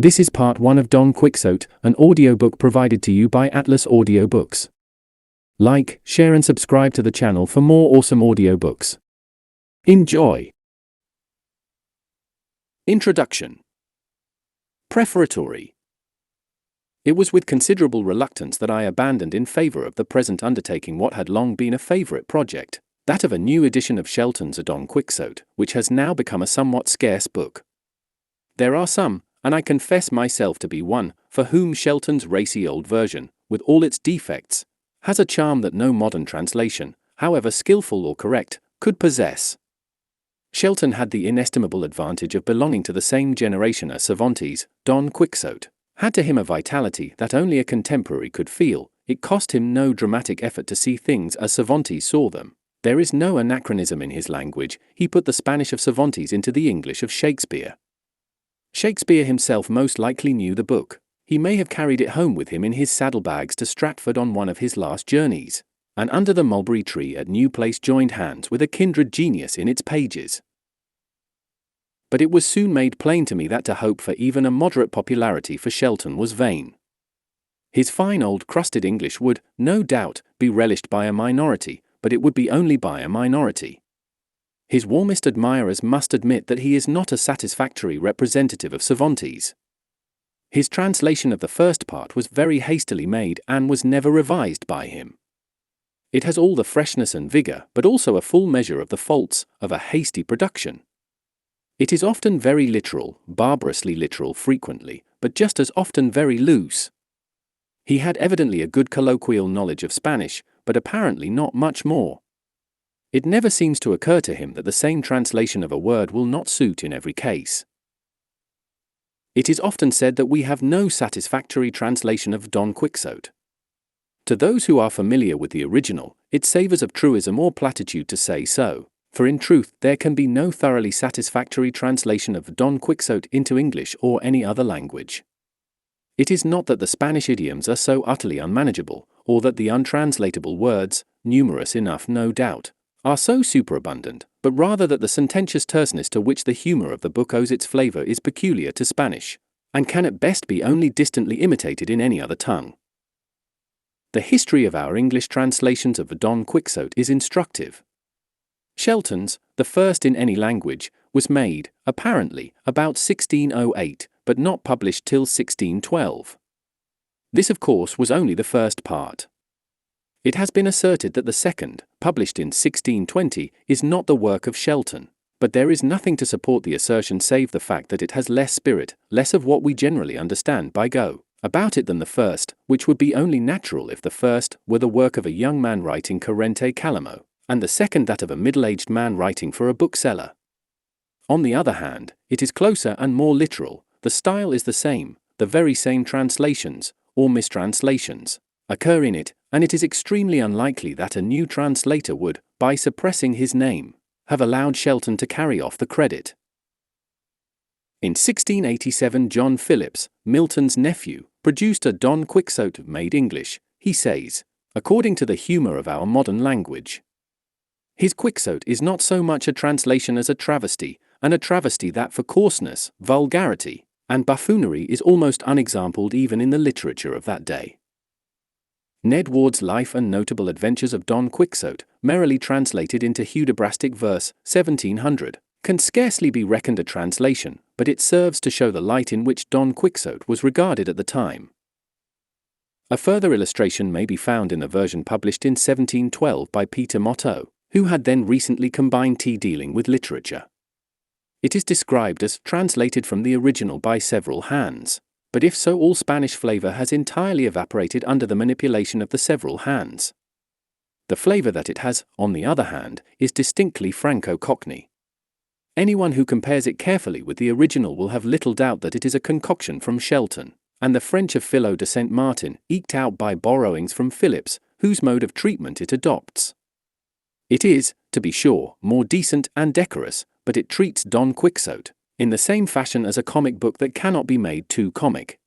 This is part 1 of Don Quixote, an audiobook provided to you by Atlas Audiobooks. Like, share and subscribe to the channel for more awesome audiobooks. Enjoy! Introduction. Prefatory. It was with considerable reluctance that I abandoned in favor of the present undertaking what had long been a favorite project, that of a new edition of Shelton's A Don Quixote, which has now become a somewhat scarce book. There are some, and I confess myself to be one, for whom Shelton's racy old version, with all its defects, has a charm that no modern translation, however skillful or correct, could possess. Shelton had the inestimable advantage of belonging to the same generation as Cervantes. Don Quixote had to him a vitality that only a contemporary could feel. It cost him no dramatic effort to see things as Cervantes saw them. There is no anachronism in his language. He put the Spanish of Cervantes into the English of Shakespeare. Shakespeare himself most likely knew the book. He may have carried it home with him in his saddlebags to Stratford on one of his last journeys, and under the mulberry tree at New Place joined hands with a kindred genius in its pages. But it was soon made plain to me that to hope for even a moderate popularity for Shelton was vain. His fine old crusted English would, no doubt, be relished by a minority, but it would be only by a minority. His warmest admirers must admit that he is not a satisfactory representative of Cervantes. His translation of the first part was very hastily made and was never revised by him. It has all the freshness and vigor, but also a full measure of the faults of a hasty production. It is often very literal, barbarously literal frequently, but just as often very loose. He had evidently a good colloquial knowledge of Spanish, but apparently not much more. It never seems to occur to him that the same translation of a word will not suit in every case. It is often said that we have no satisfactory translation of Don Quixote. To those who are familiar with the original, it savors of truism or platitude to say so, for in truth there can be no thoroughly satisfactory translation of Don Quixote into English or any other language. It is not that the Spanish idioms are so utterly unmanageable, or that the untranslatable words, numerous enough no doubt, are so superabundant, but rather that the sententious terseness to which the humor of the book owes its flavor is peculiar to Spanish, and can at best be only distantly imitated in any other tongue. The history of our English translations of Don Quixote is instructive. Shelton's, the first in any language, was made, apparently, about 1608, but not published till 1612. This, of course, was only the first part. It has been asserted that the second, published in 1620, is not the work of Shelton, but there is nothing to support the assertion save the fact that it has less spirit, less of what we generally understand by go about it than the first, which would be only natural if the first were the work of a young man writing currente calamo, and the second that of a middle-aged man writing for a bookseller. On the other hand, it is closer and more literal, the style is the same, the very same translations, or mistranslations, occur in it, and it is extremely unlikely that a new translator would, by suppressing his name, have allowed Shelton to carry off the credit. In 1687 John Phillips, Milton's nephew, produced a Don Quixote made English, he says, according to the humor of our modern language. His Quixote is not so much a translation as a travesty, and a travesty that for coarseness, vulgarity, and buffoonery is almost unexampled even in the literature of that day. Ned Ward's Life and Notable Adventures of Don Quixote, merrily translated into Hudibrastic verse, 1700, can scarcely be reckoned a translation, but it serves to show the light in which Don Quixote was regarded at the time. A further illustration may be found in the version published in 1712 by Peter Motto, who had then recently combined tea-dealing with literature. It is described as translated from the original by several hands. But if so, all Spanish flavor has entirely evaporated under the manipulation of the several hands. The flavor that it has, on the other hand, is distinctly Franco-Cockney. Anyone who compares it carefully with the original will have little doubt that it is a concoction from Shelton, and the French of Philo de Saint Martin, eked out by borrowings from Phillips, whose mode of treatment it adopts. It is, to be sure, more decent and decorous, but it treats Don Quixote in the same fashion as a comic book that cannot be made too comic.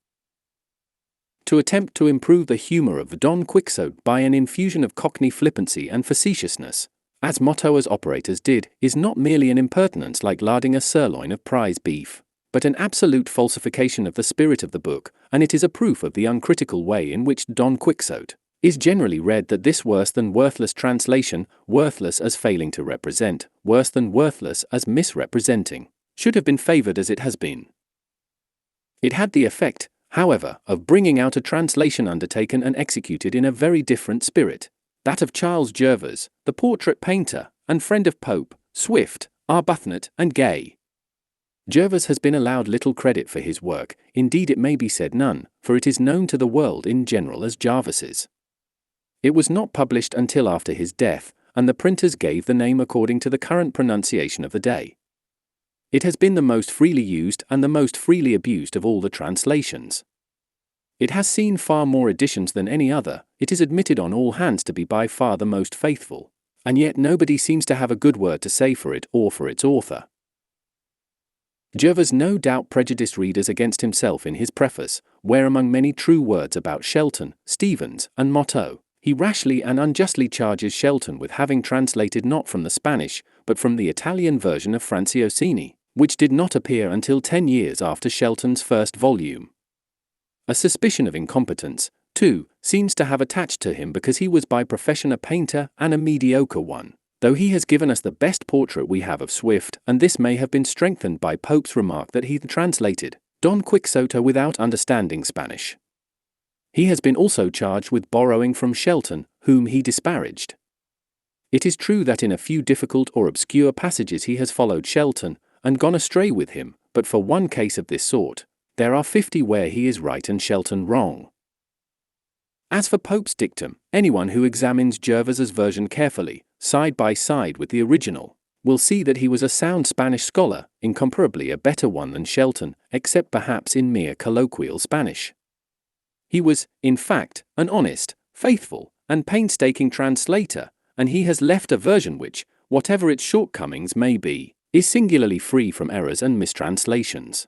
To attempt to improve the humor of Don Quixote by an infusion of Cockney flippancy and facetiousness, as Motto's operators did, is not merely an impertinence like larding a sirloin of prize beef, but an absolute falsification of the spirit of the book, and it is a proof of the uncritical way in which Don Quixote is generally read that this worse than worthless translation, worthless as failing to represent, worse than worthless as misrepresenting, should have been favored as it has been. It had the effect, however, of bringing out a translation undertaken and executed in a very different spirit, that of Charles Jervas, the portrait painter, and friend of Pope, Swift, Arbuthnot, and Gay. Jervas has been allowed little credit for his work, indeed it may be said none, for it is known to the world in general as Jarvis's. It was not published until after his death, and the printers gave the name according to the current pronunciation of the day. It has been the most freely used and the most freely abused of all the translations. It has seen far more editions than any other, it is admitted on all hands to be by far the most faithful, and yet nobody seems to have a good word to say for it or for its author. Jervas no doubt prejudiced readers against himself in his preface, where among many true words about Shelton, Stevens, and Motto, he rashly and unjustly charges Shelton with having translated not from the Spanish, but from the Italian version of Franciosini, which did not appear until 10 years after Shelton's first volume. A suspicion of incompetence, too, seems to have attached to him because he was by profession a painter and a mediocre one, though he has given us the best portrait we have of Swift, and this may have been strengthened by Pope's remark that he translated Don Quixote without understanding Spanish. He has been also charged with borrowing from Shelton, whom he disparaged. It is true that in a few difficult or obscure passages he has followed Shelton, and gone astray with him, but for one case of this sort, there are 50 where he is right and Shelton wrong. As for Pope's dictum, anyone who examines Jervas's version carefully, side by side with the original, will see that he was a sound Spanish scholar, incomparably a better one than Shelton, except perhaps in mere colloquial Spanish. He was, in fact, an honest, faithful, and painstaking translator, and he has left a version which, whatever its shortcomings may be, is singularly free from errors and mistranslations.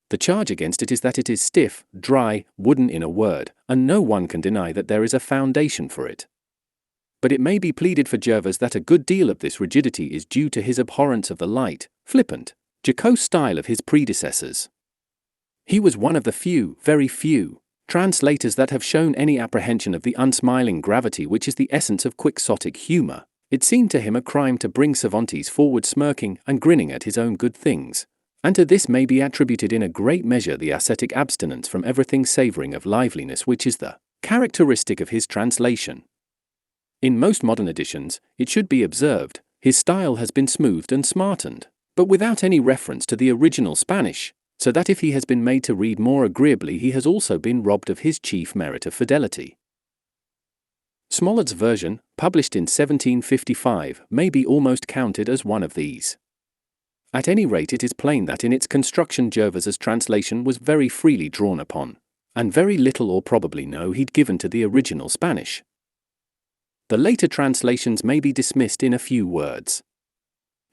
The charge against it is that it is stiff, dry, wooden in a word, and no one can deny that there is a foundation for it. But it may be pleaded for Jervas that a good deal of this rigidity is due to his abhorrence of the light, flippant, jocose style of his predecessors. He was one of the few, very few, translators that have shown any apprehension of the unsmiling gravity which is the essence of quixotic humor. It seemed to him a crime to bring Cervantes forward smirking and grinning at his own good things, and to this may be attributed in a great measure the ascetic abstinence from everything savoring of liveliness which is the characteristic of his translation. In most modern editions, it should be observed, his style has been smoothed and smartened, but without any reference to the original Spanish, so that if he has been made to read more agreeably he has also been robbed of his chief merit of fidelity. Smollard's version, published in 1755, may be almost counted as one of these. At any rate it is plain that in its construction Jervas's translation was very freely drawn upon, and very little or probably no heed given to the original Spanish. The later translations may be dismissed in a few words.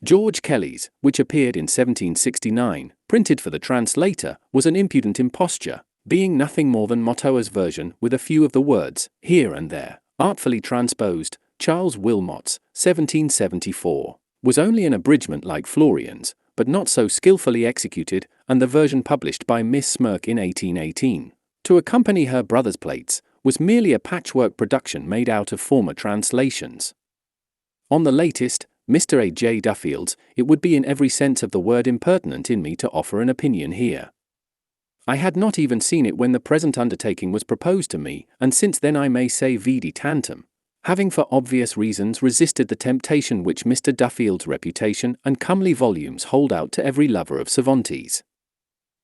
George Kelly's, which appeared in 1769, printed for the translator, was an impudent imposture, being nothing more than Motto's version with a few of the words, here and there, artfully transposed. Charles Wilmot's, 1774, was only an abridgment like Florian's, but not so skillfully executed, and the version published by Miss Smirke in 1818, to accompany her brother's plates, was merely a patchwork production made out of former translations. On the latest, Mr. A. J. Duffield's, it would be in every sense of the word impertinent in me to offer an opinion here. I had not even seen it when the present undertaking was proposed to me, and since then I may say vidi tantum, having for obvious reasons resisted the temptation which Mr. Duffield's reputation and comely volumes hold out to every lover of Cervantes.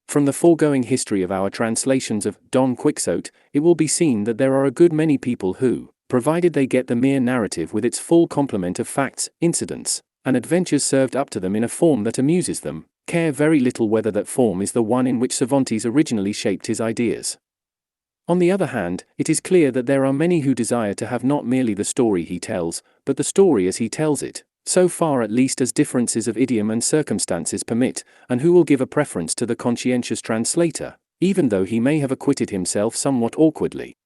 From the foregoing history of our translations of Don Quixote, it will be seen that there are a good many people who, provided they get the mere narrative with its full complement of facts, incidents, and adventures served up to them in a form that amuses them, care very little whether that form is the one in which Cervantes originally shaped his ideas. On the other hand, it is clear that there are many who desire to have not merely the story he tells, but the story as he tells it, so far at least as differences of idiom and circumstances permit, and who will give a preference to the conscientious translator, even though he may have acquitted himself somewhat awkwardly.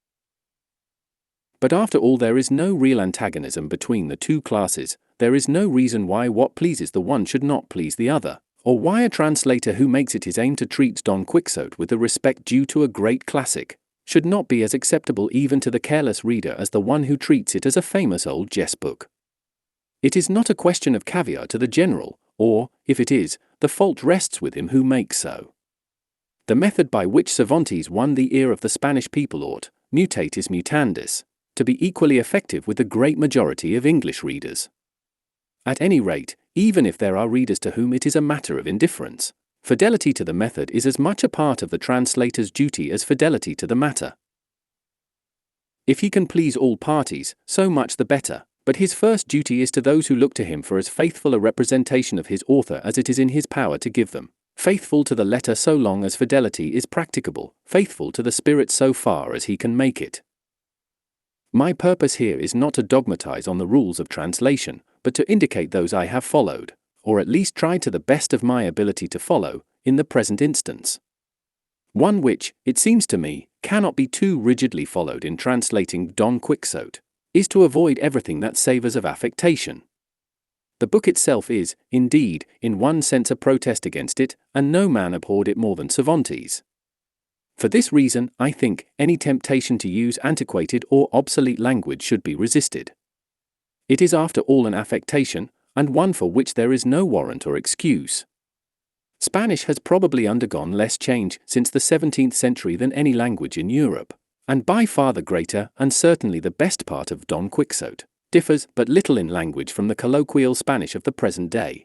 But after all, there is no real antagonism between the two classes. There is no reason why what pleases the one should not please the other, or why a translator who makes it his aim to treat Don Quixote with the respect due to a great classic should not be as acceptable even to the careless reader as the one who treats it as a famous old jest book. It is not a question of caviar to the general, or, if it is, the fault rests with him who makes so. The method by which Cervantes won the ear of the Spanish people ought, mutatis mutandis, to be equally effective with the great majority of English readers. At any rate, even if there are readers to whom it is a matter of indifference, fidelity to the method is as much a part of the translator's duty as fidelity to the matter. If he can please all parties, so much the better, but his first duty is to those who look to him for as faithful a representation of his author as it is in his power to give them, faithful to the letter so long as fidelity is practicable, faithful to the spirit so far as he can make it. My purpose here is not to dogmatize on the rules of translation, but to indicate those I have followed, or at least tried to the best of my ability to follow, in the present instance. One which, it seems to me, cannot be too rigidly followed in translating Don Quixote, is to avoid everything that savors of affectation. The book itself is, indeed, in one sense a protest against it, and no man abhorred it more than Cervantes. For this reason, I think, any temptation to use antiquated or obsolete language should be resisted. It is after all an affectation, and one for which there is no warrant or excuse. Spanish has probably undergone less change since the 17th century than any language in Europe, and by far the greater, and certainly the best part of Don Quixote, differs but little in language from the colloquial Spanish of the present day.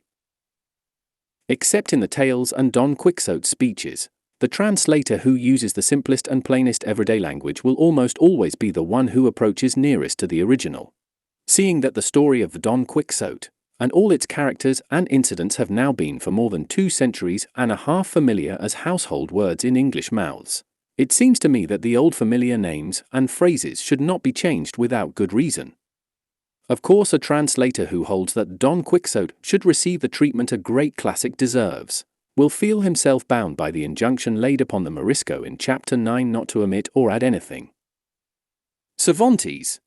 Except in the tales and Don Quixote's speeches, the translator who uses the simplest and plainest everyday language will almost always be the one who approaches nearest to the original. Seeing that the story of Don Quixote, and all its characters and incidents have now been for more than 2 centuries and a half familiar as household words in English mouths, it seems to me that the old familiar names and phrases should not be changed without good reason. Of course, a translator who holds that Don Quixote should receive the treatment a great classic deserves, will feel himself bound by the injunction laid upon the Morisco in Chapter 9 not to omit or add anything. Cervantes.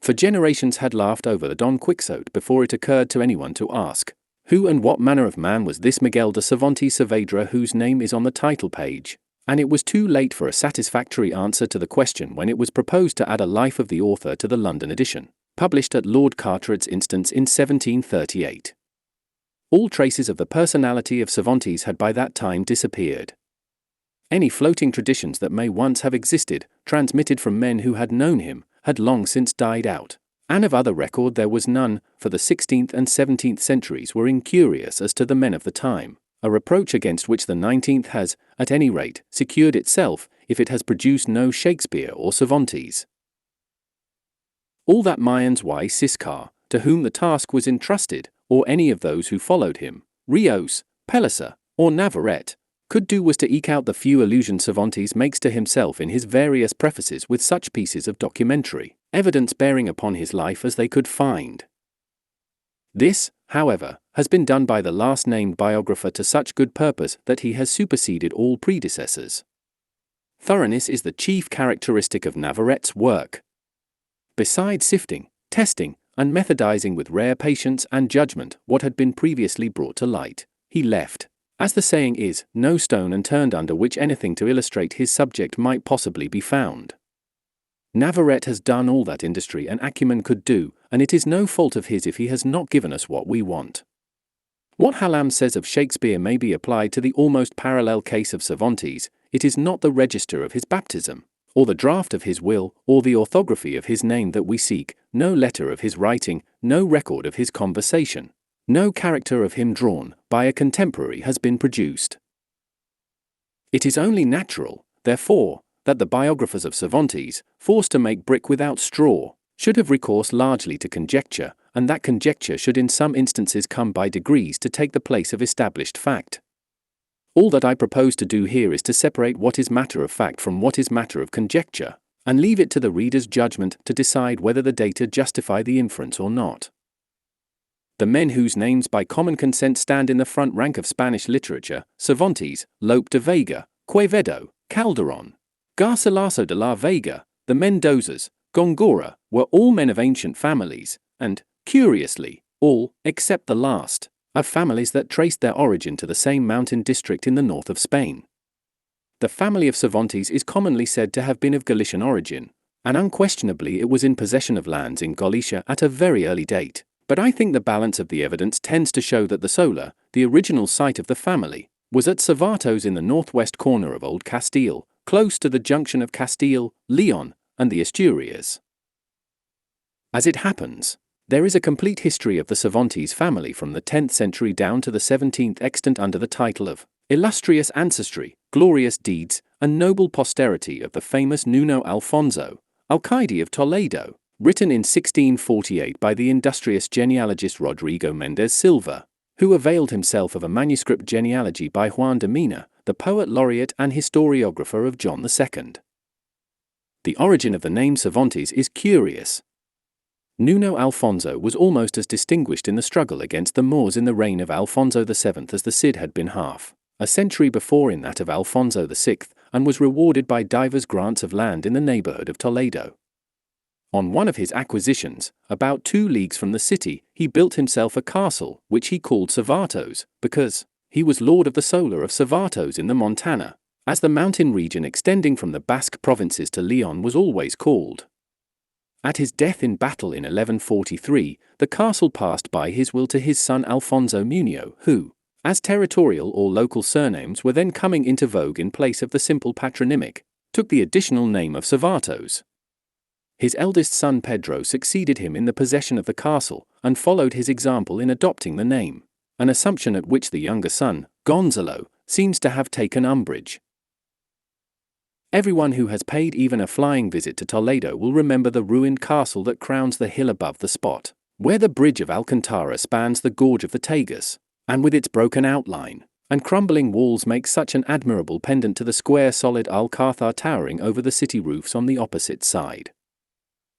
For generations had laughed over the Don Quixote before it occurred to anyone to ask, who and what manner of man was this Miguel de Cervantes Saavedra whose name is on the title page? And it was too late for a satisfactory answer to the question when it was proposed to add a life of the author to the London edition, published at Lord Carteret's instance in 1738. All traces of the personality of Cervantes had by that time disappeared. Any floating traditions that may once have existed, transmitted from men who had known him, had long since died out, and of other record there was none, for the 16th and 17th centuries were incurious as to the men of the time, a reproach against which the 19th has, at any rate, secured itself, if it has produced no Shakespeare or Cervantes. All that Mayans y Ciscar, to whom the task was entrusted, or any of those who followed him, Rios, Pellicer, or Navarrete, could do was to eke out the few allusions Cervantes makes to himself in his various prefaces with such pieces of documentary evidence bearing upon his life as they could find. This, however, has been done by the last-named biographer to such good purpose that he has superseded all predecessors. Thoroughness is the chief characteristic of Navarrete's work. Besides sifting, testing, and methodizing with rare patience and judgment what had been previously brought to light, he left, as the saying is, no stone unturned under which anything to illustrate his subject might possibly be found. Navarrete has done all that industry and acumen could do, and it is no fault of his if he has not given us what we want. What Hallam says of Shakespeare may be applied to the almost parallel case of Cervantes. It is not the register of his baptism, or the draft of his will, or the orthography of his name that we seek, no letter of his writing, no record of his conversation, no character of him drawn by a contemporary has been produced. It is only natural, therefore, that the biographers of Cervantes, forced to make brick without straw, should have recourse largely to conjecture, and that conjecture should in some instances come by degrees to take the place of established fact. All that I propose to do here is to separate what is matter of fact from what is matter of conjecture, and leave it to the reader's judgment to decide whether the data justify the inference or not. The men whose names by common consent stand in the front rank of Spanish literature, Cervantes, Lope de Vega, Quevedo, Calderon, Garcilaso de la Vega, the Mendozas, Góngora, were all men of ancient families, and, curiously, all, except the last, of families that traced their origin to the same mountain district in the north of Spain. The family of Cervantes is commonly said to have been of Galician origin, and unquestionably it was in possession of lands in Galicia at a very early date. But I think the balance of the evidence tends to show that the Sola, the original site of the family, was at Cervatos in the northwest corner of Old Castile, close to the junction of Castile, Leon, and the Asturias. As it happens, there is a complete history of the Cervantes family from the 10th century down to the 17th extant under the title of Illustrious Ancestry, Glorious Deeds, and Noble Posterity of the famous Nuno Alfonso, Alcaide of Toledo, written in 1648 by the industrious genealogist Rodrigo Méndez Silva, who availed himself of a manuscript genealogy by Juan de Mina, the poet laureate and historiographer of John II. The origin of the name Cervantes is curious. Nuno Alfonso was almost as distinguished in the struggle against the Moors in the reign of Alfonso VII as the Cid had been half a century before in that of Alfonso VI, and was rewarded by divers grants of land in the neighborhood of Toledo. On one of his acquisitions, about 2 leagues from the city, he built himself a castle, which he called Cervatos, because he was lord of the Sola of Cervatos in the Montana, as the mountain region extending from the Basque provinces to Leon was always called. At his death in battle in 1143, the castle passed by his will to his son Alfonso Munio, who, as territorial or local surnames were then coming into vogue in place of the simple patronymic, took the additional name of Cervatos. His eldest son Pedro succeeded him in the possession of the castle, and followed his example in adopting the name, an assumption at which the younger son, Gonzalo, seems to have taken umbrage. Everyone who has paid even a flying visit to Toledo will remember the ruined castle that crowns the hill above the spot, where the bridge of Alcantara spans the gorge of the Tagus, and with its broken outline and crumbling walls makes such an admirable pendant to the square solid Alcázar towering over the city roofs on the opposite side.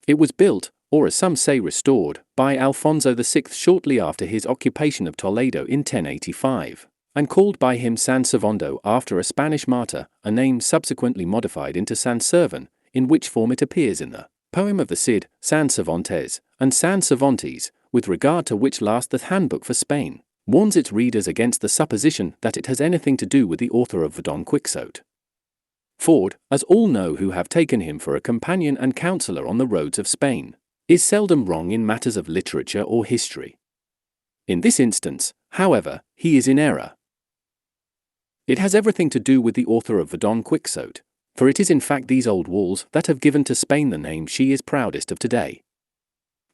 It was built, or as some say restored, by Alfonso VI shortly after his occupation of Toledo in 1085, and called by him San Servando after a Spanish martyr, a name subsequently modified into San Servan, in which form it appears in the poem of the Cid, San Cervantes, and San Cervantes, with regard to which last the Handbook for Spain warns its readers against the supposition that it has anything to do with the author of Don Quixote. Ford, as all know who have taken him for a companion and counselor on the roads of Spain, is seldom wrong in matters of literature or history. In this instance, however, he is in error. It has everything to do with the author of Don Quixote, for it is in fact these old walls that have given to Spain the name she is proudest of today.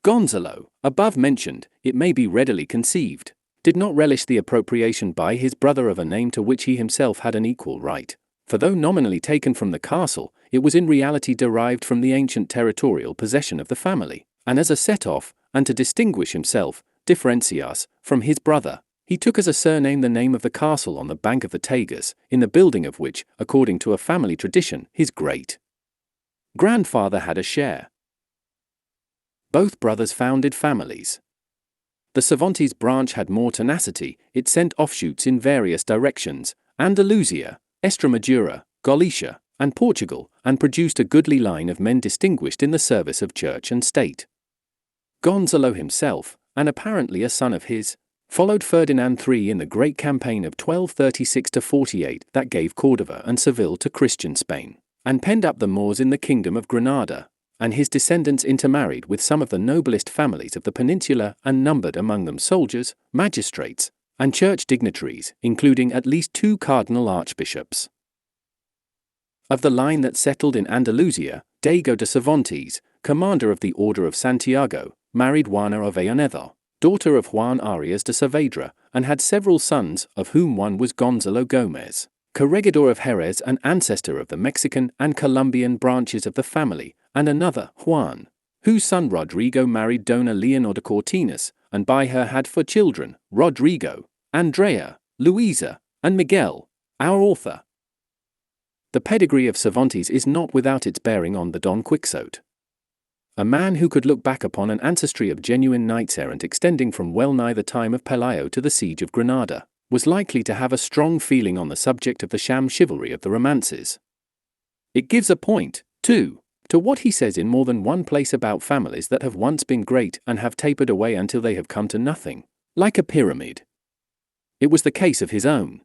Gonzalo, above mentioned, it may be readily conceived, did not relish the appropriation by his brother of a name to which he himself had an equal right, for though nominally taken from the castle, it was in reality derived from the ancient territorial possession of the family, and as a set-off, and to distinguish himself, differentias, from his brother, he took as a surname the name of the castle on the bank of the Tagus, in the building of which, according to a family tradition, his great-grandfather had a share. Both brothers founded families. The Cervantes branch had more tenacity, it sent offshoots in various directions, Andalusia, Extremadura, Galicia, and Portugal, and produced a goodly line of men distinguished in the service of church and state. Gonzalo himself, and apparently a son of his, followed Ferdinand III in the great campaign of 1236–48 that gave Cordova and Seville to Christian Spain, and penned up the Moors in the kingdom of Granada, and his descendants intermarried with some of the noblest families of the peninsula and numbered among them soldiers, magistrates, and church dignitaries, including at least 2 cardinal archbishops. Of the line that settled in Andalusia, Diego de Cervantes, commander of the Order of Santiago, married Juana of Ayonedo, daughter of Juan Arias de Saavedra, and had several sons, of whom one was Gonzalo Gomez, corregidor of Jerez and ancestor of the Mexican and Colombian branches of the family, and another, Juan, whose son Rodrigo married Dona Leonor de Cortinas, and by her had 4 children, Rodrigo, Andrea, Luisa, and Miguel, our author. The pedigree of Cervantes is not without its bearing on the Don Quixote. A man who could look back upon an ancestry of genuine knights-errant extending from well nigh the time of Pelayo to the siege of Granada, was likely to have a strong feeling on the subject of the sham chivalry of the romances. It gives a point, too, to what he says in more than one place about families that have once been great and have tapered away until they have come to nothing, like a pyramid. It was the case of his own.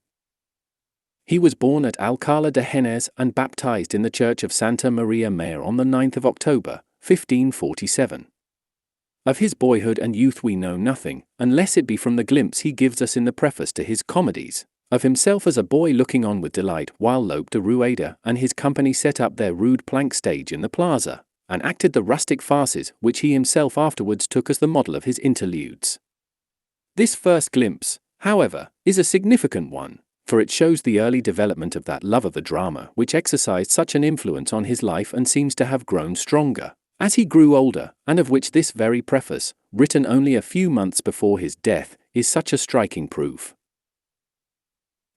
He was born at Alcalá de Henares and baptized in the church of Santa Maria Mayor on the 9th of October, 1547. Of his boyhood and youth we know nothing, unless it be from the glimpse he gives us in the preface to his comedies, of himself as a boy looking on with delight while Lope de Rueda and his company set up their rude plank stage in the plaza, and acted the rustic farces which he himself afterwards took as the model of his interludes. This first glimpse, however, is a significant one, for it shows the early development of that love of the drama which exercised such an influence on his life and seems to have grown stronger as he grew older, and of which this very preface, written only a few months before his death, is such a striking proof.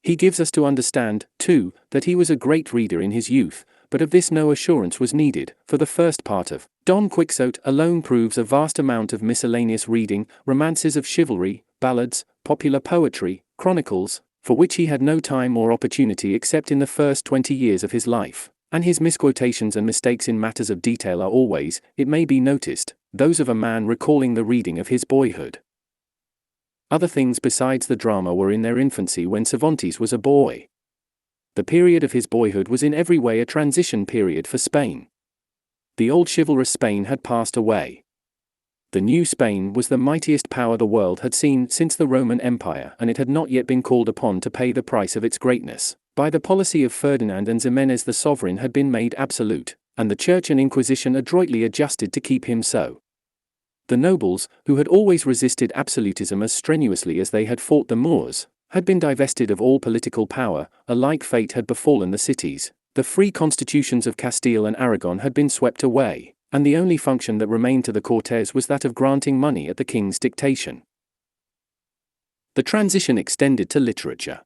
He gives us to understand, too, that he was a great reader in his youth, but of this no assurance was needed, for the first part of Don Quixote alone proves a vast amount of miscellaneous reading, romances of chivalry, ballads, popular poetry, chronicles, for which he had no time or opportunity except in the first 20 years of his life, and his misquotations and mistakes in matters of detail are always, it may be noticed, those of a man recalling the reading of his boyhood. Other things besides the drama were in their infancy when Cervantes was a boy. The period of his boyhood was in every way a transition period for Spain. The old chivalrous Spain had passed away. The new Spain was the mightiest power the world had seen since the Roman Empire, and it had not yet been called upon to pay the price of its greatness. By the policy of Ferdinand and Ximenes the sovereign had been made absolute, and the Church and Inquisition adroitly adjusted to keep him so. The nobles, who had always resisted absolutism as strenuously as they had fought the Moors, had been divested of all political power. A like fate had befallen the cities. The free constitutions of Castile and Aragon had been swept away, and the only function that remained to the Cortes was that of granting money at the king's dictation. The transition extended to literature.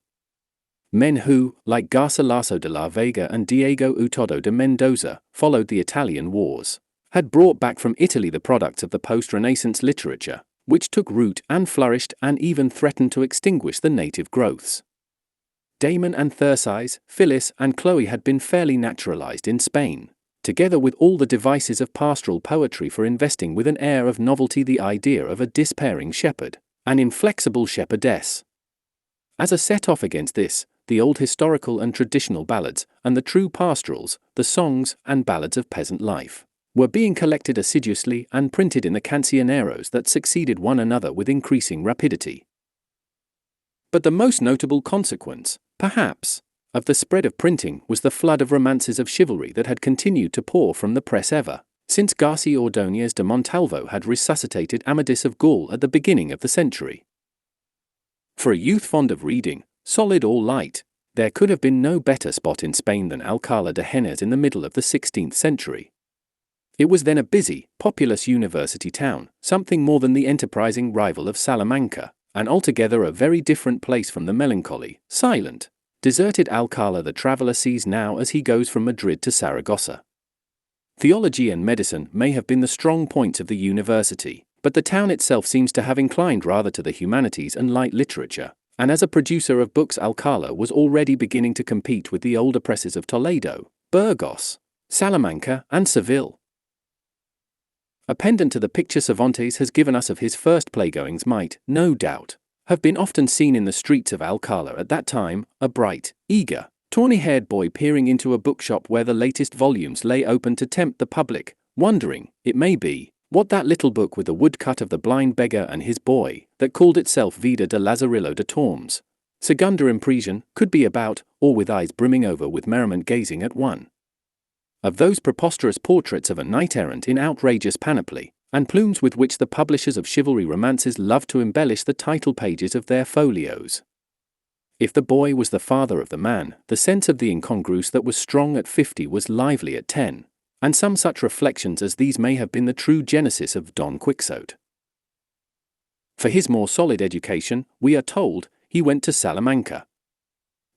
Men who, like Garcilaso de la Vega and Diego Utodo de Mendoza, followed the Italian wars, had brought back from Italy the products of the post-Renaissance literature, which took root and flourished and even threatened to extinguish the native growths. Damon and Thersites, Phyllis and Chloe had been fairly naturalized in Spain, together with all the devices of pastoral poetry for investing with an air of novelty the idea of a despairing shepherd, an inflexible shepherdess. As a set-off against this, the old historical and traditional ballads, and the true pastorals, the songs and ballads of peasant life, were being collected assiduously and printed in the cancioneros that succeeded one another with increasing rapidity. But the most notable consequence, perhaps, of the spread of printing was the flood of romances of chivalry that had continued to pour from the press ever since Garcia Ordóñez de Montalvo had resuscitated Amadis of Gaul at the beginning of the century. For a youth fond of reading, solid or light, there could have been no better spot in Spain than Alcalá de Henares in the middle of the 16th century. It was then a busy, populous university town, something more than the enterprising rival of Salamanca, and altogether a very different place from the melancholy, silent, deserted Alcalá the traveller sees now as he goes from Madrid to Saragossa. Theology and medicine may have been the strong points of the university, but the town itself seems to have inclined rather to the humanities and light literature, and as a producer of books Alcalá was already beginning to compete with the older presses of Toledo, Burgos, Salamanca and Seville. A pendant to the picture Cervantes has given us of his first playgoings might, no doubt, have been often seen in the streets of Alcalá at that time, a bright, eager, tawny-haired boy peering into a bookshop where the latest volumes lay open to tempt the public, wondering, it may be, what that little book with the woodcut of the blind beggar and his boy, that called itself Vida de Lazarillo de Tormes, Segunda Impresión, could be about, or with eyes brimming over with merriment gazing at one of those preposterous portraits of a knight-errant in outrageous panoply, and plumes with which the publishers of chivalry romances love to embellish the title pages of their folios. If the boy was the father of the man, the sense of the incongruous that was strong at 50 was lively at 10. And some such reflections as these may have been the true genesis of Don Quixote. For his more solid education, we are told, he went to Salamanca.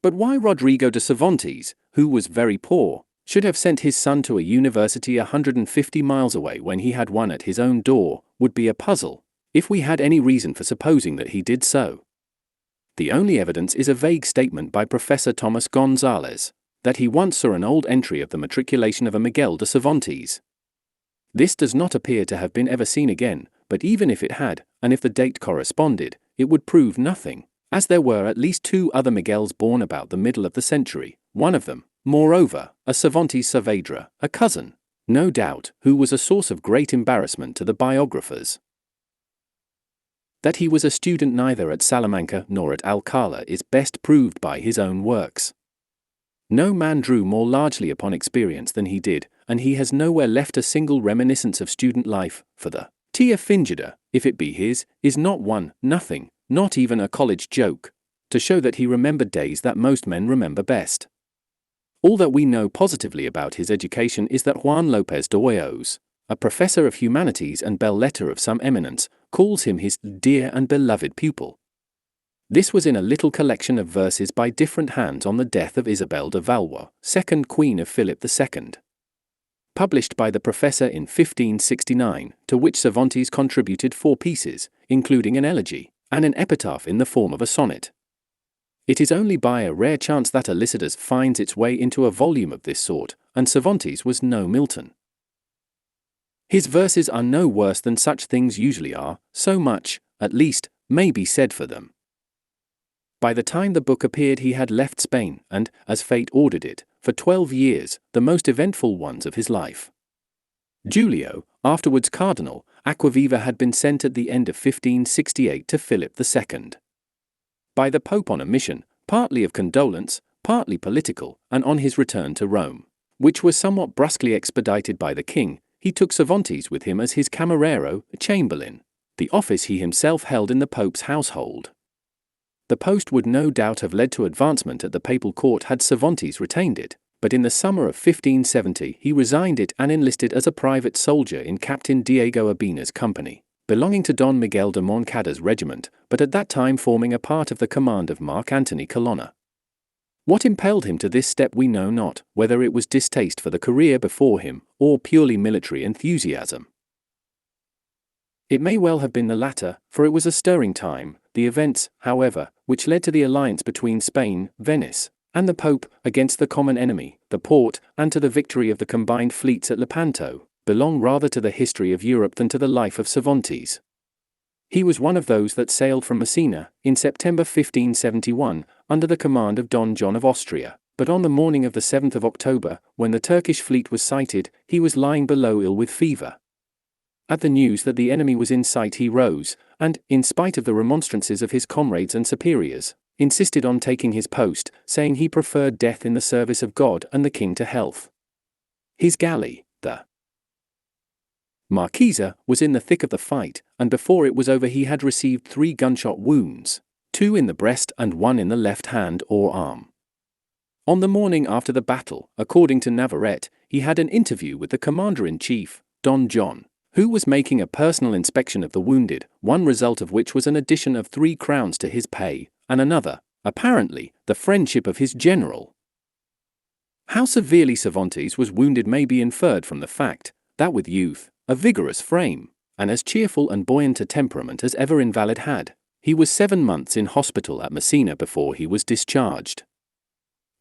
But why Rodrigo de Cervantes, who was very poor, should have sent his son to a university 150 miles away when he had one at his own door, would be a puzzle, if we had any reason for supposing that he did so. The only evidence is a vague statement by Professor Thomas Gonzalez, that he once saw an old entry of the matriculation of a Miguel de Cervantes. This does not appear to have been ever seen again, but even if it had, and if the date corresponded, it would prove nothing, as there were at least 2 other Miguels born about the middle of the century, one of them, moreover, a Cervantes Saavedra, a cousin, no doubt, who was a source of great embarrassment to the biographers. That he was a student neither at Salamanca nor at Alcala is best proved by his own works. No man drew more largely upon experience than he did, and he has nowhere left a single reminiscence of student life, for the tia fingida, if it be his, is not one, nothing, not even a college joke, to show that he remembered days that most men remember best. All that we know positively about his education is that Juan López de Hoyos, a professor of humanities and belles lettres of some eminence, calls him his dear and beloved pupil. This was in a little collection of verses by different hands on the death of Isabel de Valois, second queen of Philip II. Published by the professor in 1569, to which Cervantes contributed 4 pieces, including an elegy, and an epitaph in the form of a sonnet. It is only by a rare chance that a Lycidas finds its way into a volume of this sort, and Cervantes was no Milton. His verses are no worse than such things usually are, so much, at least, may be said for them. By the time the book appeared he had left Spain, and, as fate ordered it, for 12 years, the most eventful ones of his life. Julio, afterwards Cardinal, Acquaviva had been sent at the end of 1568 to Philip II. By the Pope on a mission, partly of condolence, partly political, and on his return to Rome, which was somewhat brusquely expedited by the king, he took Cervantes with him as his camerero, chamberlain, the office he himself held in the Pope's household. The post would no doubt have led to advancement at the papal court had Cervantes retained it, but in the summer of 1570 he resigned it and enlisted as a private soldier in Captain Diego Urbina's company, belonging to Don Miguel de Moncada's regiment, but at that time forming a part of the command of Mark Antony Colonna. What impelled him to this step we know not, whether it was distaste for the career before him, or purely military enthusiasm. It may well have been the latter, for it was a stirring time. The events, however, which led to the alliance between Spain, Venice, and the Pope against the common enemy, the Porte, and to the victory of the combined fleets at Lepanto, belong rather to the history of Europe than to the life of Cervantes. He was one of those that sailed from Messina, in September 1571, under the command of Don John of Austria, but on the morning of the 7th of October, when the Turkish fleet was sighted, he was lying below ill with fever. At the news that the enemy was in sight he rose, and, in spite of the remonstrances of his comrades and superiors, insisted on taking his post, saying he preferred death in the service of God and the king to health. His galley, the Marquesa, was in the thick of the fight, and before it was over he had received 3 gunshot wounds, 2 in the breast and 1 in the left hand or arm. On the morning after the battle, according to Navarrete, he had an interview with the commander-in-chief, Don John, who was making a personal inspection of the wounded, one result of which was an addition of 3 crowns to his pay, and another, apparently, the friendship of his general. How severely Cervantes was wounded may be inferred from the fact that with youth, a vigorous frame, and as cheerful and buoyant a temperament as ever invalid had, he was 7 months in hospital at Messina before he was discharged.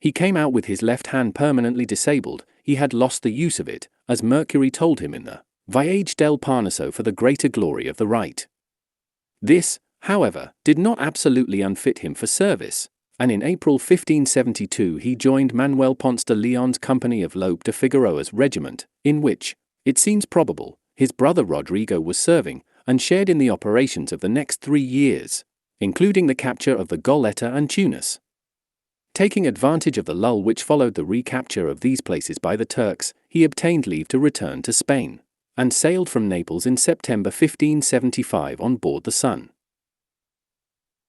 He came out with his left hand permanently disabled. He had lost the use of it, as Mercury told him in the Viage del Parnaso, for the greater glory of the right. This, however, did not absolutely unfit him for service, and in April 1572 he joined Manuel Ponce de Leon's company of Lope de Figueroa's regiment, in which, it seems probable, his brother Rodrigo was serving, and shared in the operations of the next 3 years, including the capture of the Goleta and Tunis. Taking advantage of the lull which followed the recapture of these places by the Turks, he obtained leave to return to Spain, and sailed from Naples in September 1575 on board the Sun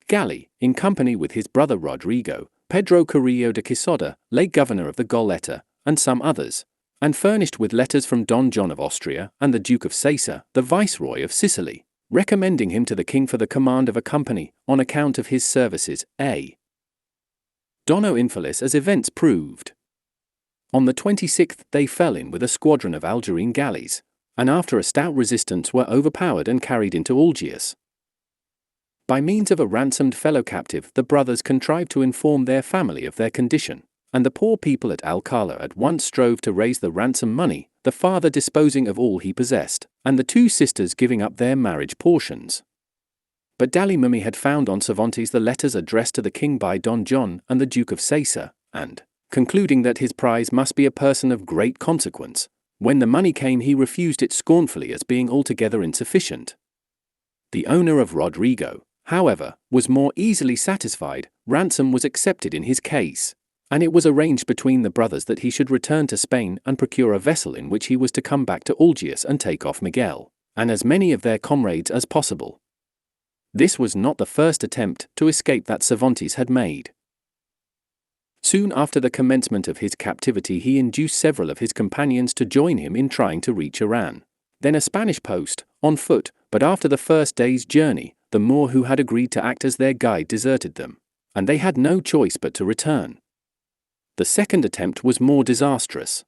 galley, in company with his brother Rodrigo, Pedro Carrillo de Quesada, late governor of the Goleta, and some others, and furnished with letters from Don John of Austria and the Duke of Sesa, the viceroy of Sicily, recommending him to the king for the command of a company, on account of his services, a dono infelis, as events proved. On the 26th they fell in with a squadron of Algerine galleys, and after a stout resistance were overpowered and carried into Algiers. By means of a ransomed fellow captive the brothers contrived to inform their family of their condition, and the poor people at Alcala at once strove to raise the ransom money, the father disposing of all he possessed, and the 2 sisters giving up their marriage portions. But Dalimummy had found on Cervantes the letters addressed to the king by Don John and the Duke of Sesa, and, concluding that his prize must be a person of great consequence, when the money came he refused it scornfully as being altogether insufficient. The owner of Rodrigo, however, was more easily satisfied. Ransom was accepted in his case, and it was arranged between the brothers that he should return to Spain and procure a vessel in which he was to come back to Algiers and take off Miguel, and as many of their comrades as possible. This was not the first attempt to escape that Cervantes had made. Soon after the commencement of his captivity he induced several of his companions to join him in trying to reach Oran, then a Spanish post, on foot, but after the first day's journey, the Moor who had agreed to act as their guide deserted them, and they had no choice but to return. The second attempt was more disastrous.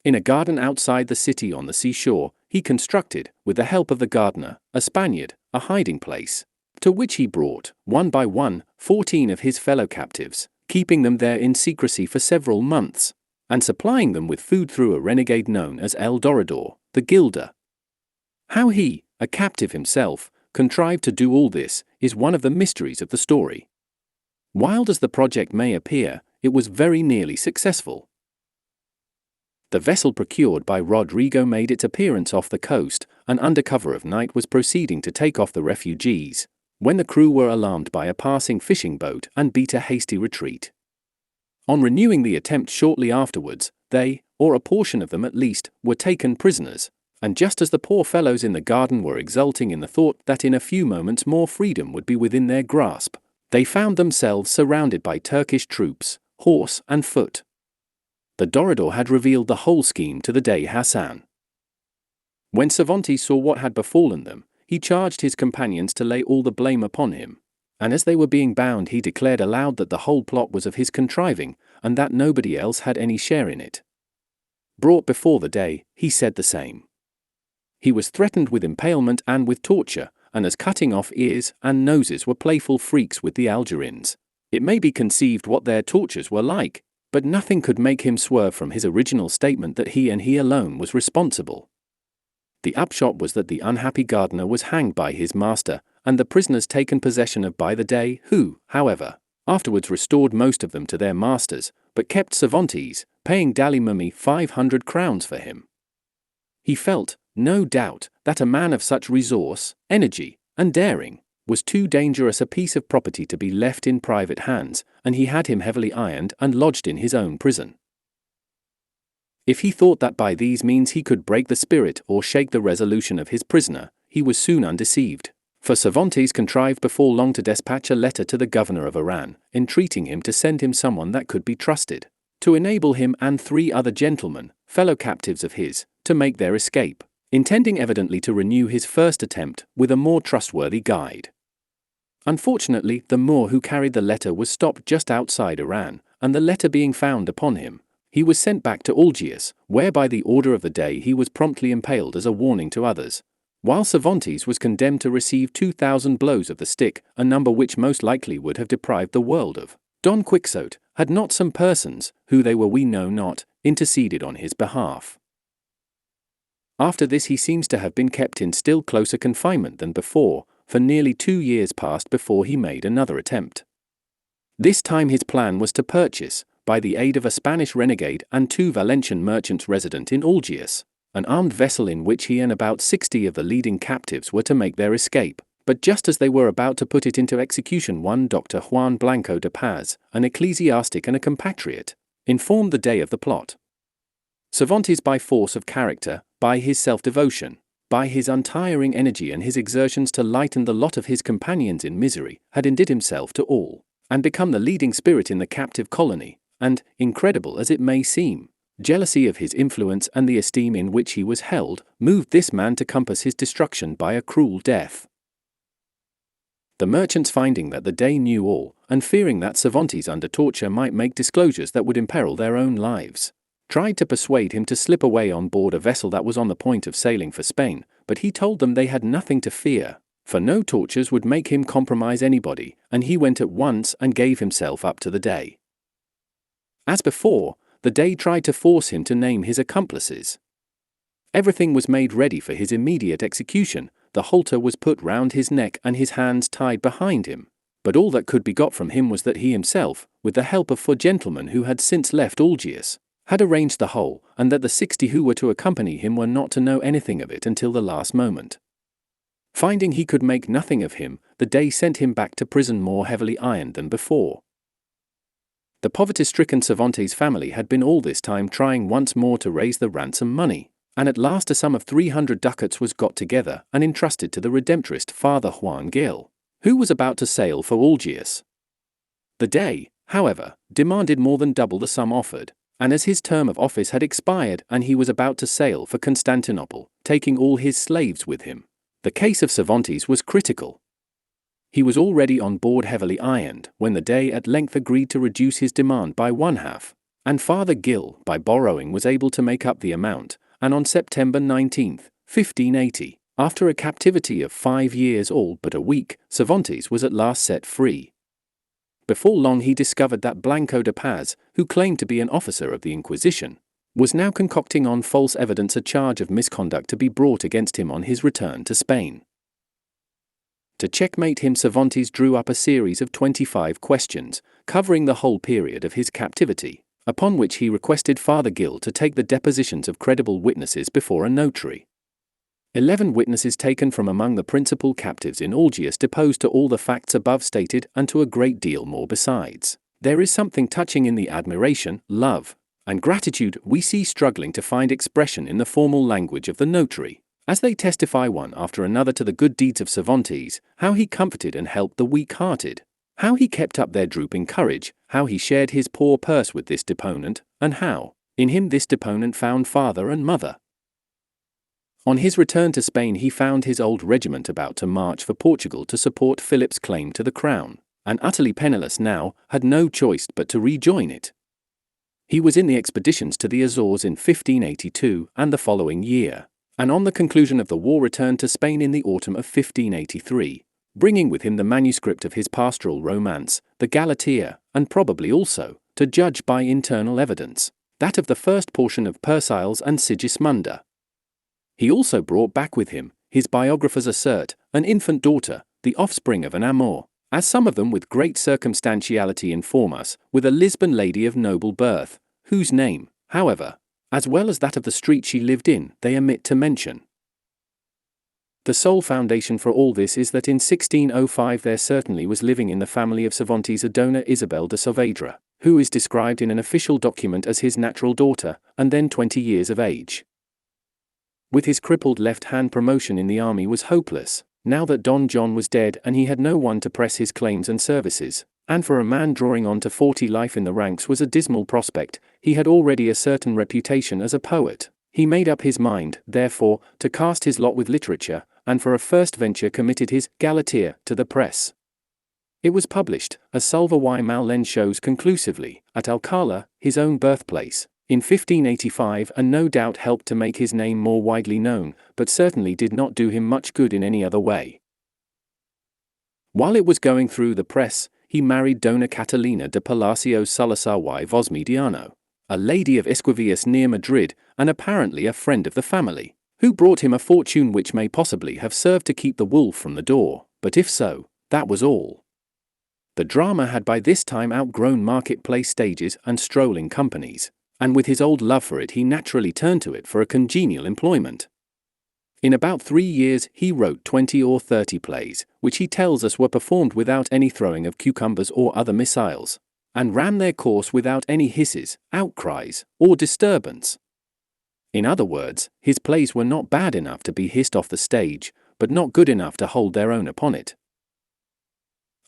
In a garden outside the city on the seashore, he constructed, with the help of the gardener, a Spaniard, a hiding place, to which he brought, one by one, 14 of his fellow captives, keeping them there in secrecy for several months, and supplying them with food through a renegade known as El Dorador, the Gilder. How he, a captive himself, contrived to do all this is one of the mysteries of the story. Wild as the project may appear, it was very nearly successful. The vessel procured by Rodrigo made its appearance off the coast, and under cover of night was proceeding to take off the refugees, when the crew were alarmed by a passing fishing boat and beat a hasty retreat. On renewing the attempt shortly afterwards, they, or a portion of them at least, were taken prisoners, and just as the poor fellows in the garden were exulting in the thought that in a few moments more freedom would be within their grasp, they found themselves surrounded by Turkish troops, horse and foot. The Dorador had revealed the whole scheme to the Dey Hassan. When Cervantes saw what had befallen them, he charged his companions to lay all the blame upon him, and as they were being bound he declared aloud that the whole plot was of his contriving, and that nobody else had any share in it. Brought before the Dey, he said the same. He was threatened with impalement and with torture, and as cutting off ears and noses were playful freaks with the Algerines, it may be conceived what their tortures were like, but nothing could make him swerve from his original statement that he and he alone was responsible. The upshot was that the unhappy gardener was hanged by his master, and the prisoners taken possession of by the Dey, who, however, afterwards restored most of them to their masters, but kept Cervantes, paying Dalimummy 500 crowns for him. He felt, no doubt, that a man of such resource, energy, and daring was too dangerous a piece of property to be left in private hands, and he had him heavily ironed and lodged in his own prison. If he thought that by these means he could break the spirit or shake the resolution of his prisoner, he was soon undeceived, for Cervantes contrived before long to despatch a letter to the governor of Oran, entreating him to send him someone that could be trusted, to enable him and 3 other gentlemen, fellow captives of his, to make their escape, intending evidently to renew his first attempt with a more trustworthy guide. Unfortunately, the Moor who carried the letter was stopped just outside Oran, and the letter being found upon him, he was sent back to Algiers, where by the order of the Dey he was promptly impaled as a warning to others, while Cervantes was condemned to receive 2,000 blows of the stick, a number which most likely would have deprived the world of Don Quixote, had not some persons, who they were we know not, interceded on his behalf. After this he seems to have been kept in still closer confinement than before, for nearly 2 years passed before he made another attempt. This time his plan was to purchase, by the aid of a Spanish renegade and 2 Valencian merchants resident in Algiers, an armed vessel in which he and about 60 of the leading captives were to make their escape, but just as they were about to put it into execution one Dr. Juan Blanco de Paz, an ecclesiastic and a compatriot, informed the Dey of the plot. Cervantes, by force of character, by his self-devotion, by his untiring energy and his exertions to lighten the lot of his companions in misery, had endeared himself to all, and become the leading spirit in the captive colony, and, incredible as it may seem, jealousy of his influence and the esteem in which he was held, moved this man to compass his destruction by a cruel death. The merchants, finding that the Dey knew all, and fearing that Cervantes under torture might make disclosures that would imperil their own lives, tried to persuade him to slip away on board a vessel that was on the point of sailing for Spain, but he told them they had nothing to fear, for no tortures would make him compromise anybody, and he went at once and gave himself up to the Dey. As before, the Dey tried to force him to name his accomplices. Everything was made ready for his immediate execution, the halter was put round his neck and his hands tied behind him. But all that could be got from him was that he himself, with the help of 4 gentlemen who had since left Algiers, had arranged the whole, and that the 60 who were to accompany him were not to know anything of it until the last moment. Finding he could make nothing of him, the Dey sent him back to prison more heavily ironed than before. The poverty-stricken Cervantes family had been all this time trying once more to raise the ransom money, and at last a sum of 300 ducats was got together and entrusted to the Redemptorist Father Juan Gil, who was about to sail for Algiers. The Dey, however, demanded more than double the sum offered, and as his term of office had expired and he was about to sail for Constantinople, taking all his slaves with him, the case of Cervantes was critical. He was already on board heavily ironed when the Dey at length agreed to reduce his demand by 1/2, and Father Gil, by borrowing, was able to make up the amount, and on September 19, 1580, after a captivity of 5 years all but a week, Cervantes was at last set free. Before long he discovered that Blanco de Paz, who claimed to be an officer of the Inquisition, was now concocting on false evidence a charge of misconduct to be brought against him on his return to Spain. To checkmate him, Cervantes drew up a series of 25 questions, covering the whole period of his captivity, upon which he requested Father Gil to take the depositions of credible witnesses before a notary. 11 witnesses taken from among the principal captives in Algiers deposed to all the facts above stated and to a great deal more besides. There is something touching in the admiration, love, and gratitude we see struggling to find expression in the formal language of the notary, as they testify one after another to the good deeds of Cervantes, how he comforted and helped the weak-hearted, how he kept up their drooping courage, how he shared his poor purse with this deponent, and how, in him this deponent found father and mother. On his return to Spain he found his old regiment about to march for Portugal to support Philip's claim to the crown, and utterly penniless now, had no choice but to rejoin it. He was in the expeditions to the Azores in 1582 and the following year, and on the conclusion of the war returned to Spain in the autumn of 1583, bringing with him the manuscript of his pastoral romance, the Galatea, and probably also, to judge by internal evidence, that of the first portion of Persiles and Sigismunda. He also brought back with him, his biographers assert, an infant daughter, the offspring of an amour, as some of them with great circumstantiality inform us, with a Lisbon lady of noble birth, whose name, however, as well as that of the street she lived in, they omit to mention. The sole foundation for all this is that in 1605 there certainly was living in the family of Cervantes a Dona Isabel de Saavedra, who is described in an official document as his natural daughter, and then 20 years of age. With his crippled left hand, promotion in the army was hopeless, now that Don John was dead and he had no one to press his claims and services, and for a man drawing on to 40 life in the ranks was a dismal prospect. He had already a certain reputation as a poet. He made up his mind, therefore, to cast his lot with literature, and for a first venture committed his Galatea to the press. It was published, as Salva y Mallen shows conclusively, at Alcala, his own birthplace, in 1585, and no doubt helped to make his name more widely known, but certainly did not do him much good in any other way. While it was going through the press, he married Dona Catalina de Palacios Salazar y Vosmediano, a lady of Esquivias near Madrid, and apparently a friend of the family, who brought him a fortune which may possibly have served to keep the wolf from the door, but if so, that was all. The drama had by this time outgrown marketplace stages and strolling companies, and with his old love for it he naturally turned to it for a congenial employment. In about 3 years he wrote 20 or 30 plays, which he tells us were performed without any throwing of cucumbers or other missiles, and ran their course without any hisses, outcries, or disturbance. In other words, his plays were not bad enough to be hissed off the stage, but not good enough to hold their own upon it.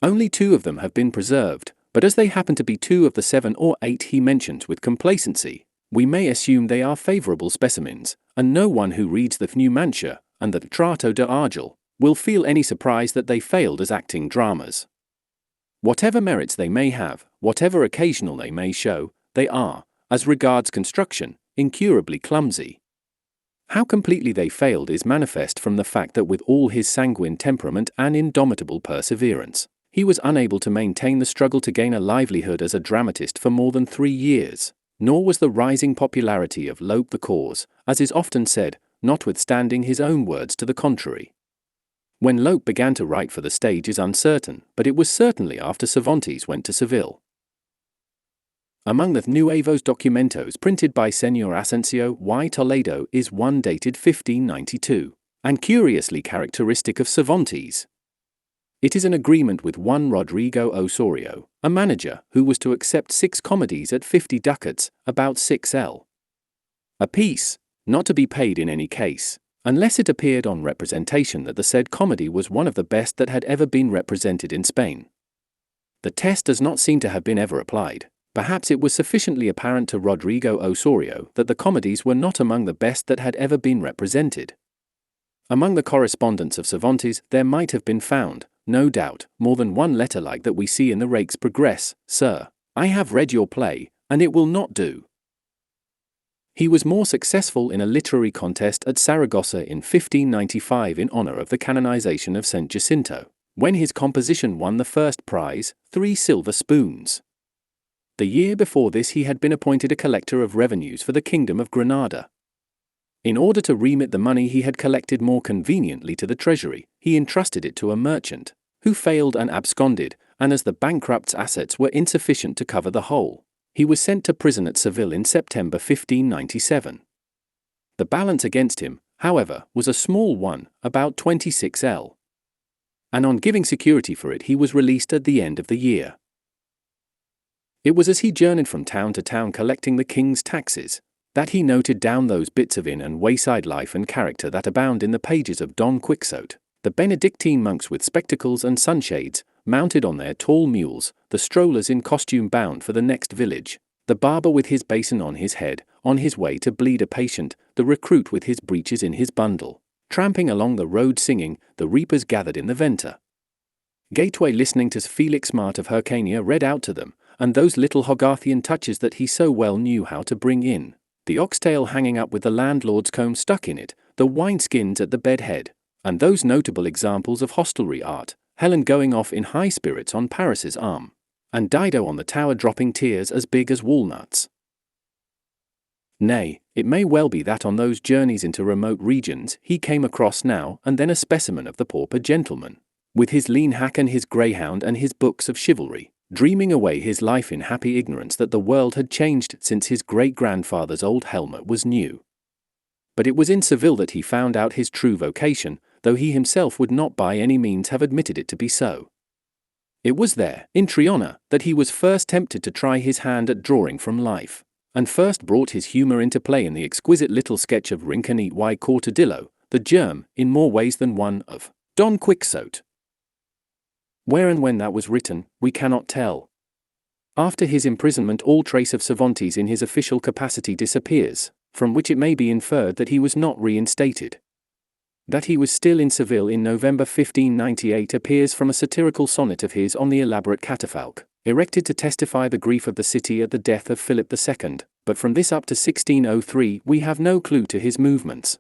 Only 2 of them have been preserved, but as they happen to be 2 of the 7 or 8 he mentions with complacency, we may assume they are favorable specimens, and no one who reads the Numancia and the Trato de Argel will feel any surprise that they failed as acting dramas. Whatever merits they may have, whatever occasional they may show, they are, as regards construction, incurably clumsy. How completely they failed is manifest from the fact that with all his sanguine temperament and indomitable perseverance, he was unable to maintain the struggle to gain a livelihood as a dramatist for more than 3 years, nor was the rising popularity of Lope the cause, as is often said, notwithstanding his own words to the contrary. When Lope began to write for the stage is uncertain, but it was certainly after Cervantes went to Seville. Among the Nuevos Documentos printed by Señor Asensio y Toledo is one dated 1592, and curiously characteristic of Cervantes. It is an agreement with one Rodrigo Osorio, a manager who was to accept 6 comedies at 50 ducats, about 6l. a piece, not to be paid in any case, unless it appeared on representation that the said comedy was one of the best that had ever been represented in Spain. The test does not seem to have been ever applied. Perhaps it was sufficiently apparent to Rodrigo Osorio that the comedies were not among the best that had ever been represented. Among the correspondence of Cervantes there might have been found, no doubt, more than one letter like that we see in the Rake's Progress. Sir, I have read your play, and it will not do. He was more successful in a literary contest at Saragossa in 1595 in honor of the canonization of St. Jacinto, when his composition won the first prize, 3 silver spoons. The year before this he had been appointed a collector of revenues for the Kingdom of Granada. In order to remit the money he had collected more conveniently to the treasury, he entrusted it to a merchant, who failed and absconded, and as the bankrupt's assets were insufficient to cover the whole, he was sent to prison at Seville in September 1597. The balance against him, however, was a small one, about 26l. And on giving security for it he was released at the end of the year. It was as he journeyed from town to town collecting the king's taxes, that he noted down those bits of inn and wayside life and character that abound in the pages of Don Quixote, the Benedictine monks with spectacles and sunshades, mounted on their tall mules, the strollers in costume bound for the next village, the barber with his basin on his head, on his way to bleed a patient, the recruit with his breeches in his bundle, tramping along the road singing, the reapers gathered in the venta gateway listening to Felix Mart of Hyrcania read out to them, and those little Hogarthian touches that he so well knew how to bring in, the oxtail hanging up with the landlord's comb stuck in it, the wineskins at the bedhead, and those notable examples of hostelry art, Helen going off in high spirits on Paris's arm, and Dido on the tower dropping tears as big as walnuts. Nay, it may well be that on those journeys into remote regions he came across now and then a specimen of the pauper gentleman, with his lean hack and his greyhound and his books of chivalry, dreaming away his life in happy ignorance that the world had changed since his great-grandfather's old helmet was new. But it was in Seville that he found out his true vocation, though he himself would not by any means have admitted it to be so. It was there, in Triana, that he was first tempted to try his hand at drawing from life, and first brought his humour into play in the exquisite little sketch of Rinconete y Cortadillo, the germ, in more ways than one, of Don Quixote. Where and when that was written, we cannot tell. After his imprisonment all trace of Cervantes in his official capacity disappears, from which it may be inferred that he was not reinstated. That he was still in Seville in November 1598 appears from a satirical sonnet of his on the elaborate catafalque, erected to testify the grief of the city at the death of Philip II, but from this up to 1603 we have no clue to his movements.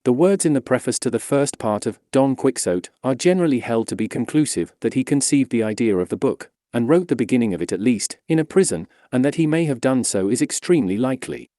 The words in the preface to the first part of Don Quixote are generally held to be conclusive that he conceived the idea of the book, and wrote the beginning of it at least, in a prison, and that he may have done so is extremely likely.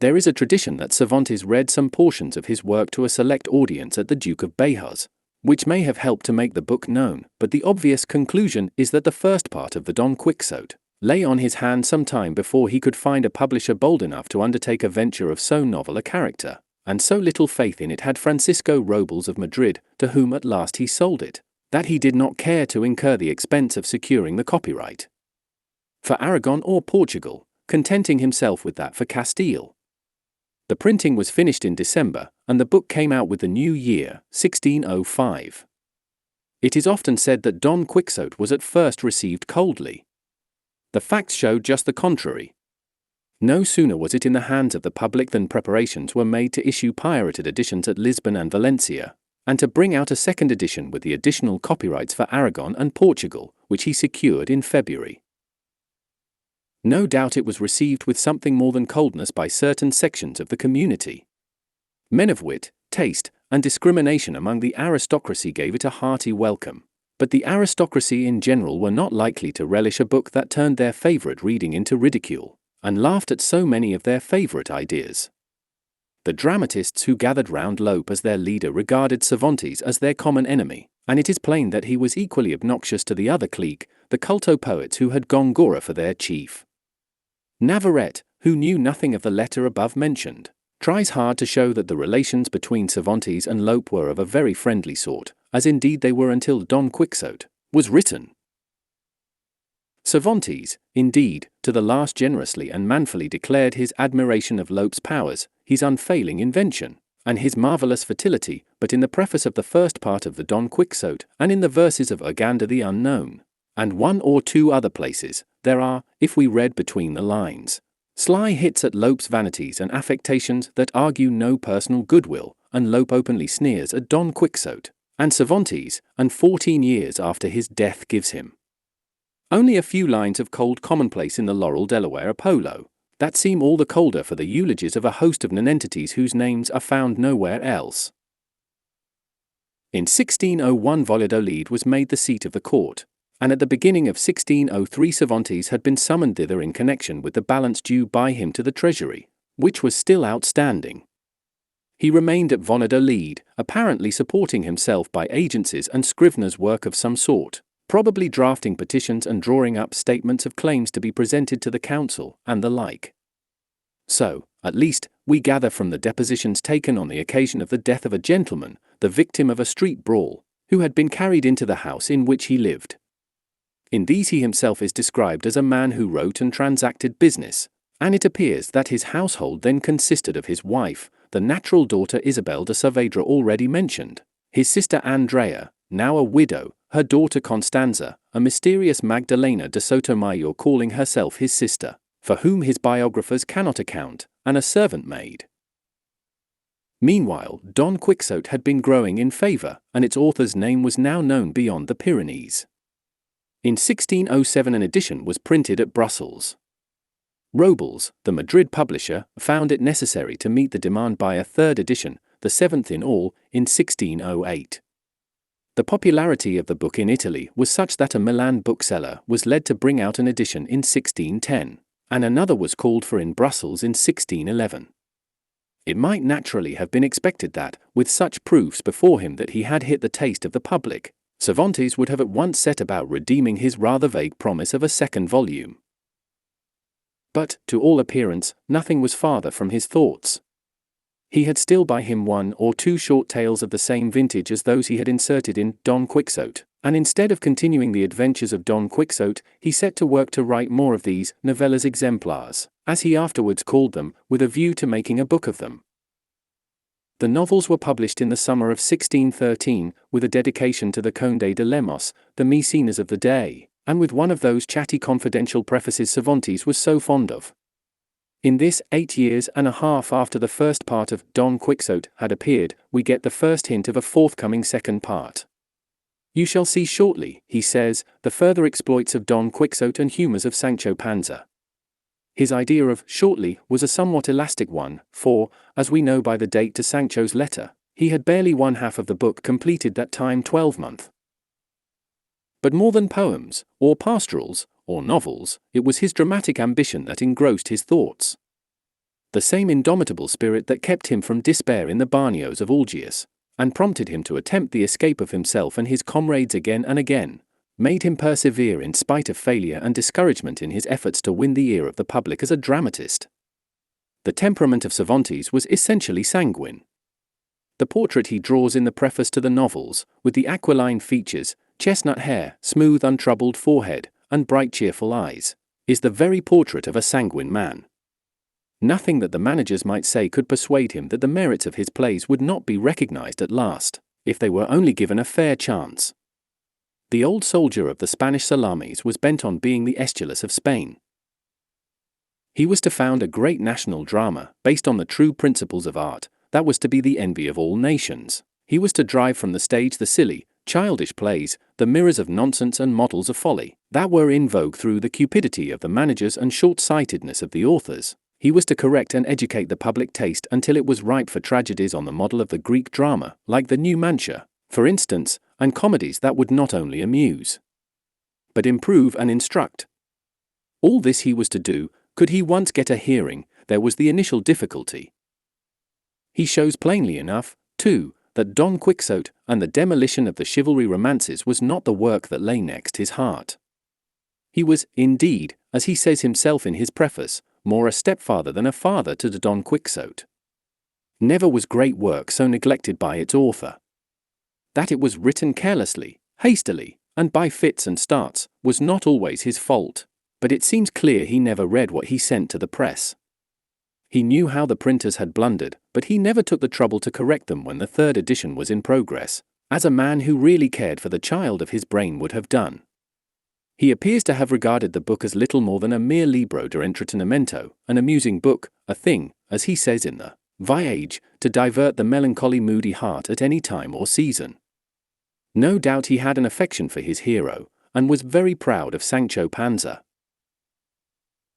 There is a tradition that Cervantes read some portions of his work to a select audience at the Duke of Bejar's, which may have helped to make the book known, but the obvious conclusion is that the first part of the Don Quixote lay on his hand some time before he could find a publisher bold enough to undertake a venture of so novel a character, and so little faith in it had Francisco Robles of Madrid, to whom at last he sold it, that he did not care to incur the expense of securing the copyright for Aragon or Portugal, contenting himself with that for Castile. The printing was finished in December, and the book came out with the new year, 1605. It is often said that Don Quixote was at first received coldly. The facts show just the contrary. No sooner was it in the hands of the public than preparations were made to issue pirated editions at Lisbon and Valencia, and to bring out a second edition with the additional copyrights for Aragon and Portugal, which he secured in February. No doubt it was received with something more than coldness by certain sections of the community. Men of wit, taste, and discrimination among the aristocracy gave it a hearty welcome, but the aristocracy in general were not likely to relish a book that turned their favourite reading into ridicule, and laughed at so many of their favourite ideas. The dramatists who gathered round Lope as their leader regarded Cervantes as their common enemy, and it is plain that he was equally obnoxious to the other clique, the culto poets who had Gongora for their chief. Navarrete, who knew nothing of the letter above mentioned, tries hard to show that the relations between Cervantes and Lope were of a very friendly sort, as indeed they were until Don Quixote was written. Cervantes, indeed, to the last generously and manfully declared his admiration of Lope's powers, his unfailing invention, and his marvellous fertility, but in the preface of the first part of the Don Quixote, and in the verses of Uganda the Unknown, and one or two other places, there are, if we read between the lines, sly hits at Lope's vanities and affectations that argue no personal goodwill, and Lope openly sneers at Don Quixote, and Cervantes, and 14 years after his death gives him only a few lines of cold commonplace in the Laurel Delaware Apollo, that seem all the colder for the eulogies of a host of nonentities whose names are found nowhere else. In 1601 Valladolid was made the seat of the court, and at the beginning of 1603 Cervantes had been summoned thither in connection with the balance due by him to the treasury, which was still outstanding. He remained at Valladolid, apparently supporting himself by agencies and scrivener's work of some sort, probably drafting petitions and drawing up statements of claims to be presented to the council, and the like. So, at least, we gather from the depositions taken on the occasion of the death of a gentleman, the victim of a street brawl, who had been carried into the house in which he lived. In these he himself is described as a man who wrote and transacted business, and it appears that his household then consisted of his wife, the natural daughter Isabel de Saavedra already mentioned, his sister Andrea, now a widow, her daughter Constanza, a mysterious Magdalena de Sotomayor calling herself his sister, for whom his biographers cannot account, and a servant maid. Meanwhile, Don Quixote had been growing in favor, and its author's name was now known beyond the Pyrenees. In 1607 an edition was printed at Brussels. Robles, the Madrid publisher, found it necessary to meet the demand by a third edition, the seventh in all, in 1608. The popularity of the book in Italy was such that a Milan bookseller was led to bring out an edition in 1610, and another was called for in Brussels in 1611. It might naturally have been expected that, with such proofs before him that he had hit the taste of the public, Cervantes would have at once set about redeeming his rather vague promise of a second volume. But, to all appearance, nothing was farther from his thoughts. He had still by him one or two short tales of the same vintage as those he had inserted in Don Quixote, and instead of continuing the adventures of Don Quixote, he set to work to write more of these novellas exemplars, as he afterwards called them, with a view to making a book of them. The novels were published in the summer of 1613, with a dedication to the Conde de Lemos, the Mecenas of the day, and with one of those chatty confidential prefaces Cervantes was so fond of. In this 8 years and a half after the first part of Don Quixote had appeared, we get the first hint of a forthcoming second part. You shall see shortly, he says, the further exploits of Don Quixote and humours of Sancho Panza. His idea of shortly was a somewhat elastic one, for, as we know by the date to Sancho's letter, he had barely one half of the book completed that time 12-month. But more than poems, or pastorals, or novels, it was his dramatic ambition that engrossed his thoughts. The same indomitable spirit that kept him from despair in the barnios of Algiers, and prompted him to attempt the escape of himself and his comrades again and again, made him persevere in spite of failure and discouragement in his efforts to win the ear of the public as a dramatist. The temperament of Cervantes was essentially sanguine. The portrait he draws in the preface to the novels, with the aquiline features, chestnut hair, smooth untroubled forehead, and bright cheerful eyes, is the very portrait of a sanguine man. Nothing that the managers might say could persuade him that the merits of his plays would not be recognized at last, if they were only given a fair chance. The old soldier of the Spanish salamis was bent on being the Aeschylus of Spain. He was to found a great national drama, based on the true principles of art, that was to be the envy of all nations. He was to drive from the stage the silly, childish plays, the mirrors of nonsense and models of folly, that were in vogue through the cupidity of the managers and short-sightedness of the authors. He was to correct and educate the public taste until it was ripe for tragedies on the model of the Greek drama, like the Numantia, for instance, and comedies that would not only amuse, but improve and instruct. All this he was to do. Could he once get a hearing, there was the initial difficulty. He shows plainly enough, too, that Don Quixote and the demolition of the chivalry romances was not the work that lay next his heart. He was, indeed, as he says himself in his preface, more a stepfather than a father to the Don Quixote. Never was great work so neglected by its author. That it was written carelessly, hastily, and by fits and starts, was not always his fault, but it seems clear he never read what he sent to the press. He knew how the printers had blundered, but he never took the trouble to correct them when the third edition was in progress, as a man who really cared for the child of his brain would have done. He appears to have regarded the book as little more than a mere libro de entretenimiento, an amusing book, a thing, as he says in the Voyage, to divert the melancholy moody heart at any time or season. No doubt he had an affection for his hero, and was very proud of Sancho Panza.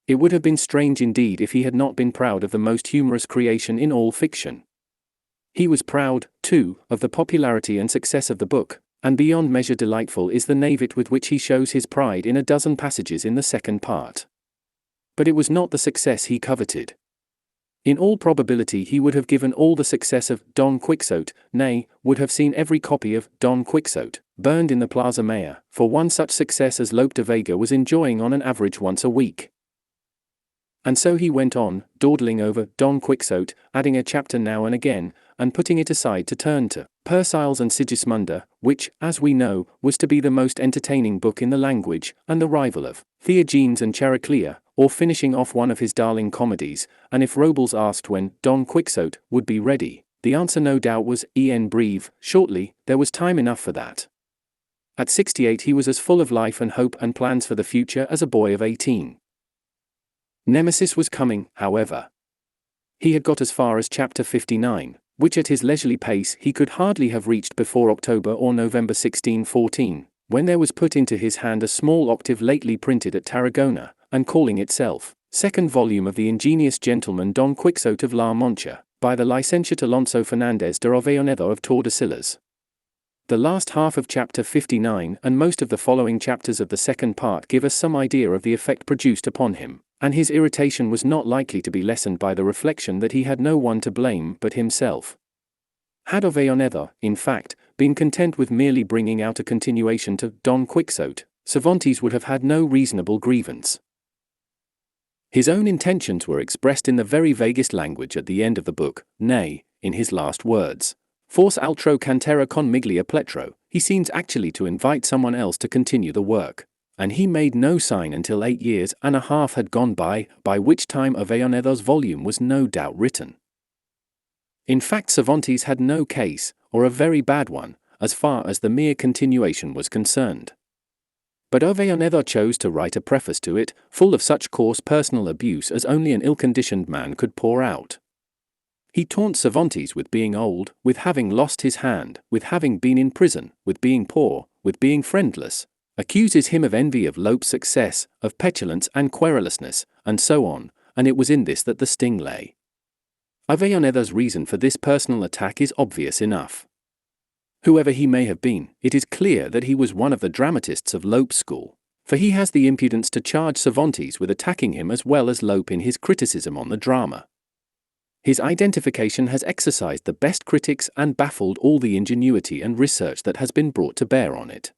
It would have been strange indeed if he had not been proud of the most humorous creation in all fiction. He was proud, too, of the popularity and success of the book, and beyond measure delightful is the naivete with which he shows his pride in a dozen passages in the second part. But it was not the success he coveted. In all probability he would have given all the success of Don Quixote, nay, would have seen every copy of Don Quixote burned in the Plaza Mayor, for one such success as Lope de Vega was enjoying on an average once a week. And so he went on, dawdling over Don Quixote, adding a chapter now and again, and putting it aside to turn to Persiles and Sigismunda, which, as we know, was to be the most entertaining book in the language, and the rival of Theogenes and Chariclea, or finishing off one of his darling comedies, and if Robles asked when Don Quixote would be ready, the answer no doubt was en breve, shortly. There was time enough for that. At 68 he was as full of life and hope and plans for the future as a boy of 18. Nemesis was coming, however. He had got as far as chapter 59, which at his leisurely pace he could hardly have reached before October or November 1614, when there was put into his hand a small octave lately printed at Tarragona, and calling itself, Second Volume of the Ingenious Gentleman Don Quixote of La Mancha, by the licentiate Alonso Fernandez de Avellaneda of Tordesillas. The last half of chapter 59 and most of the following chapters of the second part give us some idea of the effect produced upon him, and his irritation was not likely to be lessened by the reflection that he had no one to blame but himself. Had Avellaneda, in fact, been content with merely bringing out a continuation to Don Quixote, Cervantes would have had no reasonable grievance. His own intentions were expressed in the very vaguest language at the end of the book, nay, in his last words. Force altro cantera con miglia pletro, he seems actually to invite someone else to continue the work, and he made no sign until 8 years and a half had gone by which time Avellaneda's volume was no doubt written. In fact, Cervantes had no case, or a very bad one, as far as the mere continuation was concerned. But Avellaneda chose to write a preface to it, full of such coarse personal abuse as only an ill-conditioned man could pour out. He taunts Cervantes with being old, with having lost his hand, with having been in prison, with being poor, with being friendless, accuses him of envy of Lope's success, of petulance and querulousness, and so on, and it was in this that the sting lay. Avellaneda's reason for this personal attack is obvious enough. Whoever he may have been, it is clear that he was one of the dramatists of Lope's school, for he has the impudence to charge Cervantes with attacking him as well as Lope in his criticism on the drama. His identification has exercised the best critics and baffled all the ingenuity and research that has been brought to bear on it.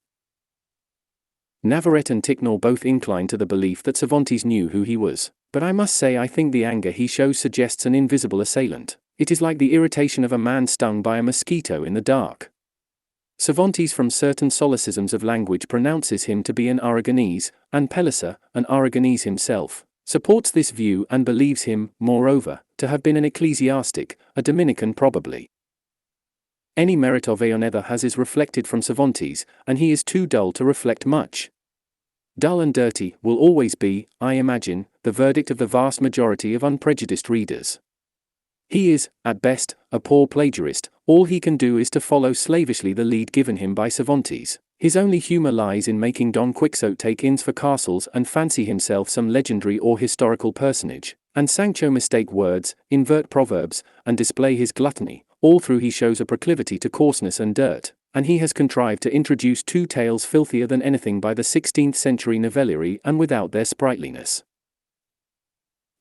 Navarrete and Ticknor both incline to the belief that Cervantes knew who he was, but I must say I think the anger he shows suggests an invisible assailant. It is like the irritation of a man stung by a mosquito in the dark. Cervantes from certain solecisms of language pronounces him to be an Aragonese, and Pellicer, an Aragonese himself, supports this view and believes him, moreover, to have been an ecclesiastic, a Dominican probably. Any merit Avellaneda has is reflected from Cervantes, and he is too dull to reflect much. Dull and dirty will always be, I imagine, the verdict of the vast majority of unprejudiced readers. He is, at best, a poor plagiarist. All he can do is to follow slavishly the lead given him by Cervantes. His only humor lies in making Don Quixote take inns for castles and fancy himself some legendary or historical personage, and Sancho mistake words, invert proverbs, and display his gluttony. All through he shows a proclivity to coarseness and dirt, and he has contrived to introduce two tales filthier than anything by the 16th century novellary and without their sprightliness.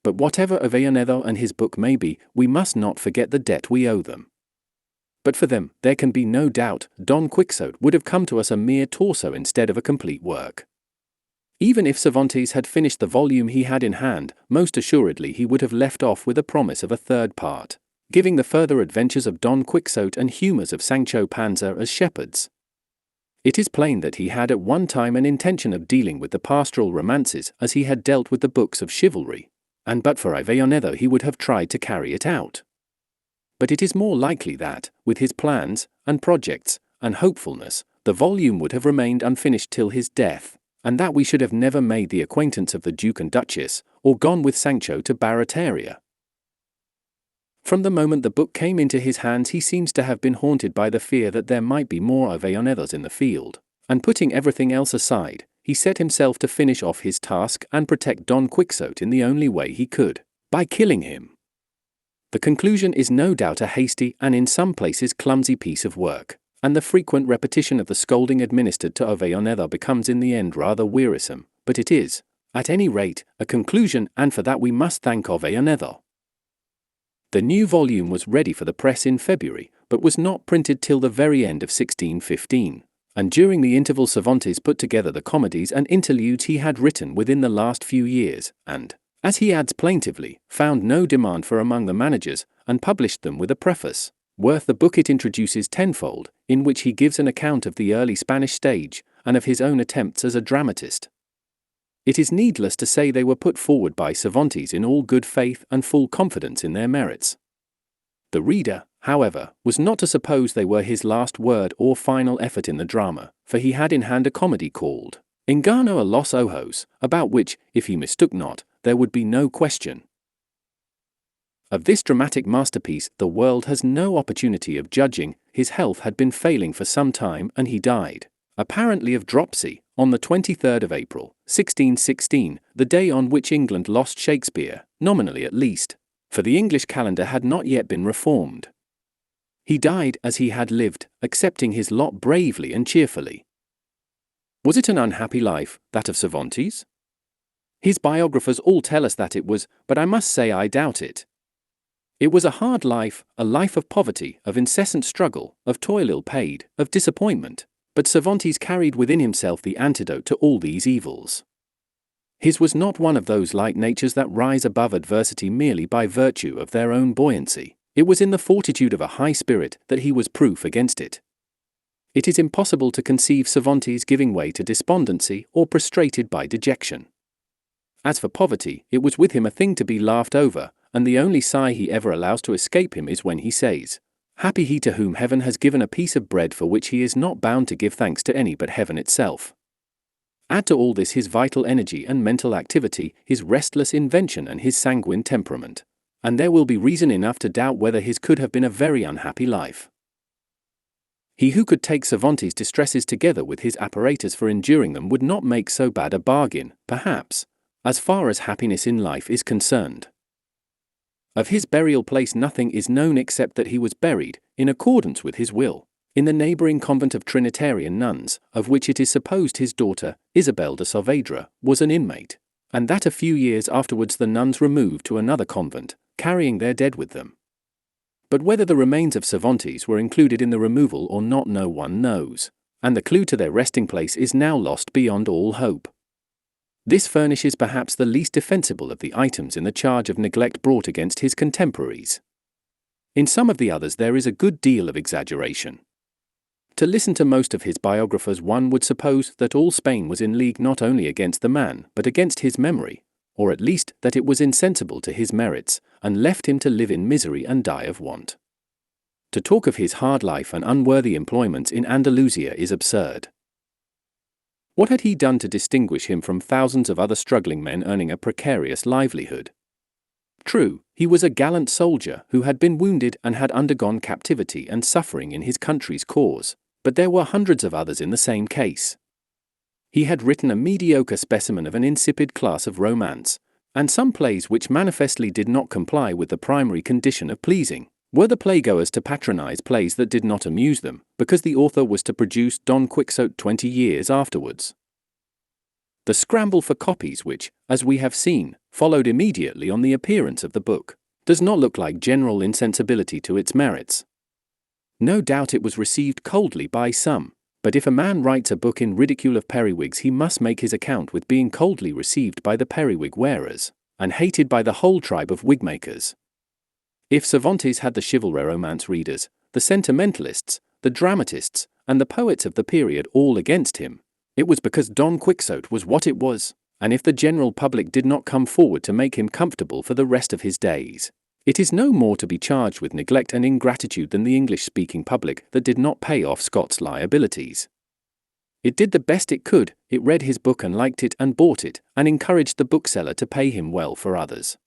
But whatever Avellaneda and his book may be, we must not forget the debt we owe them. But for them, there can be no doubt, Don Quixote would have come to us a mere torso instead of a complete work. Even if Cervantes had finished the volume he had in hand, most assuredly he would have left off with a promise of a third part, giving the further adventures of Don Quixote and humours of Sancho Panza as shepherds. It is plain that he had at one time an intention of dealing with the pastoral romances as he had dealt with the books of chivalry, and but for Avellaneda he would have tried to carry it out. But it is more likely that, with his plans, and projects, and hopefulness, the volume would have remained unfinished till his death, and that we should have never made the acquaintance of the Duke and Duchess, or gone with Sancho to Barataria. From the moment the book came into his hands he seems to have been haunted by the fear that there might be more Avellanedas in the field, and putting everything else aside, he set himself to finish off his task and protect Don Quixote in the only way he could, by killing him. The conclusion is no doubt a hasty and in some places clumsy piece of work, and the frequent repetition of the scolding administered to Avellaneda becomes in the end rather wearisome, but it is, at any rate, a conclusion, and for that we must thank Avellaneda. The new volume was ready for the press in February, but was not printed till the very end of 1615, and during the interval Cervantes put together the comedies and interludes he had written within the last few years, and, as he adds plaintively, found no demand for among the managers, and published them with a preface, worth the book it introduces tenfold, in which he gives an account of the early Spanish stage, and of his own attempts as a dramatist. It is needless to say they were put forward by Cervantes in all good faith and full confidence in their merits. The reader, however, was not to suppose they were his last word or final effort in the drama, for he had in hand a comedy called Engano a los ojos, about which, if he mistook not, there would be no question. Of this dramatic masterpiece the world has no opportunity of judging. His health had been failing for some time and he died, apparently of dropsy, on the 23rd of April, 1616, the day on which England lost Shakespeare, nominally at least, for the English calendar had not yet been reformed. He died as he had lived, accepting his lot bravely and cheerfully. Was it an unhappy life, that of Cervantes? His biographers all tell us that it was, but I must say I doubt it. It was a hard life, a life of poverty, of incessant struggle, of toil ill-paid, of disappointment, but Cervantes carried within himself the antidote to all these evils. His was not one of those light natures that rise above adversity merely by virtue of their own buoyancy. It was in the fortitude of a high spirit that he was proof against it. It is impossible to conceive Cervantes giving way to despondency or prostrated by dejection. As for poverty, it was with him a thing to be laughed over, and the only sigh he ever allows to escape him is when he says, "Happy he to whom heaven has given a piece of bread for which he is not bound to give thanks to any but heaven itself." Add to all this his vital energy and mental activity, his restless invention and his sanguine temperament, and there will be reason enough to doubt whether his could have been a very unhappy life. He who could take Cervantes' distresses together with his apparatus for enduring them would not make so bad a bargain, perhaps, as far as happiness in life is concerned. Of his burial place nothing is known except that he was buried, in accordance with his will, in the neighbouring convent of Trinitarian nuns, of which it is supposed his daughter, Isabel de Saavedra, was an inmate, and that a few years afterwards the nuns removed to another convent, carrying their dead with them. But whether the remains of Cervantes were included in the removal or not no one knows, and the clue to their resting place is now lost beyond all hope. This furnishes perhaps the least defensible of the items in the charge of neglect brought against his contemporaries. In some of the others there is a good deal of exaggeration. To listen to most of his biographers one would suppose that all Spain was in league not only against the man but against his memory, or at least that it was insensible to his merits, and left him to live in misery and die of want. To talk of his hard life and unworthy employments in Andalusia is absurd. What had he done to distinguish him from thousands of other struggling men earning a precarious livelihood? True, he was a gallant soldier who had been wounded and had undergone captivity and suffering in his country's cause, but there were hundreds of others in the same case. He had written a mediocre specimen of an insipid class of romance, and some plays which manifestly did not comply with the primary condition of pleasing. Were the playgoers to patronize plays that did not amuse them, because the author was to produce Don Quixote 20 years afterwards? The scramble for copies which, as we have seen, followed immediately on the appearance of the book, does not look like general insensibility to its merits. No doubt it was received coldly by some, but if a man writes a book in ridicule of periwigs, he must make his account with being coldly received by the periwig wearers, and hated by the whole tribe of wigmakers. If Cervantes had the chivalry romance readers, the sentimentalists, the dramatists, and the poets of the period all against him, it was because Don Quixote was what it was, and if the general public did not come forward to make him comfortable for the rest of his days, it is no more to be charged with neglect and ingratitude than the English-speaking public that did not pay off Scott's liabilities. It did the best it could, it read his book and liked it and bought it, and encouraged the bookseller to pay him well for others.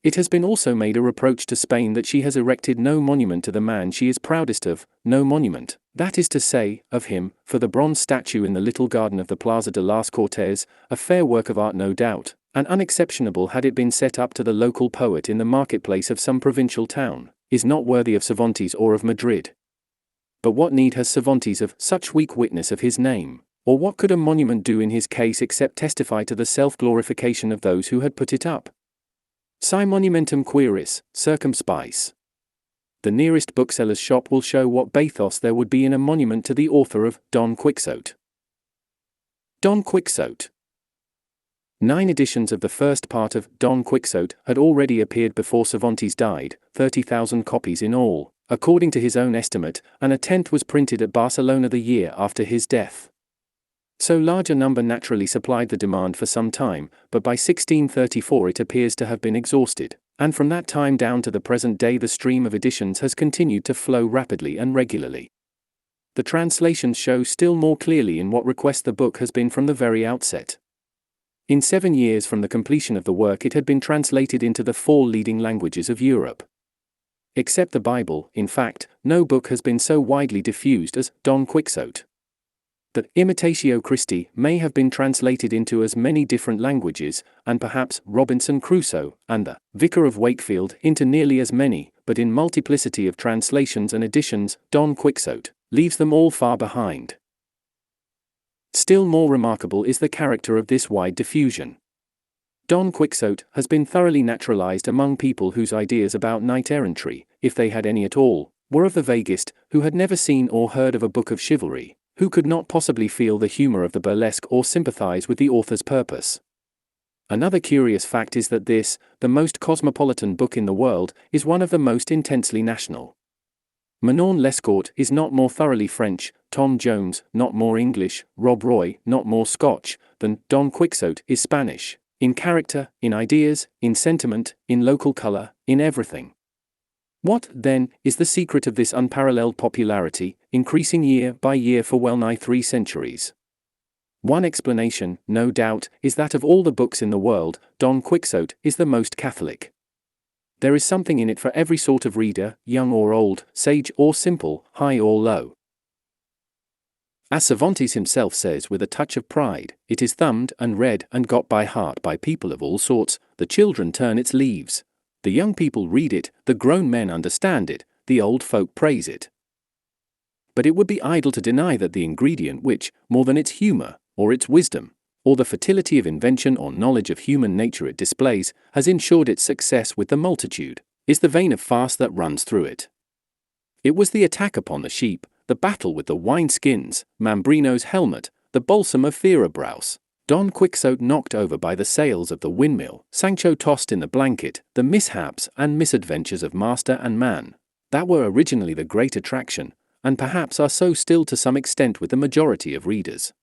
It has been also made a reproach to Spain that she has erected no monument to the man she is proudest of, no monument, that is to say, of him, for the bronze statue in the little garden of the Plaza de las Cortes, a fair work of art no doubt, and unexceptionable had it been set up to the local poet in the marketplace of some provincial town, is not worthy of Cervantes or of Madrid. But what need has Cervantes of such weak witness of his name, or what could a monument do in his case except testify to the self-glorification of those who had put it up? Si monumentum quiris, circumspice. The nearest bookseller's shop will show what bathos there would be in a monument to the author of Don Quixote. Don Quixote. 9 editions of the first part of Don Quixote had already appeared before Cervantes died, 30,000 copies in all, according to his own estimate, and a 10th was printed at Barcelona the year after his death. So large a number naturally supplied the demand for some time, but by 1634 it appears to have been exhausted, and from that time down to the present day the stream of editions has continued to flow rapidly and regularly. The translations show still more clearly in what request the book has been from the very outset. In 7 years from the completion of the work it had been translated into the 4 leading languages of Europe. Except the Bible, in fact, no book has been so widely diffused as Don Quixote. The Imitatio Christi may have been translated into as many different languages, and perhaps Robinson Crusoe and the Vicar of Wakefield into nearly as many, but in multiplicity of translations and editions, Don Quixote leaves them all far behind. Still more remarkable is the character of this wide diffusion. Don Quixote has been thoroughly naturalized among people whose ideas about knight-errantry, if they had any at all, were of the vaguest, who had never seen or heard of a book of chivalry, who could not possibly feel the humor of the burlesque or sympathize with the author's purpose. Another curious fact is that this, the most cosmopolitan book in the world, is one of the most intensely national. Manon Lescaut is not more thoroughly French, Tom Jones not more English, Rob Roy not more Scotch, than Don Quixote is Spanish, in character, in ideas, in sentiment, in local color, in everything. What, then, is the secret of this unparalleled popularity, increasing year by year for well-nigh 3 centuries? One explanation, no doubt, is that of all the books in the world, Don Quixote is the most Catholic. There is something in it for every sort of reader, young or old, sage or simple, high or low. As Cervantes himself says with a touch of pride, it is thumbed and read and got by heart by people of all sorts, the children turn its leaves. The young people read it, the grown men understand it, the old folk praise it. But it would be idle to deny that the ingredient which, more than its humor, or its wisdom, or the fertility of invention or knowledge of human nature it displays, has ensured its success with the multitude, is the vein of farce that runs through it. It was the attack upon the sheep, the battle with the wine-skins, Mambrino's helmet, the balsam of Fierabras, Don Quixote knocked over by the sails of the windmill, Sancho tossed in the blanket, the mishaps and misadventures of master and man, that were originally the great attraction, and perhaps are so still to some extent with the majority of readers.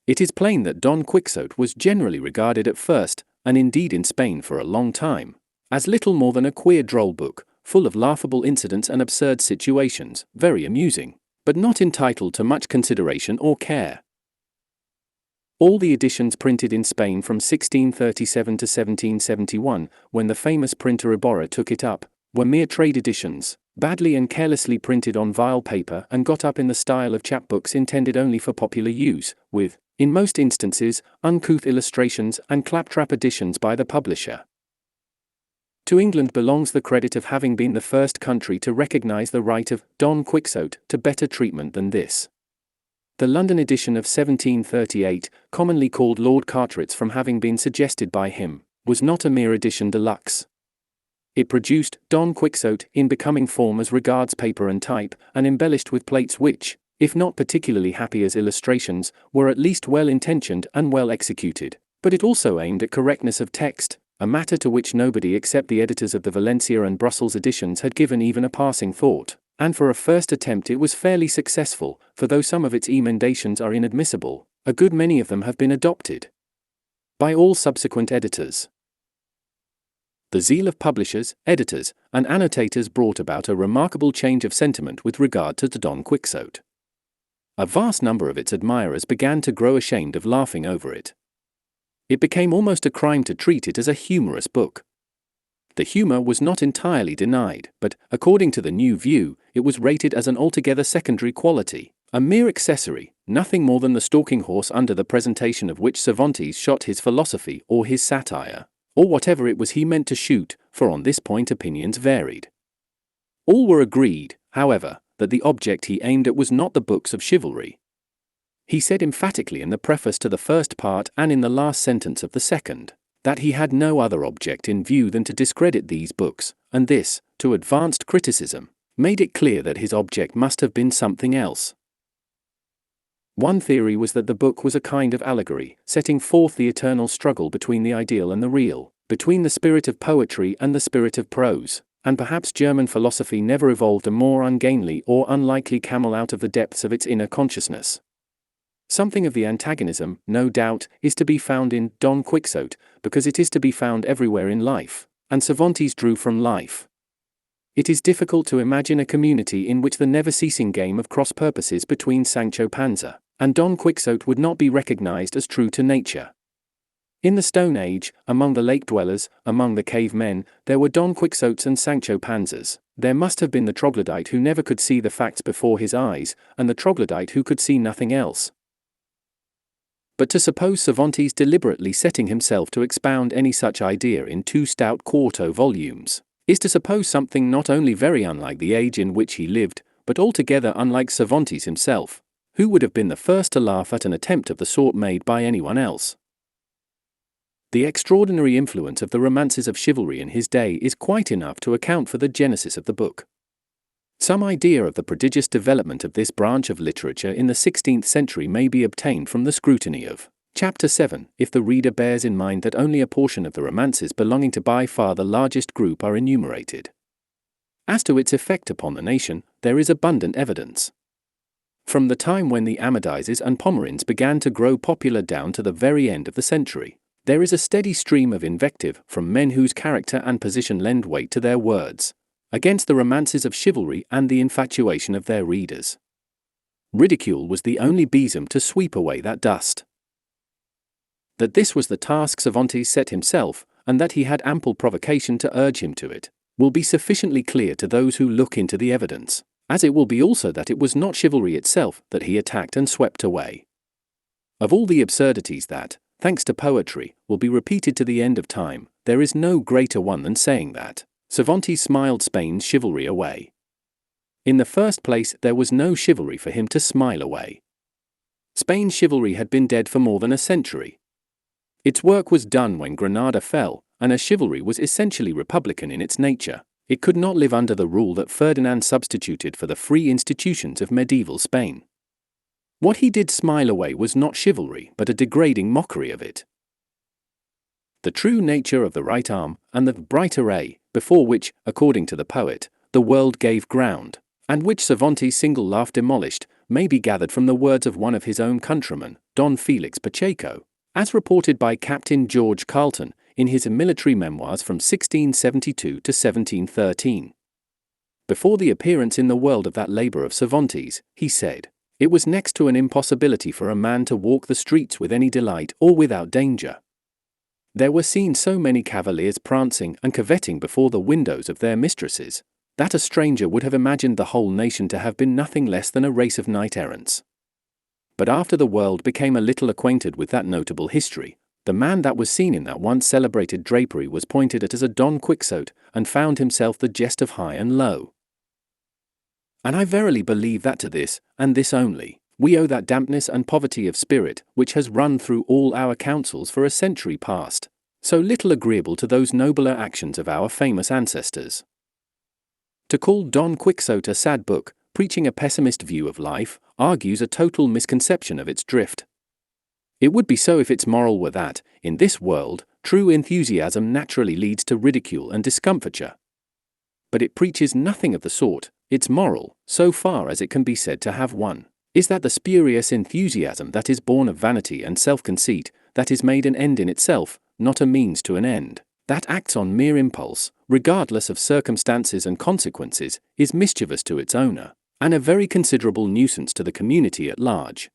It is plain that Don Quixote was generally regarded at first, and indeed in Spain for a long time, as little more than a queer droll book, full of laughable incidents and absurd situations, very amusing, but not entitled to much consideration or care. All the editions printed in Spain from 1637 to 1771, when the famous printer Iborra took it up, were mere trade editions, badly and carelessly printed on vile paper and got up in the style of chapbooks intended only for popular use, with, in most instances, uncouth illustrations and claptrap editions by the publisher. To England belongs the credit of having been the first country to recognize the right of Don Quixote to better treatment than this. The London edition of 1738, commonly called Lord Carteret's from having been suggested by him, was not a mere edition deluxe. It produced Don Quixote in becoming form as regards paper and type, and embellished with plates which, if not particularly happy as illustrations, were at least well-intentioned and well executed. But it also aimed at correctness of text, a matter to which nobody except the editors of the Valencia and Brussels editions had given even a passing thought. And for a first attempt it was fairly successful, for though some of its emendations are inadmissible, a good many of them have been adopted by all subsequent editors. The zeal of publishers, editors, and annotators brought about a remarkable change of sentiment with regard to Don Quixote. A vast number of its admirers began to grow ashamed of laughing over it. It became almost a crime to treat it as a humorous book. The humor was not entirely denied, but, according to the new view, it was rated as an altogether secondary quality, a mere accessory, nothing more than the stalking horse under the presentation of which Cervantes shot his philosophy or his satire, or whatever it was he meant to shoot, for on this point opinions varied. All were agreed, however, that the object he aimed at was not the books of chivalry. He said emphatically in the preface to the first part and in the last sentence of the second, that he had no other object in view than to discredit these books, and this, to advanced criticism, made it clear that his object must have been something else. One theory was that the book was a kind of allegory, setting forth the eternal struggle between the ideal and the real, between the spirit of poetry and the spirit of prose, and perhaps German philosophy never evolved a more ungainly or unlikely camel out of the depths of its inner consciousness. Something of the antagonism, no doubt, is to be found in Don Quixote, because it is to be found everywhere in life, and Cervantes drew from life. It is difficult to imagine a community in which the never-ceasing game of cross-purposes between Sancho Panza and Don Quixote would not be recognized as true to nature. In the Stone Age, among the lake dwellers, among the cave men, there were Don Quixotes and Sancho Panzas. There must have been the troglodyte who never could see the facts before his eyes, and the troglodyte who could see nothing else. But to suppose Cervantes deliberately setting himself to expound any such idea in 2 stout quarto volumes, is to suppose something not only very unlike the age in which he lived, but altogether unlike Cervantes himself, who would have been the first to laugh at an attempt of the sort made by anyone else. The extraordinary influence of the romances of chivalry in his day is quite enough to account for the genesis of the book. Some idea of the prodigious development of this branch of literature in the 16th century may be obtained from the scrutiny of Chapter 7, if the reader bears in mind that only a portion of the romances belonging to by far the largest group are enumerated. As to its effect upon the nation, there is abundant evidence. From the time when the Amadises and Pomerins began to grow popular down to the very end of the century, there is a steady stream of invective from men whose character and position lend weight to their words, against the romances of chivalry and the infatuation of their readers. Ridicule was the only besom to sweep away that dust. That this was the task Cervantes set himself, and that he had ample provocation to urge him to it, will be sufficiently clear to those who look into the evidence, as it will be also that it was not chivalry itself that he attacked and swept away. Of all the absurdities that, thanks to poetry, will be repeated to the end of time, there is no greater one than saying that Cervantes smiled Spain's chivalry away. In the first place, there was no chivalry for him to smile away. Spain's chivalry had been dead for more than a century. Its work was done when Granada fell, and as chivalry was essentially republican in its nature, it could not live under the rule that Ferdinand substituted for the free institutions of medieval Spain. What he did smile away was not chivalry but a degrading mockery of it. The true nature of the right arm, and the bright array, before which, according to the poet, the world gave ground, and which Cervantes' single laugh demolished, may be gathered from the words of one of his own countrymen, Don Felix Pacheco, as reported by Captain George Carleton in his military memoirs from 1672 to 1713. Before the appearance in the world of that labor of Cervantes, he said, "It was next to an impossibility for a man to walk the streets with any delight or without danger. There were seen so many cavaliers prancing and curvetting before the windows of their mistresses, that a stranger would have imagined the whole nation to have been nothing less than a race of knight-errants. But after the world became a little acquainted with that notable history, the man that was seen in that once celebrated drapery was pointed at as a Don Quixote, and found himself the jest of high and low. And I verily believe that to this, and this only, We owe that dampness and poverty of spirit which has run through all our councils for a century past, so little agreeable to those nobler actions of our famous ancestors. To call Don Quixote a sad book, preaching a pessimist view of life, argues a total misconception of its drift. It would be so if its moral were that, in this world, true enthusiasm naturally leads to ridicule and discomfiture. But it preaches nothing of the sort. Its moral, so far as it can be said to have one, is that the spurious enthusiasm that is born of vanity and self-conceit, that is made an end in itself, not a means to an end, that acts on mere impulse, regardless of circumstances and consequences, is mischievous to its owner, and a very considerable nuisance to the community at large.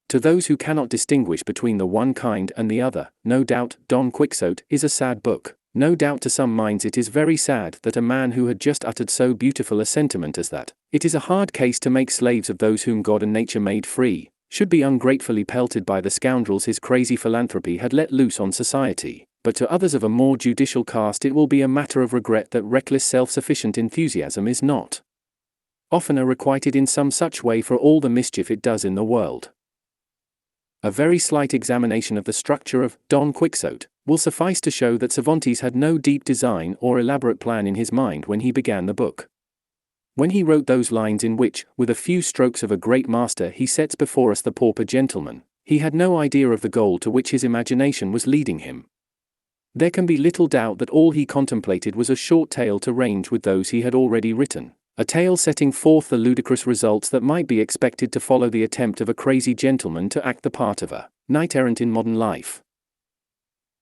To those who cannot distinguish between the one kind and the other, no doubt Don Quixote is a sad book. No doubt to some minds it is very sad that a man who had just uttered so beautiful a sentiment as that, "It is a hard case to make slaves of those whom God and nature made free," should be ungratefully pelted by the scoundrels his crazy philanthropy had let loose on society. But to others of a more judicial caste it will be a matter of regret that reckless self-sufficient enthusiasm is not oftener requited in some such way for all the mischief it does in the world. A very slight examination of the structure of Don Quixote will suffice to show that Cervantes had no deep design or elaborate plan in his mind when he began the book. When he wrote those lines in which, with a few strokes of a great master, he sets before us the pauper gentleman, he had no idea of the goal to which his imagination was leading him. There can be little doubt that all he contemplated was a short tale to range with those he had already written, a tale setting forth the ludicrous results that might be expected to follow the attempt of a crazy gentleman to act the part of a knight-errant in modern life.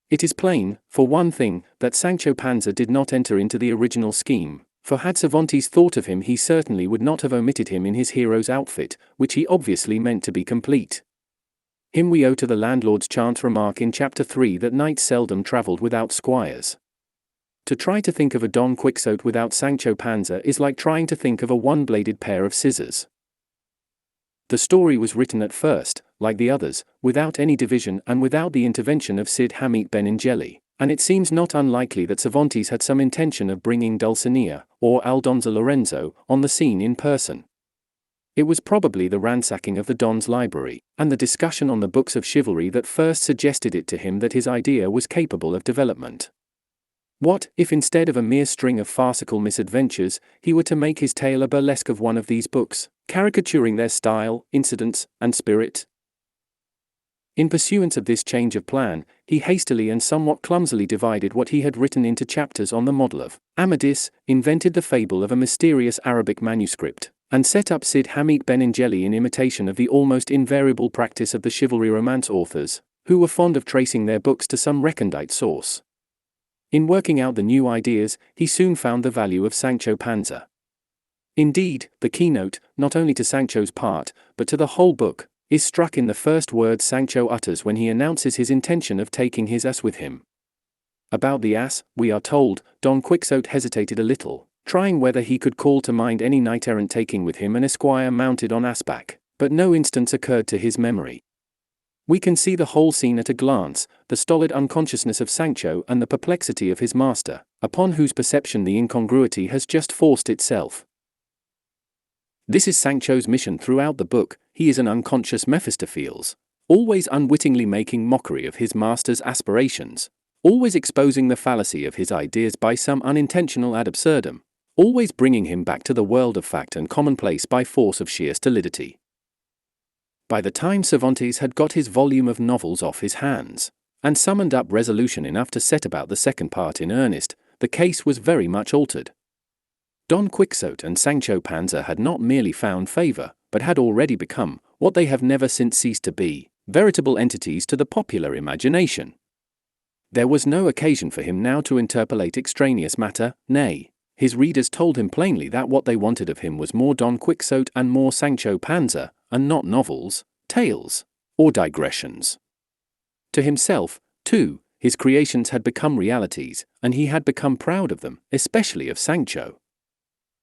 It is plain, for one thing, that Sancho Panza did not enter into the original scheme, for had Cervantes thought of him he certainly would not have omitted him in his hero's outfit, which he obviously meant to be complete. Him we owe to the landlord's chance remark in chapter 3 that knights seldom travelled without squires. To try to think of a Don Quixote without Sancho Panza is like trying to think of a one-bladed pair of scissors. The story was written at first, like the others, without any division and without the intervention of Cid Hamete Benengeli, and it seems not unlikely that Cervantes had some intention of bringing Dulcinea, or Aldonza Lorenzo, on the scene in person. It was probably the ransacking of the Don's library, and the discussion on the books of chivalry that first suggested it to him that his idea was capable of development. What, if instead of a mere string of farcical misadventures, he were to make his tale a burlesque of one of these books, caricaturing their style, incidents, and spirit? In pursuance of this change of plan, he hastily and somewhat clumsily divided what he had written into chapters on the model of Amadis, invented the fable of a mysterious Arabic manuscript, and set up Cid Hamete Benengeli in imitation of the almost invariable practice of the chivalry romance authors, who were fond of tracing their books to some recondite source. In working out the new ideas, he soon found the value of Sancho Panza. Indeed, the keynote, not only to Sancho's part, but to the whole book, is struck in the first words Sancho utters when he announces his intention of taking his ass with him. About the ass, we are told, Don Quixote hesitated a little, trying whether he could call to mind any knight-errant taking with him an esquire mounted on assback, but no instance occurred to his memory. We can see the whole scene at a glance, the stolid unconsciousness of Sancho and the perplexity of his master, upon whose perception the incongruity has just forced itself. This is Sancho's mission throughout the book. He is an unconscious Mephistopheles, always unwittingly making mockery of his master's aspirations, always exposing the fallacy of his ideas by some unintentional ad absurdum, always bringing him back to the world of fact and commonplace by force of sheer stolidity. By the time Cervantes had got his volume of novels off his hands, and summoned up resolution enough to set about the second part in earnest, the case was very much altered. Don Quixote and Sancho Panza had not merely found favor, but had already become, what they have never since ceased to be, veritable entities to the popular imagination. There was no occasion for him now to interpolate extraneous matter, nay, his readers told him plainly that what they wanted of him was more Don Quixote and more Sancho Panza, and not novels, tales, or digressions. To himself, too, his creations had become realities, and he had become proud of them, especially of Sancho.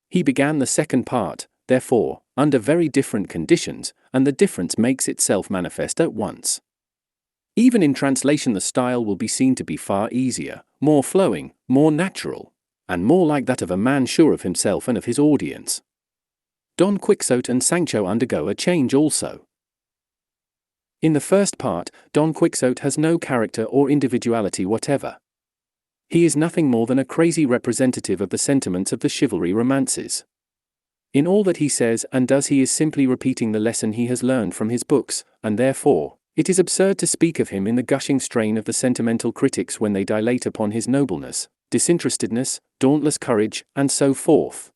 He began the second part, therefore, under very different conditions, and the difference makes itself manifest at once. Even in translation the style will be seen to be far easier, more flowing, more natural, and more like that of a man sure of himself and of his audience. Don Quixote and Sancho undergo a change also. In the first part, Don Quixote has no character or individuality whatever. He is nothing more than a crazy representative of the sentiments of the chivalry romances. In all that he says and does, he is simply repeating the lesson he has learned from his books, and therefore, it is absurd to speak of him in the gushing strain of the sentimental critics when they dilate upon his nobleness, disinterestedness, dauntless courage, and so forth.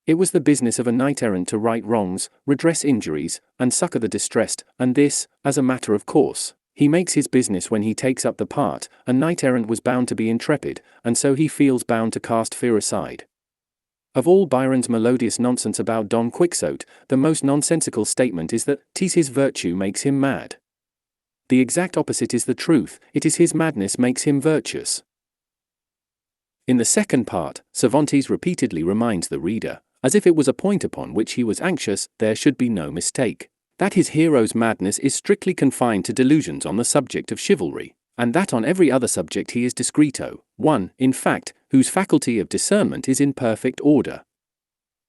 It was the business of a knight-errant to right wrongs, redress injuries, and succor the distressed, and this, as a matter of course, he makes his business when he takes up the part. A knight-errant was bound to be intrepid, and so he feels bound to cast fear aside. Of all Byron's melodious nonsense about Don Quixote, the most nonsensical statement is that "'tis his virtue makes him mad." The exact opposite is the truth. It is his madness makes him virtuous. In the second part, Cervantes repeatedly reminds the reader, as if it was a point upon which he was anxious there should be no mistake, that his hero's madness is strictly confined to delusions on the subject of chivalry, and that on every other subject he is discreto, one, in fact, whose faculty of discernment is in perfect order.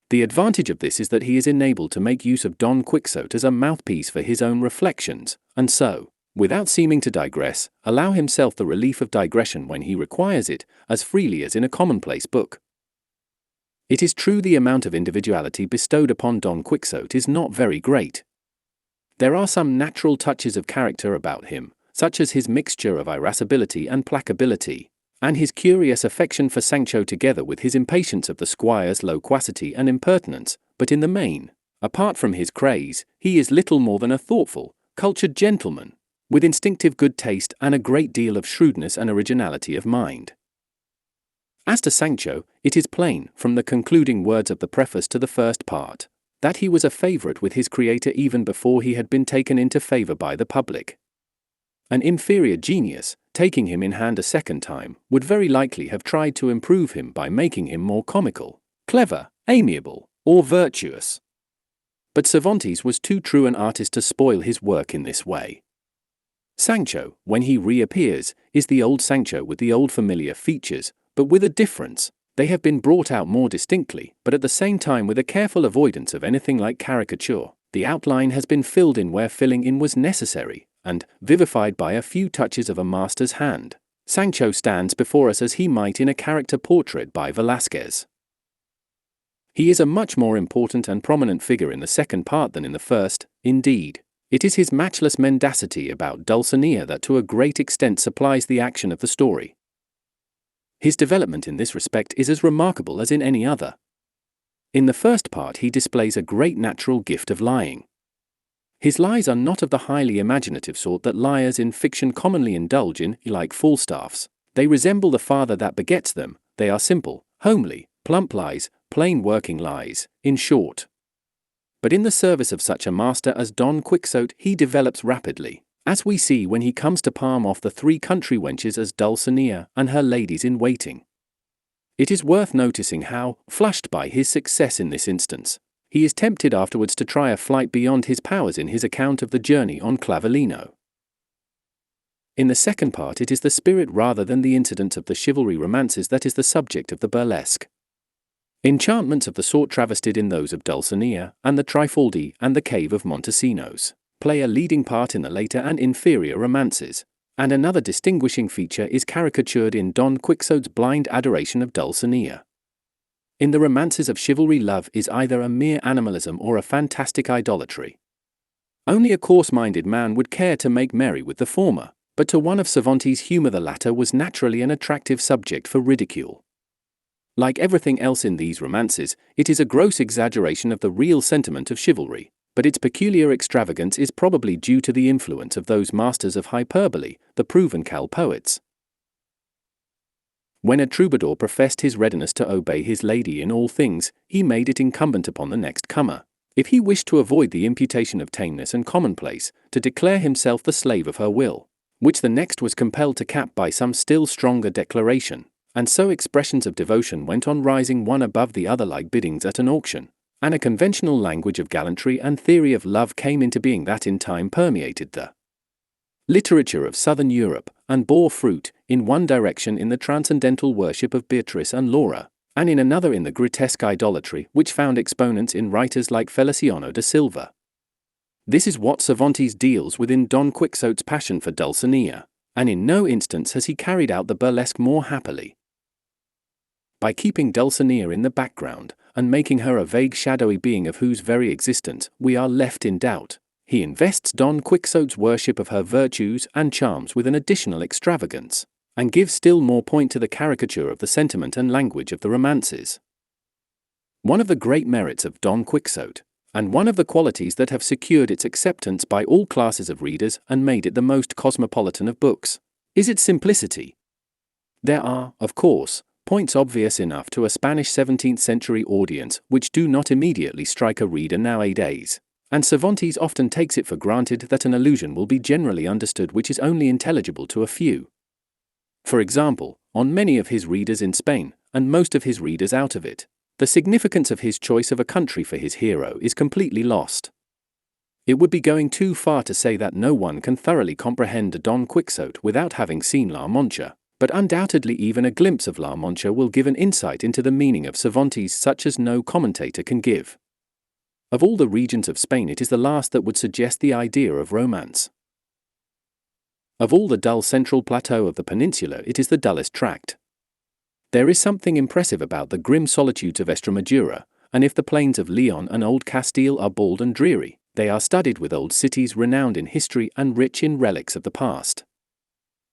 The advantage of this is that he is enabled to make use of Don Quixote as a mouthpiece for his own reflections, and so, without seeming to digress, allow himself the relief of digression when he requires it, as freely as in a commonplace book. It is true the amount of individuality bestowed upon Don Quixote is not very great. There are some natural touches of character about him, such as his mixture of irascibility and placability, and his curious affection for Sancho together with his impatience of the squire's loquacity and impertinence, but in the main, apart from his craze, he is little more than a thoughtful, cultured gentleman, with instinctive good taste and a great deal of shrewdness and originality of mind. As to Sancho, it is plain, from the concluding words of the preface to the first part, that he was a favorite with his creator even before he had been taken into favor by the public. An inferior genius, taking him in hand a second time, would very likely have tried to improve him by making him more comical, clever, amiable, or virtuous. But Cervantes was too true an artist to spoil his work in this way. Sancho, when he reappears, is the old Sancho with the old familiar features, but with a difference. They have been brought out more distinctly, but at the same time with a careful avoidance of anything like caricature. The outline has been filled in where filling in was necessary, and, vivified by a few touches of a master's hand, Sancho stands before us as he might in a character portrait by Velázquez. He is a much more important and prominent figure in the second part than in the first. Indeed, it is his matchless mendacity about Dulcinea that to a great extent supplies the action of the story. His development in this respect is as remarkable as in any other. In the first part he displays a great natural gift of lying. His lies are not of the highly imaginative sort that liars in fiction commonly indulge in, like Falstaffs. They resemble the father that begets them. They are simple, homely, plump lies, plain working lies, in short. But in the service of such a master as Don Quixote he develops rapidly, as we see when he comes to palm off the three country wenches as Dulcinea and her ladies-in-waiting. It is worth noticing how, flushed by his success in this instance, he is tempted afterwards to try a flight beyond his powers in his account of the journey on Clavellino. In the second part it is the spirit rather than the incident of the chivalry romances that is the subject of the burlesque. Enchantments of the sort travestied in those of Dulcinea, and the Trifaldi, and the Cave of Montesinos, play a leading part in the later and inferior romances, and another distinguishing feature is caricatured in Don Quixote's blind adoration of Dulcinea. In the romances of chivalry love is either a mere animalism or a fantastic idolatry. Only a coarse-minded man would care to make merry with the former, but to one of Cervantes' humour the latter was naturally an attractive subject for ridicule. Like everything else in these romances, it is a gross exaggeration of the real sentiment of chivalry, but its peculiar extravagance is probably due to the influence of those masters of hyperbole, the Provençal poets. When a troubadour professed his readiness to obey his lady in all things, he made it incumbent upon the next comer, if he wished to avoid the imputation of tameness and commonplace, to declare himself the slave of her will, which the next was compelled to cap by some still stronger declaration. And so expressions of devotion went on rising one above the other like biddings at an auction, and a conventional language of gallantry and theory of love came into being that in time permeated the literature of southern Europe, and bore fruit, in one direction in the transcendental worship of Beatrice and Laura, and in another in the grotesque idolatry which found exponents in writers like Feliciano da Silva. This is what Cervantes deals with in Don Quixote's passion for Dulcinea, and in no instance has he carried out the burlesque more happily. By keeping Dulcinea in the background, and making her a vague shadowy being of whose very existence we are left in doubt, he invests Don Quixote's worship of her virtues and charms with an additional extravagance, and gives still more point to the caricature of the sentiment and language of the romances. One of the great merits of Don Quixote, and one of the qualities that have secured its acceptance by all classes of readers and made it the most cosmopolitan of books, is its simplicity. There are, of course, points obvious enough to a Spanish 17th century audience which do not immediately strike a reader nowadays, and Cervantes often takes it for granted that an allusion will be generally understood which is only intelligible to a few. For example, on many of his readers in Spain, and most of his readers out of it, the significance of his choice of a country for his hero is completely lost. It would be going too far to say that no one can thoroughly comprehend Don Quixote without having seen La Mancha, but undoubtedly even a glimpse of La Mancha will give an insight into the meaning of Cervantes such as no commentator can give. Of all the regions of Spain, it is the last that would suggest the idea of romance. Of all the dull central plateau of the peninsula, it is the dullest tract. There is something impressive about the grim solitudes of Estremadura, and if the plains of Leon and Old Castile are bald and dreary, they are studded with old cities renowned in history and rich in relics of the past.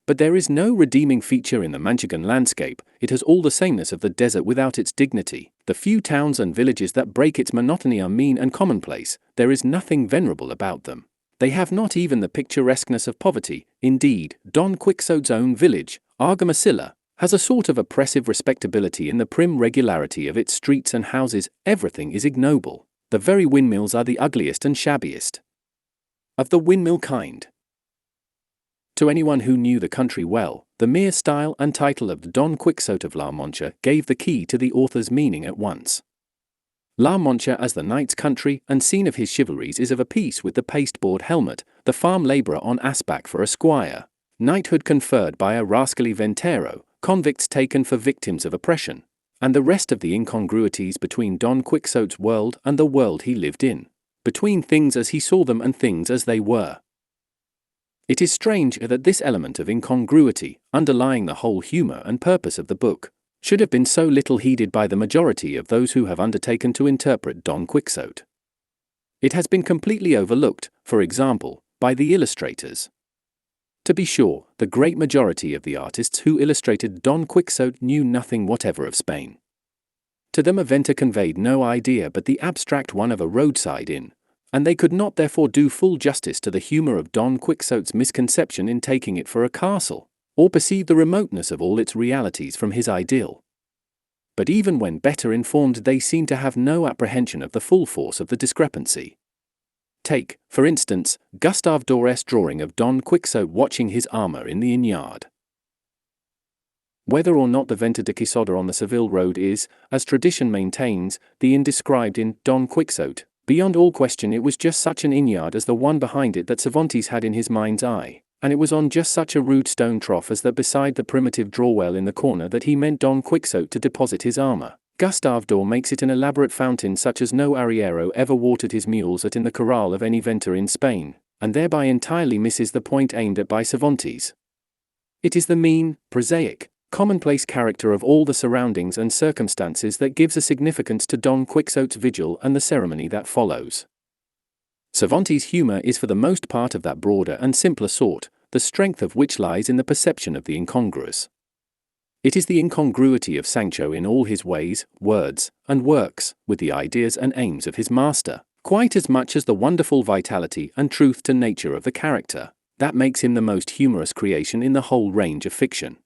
But there is no redeeming feature in the Manchegan landscape. It has all the sameness of the desert without its dignity. The few towns and villages that break its monotony are mean and commonplace. There is nothing venerable about them. They have not even the picturesqueness of poverty. Indeed, Don Quixote's own village, Argamasilla, has a sort of oppressive respectability in the prim regularity of its streets and houses. Everything is ignoble. The very windmills are the ugliest and shabbiest of the windmill kind. To anyone who knew the country well, the mere style and title of Don Quixote of La Mancha gave the key to the author's meaning at once. La Mancha as the knight's country and scene of his chivalries is of a piece with the pasteboard helmet, the farm labourer on assback for a squire, knighthood conferred by a rascally ventero, convicts taken for victims of oppression, and the rest of the incongruities between Don Quixote's world and the world he lived in, between things as he saw them and things as they were. It is strange that this element of incongruity, underlying the whole humour and purpose of the book, should have been so little heeded by the majority of those who have undertaken to interpret Don Quixote. It has been completely overlooked, for example, by the illustrators. To be sure, the great majority of the artists who illustrated Don Quixote knew nothing whatever of Spain. To them a venta conveyed no idea but the abstract one of a roadside inn, and they could not therefore do full justice to the humour of Don Quixote's misconception in taking it for a castle, or perceive the remoteness of all its realities from his ideal. But even when better informed, they seem to have no apprehension of the full force of the discrepancy. Take, for instance, Gustave Dorés' drawing of Don Quixote watching his armour in the inn-yard. Whether or not the Venta de Quixote on the Seville road is, as tradition maintains, the inn described in Don Quixote, beyond all question it was just such an inn-yard as the one behind it that Cervantes had in his mind's eye, and it was on just such a rude stone trough as that beside the primitive draw-well in the corner that he meant Don Quixote to deposit his armour. Gustave Doré makes it an elaborate fountain such as no arriero ever watered his mules at in the corral of any venta in Spain, and thereby entirely misses the point aimed at by Cervantes. It is the mean, prosaic, commonplace character of all the surroundings and circumstances that gives a significance to Don Quixote's vigil and the ceremony that follows. Cervantes' humour is for the most part of that broader and simpler sort, the strength of which lies in the perception of the incongruous. It is the incongruity of Sancho in all his ways, words, and works, with the ideas and aims of his master, quite as much as the wonderful vitality and truth to nature of the character, that makes him the most humorous creation in the whole range of fiction.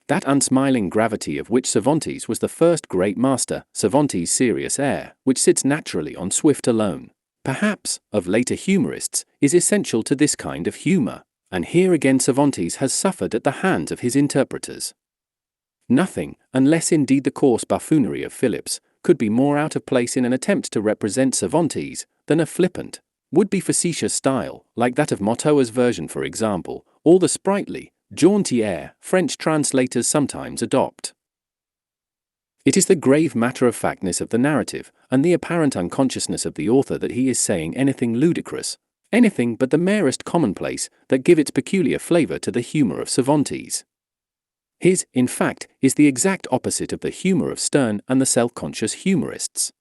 That unsmiling gravity of which Cervantes was the first great master, Cervantes' serious air, which sits naturally on Swift alone, perhaps, of later humorists, is essential to this kind of humour, and here again Cervantes has suffered at the hands of his interpreters. Nothing, unless indeed the coarse buffoonery of Phillips, could be more out of place in an attempt to represent Cervantes than a flippant, would-be facetious style, like that of Motteu's version for example, or the sprightly, jaunty air French translators sometimes adopt. It is the grave matter-of-factness of the narrative, and the apparent unconsciousness of the author that he is saying anything ludicrous, anything but the merest commonplace, that give its peculiar flavour to the humour of Cervantes. His, in fact, is the exact opposite of the humour of Sterne and the self-conscious humorists.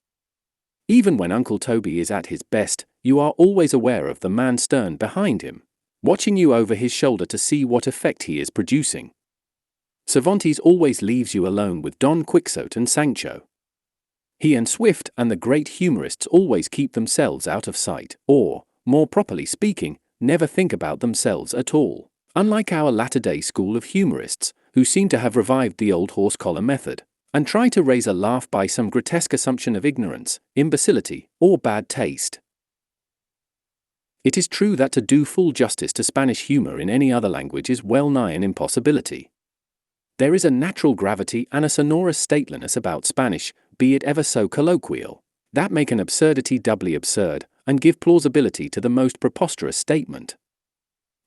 Even when Uncle Toby is at his best, you are always aware of the man Sterne behind him, watching you over his shoulder to see what effect he is producing. Cervantes always leaves you alone with Don Quixote and Sancho. He and Swift and the great humorists always keep themselves out of sight, or, more properly speaking, never think about themselves at all, unlike our latter-day school of humorists, who seem to have revived the old horse-collar method, and try to raise a laugh by some grotesque assumption of ignorance, imbecility, or bad taste. It is true that to do full justice to Spanish humor in any other language is well nigh an impossibility. There is a natural gravity and a sonorous stateliness about Spanish, be it ever so colloquial, that make an absurdity doubly absurd, and give plausibility to the most preposterous statement.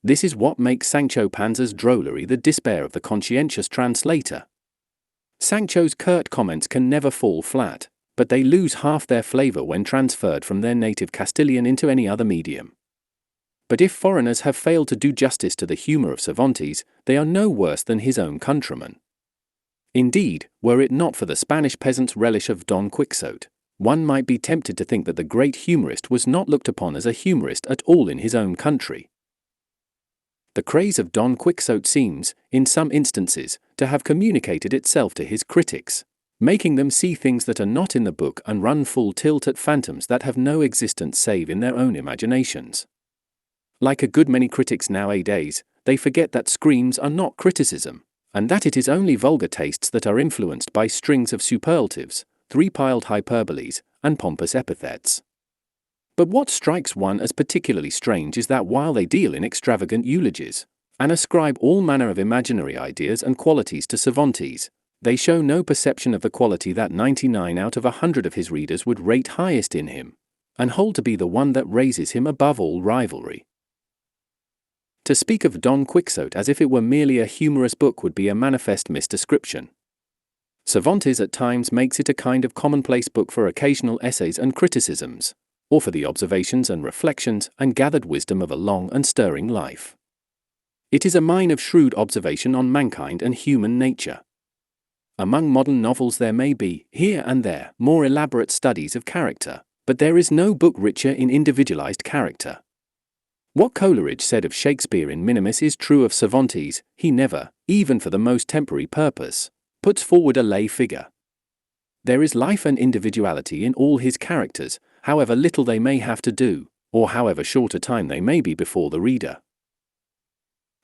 This is what makes Sancho Panza's drollery the despair of the conscientious translator. Sancho's curt comments can never fall flat, but they lose half their flavour when transferred from their native Castilian into any other medium. But if foreigners have failed to do justice to the humour of Cervantes, they are no worse than his own countrymen. Indeed, were it not for the Spanish peasant's relish of Don Quixote, one might be tempted to think that the great humorist was not looked upon as a humorist at all in his own country. The craze of Don Quixote seems, in some instances, to have communicated itself to his critics, making them see things that are not in the book and run full tilt at phantoms that have no existence save in their own imaginations. Like a good many critics nowadays, they forget that screams are not criticism, and that it is only vulgar tastes that are influenced by strings of superlatives, three-piled hyperboles, and pompous epithets. But what strikes one as particularly strange is that while they deal in extravagant eulogies, and ascribe all manner of imaginary ideas and qualities to Cervantes, they show no perception of the quality that 99 out of 100 of his readers would rate highest in him, and hold to be the one that raises him above all rivalry. To speak of Don Quixote as if it were merely a humorous book would be a manifest misdescription. Cervantes at times makes it a kind of commonplace book for occasional essays and criticisms, or for the observations and reflections and gathered wisdom of a long and stirring life. It is a mine of shrewd observation on mankind and human nature. Among modern novels there may be, here and there, more elaborate studies of character, but there is no book richer in individualized character. What Coleridge said of Shakespeare in Minimus is true of Cervantes: he never, even for the most temporary purpose, puts forward a lay figure. There is life and individuality in all his characters, however little they may have to do, or however short a time they may be before the reader.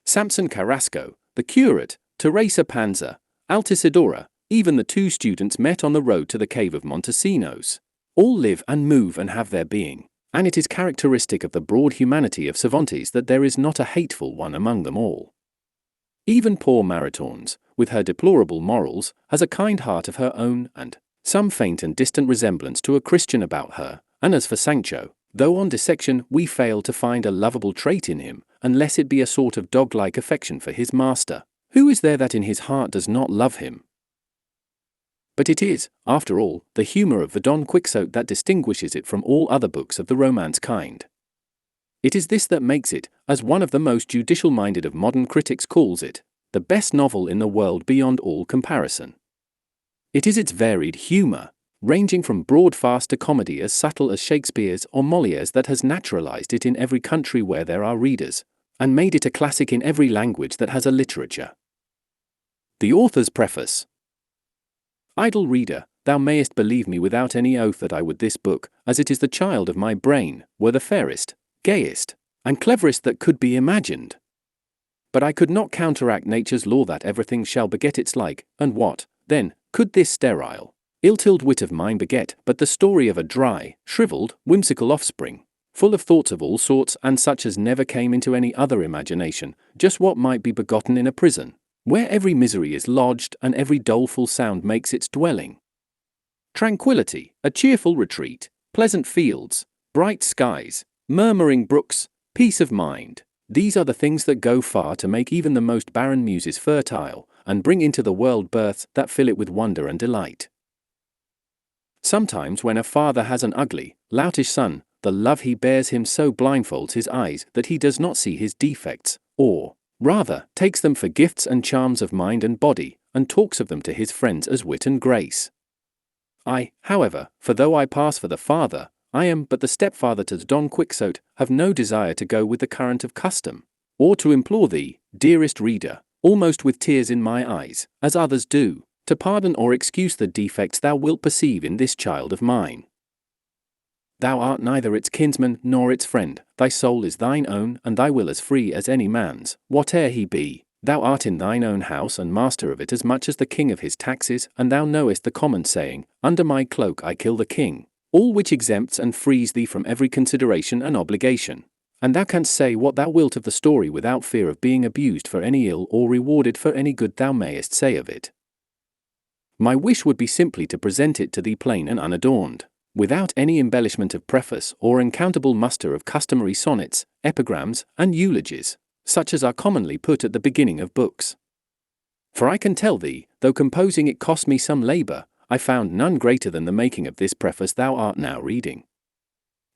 Samson Carrasco, the curate, Teresa Panza, Altisidora, even the two students met on the road to the cave of Montesinos, all live and move and have their being, and it is characteristic of the broad humanity of Cervantes that there is not a hateful one among them all. Even poor Maritornes, with her deplorable morals, has a kind heart of her own and some faint and distant resemblance to a Christian about her, and as for Sancho, though on dissection we fail to find a lovable trait in him, unless it be a sort of dog-like affection for his master, who is there that in his heart does not love him? But it is, after all, the humour of the Don Quixote that distinguishes it from all other books of the romance kind. It is this that makes it, as one of the most judicial-minded of modern critics calls it, the best novel in the world beyond all comparison. It is its varied humour, ranging from broad farce to comedy as subtle as Shakespeare's or Molière's, that has naturalized it in every country where there are readers, and made it a classic in every language that has a literature. The author's preface. Idle reader, thou mayest believe me without any oath that I would this book, as it is the child of my brain, were the fairest, gayest, and cleverest that could be imagined. But I could not counteract nature's law that everything shall beget its like, and what, then, could this sterile, ill-tilled wit of mine beget but the story of a dry, shrivelled, whimsical offspring, full of thoughts of all sorts and such as never came into any other imagination, just what might be begotten in a prison, where every misery is lodged and every doleful sound makes its dwelling. Tranquility, a cheerful retreat, pleasant fields, bright skies, murmuring brooks, peace of mind, these are the things that go far to make even the most barren muses fertile, and bring into the world births that fill it with wonder and delight. Sometimes when a father has an ugly, loutish son, the love he bears him so blindfolds his eyes that he does not see his defects, or, rather, takes them for gifts and charms of mind and body, and talks of them to his friends as wit and grace. I, however, for though I pass for the father, I am but the stepfather to Don Quixote, have no desire to go with the current of custom, or to implore thee, dearest reader, almost with tears in my eyes, as others do, to pardon or excuse the defects thou wilt perceive in this child of mine. Thou art neither its kinsman nor its friend, thy soul is thine own, and thy will as free as any man's, whate'er he be. Thou art in thine own house and master of it as much as the king of his taxes, and thou knowest the common saying, under my cloak I kill the king, all which exempts and frees thee from every consideration and obligation. And thou canst say what thou wilt of the story without fear of being abused for any ill or rewarded for any good thou mayest say of it. My wish would be simply to present it to thee plain and unadorned, without any embellishment of preface or uncountable muster of customary sonnets, epigrams, and eulogies, such as are commonly put at the beginning of books. For I can tell thee, though composing it cost me some labour, I found none greater than the making of this preface thou art now reading.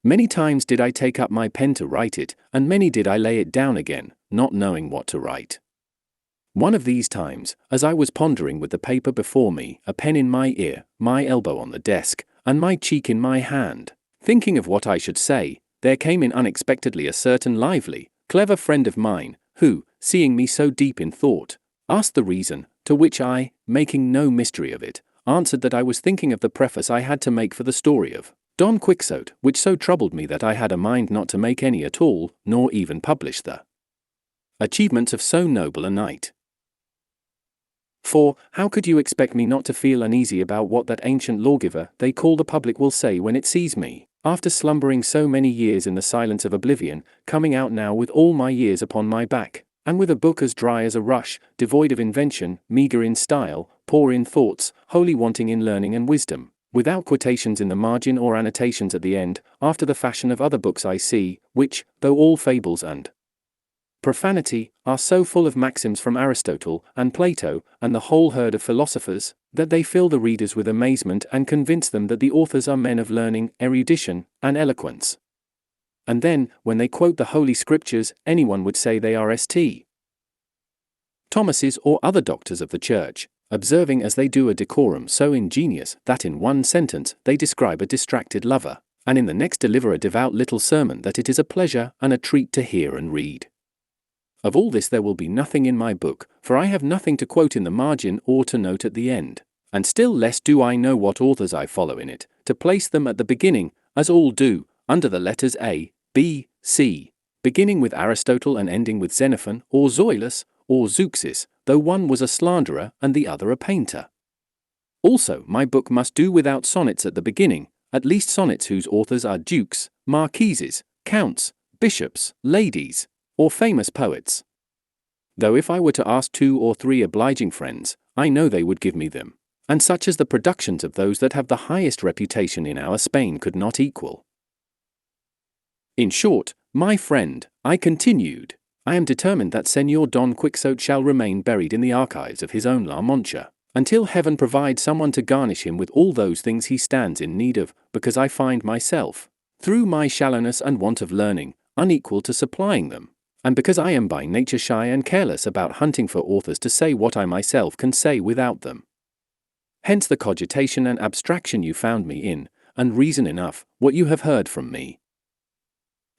Many times did I take up my pen to write it, and many did I lay it down again, not knowing what to write. One of these times, as I was pondering with the paper before me, a pen in my ear, my elbow on the desk, and my cheek in my hand, thinking of what I should say, there came in unexpectedly a certain lively, clever friend of mine, who, seeing me so deep in thought, asked the reason, to which I, making no mystery of it, answered that I was thinking of the preface I had to make for the story of Don Quixote, which so troubled me that I had a mind not to make any at all, nor even publish the achievements of so noble a knight. For, how could you expect me not to feel uneasy about what that ancient lawgiver they call the public will say when it sees me, after slumbering so many years in the silence of oblivion, coming out now with all my years upon my back, and with a book as dry as a rush, devoid of invention, meagre in style, poor in thoughts, wholly wanting in learning and wisdom, without quotations in the margin or annotations at the end, after the fashion of other books I see, which, though all fables and profanity, are so full of maxims from Aristotle and Plato and the whole herd of philosophers, that they fill the readers with amazement and convince them that the authors are men of learning, erudition, and eloquence. And then, when they quote the Holy Scriptures, anyone would say they are St. Thomas's or other doctors of the Church, observing as they do a decorum so ingenious that in one sentence they describe a distracted lover, and in the next deliver a devout little sermon that it is a pleasure and a treat to hear and read. Of all this there will be nothing in my book, for I have nothing to quote in the margin or to note at the end, and still less do I know what authors I follow in it, to place them at the beginning, as all do, under the letters A, B, C, beginning with Aristotle and ending with Xenophon, or Zoilus, or Zeuxis, though one was a slanderer and the other a painter. Also, my book must do without sonnets at the beginning, at least sonnets whose authors are dukes, marquises, counts, bishops, ladies, or famous poets. Though if I were to ask 2 or 3 obliging friends, I know they would give me them, and such as the productions of those that have the highest reputation in our Spain could not equal. In short, my friend, I continued, I am determined that Señor Don Quixote shall remain buried in the archives of his own La Mancha, until heaven provide someone to garnish him with all those things he stands in need of, because I find myself, through my shallowness and want of learning, unequal to supplying them, and because I am by nature shy and careless about hunting for authors to say what I myself can say without them. Hence the cogitation and abstraction you found me in, and reason enough, what you have heard from me.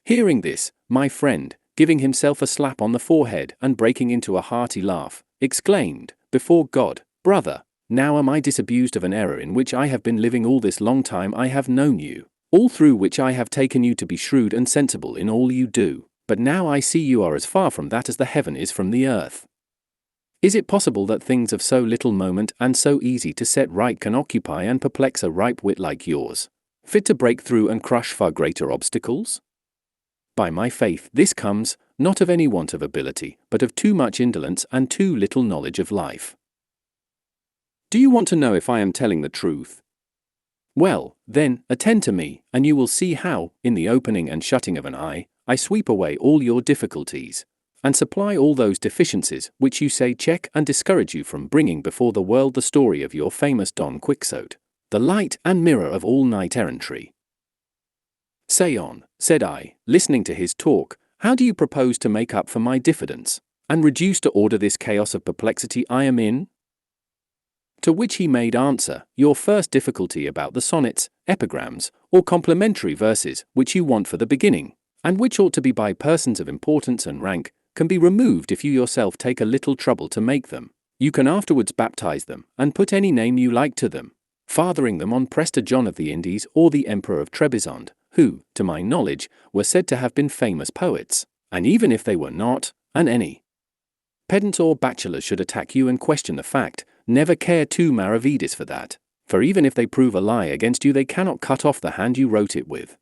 Hearing this, my friend, giving himself a slap on the forehead and breaking into a hearty laugh, exclaimed, before God, brother, now am I disabused of an error in which I have been living all this long time I have known you, all through which I have taken you to be shrewd and sensible in all you do. But now I see you are as far from that as the heaven is from the earth. Is it possible that things of so little moment and so easy to set right can occupy and perplex a ripe wit like yours, fit to break through and crush far greater obstacles? By my faith, this comes, not of any want of ability, but of too much indolence and too little knowledge of life. Do you want to know if I am telling the truth? Well, then, attend to me, and you will see how, in the opening and shutting of an eye, I sweep away all your difficulties, and supply all those deficiencies which you say check and discourage you from bringing before the world the story of your famous Don Quixote. the light and mirror of all knight-errantry. Say on, said I, listening to his talk, how do you propose to make up for my diffidence, and reduce to order this chaos of perplexity I am in? To which he made answer, your first difficulty about the sonnets, epigrams, or complimentary verses which you want for the beginning, and which ought to be by persons of importance and rank, can be removed if you yourself take a little trouble to make them. You can afterwards baptize them, and put any name you like to them, fathering them on Prester John of the Indies or the Emperor of Trebizond, who, to my knowledge, were said to have been famous poets, and even if they were not, and any pedant or bachelor should attack you and question the fact, never care two maravedis for that, for even if they prove a lie against you they cannot cut off the hand you wrote it with.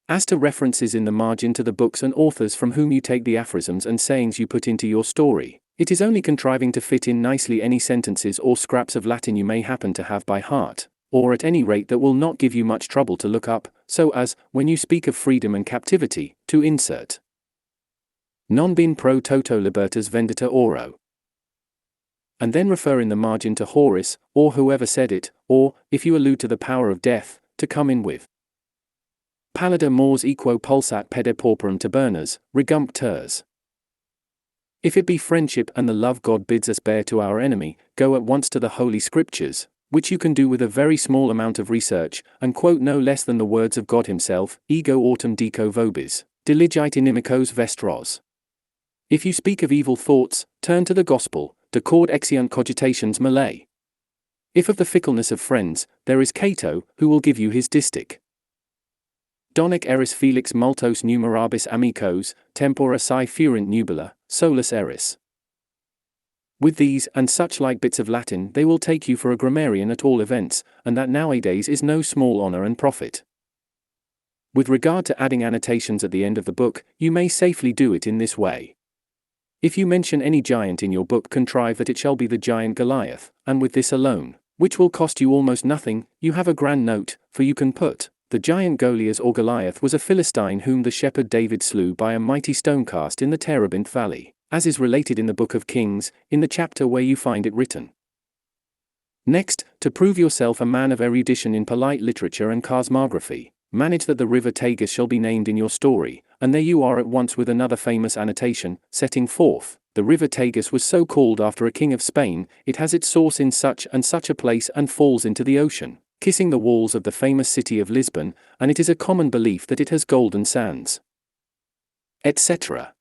As to references in the margin to the books and authors from whom you take the aphorisms and sayings you put into your story, it is only contriving to fit in nicely any sentences or scraps of Latin you may happen to have by heart, or at any rate that will not give you much trouble to look up, so as, when you speak of freedom and captivity, to insert non bin pro toto libertas vendita oro, and then refer in the margin to Horace, or whoever said it, or, if you allude to the power of death, to come in with pallida mors equo pulsat pede pauperum tabernas, regump ters. If it be friendship and the love God bids us bear to our enemy, go at once to the Holy Scriptures, which you can do with a very small amount of research, and quote no less than the words of God himself, ego autem dico vobis, diligite inimicos vestros. If you speak of evil thoughts, turn to the Gospel, decord exeunt cogitations malae. If of the fickleness of friends, there is Cato, who will give you his distich. Donec eris felix multos numerabis amicos, tempora si furent nubila, solus eris. With these and such like bits of Latin they will take you for a grammarian at all events, and that nowadays is no small honor and profit. With regard to adding annotations at the end of the book, you may safely do it in this way. If you mention any giant in your book, contrive that it shall be the giant Goliath, and with this alone, which will cost you almost nothing, you have a grand note, for you can put, the giant Goliath or Goliath was a Philistine whom the shepherd David slew by a mighty stone cast in the Terebinth valley, as is related in the Book of Kings, in the chapter where you find it written. Next, to prove yourself a man of erudition in polite literature and cosmography, manage that the river Tagus shall be named in your story, and there you are at once with another famous annotation, setting forth, the river Tagus was so called after a king of Spain, it has its source in such and such a place and falls into the ocean, kissing the walls of the famous city of Lisbon, and it is a common belief that it has golden sands, etc.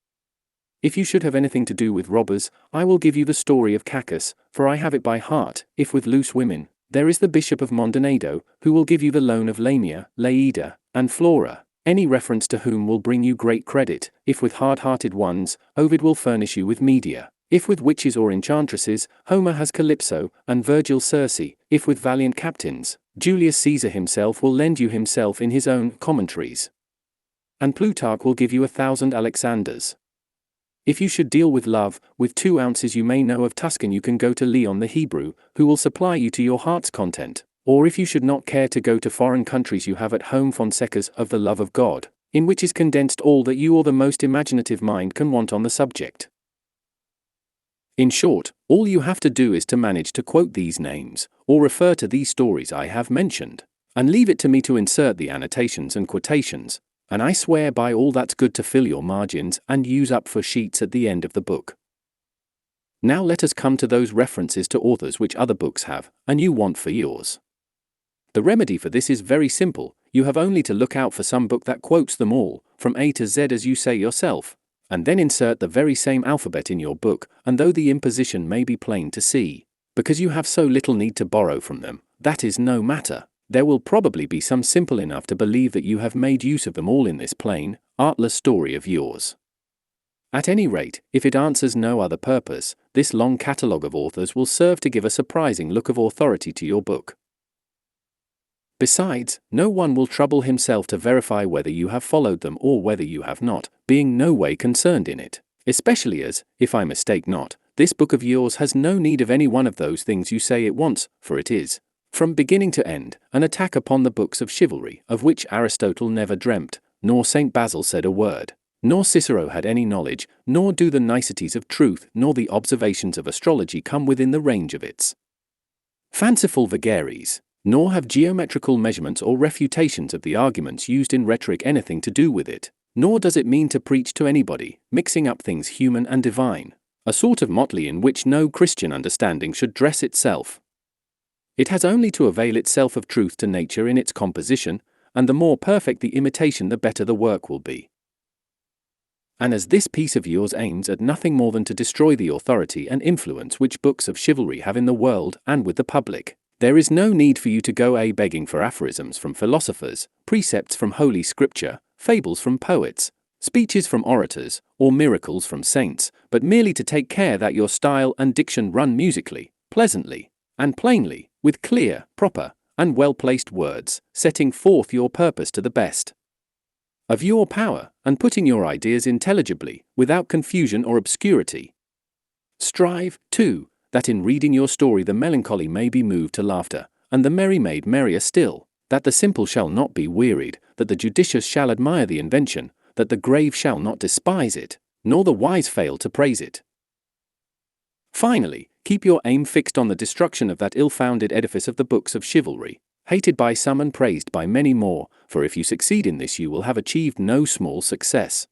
If you should have anything to do with robbers, I will give you the story of Cacus, for I have it by heart. If with loose women, there is the Bishop of Maldonado, who will give you the loan of Lamia, Laida, and Flora, any reference to whom will bring you great credit. If with hard-hearted ones, Ovid will furnish you with Medea. If with witches or enchantresses, Homer has Calypso, and Virgil Circe. If with valiant captains, Julius Caesar himself will lend you himself in his own commentaries, and Plutarch will give you 1,000 Alexanders. If you should deal with love, with 2 ounces you may know of Tuscan you can go to Leon the Hebrew, who will supply you to your heart's content, or if you should not care to go to foreign countries you have at home Fonseca's of the Love of God, in which is condensed all that you or the most imaginative mind can want on the subject. In short, all you have to do is to manage to quote these names, or refer to these stories I have mentioned, and leave it to me to insert the annotations and quotations, and I swear by all that's good to fill your margins and use up for sheets at the end of the book. Now let us come to those references to authors which other books have, and you want for yours. The remedy for this is very simple. You have only to look out for some book that quotes them all, from A to Z as you say yourself, and then insert the very same alphabet in your book, and though the imposition may be plain to see, because you have so little need to borrow from them, that is no matter. There will probably be some simple enough to believe that you have made use of them all in this plain, artless story of yours. At any rate, if it answers no other purpose, this long catalogue of authors will serve to give a surprising look of authority to your book. Besides, no one will trouble himself to verify whether you have followed them or whether you have not, being no way concerned in it, especially as, if I mistake not, this book of yours has no need of any one of those things you say it wants, for it is, from beginning to end, an attack upon the books of chivalry, of which Aristotle never dreamt, nor St. Basil said a word, nor Cicero had any knowledge, nor do the niceties of truth nor the observations of astrology come within the range of its fanciful vagaries, nor have geometrical measurements or refutations of the arguments used in rhetoric anything to do with it, nor does it mean to preach to anybody, mixing up things human and divine, a sort of motley in which no Christian understanding should dress itself. It has only to avail itself of truth to nature in its composition, and the more perfect the imitation the better the work will be. And as this piece of yours aims at nothing more than to destroy the authority and influence which books of chivalry have in the world and with the public, there is no need for you to go begging for aphorisms from philosophers, precepts from Holy Scripture, fables from poets, speeches from orators, or miracles from saints, but merely to take care that your style and diction run musically, pleasantly, and plainly, with clear, proper, and well-placed words, setting forth your purpose to the best of your power, and putting your ideas intelligibly, without confusion or obscurity. Strive, too, that in reading your story the melancholy may be moved to laughter, and the merry made merrier still, that the simple shall not be wearied, that the judicious shall admire the invention, that the grave shall not despise it, nor the wise fail to praise it. Finally, keep your aim fixed on the destruction of that ill-founded edifice of the books of chivalry, hated by some and praised by many more, for if you succeed in this you will have achieved no small success.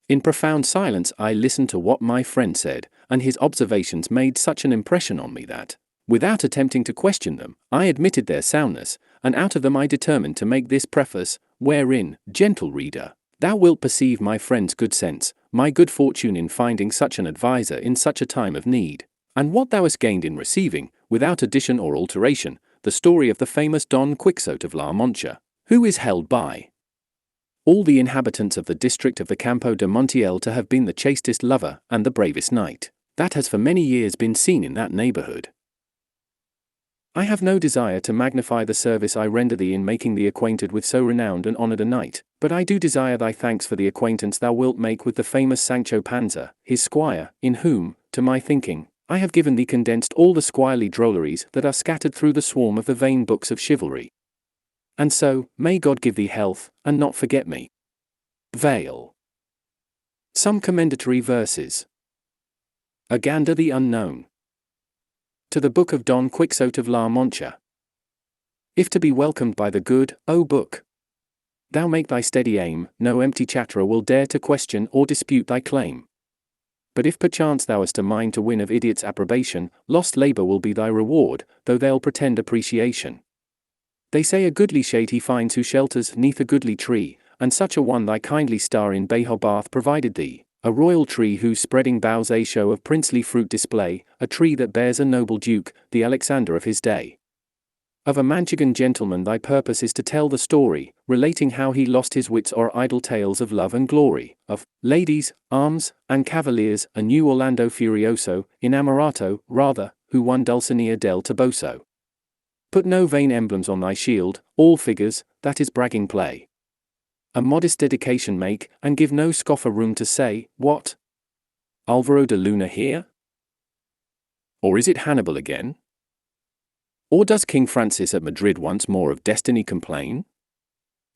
In profound silence I listened to what my friend said, and his observations made such an impression on me that, without attempting to question them, I admitted their soundness, and out of them I determined to make this preface, wherein, gentle reader, thou wilt perceive my friend's good sense, my good fortune in finding such an adviser in such a time of need, and what thou hast gained in receiving, without addition or alteration, the story of the famous Don Quixote of La Mancha, who is held by all the inhabitants of the district of the Campo de Montiel to have been the chastest lover and the bravest knight that has for many years been seen in that neighborhood. I have no desire to magnify the service I render thee in making thee acquainted with so renowned and honored a knight, but I do desire thy thanks for the acquaintance thou wilt make with the famous Sancho Panza, his squire, in whom, to my thinking, I have given thee condensed all the squirely drolleries that are scattered through the swarm of the vain books of chivalry. And so, may God give thee health, and not forget me. Vale. Some commendatory verses. Aganda the Unknown. To the book of Don Quixote of La Mancha. If to be welcomed by the good, O book, thou make thy steady aim, no empty chatterer will dare to question or dispute thy claim. But if perchance thou hast a mind to win of idiots' approbation, lost labor will be thy reward, though they'll pretend appreciation. They say a goodly shade he finds who shelters 'neath a goodly tree, and such a one thy kindly star in Bayhobath provided thee, a royal tree whose spreading boughs a show of princely fruit display, a tree that bears a noble duke, the Alexander of his day. Of a Manchegan gentleman thy purpose is to tell the story, relating how he lost his wits or idle tales of love and glory, of ladies, arms, and cavaliers, a new Orlando Furioso, inamorato, rather, who won Dulcinea del Toboso. Put no vain emblems on thy shield, all figures, that is bragging play. A modest dedication make, and give no scoffer room to say, what? Alvaro de Luna here? Or is it Hannibal again? Or does King Francis at Madrid once more of destiny complain?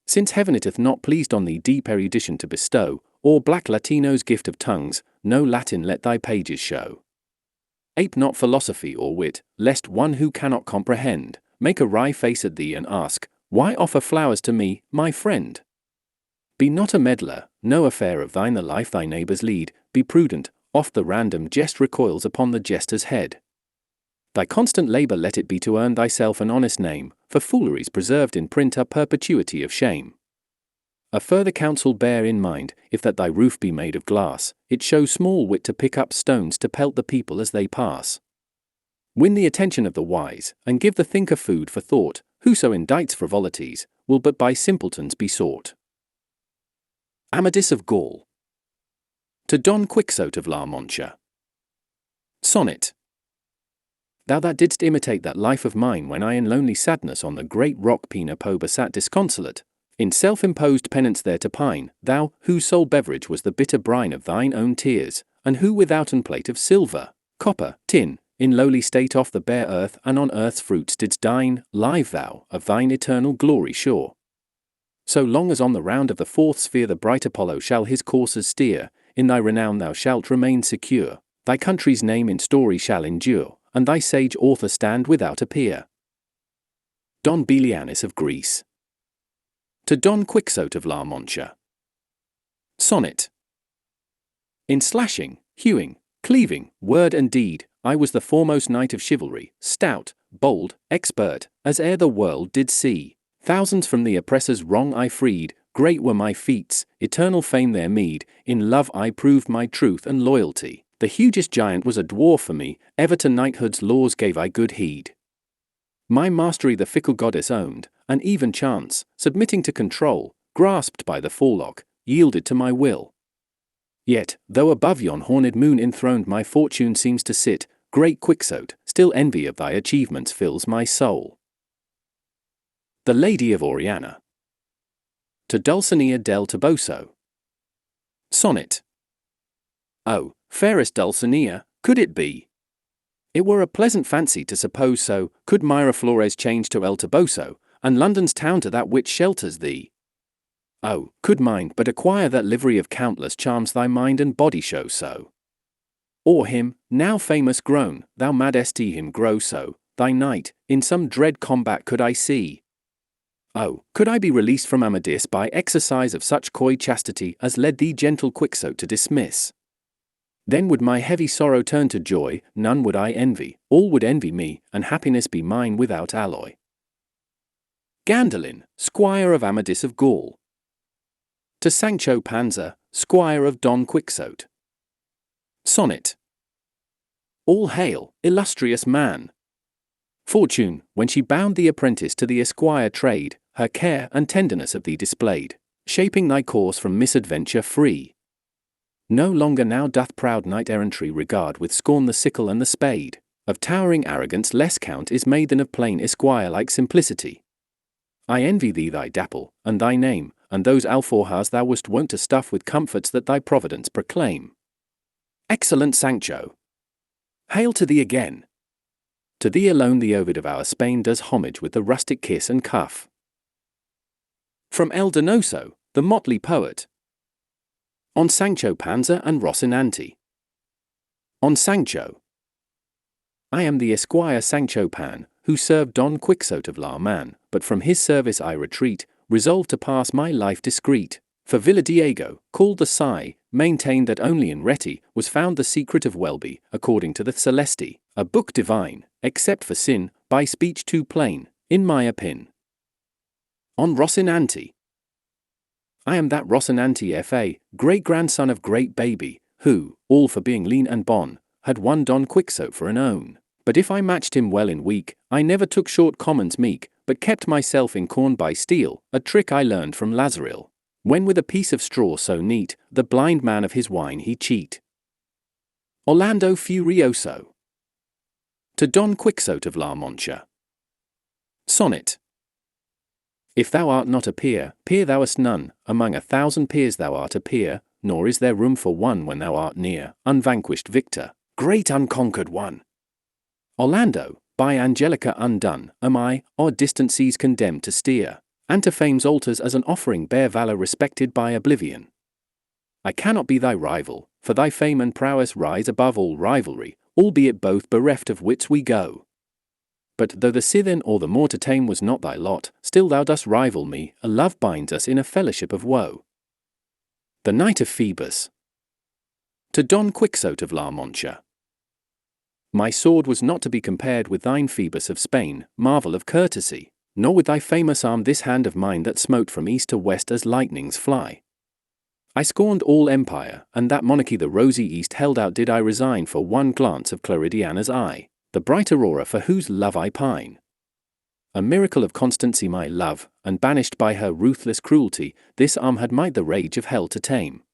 Since heaven it hath not pleased on thee deep erudition to bestow, or black Latino's gift of tongues, no Latin let thy pages show. Ape not philosophy or wit, lest one who cannot comprehend, make a wry face at thee and ask, why offer flowers to me, my friend? Be not a meddler, no affair of thine the life thy neighbours lead, be prudent, oft the random jest recoils upon the jester's head. Thy constant labour let it be to earn thyself an honest name, for fooleries preserved in print are perpetuity of shame. A further counsel bear in mind, if that thy roof be made of glass, it shows small wit to pick up stones to pelt the people as they pass. Win the attention of the wise, and give the thinker food for thought, whoso indicts frivolities, will but by simpletons be sought. Amadis of Gaul. To Don Quixote of La Mancha. Sonnet. Thou that didst imitate that life of mine when I in lonely sadness on the great rock Pena Poba sat disconsolate, in self-imposed penance there to pine, thou, whose sole beverage was the bitter brine of thine own tears, and who withouten plate of silver, copper, tin, in lowly state off the bare earth and on earth's fruits didst dine, live thou, of thine eternal glory sure. So long as on the round of the fourth sphere the bright Apollo shall his coursers steer, in thy renown thou shalt remain secure, thy country's name in story shall endure, and thy sage author stand without a peer. Don Belianis of Greece. To Don Quixote of La Mancha. Sonnet. In slashing, hewing, cleaving, word and deed, I was the foremost knight of chivalry, stout, bold, expert, as e'er the world did see. Thousands from the oppressor's wrong I freed, great were my feats, eternal fame their meed, in love I proved my truth and loyalty. The hugest giant was a dwarf for me, ever to knighthood's laws gave I good heed. My mastery the fickle goddess owned, and even chance, submitting to control, grasped by the forelock, yielded to my will. Yet, though above yon horned moon enthroned my fortune seems to sit, great Quixote, still envy of thy achievements fills my soul. The Lady of Oriana. To Dulcinea del Toboso. Sonnet. Oh, fairest Dulcinea, could it be? It were a pleasant fancy to suppose so, could Miraflores change to El Toboso, and London's town to that which shelters thee. Oh, could mine but acquire that livery of countless charms thy mind and body show so. Or him, now famous grown, thou madst him grow so, thy knight, in some dread combat could I see. Oh, could I be released from Amadis by exercise of such coy chastity as led thee gentle Quixote to dismiss. Then would my heavy sorrow turn to joy, none would I envy, all would envy me, and happiness be mine without alloy. Gandalin, squire of Amadis of Gaul. To Sancho Panza, squire of Don Quixote. Sonnet. All hail, illustrious man! Fortune, when she bound thee apprentice to the esquire trade, her care and tenderness of thee displayed, shaping thy course from misadventure free. No longer now doth proud knight-errantry regard with scorn the sickle and the spade, of towering arrogance less count is made than of plain esquire-like simplicity. I envy thee thy dapple, and thy name, and those alforjas thou wast wont to stuff with comforts that thy providence proclaim. Excellent Sancho! Hail to thee again! To thee alone the Ovid of our Spain does homage with the rustic kiss and cuff. From El Donoso, the motley poet. On Sancho Panza and Rocinante. On Sancho. I am the esquire Sancho Pan, who served Don Quixote of La Man, but from his service I retreat, resolved to pass my life discreet. For Villadiego, called the Sigh, maintained that only in Reti was found the secret of Welby, according to the Celesti, a book divine, except for sin, by speech too plain, in my opin. On Rocinante. I am that Rocinante F.A., great-grandson of great Baby, who, all for being lean and bon, had won Don Quixote for an own. But if I matched him well in weak, I never took short commons meek, but kept myself in corn by steel, a trick I learned from Lazaril. When with a piece of straw so neat, the blind man of his wine he cheat. Orlando Furioso. To Don Quixote of La Mancha. Sonnet. If thou art not a peer, peer thou hast none, among 1,000 peers thou art a peer, nor is there room for one when thou art near, unvanquished victor, great unconquered one. Orlando, by Angelica undone, am I, o'er distant seas condemned to steer, and to fame's altars as an offering bear valour respected by oblivion. I cannot be thy rival, for thy fame and prowess rise above all rivalry, albeit both bereft of wits we go. But though the Scythian or the more to tame was not thy lot, still thou dost rival me, a love binds us in a fellowship of woe. The Knight of Phoebus. To Don Quixote of La Mancha. My sword was not to be compared with thine Phoebus of Spain, marvel of courtesy, nor with thy famous arm this hand of mine that smote from east to west as lightnings fly. I scorned all empire, and that monarchy the rosy east held out did I resign for one glance of Claridiana's eye, the bright aurora for whose love I pine. A miracle of constancy my love, and banished by her ruthless cruelty, this arm had might the rage of hell to tame.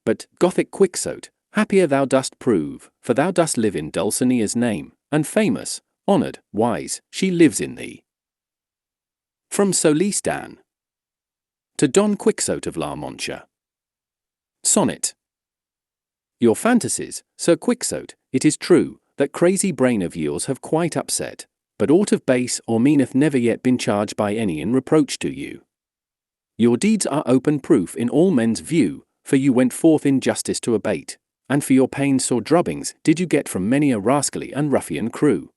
But, Gothic Quixote, happier thou dost prove, for thou dost live in Dulcinea's name, and famous, honoured, wise, she lives in thee. From Solistan. To Don Quixote of La Mancha. Sonnet. Your fantasies, Sir Quixote, it is true, that crazy brain of yours have quite upset, but aught of base or meaneth never yet been charged by any in reproach to you. Your deeds are open proof in all men's view, for you went forth in justice to abate, And for your pains sore drubbings did you get from many a rascally and ruffian crew.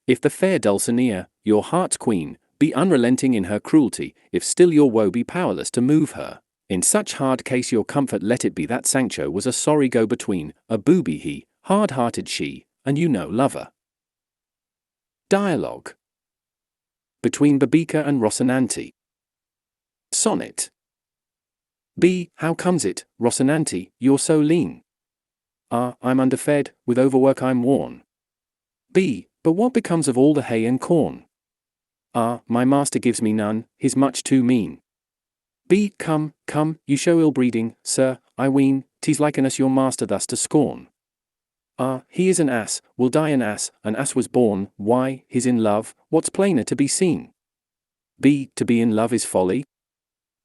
If the fair Dulcinea, your heart's queen, be unrelenting in her cruelty, if still your woe be powerless to move her, in such hard case your comfort let it be that Sancho was a sorry go-between, a booby he, hard-hearted she, and you no lover. Dialogue between Babica and Rocinante. Sonnet. B. How comes it, Rocinante, you're so lean? Ah, I'm underfed, with overwork I'm worn. B. But what becomes of all the hay and corn? Ah, my master gives me none, he's much too mean. B. Come, you show ill-breeding, sir, I ween, 'tis likeness your master thus to scorn. Ah, he is an ass, will die an ass was born, why, he's in love, what's plainer to be seen? B. To be in love is folly?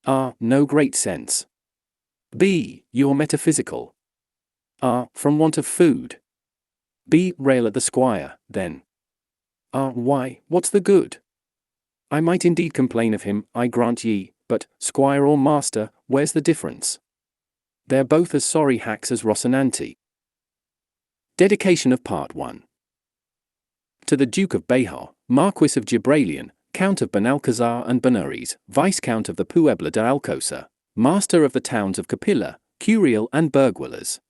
Ah, no great sense. B. You're metaphysical. Ah, from want of food. B. Rail at the squire, then. Ah, why, what's the good? I might indeed complain of him, I grant ye, but, squire or master, where's the difference? They're both as sorry hacks as Rocinante. Dedication of Part 1. To the Duke of Béjar, Marquis of Gibraleon, Count of Benalcazar and Benares, Viscount of the Puebla de Alcosa, Master of the towns of Capilla, Curiel and Berguilas.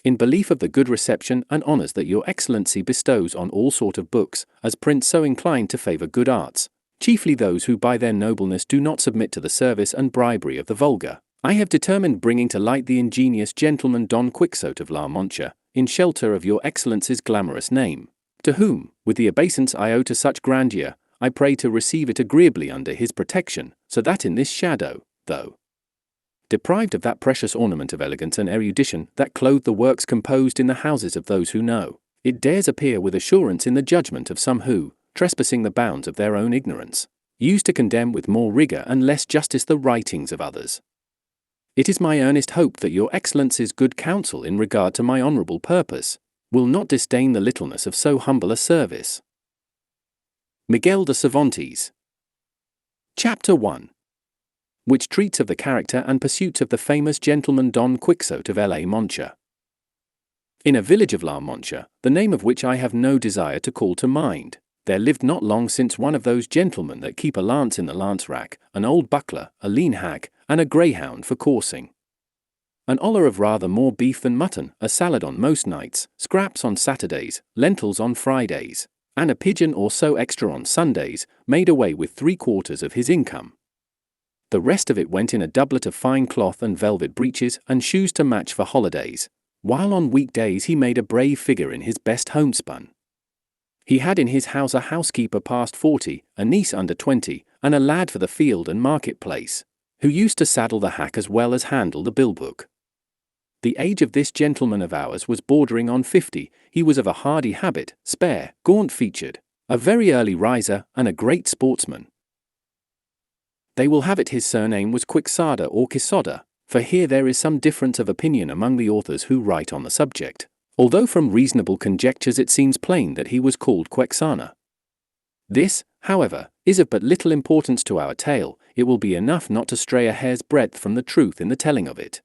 In belief of the good reception and honours that your Excellency bestows on all sort of books, as prince so inclined to favour good arts, chiefly those who by their nobleness do not submit to the service and bribery of the vulgar, I have determined bringing to light the ingenious gentleman Don Quixote of La Mancha, in shelter of your Excellency's glamorous name, to whom, with the obeisance I owe to such grandeur, I pray to receive it agreeably under his protection, so that in this shadow, though deprived of that precious ornament of elegance and erudition that clothe the works composed in the houses of those who know, it dares appear with assurance in the judgment of some who, trespassing the bounds of their own ignorance, use to condemn with more rigour and less justice the writings of others. It is my earnest hope that your Excellency's good counsel in regard to my honourable purpose will not disdain the littleness of so humble a service. Miguel de Cervantes. Chapter 1. Which treats of the character and pursuits of the famous gentleman Don Quixote of La Mancha. In a village of La Mancha, the name of which I have no desire to call to mind, there lived not long since one of those gentlemen that keep a lance in the lance-rack, an old buckler, a lean hack, and a greyhound for coursing. An oller of rather more beef than mutton, a salad on most nights, scraps on Saturdays, lentils on Fridays, and a pigeon or so extra on Sundays, made away with 3/4 of his income. The rest of it went in a doublet of fine cloth and velvet breeches and shoes to match for holidays, while on weekdays he made a brave figure in his best homespun. He had in his house a housekeeper past 40, a niece under 20, and a lad for the field and market-place, who used to saddle the hack as well as handle the bill-book. The age of this gentleman of ours was bordering on 50, he was of a hardy habit, spare, gaunt-featured, a very early riser, and a great sportsman. They will have it his surname was Quixada or Quixoda, for here there is some difference of opinion among the authors who write on the subject, although from reasonable conjectures it seems plain that he was called Quexana. This, however, is of but little importance to our tale, it will be enough not to stray a hair's breadth from the truth in the telling of it.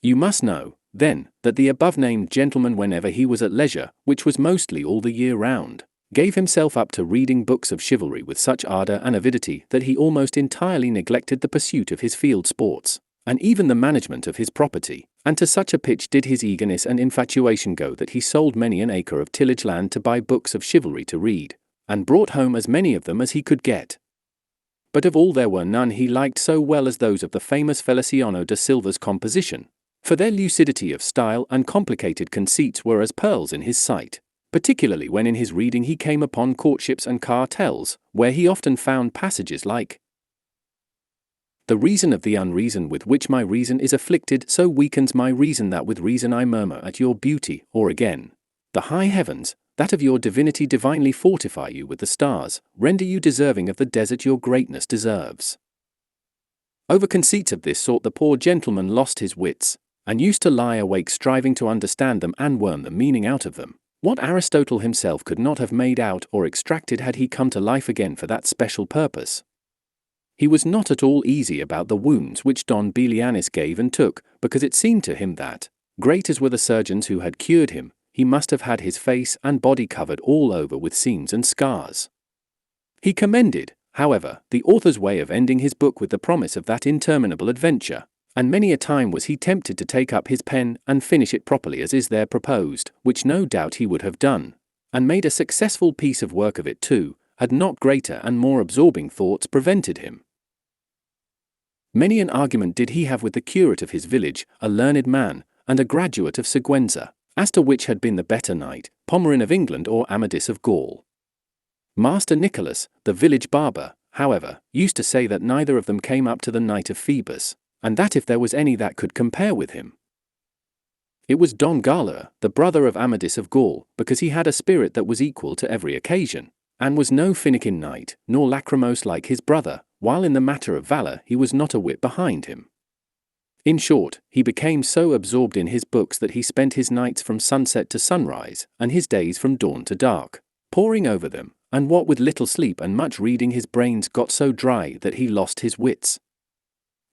You must know, then, that the above-named gentleman whenever he was at leisure, which was mostly all the year round, gave himself up to reading books of chivalry with such ardour and avidity that he almost entirely neglected the pursuit of his field sports, and even the management of his property, and to such a pitch did his eagerness and infatuation go that he sold many an acre of tillage land to buy books of chivalry to read, and brought home as many of them as he could get. But of all there were none he liked so well as those of the famous Feliciano da Silva's composition, for their lucidity of style and complicated conceits were as pearls in his sight, particularly when in his reading he came upon courtships and cartels, where he often found passages like, "The reason of the unreason with which my reason is afflicted so weakens my reason that with reason I murmur at your beauty," or again, "The high heavens, that of your divinity divinely fortify you with the stars, render you deserving of the desert your greatness deserves." Over conceits of this sort the poor gentleman lost his wits, and used to lie awake striving to understand them and worm the meaning out of them, what Aristotle himself could not have made out or extracted had he come to life again for that special purpose. He was not at all easy about the wounds which Don Belianis gave and took, because it seemed to him that, great as were the surgeons who had cured him, he must have had his face and body covered all over with seams and scars. He commended, however, the author's way of ending his book with the promise of that interminable adventure, and many a time was he tempted to take up his pen and finish it properly as is there proposed, which no doubt he would have done, and made a successful piece of work of it too, had not greater and more absorbing thoughts prevented him. Many an argument did he have with the curate of his village, a learned man, and a graduate of Siguenza, as to which had been the better knight, Pomerin of England or Amadis of Gaul. Master Nicholas, the village barber, however, used to say that neither of them came up to the Knight of Phoebus, and that if there was any that could compare with him, it was Don Gala, the brother of Amadis of Gaul, because he had a spirit that was equal to every occasion, and was no finikin knight, nor lachrymose like his brother, while in the matter of valour he was not a whit behind him. In short, he became so absorbed in his books that he spent his nights from sunset to sunrise, and his days from dawn to dark, poring over them, and what with little sleep and much reading his brains got so dry that he lost his wits.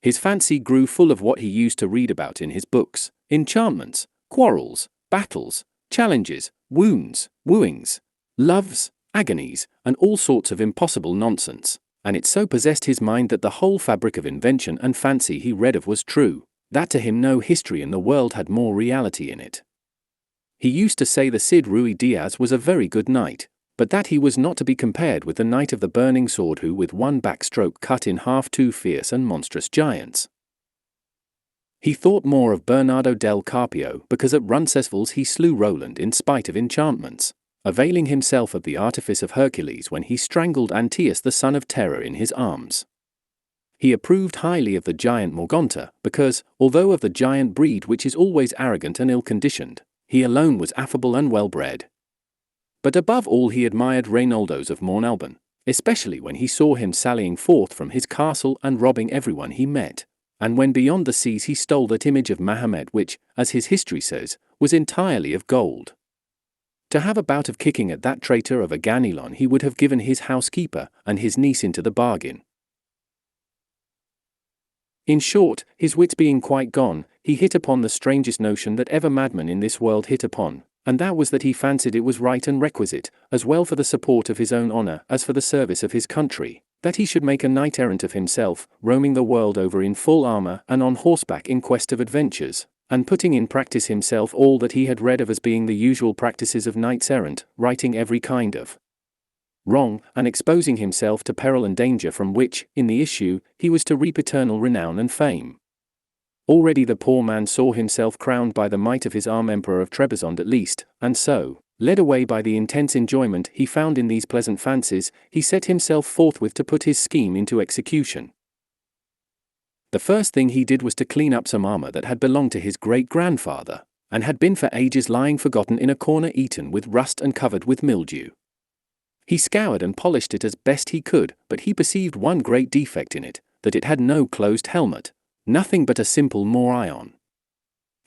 His fancy grew full of what he used to read about in his books, enchantments, quarrels, battles, challenges, wounds, wooings, loves, agonies, and all sorts of impossible nonsense, and it so possessed his mind that the whole fabric of invention and fancy he read of was true, that to him no history in the world had more reality in it. He used to say the Cid Ruy Diaz was a very good knight, but that he was not to be compared with the knight of the burning sword who with one backstroke cut in half two fierce and monstrous giants. He thought more of Bernardo del Carpio because at Roncesvalles he slew Roland in spite of enchantments, availing himself of the artifice of Hercules when he strangled Antaeus the son of Terror in his arms. He approved highly of the giant Morganta because, although of the giant breed which is always arrogant and ill-conditioned, he alone was affable and well-bred. But above all he admired Reynoldos of Mornalban, especially when he saw him sallying forth from his castle and robbing everyone he met, and when beyond the seas he stole that image of Mahomet which, as his history says, was entirely of gold. To have a bout of kicking at that traitor of a Ganelon he would have given his housekeeper and his niece into the bargain. In short, his wits being quite gone, he hit upon the strangest notion that ever madman in this world hit upon, and that was that he fancied it was right and requisite, as well for the support of his own honour as for the service of his country, that he should make a knight-errant of himself, roaming the world over in full armour and on horseback in quest of adventures, and putting in practice himself all that he had read of as being the usual practices of knights-errant, writing every kind of wrong, and exposing himself to peril and danger from which, in the issue, he was to reap eternal renown and fame. Already the poor man saw himself crowned by the might of his arm Emperor of Trebizond at least, and so, led away by the intense enjoyment he found in these pleasant fancies, he set himself forthwith to put his scheme into execution. The first thing he did was to clean up some armor that had belonged to his great-grandfather, and had been for ages lying forgotten in a corner eaten with rust and covered with mildew. He scoured and polished it as best he could, but he perceived one great defect in it, that it had no closed helmet, nothing but a simple morion.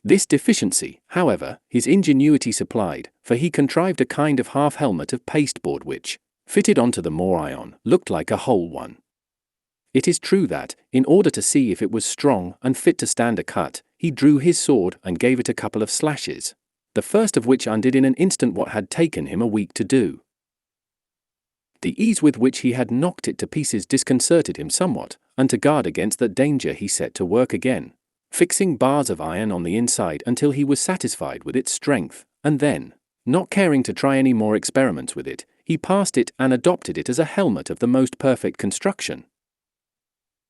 This deficiency, however, his ingenuity supplied, for he contrived a kind of half-helmet of pasteboard which, fitted onto the morion, looked like a whole one. It is true that, in order to see if it was strong and fit to stand a cut, he drew his sword and gave it a couple of slashes, the first of which undid in an instant what had taken him a week to do. The ease with which he had knocked it to pieces disconcerted him somewhat, and to guard against that danger he set to work again, fixing bars of iron on the inside until he was satisfied with its strength, and then, not caring to try any more experiments with it, he passed it and adopted it as a helmet of the most perfect construction.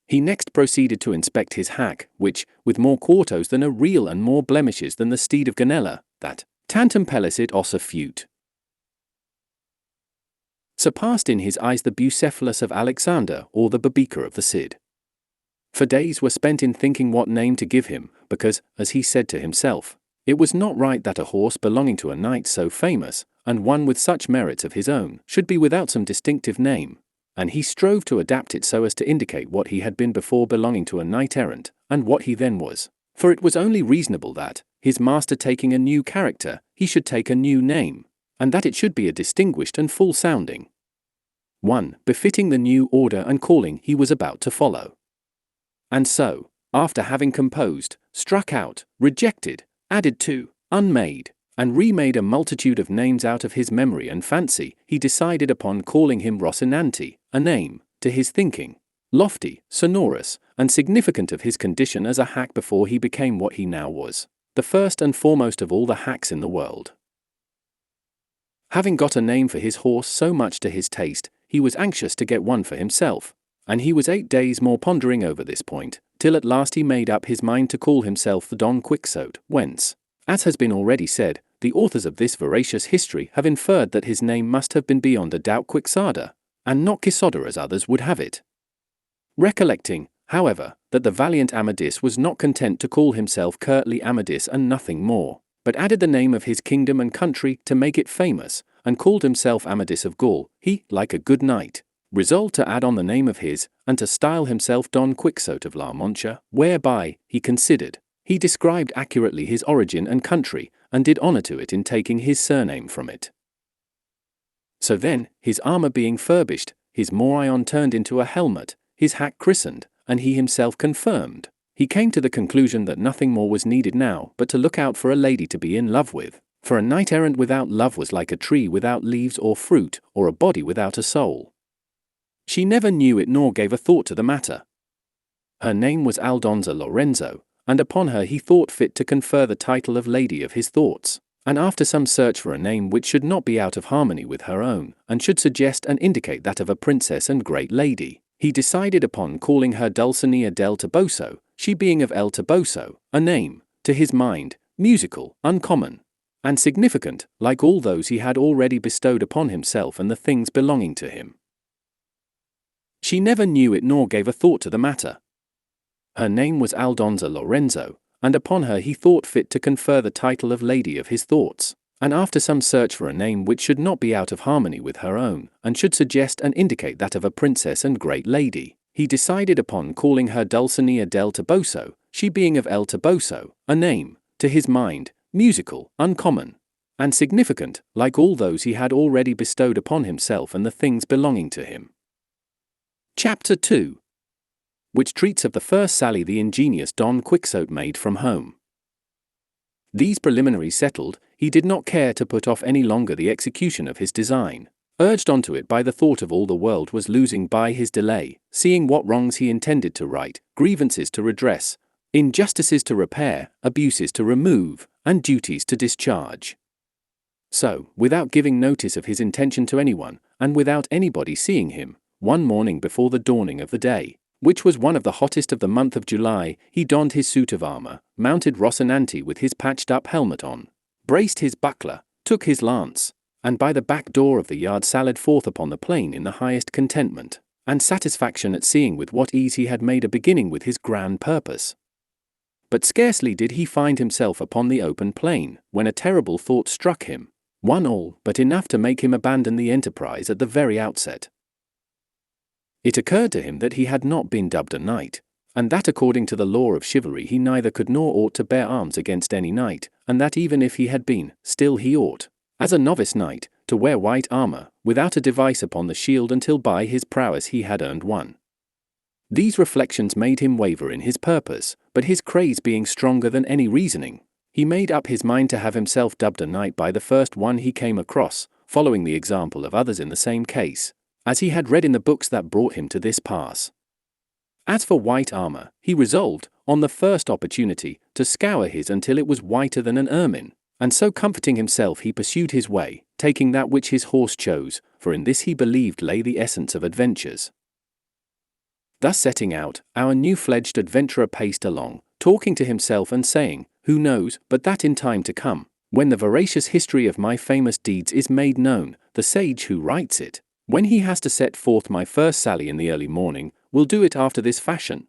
He next proceeded to inspect his hack, which, with more quartos than a reel and more blemishes than the steed of Ganella, that tantum pellicit ossa fute, surpassed in his eyes the Bucephalus of Alexander or the Babeca of the Cid. For days were spent in thinking what name to give him, because, as he said to himself, it was not right that a horse belonging to a knight so famous, and one with such merits of his own, should be without some distinctive name, and he strove to adapt it so as to indicate what he had been before belonging to a knight-errant, and what he then was, for it was only reasonable that, his master taking a new character, he should take a new name, and that it should be a distinguished and full-sounding. one befitting the new order and calling he was about to follow. And so, after having composed, struck out, rejected, added to, unmade, and remade a multitude of names out of his memory and fancy, he decided upon calling him Rocinante, a name, to his thinking, lofty, sonorous, and significant of his condition as a hack before he became what he now was, the first and foremost of all the hacks in the world. Having got a name for his horse so much to his taste, he was anxious to get one for himself, and he was 8 days more pondering over this point, till at last he made up his mind to call himself the Don Quixote, whence, as has been already said, the authors of this veracious history have inferred that his name must have been beyond a doubt Quixada, and not Quixote as others would have it. Recollecting, however, that the valiant Amadis was not content to call himself curtly Amadis and nothing more, but added the name of his kingdom and country to make it famous, and called himself Amadis of Gaul, he, like a good knight, resolved to add on the name of his, and to style himself Don Quixote of La Mancha, whereby, he considered, he described accurately his origin and country, and did honor to it in taking his surname from it. So then, his armor being furbished, his morion turned into a helmet, his hack christened, and he himself confirmed, he came to the conclusion that nothing more was needed now but to look out for a lady to be in love with, for a knight-errant without love was like a tree without leaves or fruit, or a body without a soul. She never knew it nor gave a thought to the matter. Her name was Aldonza Lorenzo, and upon her he thought fit to confer the title of Lady of his Thoughts, and after some search for a name which should not be out of harmony with her own, and should suggest and indicate that of a princess and great lady, he decided upon calling her Dulcinea del Toboso, she being of El Toboso, a name, to his mind, musical, uncommon, and significant, like all those he had already bestowed upon himself and the things belonging to him. She never knew it nor gave a thought to the matter. Her name was Aldonza Lorenzo, and upon her he thought fit to confer the title of Lady of his Thoughts, and after some search for a name which should not be out of harmony with her own, and should suggest and indicate that of a princess and great lady, he decided upon calling her Dulcinea del Toboso, she being of El Toboso, a name, to his mind, musical, uncommon, and significant, like all those he had already bestowed upon himself and the things belonging to him. Chapter 2, which treats of the first sally the ingenious Don Quixote made from home. These preliminaries settled, he did not care to put off any longer the execution of his design, urged onto it by the thought of all the world was losing by his delay, seeing what wrongs he intended to right, grievances to redress, injustices to repair, abuses to remove, and duties to discharge. So, without giving notice of his intention to anyone, and without anybody seeing him, one morning before the dawning of the day, which was one of the hottest of the month of July, he donned his suit of armor, mounted Rocinante with his patched-up helmet on, braced his buckler, took his lance, and by the back door of the yard sallied forth upon the plain in the highest contentment, and satisfaction at seeing with what ease he had made a beginning with his grand purpose. But scarcely did he find himself upon the open plain, when a terrible thought struck him, one all but enough to make him abandon the enterprise at the very outset. It occurred to him that he had not been dubbed a knight, and that according to the law of chivalry he neither could nor ought to bear arms against any knight, and that even if he had been, still he ought, as a novice knight, to wear white armor, without a device upon the shield until by his prowess he had earned one. These reflections made him waver in his purpose, but his craze being stronger than any reasoning, he made up his mind to have himself dubbed a knight by the first one he came across, following the example of others in the same case, as he had read in the books that brought him to this pass. As for white armor, he resolved, on the first opportunity, to scour his until it was whiter than an ermine, and so comforting himself he pursued his way, taking that which his horse chose, for in this he believed lay the essence of adventures. Thus setting out, our new-fledged adventurer paced along, talking to himself and saying, who knows but that in time to come, when the veracious history of my famous deeds is made known, the sage who writes it, when he has to set forth my first sally in the early morning, will do it after this fashion.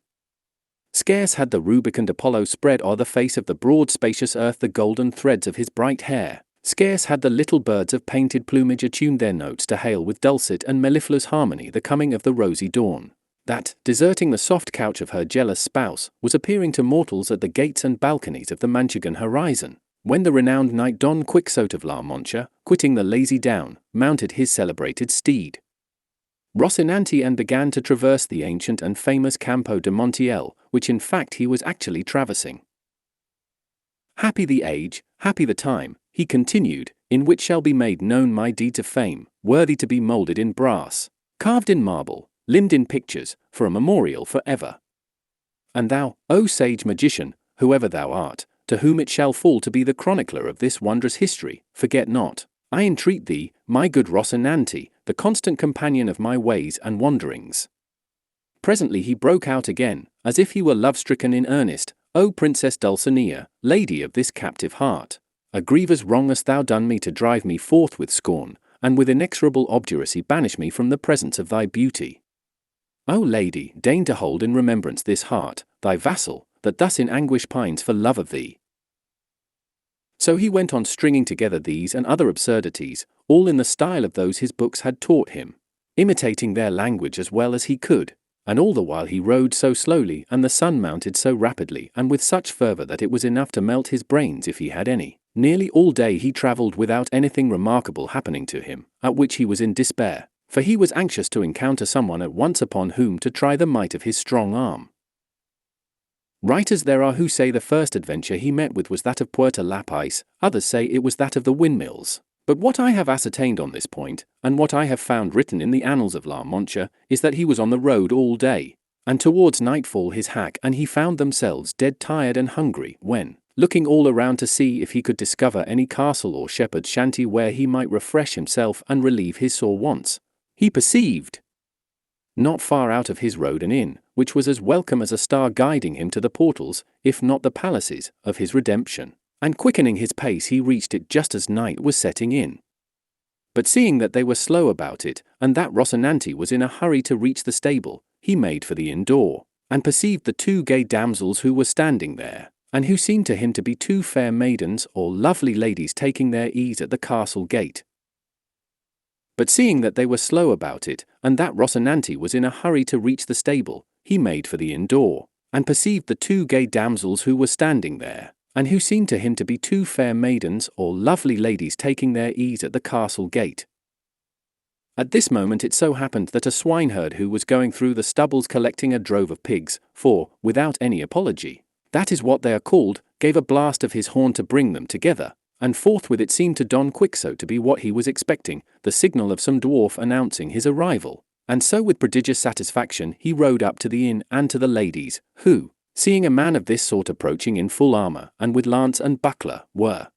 Scarce had the rubicund Apollo spread o'er the face of the broad spacious earth the golden threads of his bright hair, scarce had the little birds of painted plumage attuned their notes to hail with dulcet and mellifluous harmony the coming of the rosy dawn, that, deserting the soft couch of her jealous spouse, was appearing to mortals at the gates and balconies of the Manchegan horizon, when the renowned knight Don Quixote of La Mancha, quitting the lazy down, mounted his celebrated steed. Rocinante and began to traverse the ancient and famous Campo de Montiel, which in fact he was actually traversing. Happy the age, happy the time, he continued, in which shall be made known my deeds of fame, worthy to be moulded in brass, carved in marble, limned in pictures, for a memorial for ever. And thou, O sage magician, whoever thou art, to whom it shall fall to be the chronicler of this wondrous history, forget not, I entreat thee, my good Rocinante, the constant companion of my ways and wanderings. Presently he broke out again, as if he were love-stricken in earnest, O Princess Dulcinea, lady of this captive heart, a grievous wrong hast thou done me to drive me forth with scorn, and with inexorable obduracy banish me from the presence of thy beauty. O lady, deign to hold in remembrance this heart, thy vassal, that thus in anguish pines for love of thee. So he went on stringing together these and other absurdities, all in the style of those his books had taught him, imitating their language as well as he could, and all the while he rode so slowly and the sun mounted so rapidly and with such fervour that it was enough to melt his brains if he had any. Nearly all day he travelled without anything remarkable happening to him, at which he was in despair, for he was anxious to encounter someone at once upon whom to try the might of his strong arm. Writers there are who say the first adventure he met with was that of Puerto Lapis, others say it was that of the windmills. But what I have ascertained on this point, and what I have found written in the annals of La Mancha, is that he was on the road all day, and towards nightfall his hack and he found themselves dead tired and hungry when, looking all around to see if he could discover any castle or shepherd's shanty where he might refresh himself and relieve his sore wants, he perceived, not far out of his road, an inn, which was as welcome as a star guiding him to the portals, if not the palaces, of his redemption. And quickening his pace he reached it just as night was setting in. But seeing that they were slow about it, and that Rocinante was in a hurry to reach the stable, he made for the inn door, and perceived the two gay damsels who were standing there, and who seemed to him to be two fair maidens or lovely ladies taking their ease at the castle gate. But seeing that they were slow about it, and that Rocinante was in a hurry to reach the stable, he made for the inn door, and perceived the two gay damsels who were standing there, and who seemed to him to be two fair maidens or lovely ladies taking their ease at the castle gate. At this moment it so happened that a swineherd who was going through the stubbles collecting a drove of pigs, for, without any apology, that is what they are called, gave a blast of his horn to bring them together, and forthwith it seemed to Don Quixote to be what he was expecting, the signal of some dwarf announcing his arrival, and so with prodigious satisfaction he rode up to the inn and to the ladies, who, seeing a man of this sort approaching in full armour and with lance and buckler, were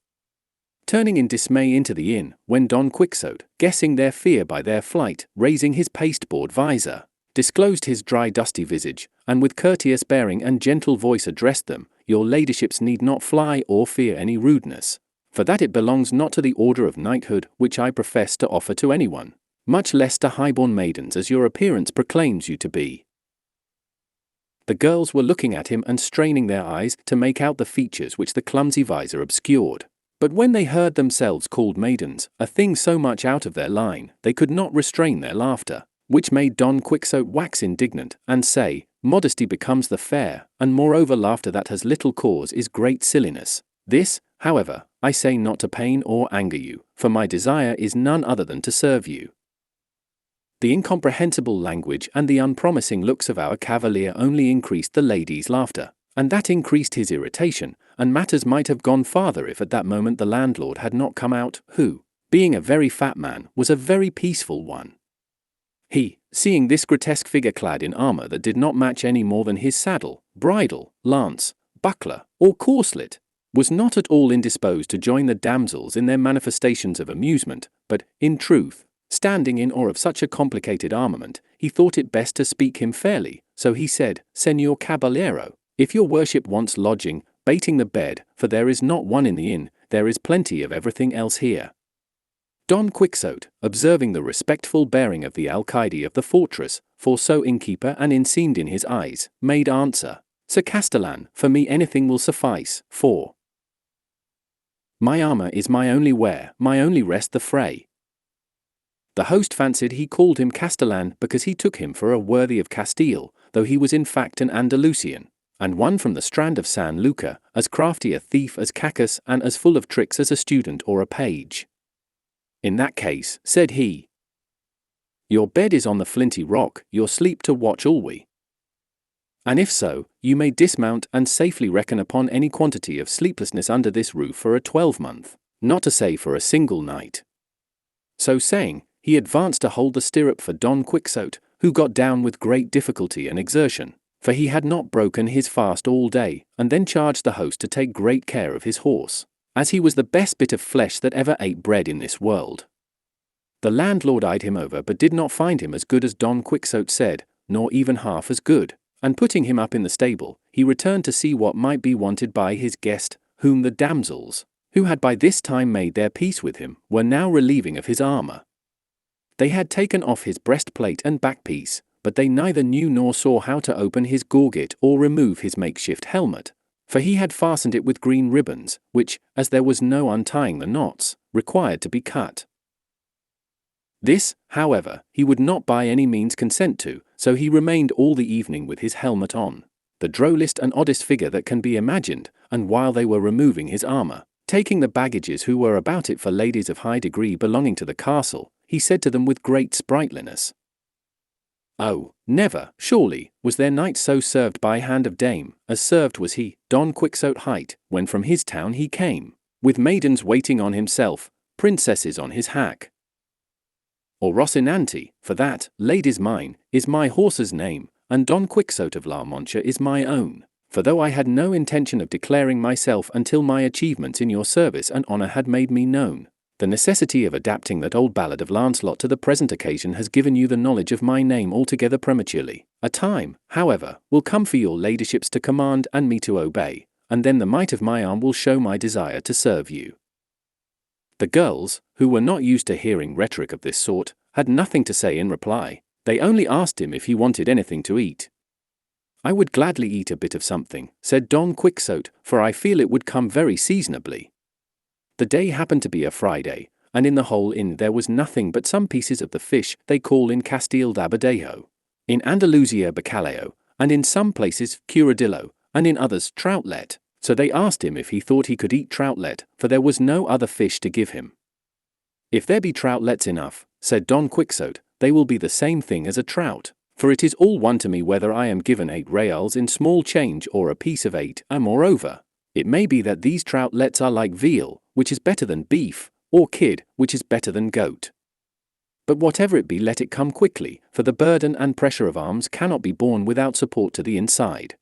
turning in dismay into the inn, when Don Quixote, guessing their fear by their flight, raising his pasteboard visor, disclosed his dry dusty visage, and with courteous bearing and gentle voice addressed them, Your ladyships need not fly or fear any rudeness, for that it belongs not to the order of knighthood which I profess to offer to anyone, much less to highborn maidens as your appearance proclaims you to be. The girls were looking at him and straining their eyes to make out the features which the clumsy visor obscured. But when they heard themselves called maidens, a thing so much out of their line, they could not restrain their laughter, which made Don Quixote wax indignant, and say, Modesty becomes the fair, and moreover laughter that has little cause is great silliness. This, however, I say not to pain or anger you, for my desire is none other than to serve you. The incomprehensible language and the unpromising looks of our cavalier only increased the lady's laughter, and that increased his irritation, and matters might have gone farther if at that moment the landlord had not come out, who, being a very fat man, was a very peaceful one. He, seeing this grotesque figure clad in armour that did not match any more than his saddle, bridle, lance, buckler, or corslet, was not at all indisposed to join the damsels in their manifestations of amusement, but, in truth, standing in awe of such a complicated armament, he thought it best to speak him fairly, so he said, Señor Caballero, if your worship wants lodging, baiting the bed, for there is not one in the inn, there is plenty of everything else here. Don Quixote, observing the respectful bearing of the alcaide of the fortress, for so innkeeper and in seemed in his eyes, made answer, Sir Castellan, for me anything will suffice, for my armour is my only wear, my only rest the fray. The host fancied he called him Castellan because he took him for a worthy of Castile, though he was in fact an Andalusian, and one from the strand of San Luca, as crafty a thief as Cacus and as full of tricks as a student or a page. In that case, said he, Your bed is on the flinty rock, your sleep to watch alway. And if so, you may dismount and safely reckon upon any quantity of sleeplessness under this roof for a 12-month, not to say for a single night. So saying, he advanced to hold the stirrup for Don Quixote, who got down with great difficulty and exertion, for he had not broken his fast all day, and then charged the host to take great care of his horse, as he was the best bit of flesh that ever ate bread in this world. The landlord eyed him over but did not find him as good as Don Quixote said, nor even half as good, and putting him up in the stable, he returned to see what might be wanted by his guest, whom the damsels, who had by this time made their peace with him, were now relieving of his armour. They had taken off his breastplate and backpiece, but they neither knew nor saw how to open his gorget or remove his makeshift helmet, for he had fastened it with green ribbons, which, as there was no untying the knots, required to be cut. This, however, he would not by any means consent to, so he remained all the evening with his helmet on, the drollest and oddest figure that can be imagined, and while they were removing his armour, taking the baggages who were about it for ladies of high degree belonging to the castle, he said to them with great sprightliness, "Oh, never, surely, was there knight so served by hand of dame, as served was he, Don Quixote hight, when from his town he came, with maidens waiting on himself, princesses on his hack. Or Rocinante, for that, ladies mine, is my horse's name, and Don Quixote of La Mancha is my own. For though I had no intention of declaring myself until my achievements in your service and honour had made me known, the necessity of adapting that old ballad of Lancelot to the present occasion has given you the knowledge of my name altogether prematurely. A time, however, will come for your ladyships to command and me to obey, and then the might of my arm will show my desire to serve you." The girls, who were not used to hearing rhetoric of this sort, had nothing to say in reply. They only asked him if he wanted anything to eat. "I would gladly eat a bit of something," said Don Quixote, "for I feel it would come very seasonably." The day happened to be a Friday, and in the whole inn there was nothing but some pieces of the fish they call in Castile dabadejo, in Andalusia bacalao, and in some places curadillo, and in others troutlet. So they asked him if he thought he could eat troutlet, for there was no other fish to give him. "If there be troutlets enough," said Don Quixote, "they will be the same thing as a trout, for it is all one to me whether I am given 8 reals in small change or a piece of 8, and moreover, it may be that these troutlets are like veal, which is better than beef, or kid, which is better than goat. But whatever it be, let it come quickly, for the burden and pressure of arms cannot be borne without support to the inside."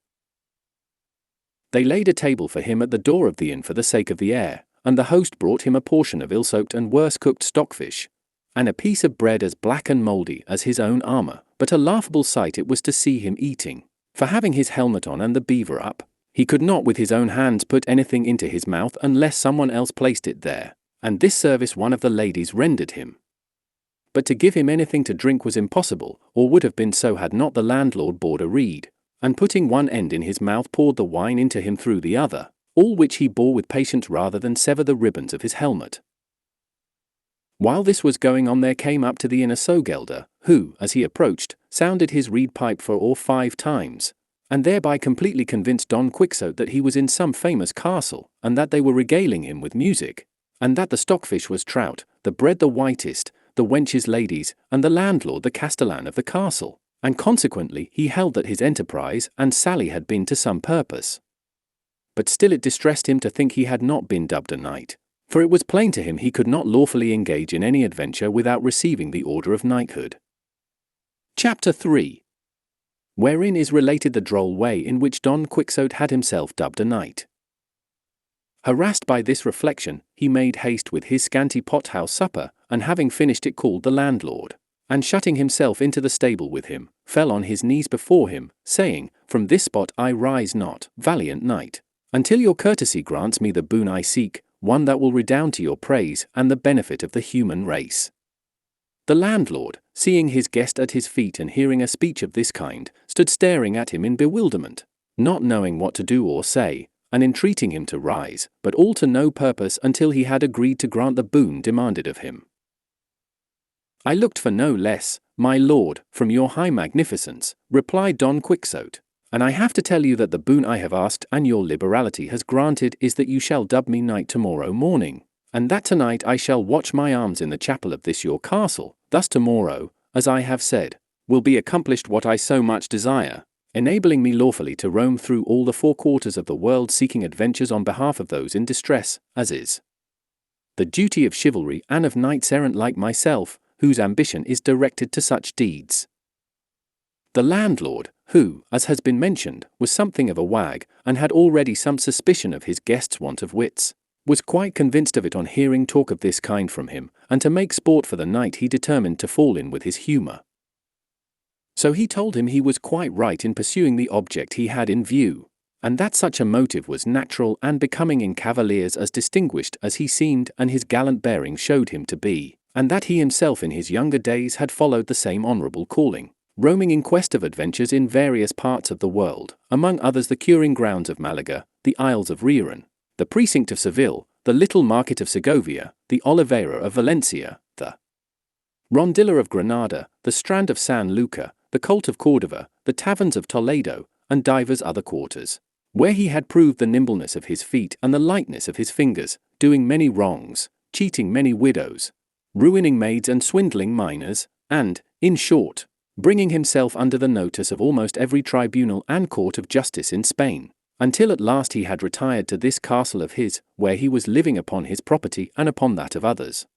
They laid a table for him at the door of the inn for the sake of the air, and the host brought him a portion of ill-soaked and worse-cooked stockfish, and a piece of bread as black and mouldy as his own armour, but a laughable sight it was to see him eating, for having his helmet on and the beaver up, he could not with his own hands put anything into his mouth unless someone else placed it there, and this service one of the ladies rendered him. But to give him anything to drink was impossible, or would have been so had not the landlord bored a reed, and putting one end in his mouth poured the wine into him through the other, all which he bore with patience rather than sever the ribbons of his helmet. While this was going on there came up to the inn a sowgelder, who, as he approached, sounded his reed pipe 4 or 5 times, and thereby completely convinced Don Quixote that he was in some famous castle, and that they were regaling him with music, and that the stockfish was trout, the bread the whitest, the wenches ladies, and the landlord the castellan of the castle, and consequently he held that his enterprise and sally had been to some purpose. But still it distressed him to think he had not been dubbed a knight, for it was plain to him he could not lawfully engage in any adventure without receiving the order of knighthood. Chapter 3. Wherein is related the droll way in which Don Quixote had himself dubbed a knight. Harassed by this reflection, he made haste with his scanty pothouse supper, and having finished it called the landlord, and shutting himself into the stable with him, fell on his knees before him, saying, "From this spot I rise not, valiant knight, until your courtesy grants me the boon I seek, one that will redound to your praise and the benefit of the human race." The landlord, seeing his guest at his feet and hearing a speech of this kind, stood staring at him in bewilderment, not knowing what to do or say, and entreating him to rise, but all to no purpose until he had agreed to grant the boon demanded of him. "I looked for no less, my lord, from your high magnificence," replied Don Quixote, "and I have to tell you that the boon I have asked and your liberality has granted is that you shall dub me knight tomorrow morning, and that tonight I shall watch my arms in the chapel of this your castle, thus tomorrow, as I have said, will be accomplished what I so much desire, enabling me lawfully to roam through all the four quarters of the world seeking adventures on behalf of those in distress, as is the duty of chivalry and of knights errant like myself, whose ambition is directed to such deeds. The landlord, who, as has been mentioned, was something of a wag, and had already some suspicion of his guest's want of wits, was quite convinced of it on hearing talk of this kind from him, and to make sport for the knight he determined to fall in with his humour. So he told him he was quite right in pursuing the object he had in view, and that such a motive was natural and becoming in cavaliers as distinguished as he seemed and his gallant bearing showed him to be, and that he himself in his younger days had followed the same honourable calling, roaming in quest of adventures in various parts of the world, among others the curing grounds of Malaga, the Isles of Riron, the precinct of Seville, the little market of Segovia, the Oliveira of Valencia, the Rondilla of Granada, the strand of San Luca, the colt of Cordova, the taverns of Toledo, and divers other quarters, where he had proved the nimbleness of his feet and the lightness of his fingers, doing many wrongs, cheating many widows, ruining maids and swindling minors, and, in short, bringing himself under the notice of almost every tribunal and court of justice in Spain, until at last he had retired to this castle of his, where he was living upon his property and upon that of others,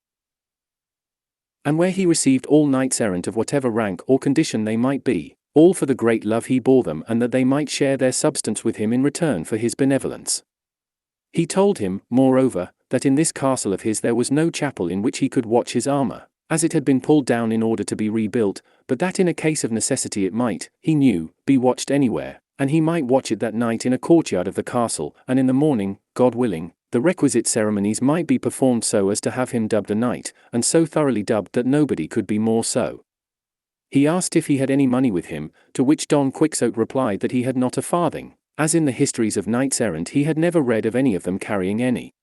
and where he received all knights errant of whatever rank or condition they might be, all for the great love he bore them and that they might share their substance with him in return for his benevolence. He told him, moreover, that in this castle of his there was no chapel in which he could watch his armour, as it had been pulled down in order to be rebuilt, but that in a case of necessity it might, he knew, be watched anywhere, and he might watch it that night in a courtyard of the castle, and in the morning, God willing, the requisite ceremonies might be performed so as to have him dubbed a knight, and so thoroughly dubbed that nobody could be more so. He asked if he had any money with him, to which Don Quixote replied that he had not a farthing, as in the histories of knights errant he had never read of any of them carrying any.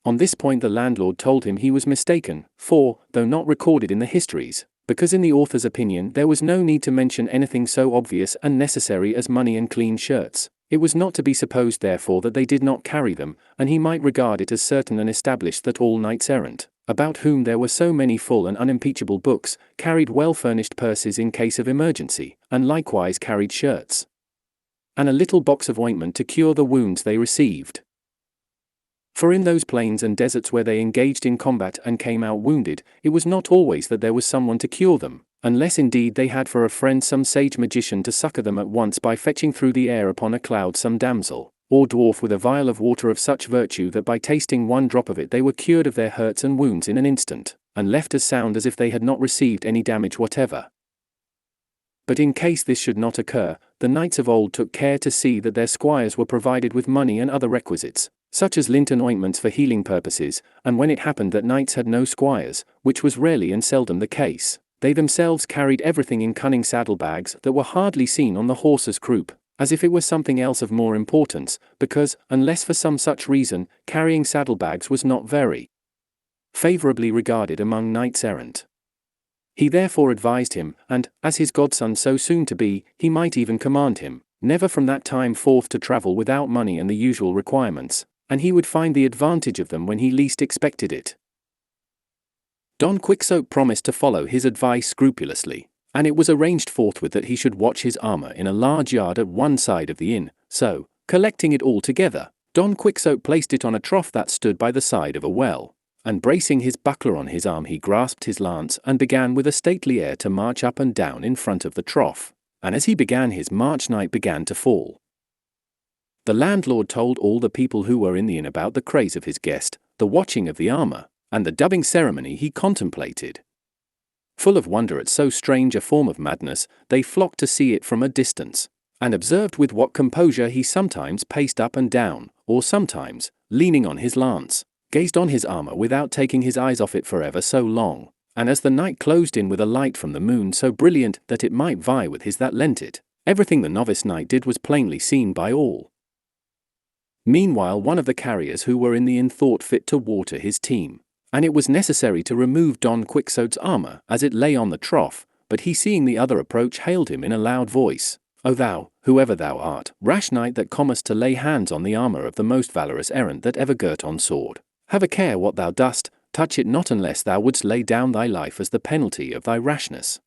On this point the landlord told him he was mistaken, for, though not recorded in the histories, because in the author's opinion there was no need to mention anything so obvious and necessary as money and clean shirts, it was not to be supposed therefore that they did not carry them, and he might regard it as certain and established that all knights errant, about whom there were so many full and unimpeachable books, carried well-furnished purses in case of emergency, and likewise carried shirts, and a little box of ointment to cure the wounds they received. For in those plains and deserts where they engaged in combat and came out wounded, it was not always that there was someone to cure them, unless indeed they had for a friend some sage magician to succour them at once by fetching through the air upon a cloud some damsel, or dwarf with a vial of water of such virtue that by tasting one drop of it they were cured of their hurts and wounds in an instant, and left as sound as if they had not received any damage whatever. But in case this should not occur, the knights of old took care to see that their squires were provided with money and other requisites, such as lint and ointments for healing purposes, and when it happened that knights had no squires, which was rarely and seldom the case, they themselves carried everything in cunning saddlebags that were hardly seen on the horse's croup, as if it were something else of more importance, because, unless for some such reason, carrying saddlebags was not very favourably regarded among knights errant. He therefore advised him, and, as his godson so soon to be, he might even command him, never from that time forth to travel without money and the usual requirements, and he would find the advantage of them when he least expected it. Don Quixote promised to follow his advice scrupulously, and it was arranged forthwith that he should watch his armour in a large yard at one side of the inn, so, collecting it all together, Don Quixote placed it on a trough that stood by the side of a well, and bracing his buckler on his arm he grasped his lance and began with a stately air to march up and down in front of the trough, and as he began his march night began to fall. The landlord told all the people who were in the inn about the craze of his guest, the watching of the armour, and the dubbing ceremony he contemplated. Full of wonder at so strange a form of madness, they flocked to see it from a distance, and observed with what composure he sometimes paced up and down, or sometimes, leaning on his lance, gazed on his armour without taking his eyes off it for ever so long, and as the night closed in with a light from the moon so brilliant that it might vie with his that lent it, everything the novice knight did was plainly seen by all. Meanwhile one of the carriers who were in the inn thought fit to water his team, and it was necessary to remove Don Quixote's armour as it lay on the trough, but he seeing the other approach hailed him in a loud voice, "O thou, whoever thou art, rash knight that comest to lay hands on the armour of the most valorous errant that ever girt on sword, have a care what thou dost, touch it not unless thou wouldst lay down thy life as the penalty of thy rashness."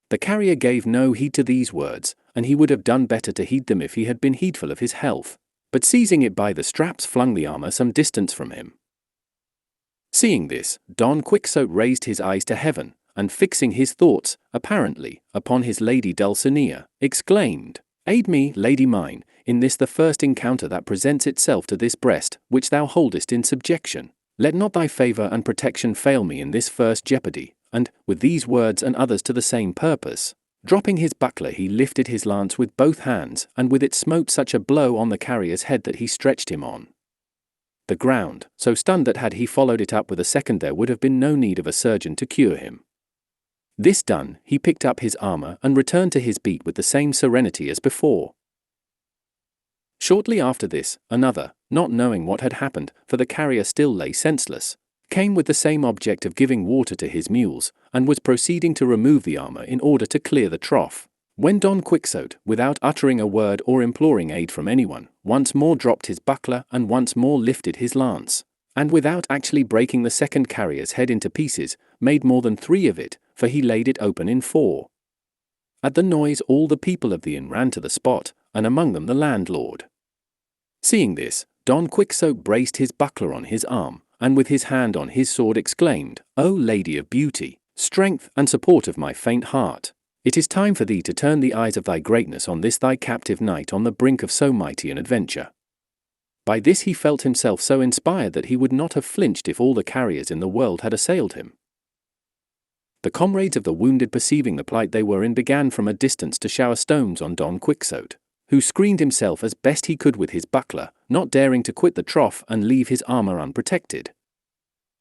The carrier gave no heed to these words, and he would have done better to heed them if he had been heedful of his health, but seizing it by the straps flung the armor some distance from him. Seeing this, Don Quixote raised his eyes to heaven, and fixing his thoughts, apparently, upon his lady Dulcinea, exclaimed, "Aid me, lady mine, in this the first encounter that presents itself to this breast, which thou holdest in subjection. Let not thy favour and protection fail me in this first jeopardy." And, with these words and others to the same purpose, dropping his buckler he lifted his lance with both hands, and with it smote such a blow on the carrier's head that he stretched him on the ground, so stunned that had he followed it up with a second there would have been no need of a surgeon to cure him. This done, he picked up his armor and returned to his beat with the same serenity as before. Shortly after this, another, not knowing what had happened, for the carrier still lay senseless, came with the same object of giving water to his mules, and was proceeding to remove the armor in order to clear the trough, when Don Quixote, without uttering a word or imploring aid from anyone, once more dropped his buckler and once more lifted his lance, and without actually breaking the second carrier's head into pieces, made more than 3 of it, for he laid it open in 4. At the noise all the people of the inn ran to the spot, and among them the landlord. Seeing this, Don Quixote braced his buckler on his arm, and with his hand on his sword exclaimed, "O Lady of Beauty, strength and support of my faint heart, it is time for thee to turn the eyes of thy greatness on this thy captive knight on the brink of so mighty an adventure." By this he felt himself so inspired that he would not have flinched if all the carriers in the world had assailed him. The comrades of the wounded, perceiving the plight they were in, began from a distance to shower stones on Don Quixote, who screened himself as best he could with his buckler, not daring to quit the trough and leave his armor unprotected.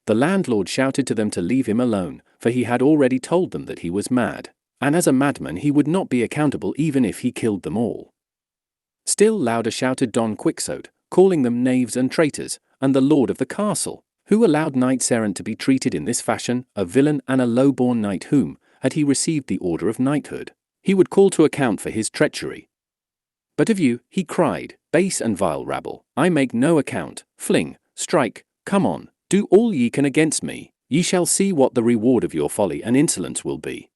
The landlord shouted to them to leave him alone, for he had already told them that he was mad, and as a madman he would not be accountable even if he killed them all. Still louder shouted Don Quixote, calling them knaves and traitors, and the lord of the castle, who allowed knights errant to be treated in this fashion, a villain and a low-born knight whom, had he received the order of knighthood, he would call to account for his treachery. "But of you," he cried, "base and vile rabble, I make no account. Fling, strike, come on, do all ye can against me. Ye shall see what the reward of your folly and insolence will be."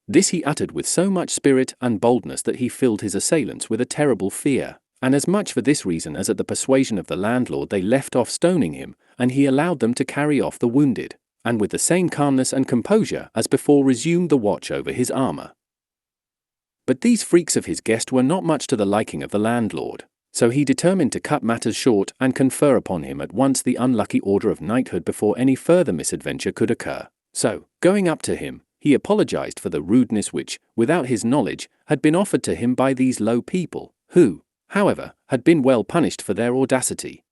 This he uttered with so much spirit and boldness that he filled his assailants with a terrible fear, and as much for this reason as at the persuasion of the landlord they left off stoning him, and he allowed them to carry off the wounded, and with the same calmness and composure as before resumed the watch over his armor. But these freaks of his guest were not much to the liking of the landlord, so he determined to cut matters short and confer upon him at once the unlucky order of knighthood before any further misadventure could occur. So, going up to him, he apologized for the rudeness which, without his knowledge, had been offered to him by these low people, who, however, had been well punished for their audacity.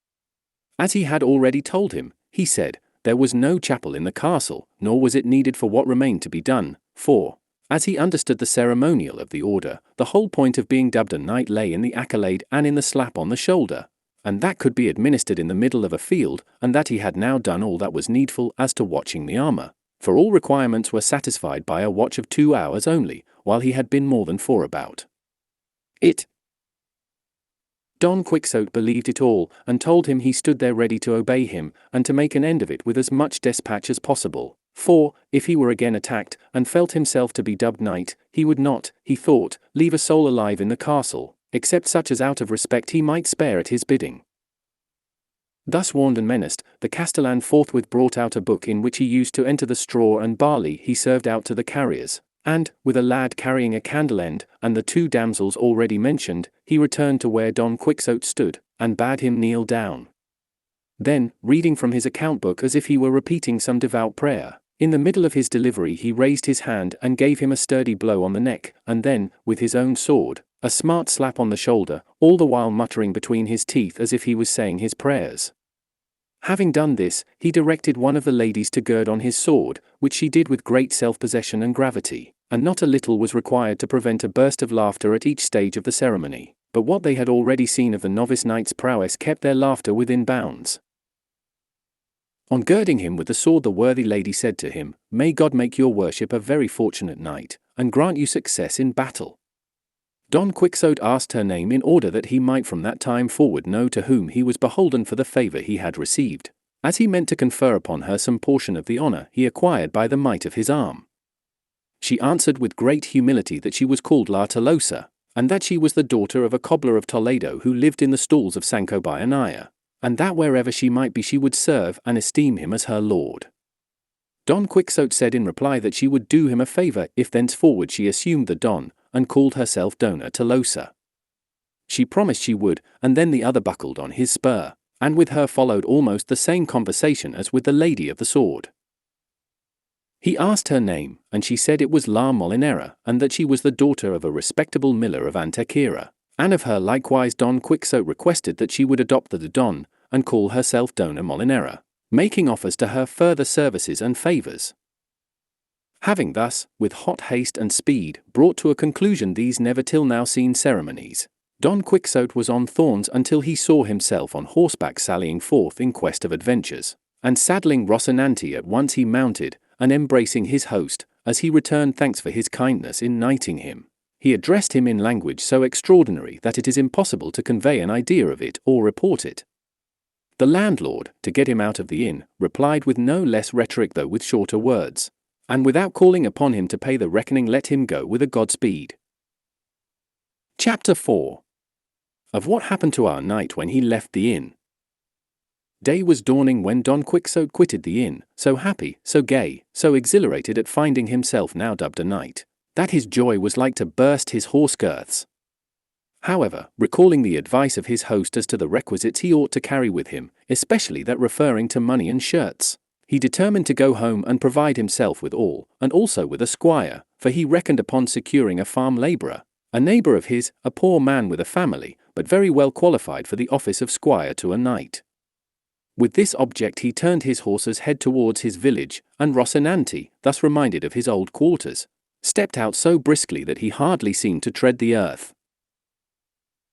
As he had already told him, he said, there was no chapel in the castle, nor was it needed for what remained to be done, for, as he understood the ceremonial of the order, the whole point of being dubbed a knight lay in the accolade and in the slap on the shoulder, and that could be administered in the middle of a field, and that he had now done all that was needful as to watching the armor, for all requirements were satisfied by a watch of 2 hours only, while he had been more than 4 about it. Don Quixote believed it all, and told him he stood there ready to obey him, and to make an end of it with as much despatch as possible. For, if he were again attacked, and felt himself to be dubbed knight, he would not, he thought, leave a soul alive in the castle, except such as out of respect he might spare at his bidding. Thus warned and menaced, the castellan forthwith brought out a book in which he used to enter the straw and barley he served out to the carriers, and, with a lad carrying a candle end, and the 2 damsels already mentioned, he returned to where Don Quixote stood, and bade him kneel down. Then, reading from his account book as if he were repeating some devout prayer, in the middle of his delivery he raised his hand and gave him a sturdy blow on the neck, and then, with his own sword, a smart slap on the shoulder, all the while muttering between his teeth as if he was saying his prayers. Having done this, he directed one of the ladies to gird on his sword, which she did with great self-possession and gravity, and not a little was required to prevent a burst of laughter at each stage of the ceremony, but what they had already seen of the novice knight's prowess kept their laughter within bounds. On girding him with the sword the worthy lady said to him, "May God make your worship a very fortunate knight, and grant you success in battle." Don Quixote asked her name in order that he might from that time forward know to whom he was beholden for the favor he had received, as he meant to confer upon her some portion of the honor he acquired by the might of his arm. She answered with great humility that she was called La Tolosa, and that she was the daughter of a cobbler of Toledo who lived in the stalls of Sancho Panza, and that wherever she might be she would serve and esteem him as her lord. Don Quixote said in reply that she would do him a favor if thenceforward she assumed the Don, and called herself Dona Tolosa. She promised she would, and then the other buckled on his spur, and with her followed almost the same conversation as with the lady of the sword. He asked her name, and she said it was La Molinera, and that she was the daughter of a respectable miller of Antequera, and of her likewise Don Quixote requested that she would adopt the Don, and call herself Dona Molinera, making offers to her further services and favors. Having thus, with hot haste and speed, brought to a conclusion these never till now seen ceremonies, Don Quixote was on thorns until he saw himself on horseback sallying forth in quest of adventures, and saddling Rocinante at once he mounted, and embracing his host, as he returned thanks for his kindness in knighting him, he addressed him in language so extraordinary that it is impossible to convey an idea of it or report it. The landlord, to get him out of the inn, replied with no less rhetoric though with shorter words, and without calling upon him to pay the reckoning let him go with a Godspeed. Chapter 4. Of what happened to our knight when he left the inn. Day was dawning when Don Quixote quitted the inn, so happy, so gay, so exhilarated at finding himself now dubbed a knight, that his joy was like to burst his horse girths. However, recalling the advice of his host as to the requisites he ought to carry with him, especially that referring to money and shirts, he determined to go home and provide himself with all, and also with a squire, for he reckoned upon securing a farm labourer, a neighbour of his, a poor man with a family, but very well qualified for the office of squire to a knight. With this object he turned his horse's head towards his village, and Rocinante, thus reminded of his old quarters, stepped out so briskly that he hardly seemed to tread the earth.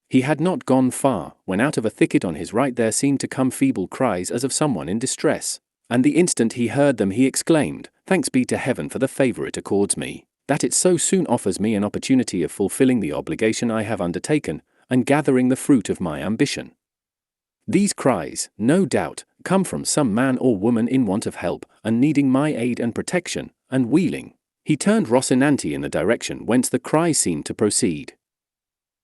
He had not gone far, when out of a thicket on his right there seemed to come feeble cries as of someone in distress, and the instant he heard them he exclaimed, "Thanks be to heaven for the favour it accords me, that it so soon offers me an opportunity of fulfilling the obligation I have undertaken, and gathering the fruit of my ambition." These cries, no doubt, come from some man or woman in want of help, and needing my aid and protection, and wheeling, he turned Rocinante in the direction whence the cries seemed to proceed.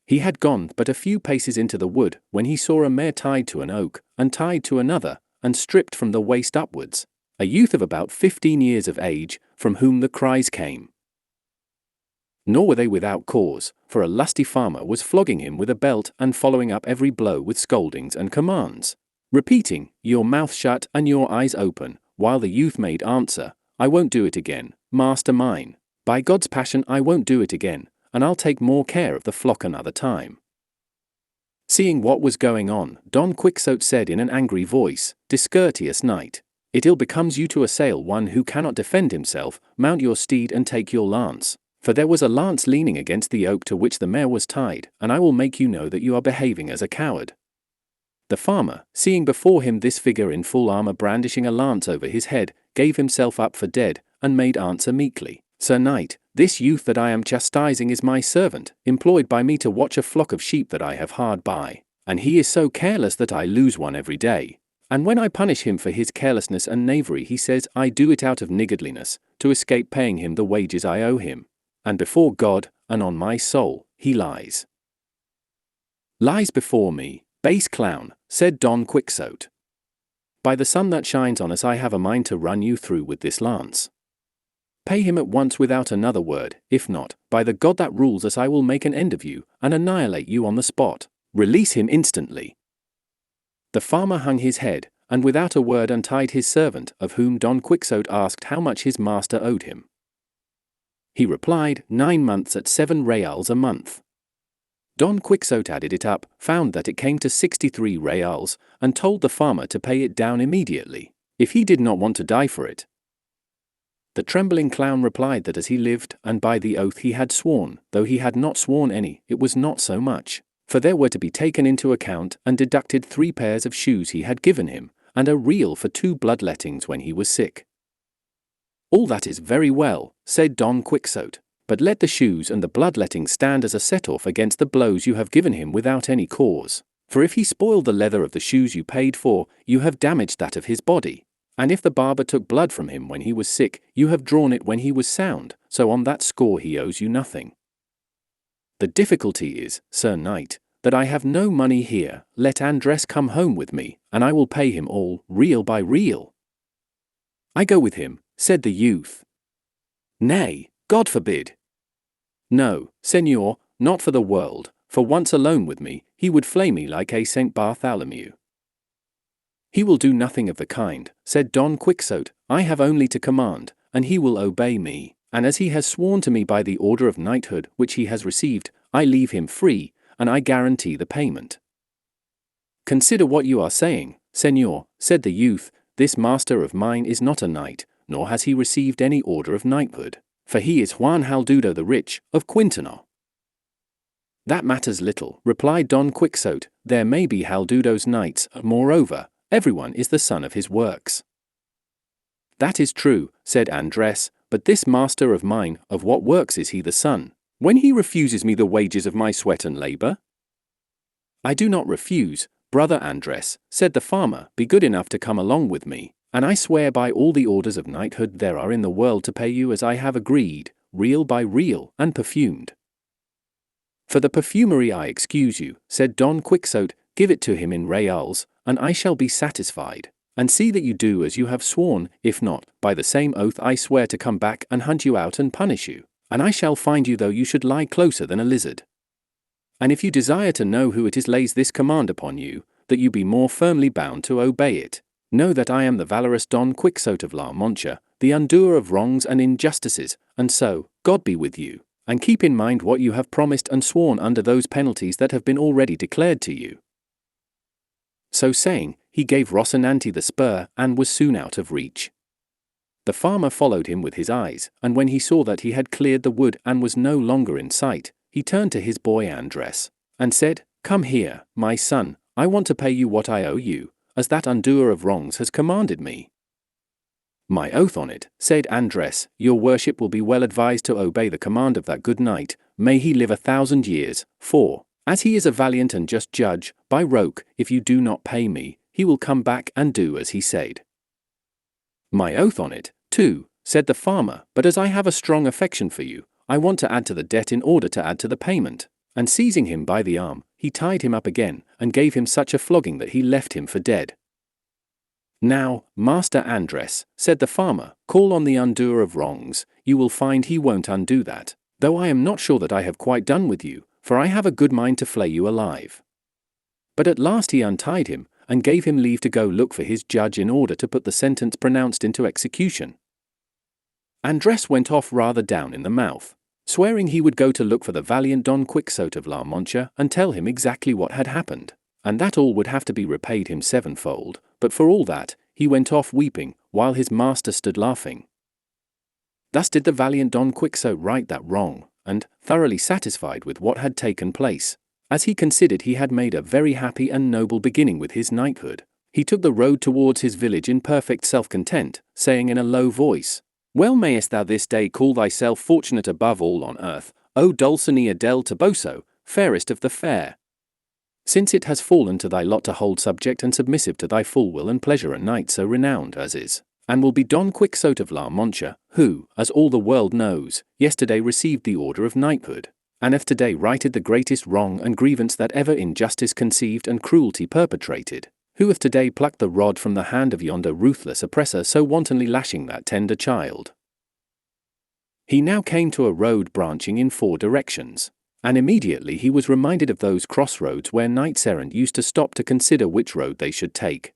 He had gone but a few paces into the wood, when he saw a mare tied to an oak, and tied to another, and stripped from the waist upwards, a youth of about 15 years of age, from whom the cries came. Nor were they without cause, for a lusty farmer was flogging him with a belt and following up every blow with scoldings and commands, repeating, "Your mouth shut and your eyes open," while the youth made answer, "I won't do it again, master mine, by God's passion I won't do it again, and I'll take more care of the flock another time." Seeing what was going on, Don Quixote said in an angry voice, "Discourteous knight, it ill becomes you to assail one who cannot defend himself. Mount your steed and take your lance, for there was a lance leaning against the oak to which the mare was tied, and I will make you know that you are behaving as a coward." The farmer, seeing before him this figure in full armour brandishing a lance over his head, gave himself up for dead, and made answer meekly, "Sir Knight, this youth that I am chastising is my servant, employed by me to watch a flock of sheep that I have hard by, and he is so careless that I lose one every day. And when I punish him for his carelessness and knavery, he says I do it out of niggardliness, to escape paying him the wages I owe him. And before God, and on my soul, he lies." "Lies before me, base clown," said Don Quixote. "By the sun that shines on us I have a mind to run you through with this lance. Pay him at once without another word, if not, by the God that rules us I will make an end of you, and annihilate you on the spot. Release him instantly." The farmer hung his head, and without a word untied his servant, of whom Don Quixote asked how much his master owed him. He replied, 9 months at 7 reals a month. Don Quixote added it up, found that it came to 63 reals, and told the farmer to pay it down immediately, if he did not want to die for it. The trembling clown replied that as he lived, and by the oath he had sworn, though he had not sworn any, it was not so much, for there were to be taken into account and deducted 3 pairs of shoes he had given him, and a reel for 2 bloodlettings when he was sick. "All that is very well," said Don Quixote, "but let the shoes and the bloodletting stand as a set-off against the blows you have given him without any cause, For if he spoiled the leather of the shoes you paid for, you have damaged that of his body. And if the barber took blood from him when he was sick, you have drawn it when he was sound, so on that score he owes you nothing. The difficulty is, Sir Knight, that I have no money here. Let Andres come home with me, and I will pay him all, real by real. I go with him, said the youth. Nay, God forbid. No, Señor, not for the world, for once alone with me, he would flay me like a Saint Bartholomew. He will do nothing of the kind, said Don Quixote. I have only to command, and he will obey me, and as he has sworn to me by the order of knighthood which he has received, I leave him free, and I guarantee the payment. Consider what you are saying, Señor, said the youth. This master of mine is not a knight, nor has he received any order of knighthood, for he is Juan Haldudo the Rich, of Quintana. That matters little, replied Don Quixote. There may be Haldudo's knights, moreover, everyone is the son of his works. That is true, said Andres, but this master of mine, of what works is he the son, when he refuses me the wages of my sweat and labor? I do not refuse, brother Andres, said the farmer. Be good enough to come along with me, and I swear by all the orders of knighthood there are in the world to pay you as I have agreed, real by real, and perfumed. For the perfumery I excuse you, said Don Quixote. Give it to him in reals, and I shall be satisfied, and see that you do as you have sworn. If not, by the same oath I swear to come back and hunt you out and punish you, and I shall find you though you should lie closer than a lizard. And if you desire to know who it is lays this command upon you, that you be more firmly bound to obey it, know that I am the valorous Don Quixote of La Mancha, the undoer of wrongs and injustices, and so, God be with you, and keep in mind what you have promised and sworn under those penalties that have been already declared to you. So saying, he gave Rocinante the spur, and was soon out of reach. The farmer followed him with his eyes, and when he saw that he had cleared the wood and was no longer in sight, he turned to his boy Andres, and said, Come here, my son, I want to pay you what I owe you, as that undoer of wrongs has commanded me. My oath on it, said Andres, your worship will be well advised to obey the command of that good knight, may he live 1,000 years, for, as he is a valiant and just judge, by roke, if you do not pay me, he will come back and do as he said. My oath on it, too, said the farmer, but as I have a strong affection for you, I want to add to the debt in order to add to the payment. And seizing him by the arm, he tied him up again, and gave him such a flogging that he left him for dead. Now, Master Andres, said the farmer, call on the undoer of wrongs, you will find he won't undo that, though I am not sure that I have quite done with you, for I have a good mind to flay you alive. But at last he untied him, and gave him leave to go look for his judge in order to put the sentence pronounced into execution. Andres went off rather down in the mouth, swearing he would go to look for the valiant Don Quixote of La Mancha and tell him exactly what had happened, and that all would have to be repaid him sevenfold, but for all that, he went off weeping, while his master stood laughing. Thus did the valiant Don Quixote right that wrong, and, thoroughly satisfied with what had taken place, as he considered he had made a very happy and noble beginning with his knighthood, he took the road towards his village in perfect self-content, saying in a low voice, Well mayest thou this day call thyself fortunate above all on earth, O Dulcinea del Toboso, fairest of the fair. Since it has fallen to thy lot to hold subject and submissive to thy full will and pleasure a knight so renowned as is, and will be Don Quixote of La Mancha, who, as all the world knows, yesterday received the order of knighthood, and hath today righted the greatest wrong and grievance that ever injustice conceived and cruelty perpetrated, who hath today plucked the rod from the hand of yonder ruthless oppressor so wantonly lashing that tender child. He now came to a road branching in 4 directions, and immediately he was reminded of those crossroads where knights-errant used to stop to consider which road they should take.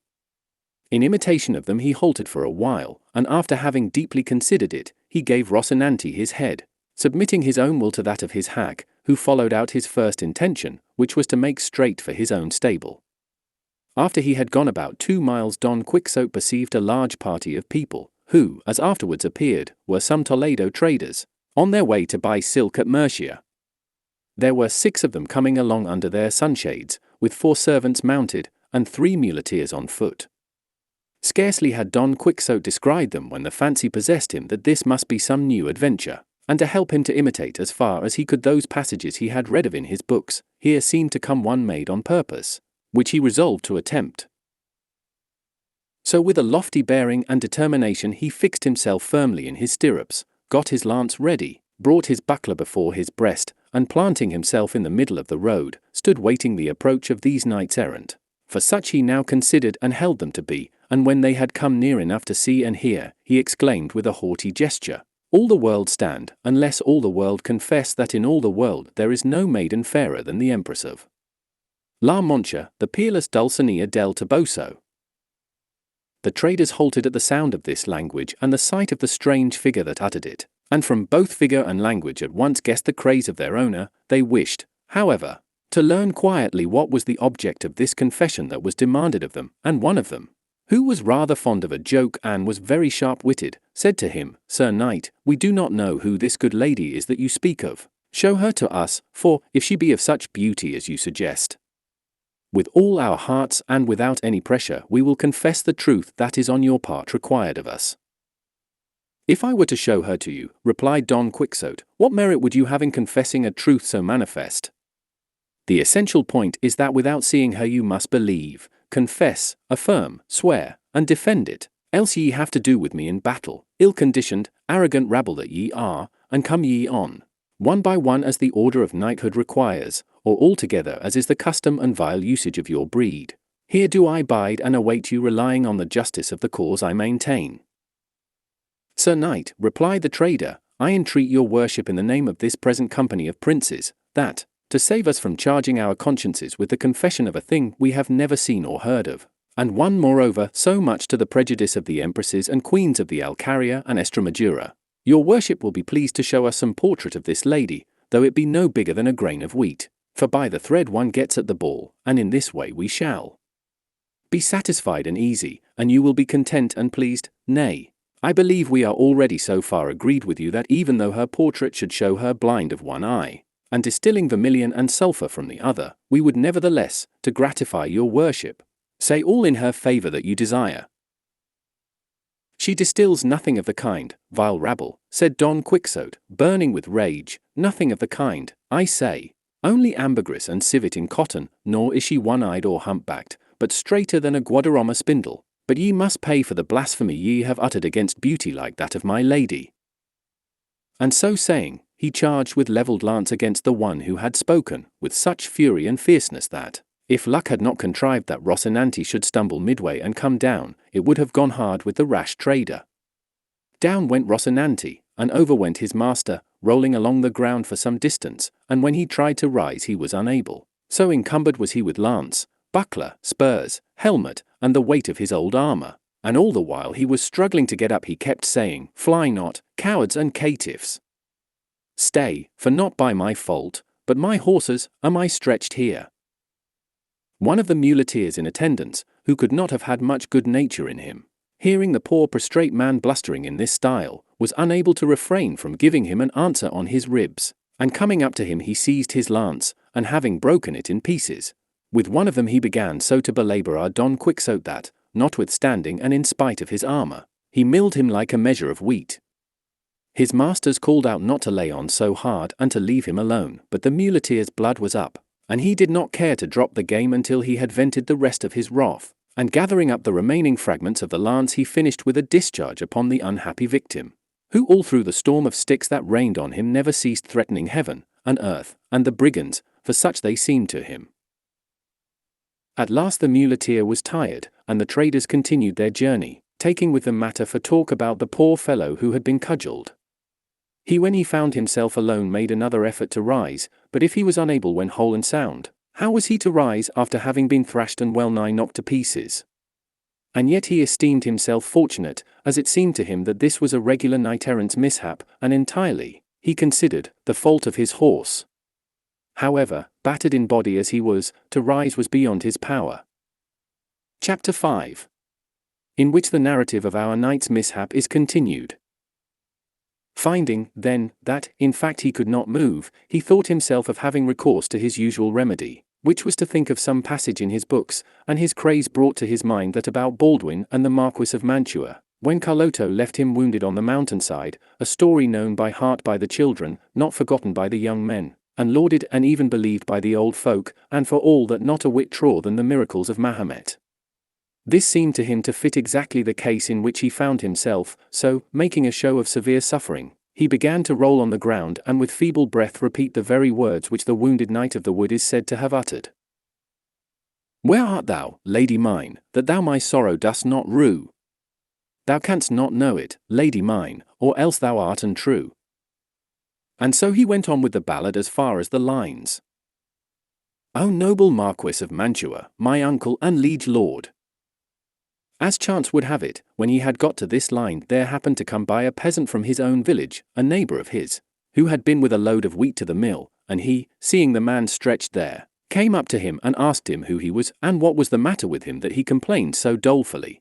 In imitation of them he halted for a while, and after having deeply considered it, he gave Rocinante his head, submitting his own will to that of his hack, who followed out his first intention, which was to make straight for his own stable. After he had gone about 2 miles, Don Quixote perceived a large party of people, who, as afterwards appeared, were some Toledo traders, on their way to buy silk at Murcia. There were 6 of them coming along under their sunshades, with 4 servants mounted, and 3 muleteers on foot. Scarcely had Don Quixote descried them when the fancy possessed him that this must be some new adventure, and to help him to imitate as far as he could those passages he had read of in his books, here seemed to come one made on purpose, which he resolved to attempt. So with a lofty bearing and determination he fixed himself firmly in his stirrups, got his lance ready, brought his buckler before his breast, and planting himself in the middle of the road, stood waiting the approach of these knights errant. For such he now considered and held them to be, and when they had come near enough to see and hear, he exclaimed with a haughty gesture, "All the world stand, unless all the world confess that in all the world there is no maiden fairer than the Empress of La Mancha, the peerless Dulcinea del Toboso." The traders halted at the sound of this language and the sight of the strange figure that uttered it, and from both figure and language at once guessed the craze of their owner. They wished, however, to learn quietly what was the object of this confession that was demanded of them, and one of them, who was rather fond of a joke and was very sharp-witted, said to him, "Sir Knight, we do not know who this good lady is that you speak of. Show her to us, for, if she be of such beauty as you suggest, with all our hearts and without any pressure we will confess the truth that is on your part required of us." "If I were to show her to you," replied Don Quixote, "what merit would you have in confessing a truth so manifest? The essential point is that without seeing her you must believe, confess, affirm, swear, and defend it, else ye have to do with me in battle, ill-conditioned, arrogant rabble that ye are, and come ye on, one by one as the order of knighthood requires, or altogether as is the custom and vile usage of your breed. Here do I bide and await you, relying on the justice of the cause I maintain." "Sir Knight," replied the trader, "I entreat your worship in the name of this present company of princes, that, to save us from charging our consciences with the confession of a thing we have never seen or heard of, and one moreover so much to the prejudice of the empresses and queens of the Alcaria and Estremadura, your worship will be pleased to show us some portrait of this lady, though it be no bigger than a grain of wheat, for by the thread one gets at the ball, and in this way we shall be satisfied and easy, and you will be content and pleased. Nay, I believe we are already so far agreed with you that even though her portrait should show her blind of one eye, and distilling vermilion and sulphur from the other, we would nevertheless, to gratify your worship, say all in her favour that you desire." "She distills nothing of the kind, vile rabble," said Don Quixote, burning with rage, "nothing of the kind, I say, only ambergris and civet in cotton, nor is she one-eyed or humpbacked, but straighter than a Guadarrama spindle. But ye must pay for the blasphemy ye have uttered against beauty like that of my lady." And so saying, he charged with levelled lance against the one who had spoken, with such fury and fierceness that, if luck had not contrived that Rocinante should stumble midway and come down, it would have gone hard with the rash trader. Down went Rocinante, and over went his master, rolling along the ground for some distance, and when he tried to rise he was unable, so encumbered was he with lance, buckler, spurs, helmet, and the weight of his old armour, and all the while he was struggling to get up he kept saying, "Fly not, cowards and caitiffs! Stay, for not by my fault, but my horses, am I stretched here." One of the muleteers in attendance, who could not have had much good nature in him, hearing the poor prostrate man blustering in this style, was unable to refrain from giving him an answer on his ribs, and coming up to him he seized his lance, and having broken it in pieces, with one of them he began so to belabour our Don Quixote that, notwithstanding and in spite of his armour, he milled him like a measure of wheat. His masters called out not to lay on so hard and to leave him alone, but the muleteer's blood was up, and he did not care to drop the game until he had vented the rest of his wrath, and gathering up the remaining fragments of the lance he finished with a discharge upon the unhappy victim, who all through the storm of sticks that rained on him never ceased threatening heaven, and earth, and the brigands, for such they seemed to him. At last the muleteer was tired, and the traders continued their journey, taking with them matter for talk about the poor fellow who had been cudgelled. He, when he found himself alone, made another effort to rise, but if he was unable when whole and sound, how was he to rise after having been thrashed and well-nigh knocked to pieces? And yet he esteemed himself fortunate, as it seemed to him that this was a regular knight-errant's mishap, and entirely, he considered, the fault of his horse. However, battered in body as he was, to rise was beyond his power. Chapter 5. In which the narrative of our knight's mishap is continued. Finding, then, that, in fact he could not move, he thought himself of having recourse to his usual remedy, which was to think of some passage in his books, and his craze brought to his mind that about Baldwin and the Marquis of Mantua, when Carloto left him wounded on the mountainside, a story known by heart by the children, not forgotten by the young men, and lauded and even believed by the old folk, and for all that not a whit truer than the miracles of Mahomet. This seemed to him to fit exactly the case in which he found himself, so, making a show of severe suffering, he began to roll on the ground and with feeble breath repeat the very words which the wounded knight of the wood is said to have uttered. "Where art thou, lady mine, that thou my sorrow dost not rue? Thou canst not know it, lady mine, or else thou art untrue." And so he went on with the ballad as far as the lines: "O noble Marquis of Mantua, my uncle and liege lord." As chance would have it, when he had got to this line there happened to come by a peasant from his own village, a neighbour of his, who had been with a load of wheat to the mill, and he, seeing the man stretched there, came up to him and asked him who he was and what was the matter with him that he complained so dolefully.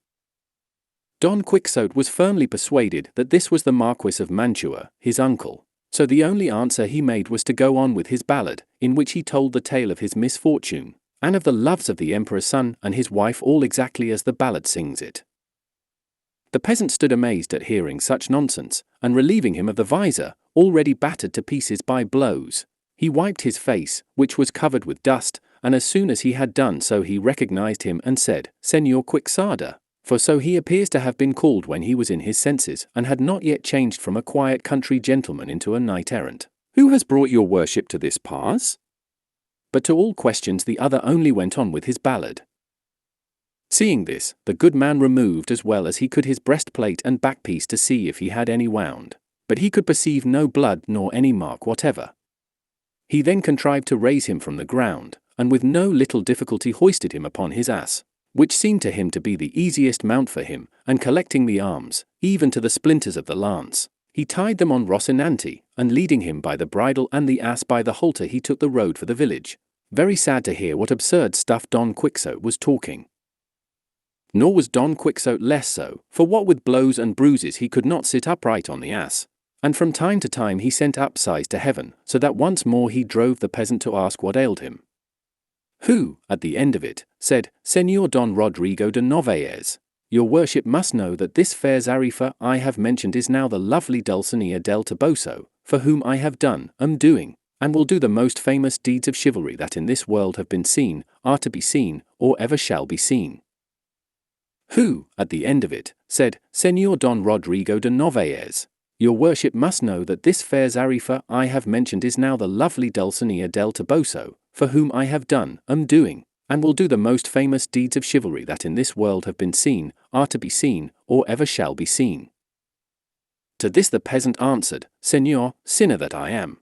Don Quixote was firmly persuaded that this was the Marquis of Mantua, his uncle, so the only answer he made was to go on with his ballad, in which he told the tale of his misfortune, and of the loves of the emperor's son and his wife, all exactly as the ballad sings it. The peasant stood amazed at hearing such nonsense, and relieving him of the visor, already battered to pieces by blows, he wiped his face, which was covered with dust, and as soon as he had done so he recognized him and said, "Señor Quixada," for so he appears to have been called when he was in his senses and had not yet changed from a quiet country gentleman into a knight-errant. "Who has brought your worship to this pass?" But to all questions the other only went on with his ballad. Seeing this, the good man removed as well as he could his breastplate and backpiece to see if he had any wound, but he could perceive no blood nor any mark whatever. He then contrived to raise him from the ground, and with no little difficulty hoisted him upon his ass, which seemed to him to be the easiest mount for him, and collecting the arms, even to the splinters of the lance, he tied them on Rocinante, and leading him by the bridle and the ass by the halter he took the road for the village, very sad to hear what absurd stuff Don Quixote was talking. Nor was Don Quixote less so, for what with blows and bruises he could not sit upright on the ass, and from time to time he sent up sighs to heaven, so that once more he drove the peasant to ask what ailed him. Who, at the end of it, said, "Señor Don Rodrigo de Novales, your worship must know that this fair Zarifa I have mentioned is now the lovely Dulcinea del Toboso, for whom I have done, am doing, and will do the most famous deeds of chivalry that in this world have been seen, are to be seen, or ever shall be seen." Who, at the end of it, said, "Señor Don Rodrigo de Novales, your worship must know that this fair Zarifa I have mentioned is now the lovely Dulcinea del Toboso, for whom I have done, am doing, and will do the most famous deeds of chivalry that in this world have been seen, are to be seen, or ever shall be seen." To this the peasant answered, "Señor, sinner that I am,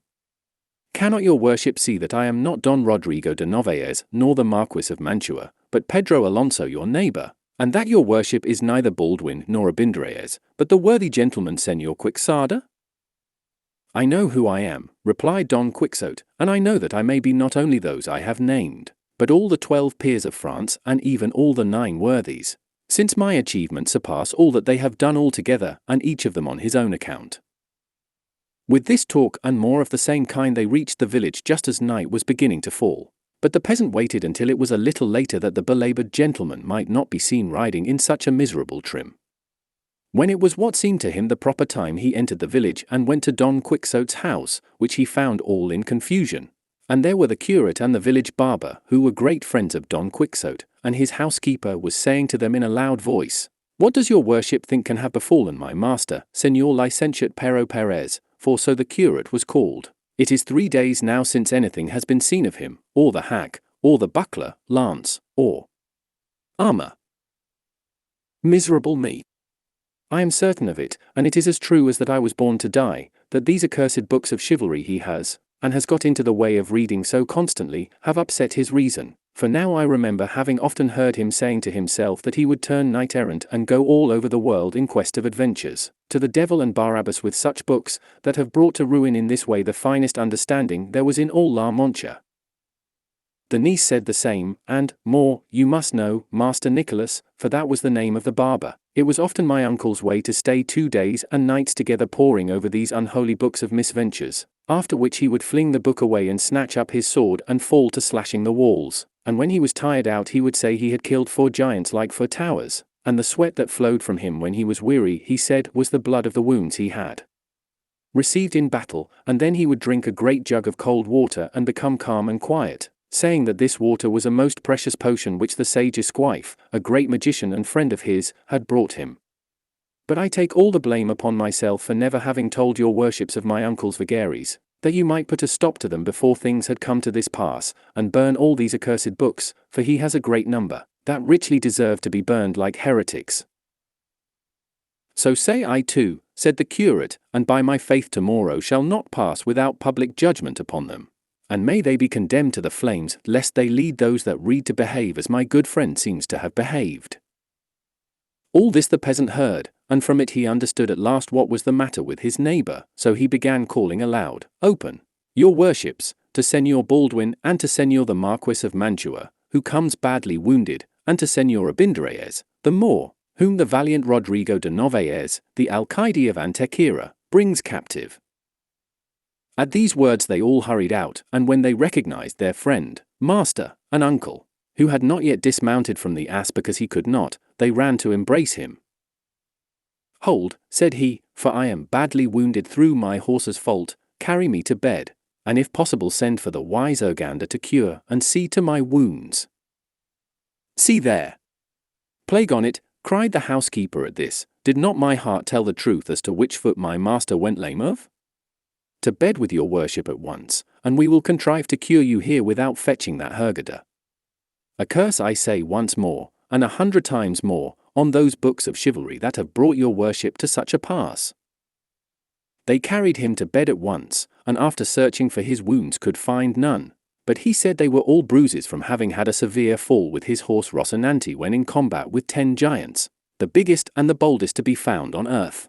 cannot your worship see that I am not Don Rodrigo de Novales nor the Marquis of Mantua, but Pedro Alonso your neighbour, and that your worship is neither Baldwin nor Abindraez, but the worthy gentleman Señor Quixada?" "I know who I am," replied Don Quixote, "and I know that I may be not only those I have named, but all the 12 peers of France and even all the 9 worthies, since my achievements surpass all that they have done altogether, and each of them on his own account." With this talk and more of the same kind they reached the village just as night was beginning to fall, but the peasant waited until it was a little later that the belaboured gentleman might not be seen riding in such a miserable trim. When it was what seemed to him the proper time he entered the village and went to Don Quixote's house, which he found all in confusion, and there were the curate and the village barber, who were great friends of Don Quixote, and his housekeeper was saying to them in a loud voice, "What does your worship think can have befallen my master, Señor Licentiate Pero Perez, for so the curate was called? It is 3 days now since anything has been seen of him, or the hack, or the buckler, lance, or armour. Miserable me! I am certain of it, and it is as true as that I was born to die, that these accursed books of chivalry he has, and has got into the way of reading so constantly, have upset his reason. For now I remember having often heard him saying to himself that he would turn knight-errant and go all over the world in quest of adventures, to the devil and Barabbas with such books, that have brought to ruin in this way the finest understanding there was in all La Mancha." The niece said the same, and, more, you must know, Master Nicholas, for that was the name of the barber, it was often my uncle's way to stay 2 days and nights together poring over these unholy books of misadventures, after which he would fling the book away and snatch up his sword and fall to slashing the walls, and when he was tired out he would say he had killed 4 giants like 4 towers, and the sweat that flowed from him when he was weary he said was the blood of the wounds he had. received in battle, and then he would drink a great jug of cold water and become calm and quiet, saying that this water was a most precious potion which the sage Esquife, a great magician and friend of his, had brought him. But I take all the blame upon myself for never having told your worships of my uncle's vagaries, that you might put a stop to them before things had come to this pass, and burn all these accursed books, for he has a great number, that richly deserve to be burned like heretics. So say I too, said the curate, and by my faith tomorrow shall not pass without public judgment upon them. And may they be condemned to the flames, lest they lead those that read to behave as my good friend seems to have behaved. All this the peasant heard, and from it he understood at last what was the matter with his neighbour, so he began calling aloud, Open, your worships, to Señor Baldwin and to Señor the Marquis of Mantua, who comes badly wounded, and to Señor Abindarraez, the Moor, whom the valiant Rodrigo de Novaez, the alcaide of Antequera, brings captive. At these words they all hurried out, and when they recognized their friend, master, and uncle, who had not yet dismounted from the ass because he could not, they ran to embrace him. Hold, said he, for I am badly wounded through my horse's fault, carry me to bed, and if possible send for the wise Urganda to cure and see to my wounds. See there! Plague on it, cried the housekeeper at this, did not my heart tell the truth as to which foot my master went lame of? To bed with your worship at once, and we will contrive to cure you here without fetching that Hurgada. A curse I say once more, and 100 times more, on those books of chivalry that have brought your worship to such a pass. They carried him to bed at once, and after searching for his wounds could find none, but he said they were all bruises from having had a severe fall with his horse Rocinante when in combat with 10 giants, the biggest and the boldest to be found on earth.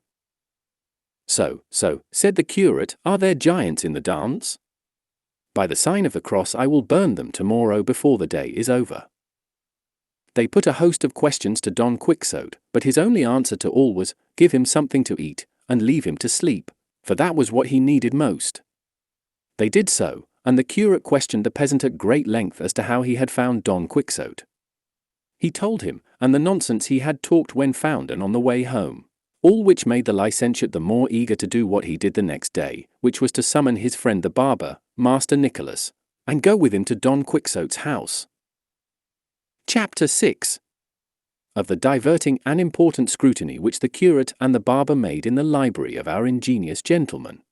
So, said the curate, are there giants in the dance? By the sign of the cross I will burn them tomorrow before the day is over. They put a host of questions to Don Quixote, but his only answer to all was, give him something to eat, and leave him to sleep, for that was what he needed most. They did so, and the curate questioned the peasant at great length as to how he had found Don Quixote. He told him, and the nonsense he had talked when found and on the way home, all which made the licentiate the more eager to do what he did the next day, which was to summon his friend the barber, Master Nicholas, and go with him to Don Quixote's house. Chapter 6. Of the diverting and important scrutiny which the curate and the barber made in the library of our ingenious gentleman.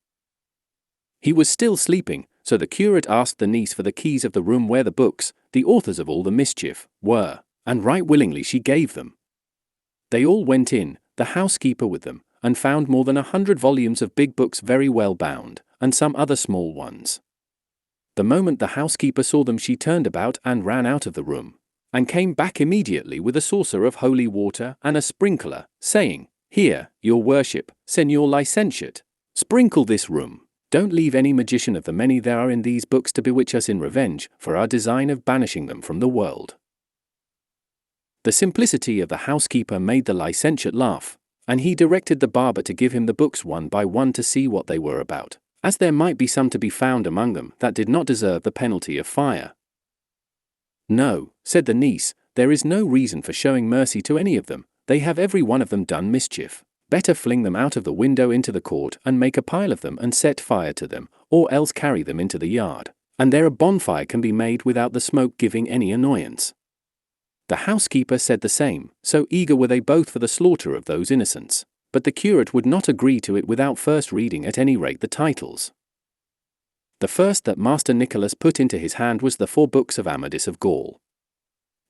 He was still sleeping, so the curate asked the niece for the keys of the room where the books, the authors of all the mischief, were, and right willingly she gave them. They all went in, the housekeeper with them, and found more than 100 volumes of big books very well bound, and some other small ones. The moment the housekeeper saw them she turned about and ran out of the room, and came back immediately with a saucer of holy water and a sprinkler, saying, Here, your worship, Señor Licentiate, sprinkle this room. Don't leave any magician of the many there are in these books to bewitch us in revenge for our design of banishing them from the world. The simplicity of the housekeeper made the licentiate laugh, and he directed the barber to give him the books one by one to see what they were about, as there might be some to be found among them that did not deserve the penalty of fire. No, said the niece, there is no reason for showing mercy to any of them, they have every one of them done mischief. Better fling them out of the window into the court and make a pile of them and set fire to them, or else carry them into the yard, and there a bonfire can be made without the smoke giving any annoyance. The housekeeper said the same, so eager were they both for the slaughter of those innocents, but the curate would not agree to it without first reading at any rate the titles. The first that Master Nicholas put into his hand was the 4 books of Amadis of Gaul.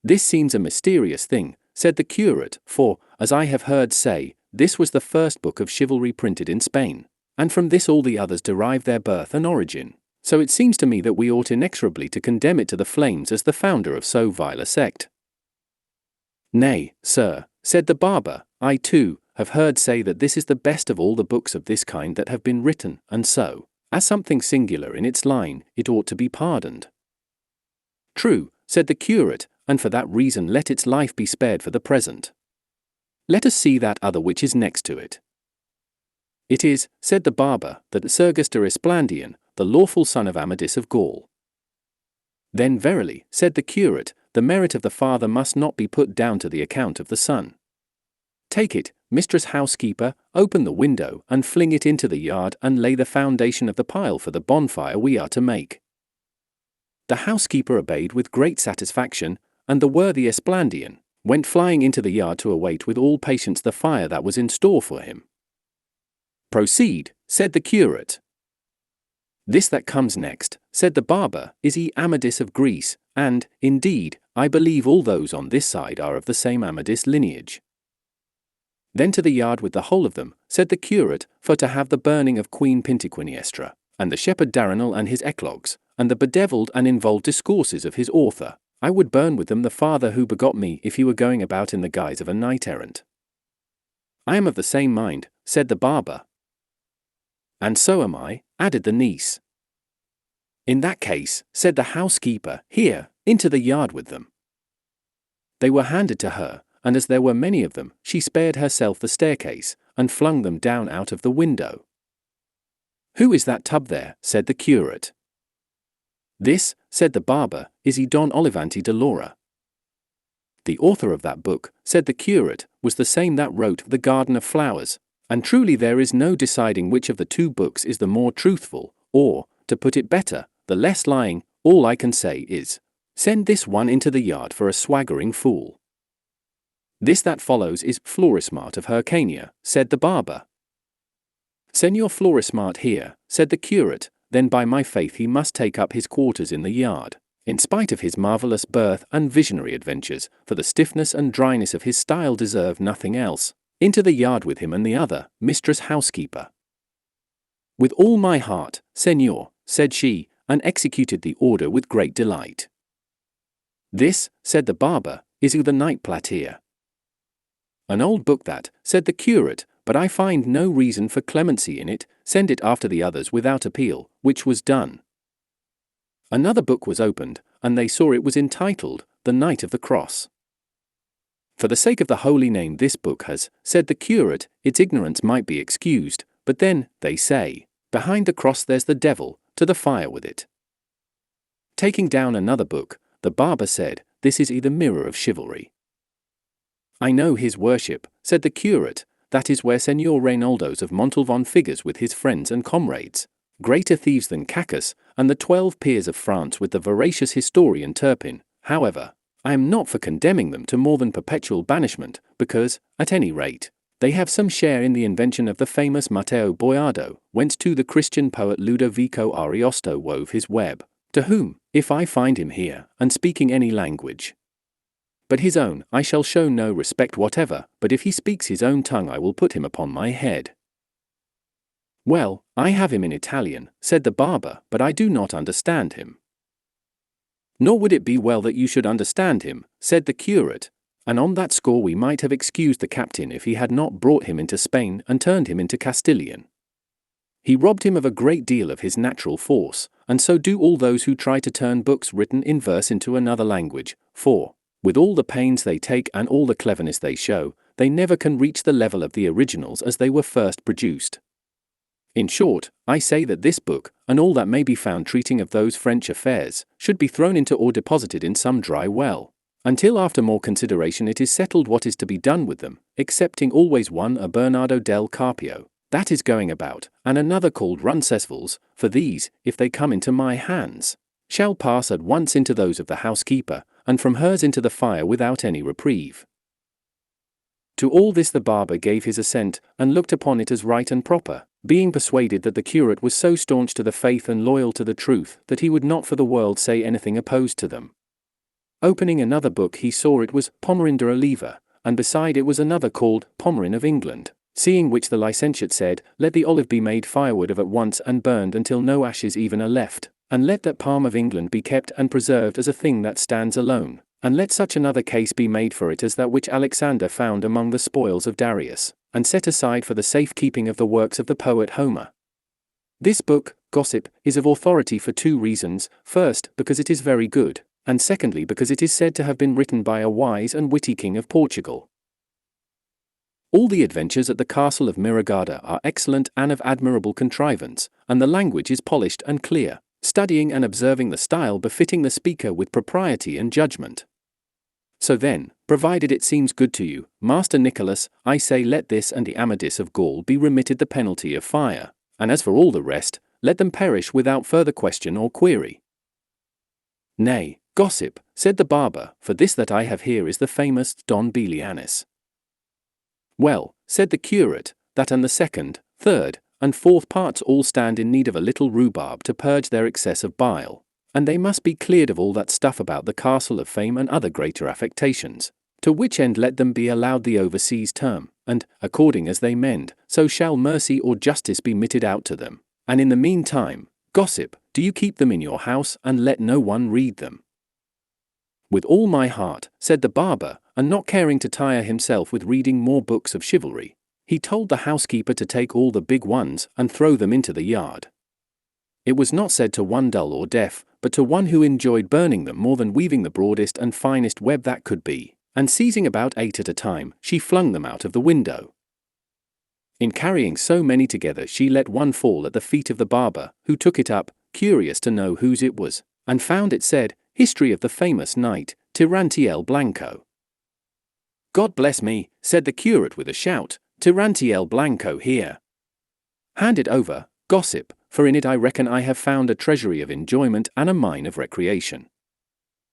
This seems a mysterious thing, said the curate, for, as I have heard say, this was the first book of chivalry printed in Spain, and from this all the others derive their birth and origin, so it seems to me that we ought inexorably to condemn it to the flames as the founder of so vile a sect. Nay, sir, said the barber, I too have heard say that this is the best of all the books of this kind that have been written, and so, as something singular in its line, it ought to be pardoned. True, said the curate, and for that reason let its life be spared for the present. Let us see that other which is next to it. It is, said the barber, that Sergus de Esplandian, the lawful son of Amadis of Gaul. Then verily, said the curate, the merit of the father must not be put down to the account of the son. Take it, mistress housekeeper, open the window, and fling it into the yard, and lay the foundation of the pile for the bonfire we are to make." The housekeeper obeyed with great satisfaction, and the worthy Esplandian went flying into the yard to await with all patience the fire that was in store for him. "Proceed," said the curate. "This that comes next," said the barber, "is Amadis of Greece, and, indeed, I believe all those on this side are of the same Amadis lineage." "Then to the yard with the whole of them," said the curate, "for to have the burning of Queen Pintiquiniestra, and the shepherd Darinel and his eclogues, and the bedevilled and involved discourses of his author, I would burn with them the father who begot me if he were going about in the guise of a knight-errant." "I am of the same mind," said the barber. "And so am I," added the niece. "In that case," said the housekeeper, "here, into the yard with them." They were handed to her, and as there were many of them, she spared herself the staircase, and flung them down out of the window. "Who is that tub there?" said the curate. "This," said the barber, "is Don Olivanti de Laura." "The author of that book," said the curate, "was the same that wrote The Garden of Flowers, and truly there is no deciding which of the two books is the more truthful, or, to put it better, the less lying. All I can say is, send this one into the yard for a swaggering fool." "This that follows is Florismart of Hyrcania," said the barber. "Senor Florismart here," said the curate, "then by my faith he must take up his quarters in the yard, in spite of his marvellous birth and visionary adventures, for the stiffness and dryness of his style deserve nothing else. Into the yard with him and the other, mistress housekeeper." "With all my heart, senor," said she, and executed the order with great delight. "This," said the barber, "is the Night Plateer." "An old book that," said the curate, "but I find no reason for clemency in it. Send it after the others without appeal," which was done. Another book was opened, and they saw it was entitled, The Knight of the Cross. "For the sake of the holy name this book has," said the curate, "its ignorance might be excused, but then, they say, behind the cross there's the devil, to the fire with it." Taking down another book, the barber said, "This is the Mirror of Chivalry." "I know his worship," said the curate, "that is where Senor Reynaldos of Montalvan figures with his friends and comrades, greater thieves than Cacus, and the 12 peers of France with the veracious historian Turpin. However, I am not for condemning them to more than perpetual banishment, because, at any rate, they have some share in the invention of the famous Matteo Boiardo, whence too the Christian poet Ludovico Ariosto wove his web, to whom, if I find him here, and speaking any language but his own, I shall show no respect whatever, but if he speaks his own tongue I will put him upon my head." "Well, I have him in Italian," said the barber, "but I do not understand him." "Nor would it be well that you should understand him," said the curate, "and on that score we might have excused the captain if he had not brought him into Spain and turned him into Castilian. He robbed him of a great deal of his natural force, and so do all those who try to turn books written in verse into another language, for, with all the pains they take and all the cleverness they show, they never can reach the level of the originals as they were first produced. In short, I say that this book, and all that may be found treating of those French affairs, should be thrown into or deposited in some dry well, until after more consideration it is settled what is to be done with them, excepting always one a Bernardo del Carpio, that is going about, and another called Roncesvalles, for these, if they come into my hands, shall pass at once into those of the housekeeper, and from hers into the fire without any reprieve." To all this the barber gave his assent, and looked upon it as right and proper, being persuaded that the curate was so staunch to the faith and loyal to the truth that he would not for the world say anything opposed to them. Opening another book he saw it was Pomerin de Oliva, and beside it was another called Pomerin of England, seeing which the licentiate said, "Let the olive be made firewood of at once and burned until no ashes even are left, and let that palm of England be kept and preserved as a thing that stands alone, and let such another case be made for it as that which Alexander found among the spoils of Darius, and set aside for the safe keeping of the works of the poet Homer. This book, Gossip, is of authority for 2 reasons, first, because it is very good, and secondly because it is said to have been written by a wise and witty king of Portugal. All the adventures at the castle of Miragada are excellent and of admirable contrivance, and the language is polished and clear, studying and observing the style befitting the speaker with propriety and judgment. So then, provided it seems good to you, Master Nicholas, I say let this and the Amadis of Gaul be remitted the penalty of fire, and as for all the rest, let them perish without further question or query. Nay, gossip, said the barber, for this that I have here is the famous Don Belianis. Well, said the curate, that and the second, third, and fourth parts all stand in need of a little rhubarb to purge their excess of bile, and they must be cleared of all that stuff about the castle of fame and other greater affectations, to which end let them be allowed the overseas term, and, according as they mend, so shall mercy or justice be meted out to them, and in the meantime, gossip, do you keep them in your house and let no one read them. With all my heart, said the barber, and not caring to tire himself with reading more books of chivalry, he told the housekeeper to take all the big ones and throw them into the yard. It was not said to one dull or deaf, but to one who enjoyed burning them more than weaving the broadest and finest web that could be, and seizing about 8 at a time, she flung them out of the window. In carrying so many together she let one fall at the feet of the barber, who took it up, curious to know whose it was, and found it said, History of the famous knight, Tirantiel Blanco. God bless me, said the curate with a shout, Tirantiel Blanco here. Hand it over, gossip, for in it I reckon I have found a treasury of enjoyment and a mine of recreation.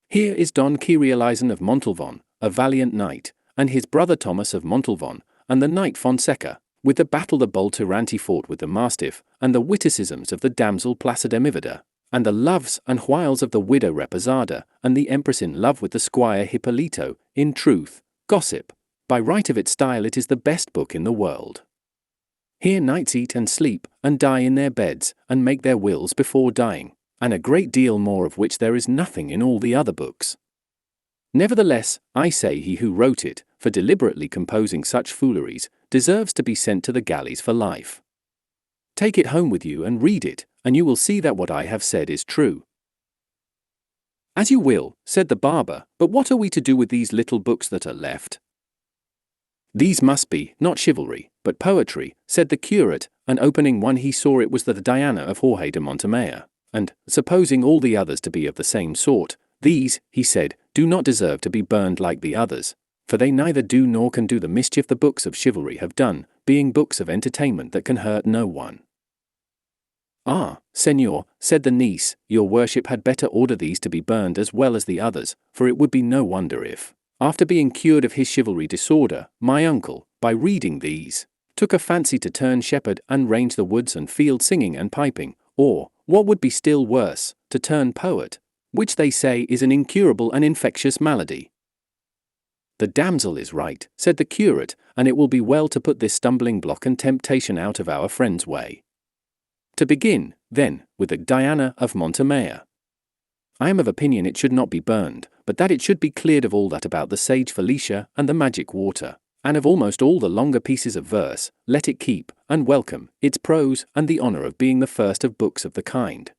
Here is Don Quixote of Montalvan, a valiant knight, and his brother Thomas of Montalvan, and the knight Fonseca, with the battle the bold Tirante fought with the mastiff, and the witticisms of the damsel Placida Mivida, and the loves and whiles of the widow Reposada, and the empress in love with the squire Hippolito. In truth, gossip, by right of its style it is the best book in the world. Here knights eat and sleep, and die in their beds, and make their wills before dying, and a great deal more of which there is nothing in all the other books. Nevertheless, I say he who wrote it, for deliberately composing such fooleries, deserves to be sent to the galleys for life. Take it home with you and read it, and you will see that what I have said is true. As you will, said the barber, but what are we to do with these little books that are left? These must be, not chivalry, but poetry, said the curate, and opening one he saw it was the Diana of Jorge de Montemayor, and, supposing all the others to be of the same sort, these, he said, do not deserve to be burned like the others, for they neither do nor can do the mischief the books of chivalry have done, being books of entertainment that can hurt no one. Ah, Señor, said the niece, your worship had better order these to be burned as well as the others, for it would be no wonder if, after being cured of his chivalry disorder, my uncle, by reading these, took a fancy to turn shepherd and range the woods and fields singing and piping, or, what would be still worse, to turn poet, which they say is an incurable and infectious malady. The damsel is right, said the curate, and it will be well to put this stumbling block and temptation out of our friend's way. To begin, then, with the Diana of Montemayor. I am of opinion it should not be burned, but that it should be cleared of all that about the sage Felicia and the magic water, and of almost all the longer pieces of verse, let it keep, and welcome, its prose and the honour of being the first of books of the kind.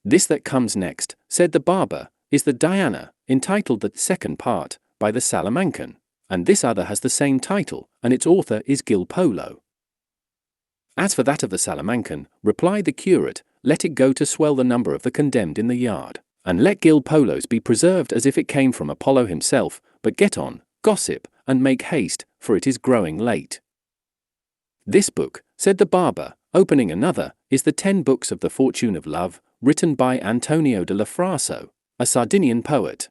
This that comes next, said the barber, is the Diana, entitled the second part, by the Salamancan, and this other has the same title, and its author is Gil Polo. As for that of the Salamancan, replied the curate, let it go to swell the number of the condemned in the yard, and let Gil Polo's be preserved as if it came from Apollo himself, but get on, gossip, and make haste, for it is growing late. This book, said the barber, opening another, is the 10 books of the Fortune of Love, written by Antonio de la Fraso, a Sardinian poet.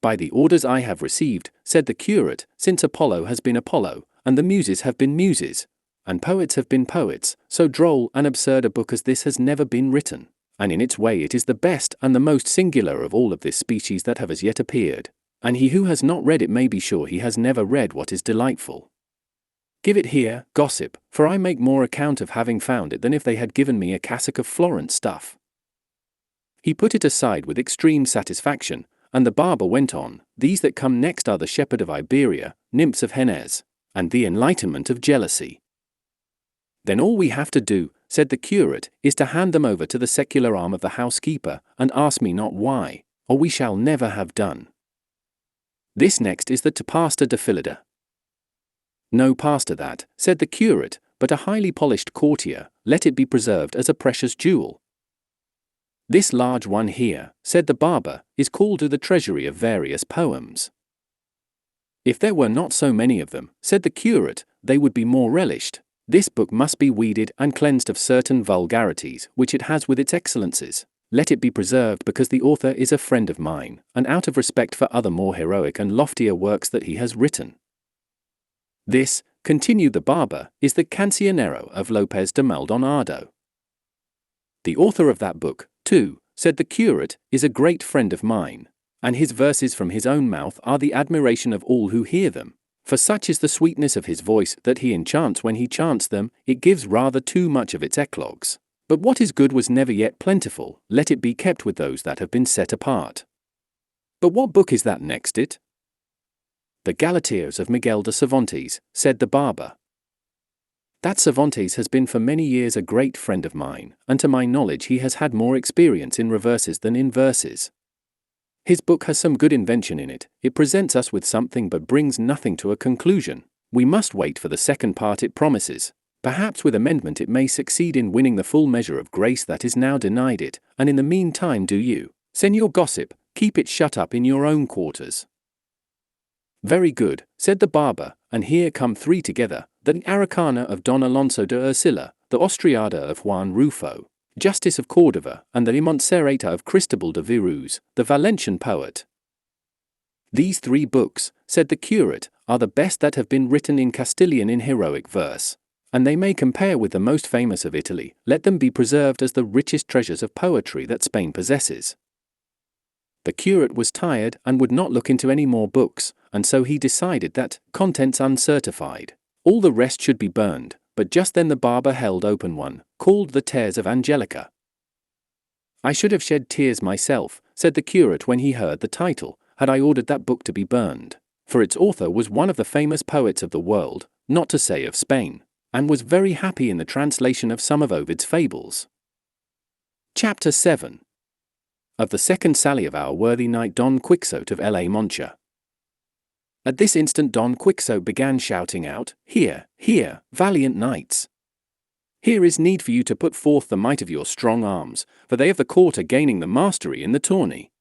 By the orders I have received, said the curate, since Apollo has been Apollo, and the muses have been muses, and poets have been poets, so droll and absurd a book as this has never been written, and in its way it is the best and the most singular of all of this species that have as yet appeared, and he who has not read it may be sure he has never read what is delightful. Give it here, gossip, for I make more account of having found it than if they had given me a cassock of Florence stuff. He put it aside with extreme satisfaction, and the barber went on, these that come next are the Shepherd of Iberia, Nymphs of Hennes, and the Enlightenment of Jealousy. Then all we have to do, said the curate, is to hand them over to the secular arm of the housekeeper, and ask me not why, or we shall never have done. This next is the Pastor de Filida. No pastor that, said the curate, but a highly polished courtier, let it be preserved as a precious jewel. "This large one here," said the barber, "is called to the treasury of various poems." "If there were not so many of them," said the curate, "they would be more relished. This book must be weeded and cleansed of certain vulgarities which it has with its excellences. Let it be preserved because the author is a friend of mine, and out of respect for other more heroic and loftier works that he has written. This," continued the barber, "is the Cancionero of Lopez de Maldonado." "The author of that book, too," said the curate, "is a great friend of mine, and his verses from his own mouth are the admiration of all who hear them. For such is the sweetness of his voice that he enchants when he chants them, it gives rather too much of its eclogues. But what is good was never yet plentiful, let it be kept with those that have been set apart." "But what book is that next it?" "The Galateos of Miguel de Cervantes," said the barber. "That Cervantes has been for many years a great friend of mine, and to my knowledge he has had more experience in reverses than in verses. His book has some good invention in it, it presents us with something but brings nothing to a conclusion. We must wait for the second part it promises. Perhaps with amendment it may succeed in winning the full measure of grace that is now denied it, and in the meantime do you, Señor Gossip, keep it shut up in your own quarters." "Very good," said the barber, "and here come three together, the Araucana of Don Alonso de Ursula, the Austriada of Juan Rufo, Justice of Cordova, and the Limonserata of Cristobal de Virus, the Valencian poet." "These three books," said the curate, "are the best that have been written in Castilian in heroic verse, and they may compare with the most famous of Italy. Let them be preserved as the richest treasures of poetry that Spain possesses." The curate was tired and would not look into any more books, and so he decided that, contents uncertified, all the rest should be burned. But just then the barber held open one, called The Tears of Angelica. "I should have shed tears myself," said the curate when he heard the title, "had I ordered that book to be burned, for its author was one of the famous poets of the world, not to say of Spain, and was very happy in the translation of some of Ovid's fables." Chapter 7. Of the second sally of our worthy knight Don Quixote of La Mancha. At this instant Don Quixote began shouting out, "Here, here, valiant knights! Here is need for you to put forth the might of your strong arms, for they of the court are gaining the mastery in the tourney."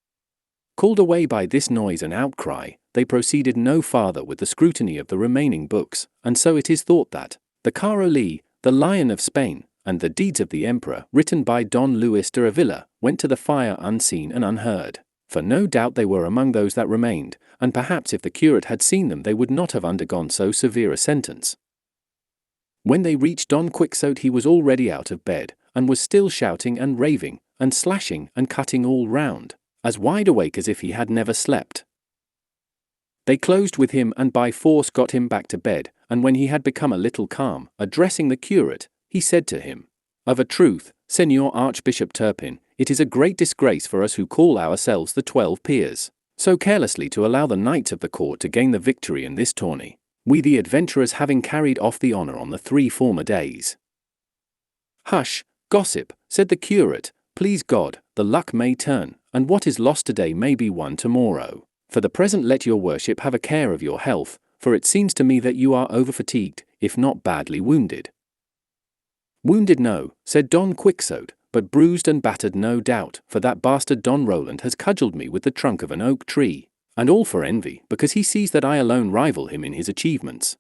Called away by this noise and outcry, they proceeded no farther with the scrutiny of the remaining books, and so it is thought that the Caroli, the Lion of Spain, and the Deeds of the Emperor, written by Don Luis de Avila, went to the fire unseen and unheard. For no doubt they were among those that remained, and perhaps if the curate had seen them they would not have undergone so severe a sentence. When they reached Don Quixote he was already out of bed, and was still shouting and raving, and slashing and cutting all round, as wide awake as if he had never slept. They closed with him and by force got him back to bed, and when he had become a little calm, addressing the curate, he said to him, "Of a truth, Señor Archbishop Turpin, it is a great disgrace for us who call ourselves the 12 Peers, so carelessly to allow the knights of the court to gain the victory in this tourney, we the adventurers having carried off the honor on the 3 former days." "Hush, gossip," said the curate, "please God, the luck may turn, and what is lost today may be won tomorrow. For the present let your worship have a care of your health, for it seems to me that you are over-fatigued, if not badly wounded." "Wounded no," said Don Quixote, "but bruised and battered no doubt, for that bastard Don Roland has cudgelled me with the trunk of an oak tree, and all for envy, because he sees that I alone rival him in his achievements.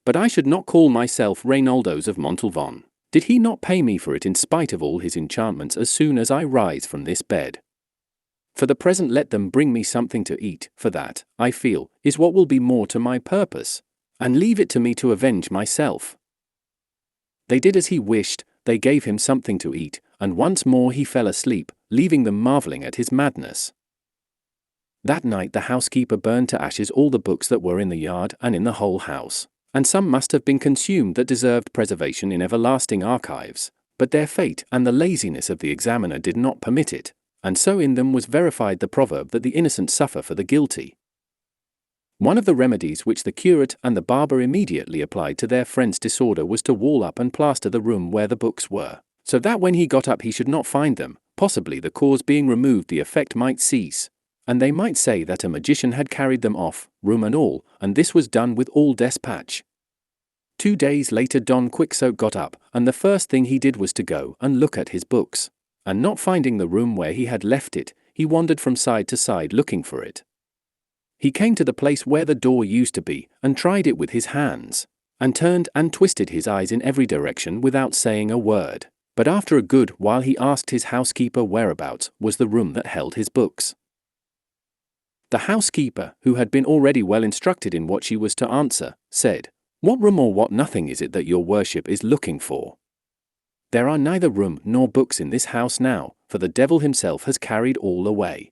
But I should not call myself Reynaldos of Montalvan, did he not pay me for it in spite of all his enchantments as soon as I rise from this bed. For the present let them bring me something to eat, for that, I feel, is what will be more to my purpose, and leave it to me to avenge myself." They did as he wished. They gave him something to eat, and once more he fell asleep, leaving them marveling at his madness. That night the housekeeper burned to ashes all the books that were in the yard and in the whole house, and some must have been consumed that deserved preservation in everlasting archives, but their fate and the laziness of the examiner did not permit it, and so in them was verified the proverb that the innocent suffer for the guilty. One of the remedies which the curate and the barber immediately applied to their friend's disorder was to wall up and plaster the room where the books were, so that when he got up he should not find them. Possibly the cause being removed the effect might cease, and they might say that a magician had carried them off, room and all, and this was done with all despatch. 2 days later Don Quixote got up, and the first thing he did was to go and look at his books. and not finding the room where he had left it, he wandered from side to side looking for it. He came to the place where the door used to be, and tried it with his hands, and turned and twisted his eyes in every direction without saying a word. But after a good while he asked his housekeeper whereabouts was the room that held his books. The housekeeper, who had been already well instructed in what she was to answer, said, "What room or what nothing is it that your worship is looking for? There are neither room nor books in this house now, for the devil himself has carried all away."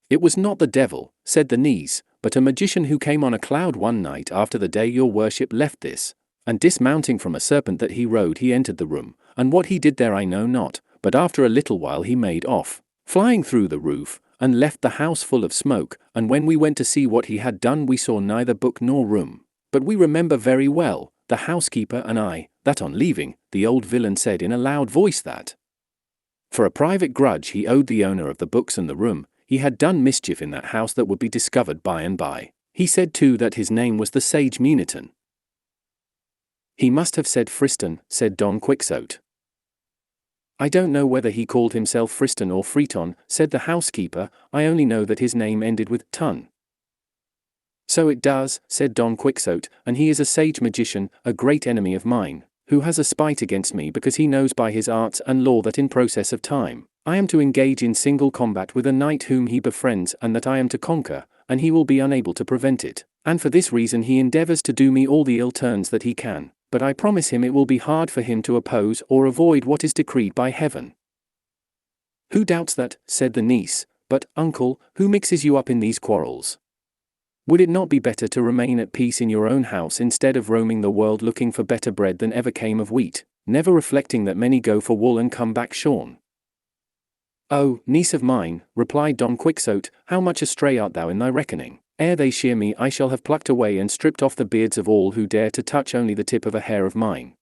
"It was not the devil," said the niece, "but a magician who came on a cloud one night after the day your worship left this, and dismounting from a serpent that he rode he entered the room, and what he did there I know not, but after a little while he made off, flying through the roof, and left the house full of smoke, and when we went to see what he had done we saw neither book nor room. But we remember very well, the housekeeper and I, that on leaving, the old villain said in a loud voice that, for a private grudge he owed the owner of the books and the room, he had done mischief in that house that would be discovered by and by. He said too that his name was the sage Muniton." "He must have said Friston," said Don Quixote. "I don't know whether he called himself Friston or Freton," said the housekeeper, "I only know that his name ended with ton." "So it does," said Don Quixote, "and he is a sage magician, a great enemy of mine, who has a spite against me because he knows by his arts and law that in process of time, I am to engage in single combat with a knight whom he befriends and that I am to conquer, and he will be unable to prevent it, and for this reason he endeavors to do me all the ill turns that he can, but I promise him it will be hard for him to oppose or avoid what is decreed by heaven." "Who doubts that?" said the niece, "but, uncle, who mixes you up in these quarrels? Would it not be better to remain at peace in your own house instead of roaming the world looking for better bread than ever came of wheat, never reflecting that many go for wool and come back shorn?" "Oh, niece of mine," replied Don Quixote, "how much astray art thou in thy reckoning? Ere they shear me I shall have plucked away and stripped off the beards of all who dare to touch only the tip of a hair of mine."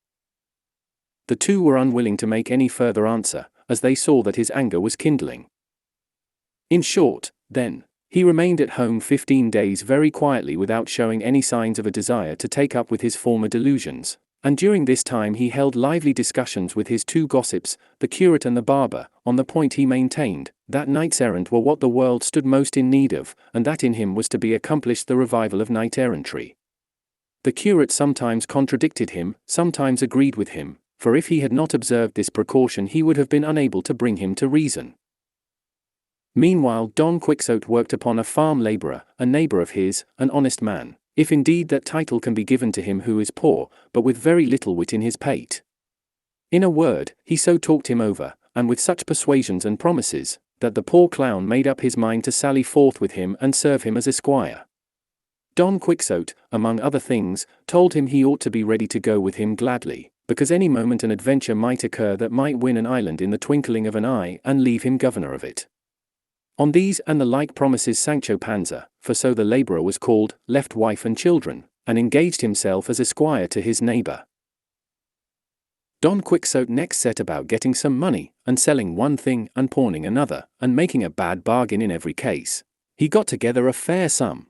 The two were unwilling to make any further answer, as they saw that his anger was kindling. In short, then, he remained at home 15 days very quietly without showing any signs of a desire to take up with his former delusions, and during this time he held lively discussions with his two gossips, the curate and the barber, on the point he maintained, that knights-errant were what the world stood most in need of, and that in him was to be accomplished the revival of knight-errantry. The curate sometimes contradicted him, sometimes agreed with him, for if he had not observed this precaution he would have been unable to bring him to reason. Meanwhile Don Quixote worked upon a farm labourer, a neighbour of his, an honest man, if indeed that title can be given to him who is poor, but with very little wit in his pate. In a word, he so talked him over, and with such persuasions and promises, that the poor clown made up his mind to sally forth with him and serve him as a squire. Don Quixote, among other things, told him he ought to be ready to go with him gladly, because any moment an adventure might occur that might win an island in the twinkling of an eye and leave him governor of it. On these and the like promises Sancho Panza, for so the labourer was called, left wife and children, and engaged himself as a squire to his neighbour. Don Quixote next set about getting some money, and selling one thing and pawning another, and making a bad bargain in every case. He got together a fair sum.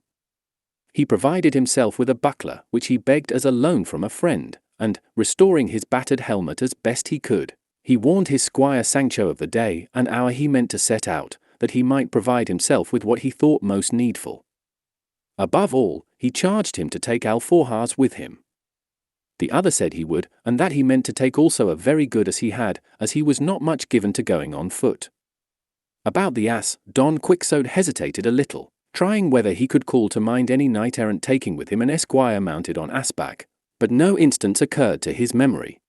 He provided himself with a buckler, which he begged as a loan from a friend, and, restoring his battered helmet as best he could, he warned his squire Sancho of the day and hour he meant to set out, that he might provide himself with what he thought most needful. Above all, he charged him to take alforjas with him. The other said he would, and that he meant to take also a very good as he was not much given to going on foot. About the ass, Don Quixote hesitated a little, trying whether he could call to mind any knight-errant taking with him an esquire mounted on ass-back, but no instance occurred to his memory.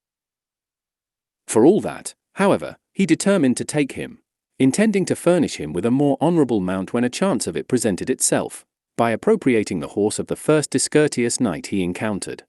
For all that, however, he determined to take him, intending to furnish him with a more honourable mount when a chance of it presented itself, by appropriating the horse of the first discourteous knight he encountered.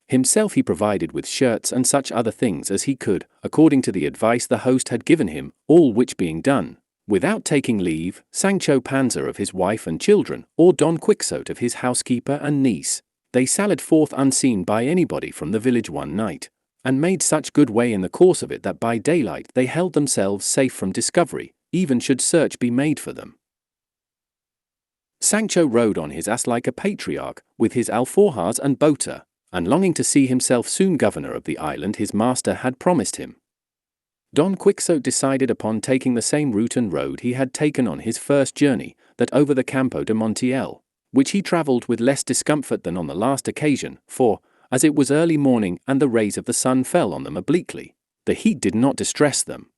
Himself he provided with shirts and such other things as he could, according to the advice the host had given him, all which being done, without taking leave, Sancho Panza of his wife and children, or Don Quixote of his housekeeper and niece, they sallied forth unseen by anybody from the village one night, and made such good way in the course of it that by daylight they held themselves safe from discovery, even should search be made for them. Sancho rode on his ass like a patriarch, with his alforjas and bota, and longing to see himself soon governor of the island his master had promised him. Don Quixote decided upon taking the same route and road he had taken on his first journey, that over the Campo de Montiel, which he travelled with less discomfort than on the last occasion, for, as it was early morning and the rays of the sun fell on them obliquely, the heat did not distress them.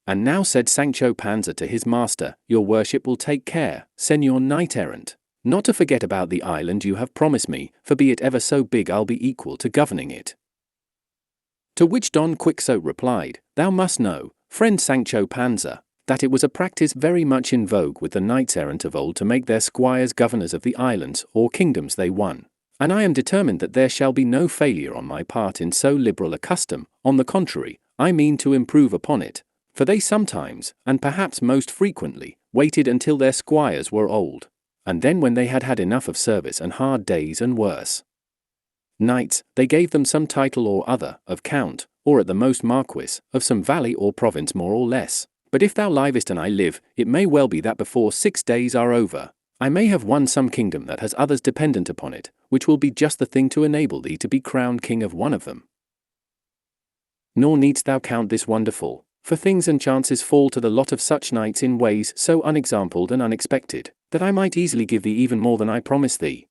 And now said Sancho Panza to his master, "Your worship will take care, Señor Knight-errant, not to forget about the island you have promised me, for be it ever so big I'll be equal to governing it." To which Don Quixote replied, "Thou must know, friend Sancho Panza, that it was a practice very much in vogue with the knights-errant of old to make their squires governors of the islands or kingdoms they won. And I am determined that there shall be no failure on my part in so liberal a custom. On the contrary, I mean to improve upon it, for they sometimes, and perhaps most frequently, waited until their squires were old, and then when they had had enough of service and hard days and worse knights, they gave them some title or other, of count, or at the most marquis, of some valley or province more or less. But if thou livest and I live, it may well be that before 6 days are over, I may have won some kingdom that has others dependent upon it, which will be just the thing to enable thee to be crowned king of one of them. Nor needst thou count this wonderful, for things and chances fall to the lot of such knights in ways so unexampled and unexpected, that I might easily give thee even more than I promise thee.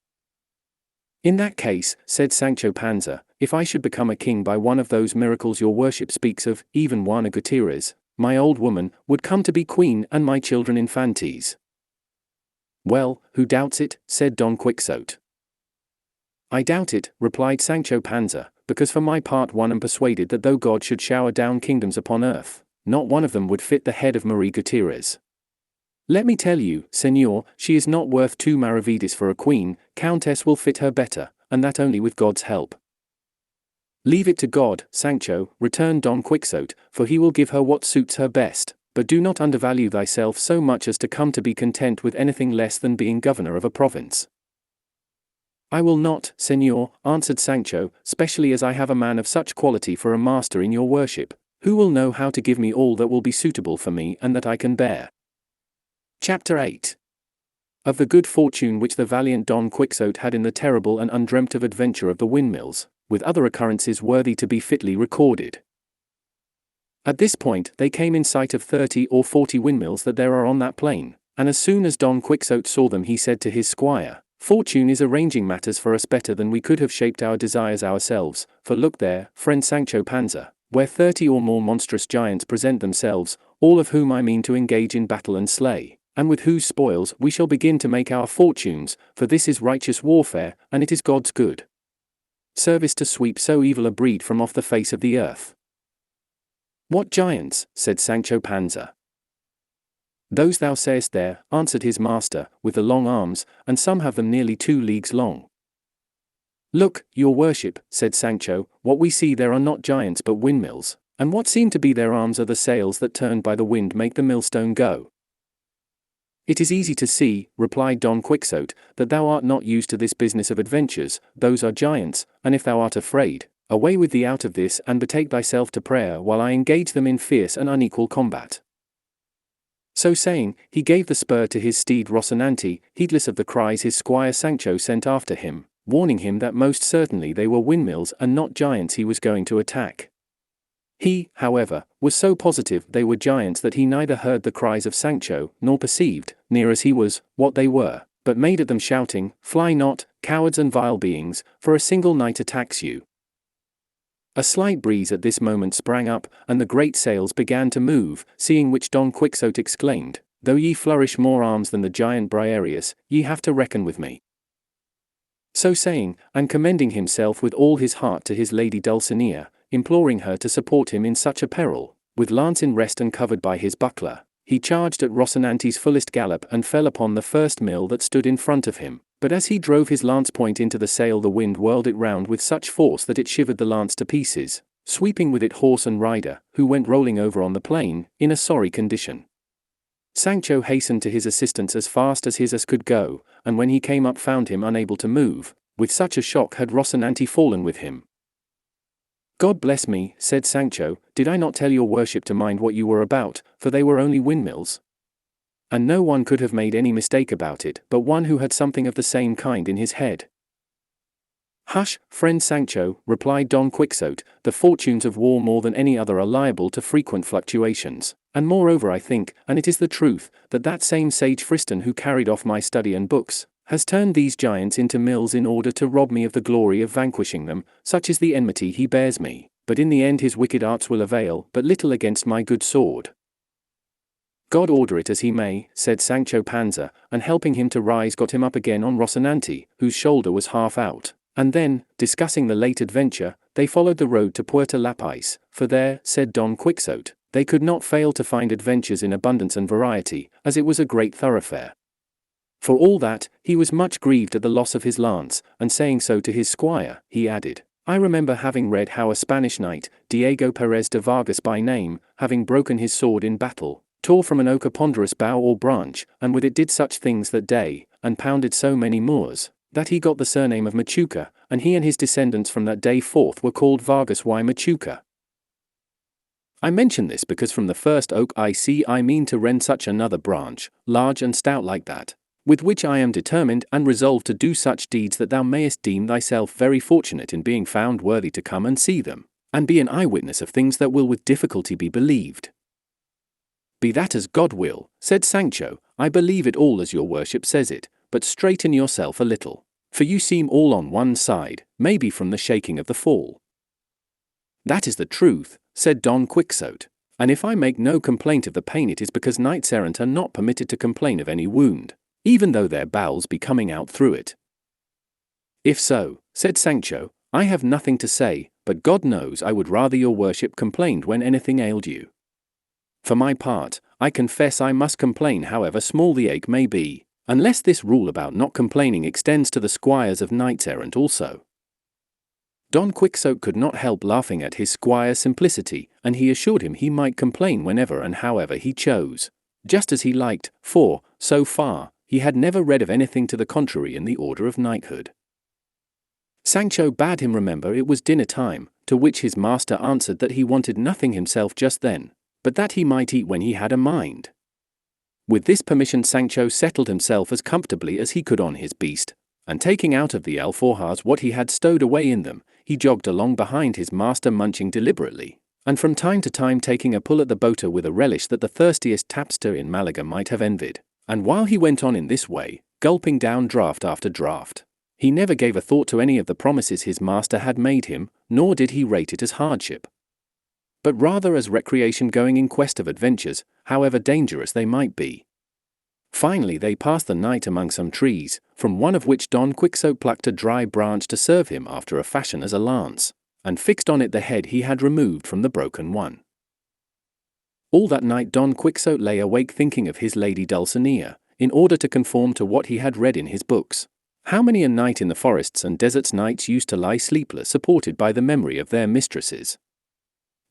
In that case, said Sancho Panza, if I should become a king by one of those miracles your worship speaks of, even Juana Gutierrez, my old woman would come to be queen and my children infantes. Well, who doubts it, said Don Quixote. I doubt it, replied Sancho Panza, because for my part one am persuaded that though God should shower down kingdoms upon earth, not one of them would fit the head of Marie Gutierrez. Let me tell you, Señor, she is not worth 2 maravedis for a queen. Countess will fit her better, and that only with God's help. Leave it to God, Sancho, returned Don Quixote, for he will give her what suits her best, but do not undervalue thyself so much as to come to be content with anything less than being governor of a province. I will not, Señor, answered Sancho, specially as I have a man of such quality for a master in your worship, who will know how to give me all that will be suitable for me and that I can bear. Chapter 8. Of the good fortune which the valiant Don Quixote had in the terrible and undreamt of adventure of the windmills, with other occurrences worthy to be fitly recorded. At this point they came in sight of 30 or 40 windmills that there are on that plain, and as soon as Don Quixote saw them he said to his squire, "Fortune is arranging matters for us better than we could have shaped our desires ourselves, for look there, friend Sancho Panza, where 30 or more monstrous giants present themselves, all of whom I mean to engage in battle and slay, and with whose spoils we shall begin to make our fortunes, for this is righteous warfare, and it is God's good service to sweep so evil a breed from off the face of the earth." What giants? Said Sancho Panza. Those thou sayest there, answered his master, with the long arms, and some have them nearly 2 leagues long. Look, your worship, said Sancho, what we see there are not giants but windmills, and what seem to be their arms are the sails that turned by the wind make the millstone go. It is easy to see, replied Don Quixote, that thou art not used to this business of adventures. Those are giants, and if thou art afraid, away with thee out of this and betake thyself to prayer while I engage them in fierce and unequal combat. So saying, he gave the spur to his steed Rocinante, heedless of the cries his squire Sancho sent after him, warning him that most certainly they were windmills and not giants he was going to attack. He, however, was so positive they were giants that he neither heard the cries of Sancho, nor perceived, near as he was, what they were, but made at them shouting, "Fly not, cowards and vile beings, for a single knight attacks you." A slight breeze at this moment sprang up, and the great sails began to move, seeing which Don Quixote exclaimed, "Though ye flourish more arms than the giant Briareus, ye have to reckon with me." So saying, and commending himself with all his heart to his lady Dulcinea, imploring her to support him in such a peril, with lance in rest and covered by his buckler, he charged at Rocinante's fullest gallop and fell upon the first mill that stood in front of him, but as he drove his lance point into the sail the wind whirled it round with such force that it shivered the lance to pieces, sweeping with it horse and rider, who went rolling over on the plain, in a sorry condition. Sancho hastened to his assistance as fast as his ass could go, and when he came up found him unable to move, with such a shock had Rocinante fallen with him. "God bless me," said Sancho, "did I not tell your worship to mind what you were about, for they were only windmills? And no one could have made any mistake about it, but one who had something of the same kind in his head." "Hush, friend Sancho," replied Don Quixote, "the fortunes of war more than any other are liable to frequent fluctuations, and moreover I think, and it is the truth, that that same sage Friston who carried off my study and books, has turned these giants into mills in order to rob me of the glory of vanquishing them, such is the enmity he bears me, but in the end his wicked arts will avail but little against my good sword." "God order it as he may," said Sancho Panza, and helping him to rise got him up again on Rocinante, whose shoulder was half out. And then, discussing the late adventure, they followed the road to Puerto Lapice, for there, said Don Quixote, they could not fail to find adventures in abundance and variety, as it was a great thoroughfare. For all that, he was much grieved at the loss of his lance, and saying so to his squire, he added, "I remember having read how a Spanish knight, Diego Perez de Vargas by name, having broken his sword in battle, tore from an oak a ponderous bough or branch, and with it did such things that day, and pounded so many Moors, that he got the surname of Machuca, and he and his descendants from that day forth were called Vargas y Machuca." I mention this because from the first oak I see I mean to rend such another branch, large and stout like that, with which I am determined and resolved to do such deeds that thou mayest deem thyself very fortunate in being found worthy to come and see them, and be an eyewitness of things that will with difficulty be believed. "Be that as God will," said Sancho, "I believe it all as your worship says it, but straighten yourself a little, for you seem all on one side, maybe from the shaking of the fall." "That is the truth," said Don Quixote, "and if I make no complaint of the pain it is because knights errant are not permitted to complain of any wound, even though their bowels be coming out through it." "If so," said Sancho, "I have nothing to say, but God knows I would rather your worship complained when anything ailed you. For my part, I confess I must complain however small the ache may be, unless this rule about not complaining extends to the squires of knights errant also." Don Quixote could not help laughing at his squire's simplicity, and he assured him he might complain whenever and however he chose, just as he liked, for, so far, he had never read of anything to the contrary in the order of knighthood. Sancho bade him remember it was dinner time, to which his master answered that he wanted nothing himself just then, but that he might eat when he had a mind. With this permission Sancho settled himself as comfortably as he could on his beast, and taking out of the alforjas what he had stowed away in them, he jogged along behind his master munching deliberately, and from time to time taking a pull at the boater with a relish that the thirstiest tapster in Malaga might have envied. And while he went on in this way, gulping down draught after draught, he never gave a thought to any of the promises his master had made him, nor did he rate it as hardship, but rather as recreation going in quest of adventures, however dangerous they might be. Finally they passed the night among some trees, from one of which Don Quixote plucked a dry branch to serve him after a fashion as a lance, and fixed on it the head he had removed from the broken one. All that night Don Quixote lay awake thinking of his lady Dulcinea, in order to conform to what he had read in his books. How many a night in the forests and deserts knights used to lie sleepless supported by the memory of their mistresses.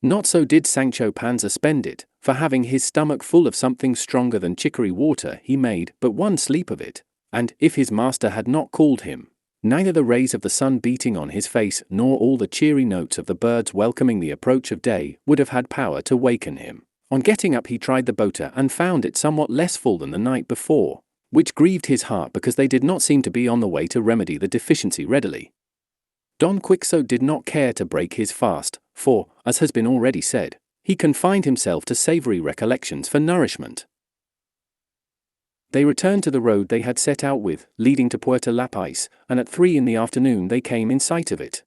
Not so did Sancho Panza spend it, for having his stomach full of something stronger than chicory water he made but one sleep of it, and, if his master had not called him, neither the rays of the sun beating on his face nor all the cheery notes of the birds welcoming the approach of day would have had power to waken him. On getting up he tried the boater and found it somewhat less full than the night before, which grieved his heart because they did not seem to be on the way to remedy the deficiency readily. Don Quixote did not care to break his fast, for, as has been already said, he confined himself to savoury recollections for nourishment. They returned to the road they had set out with, leading to Puerto Lapice, and at 3 in the afternoon they came in sight of it.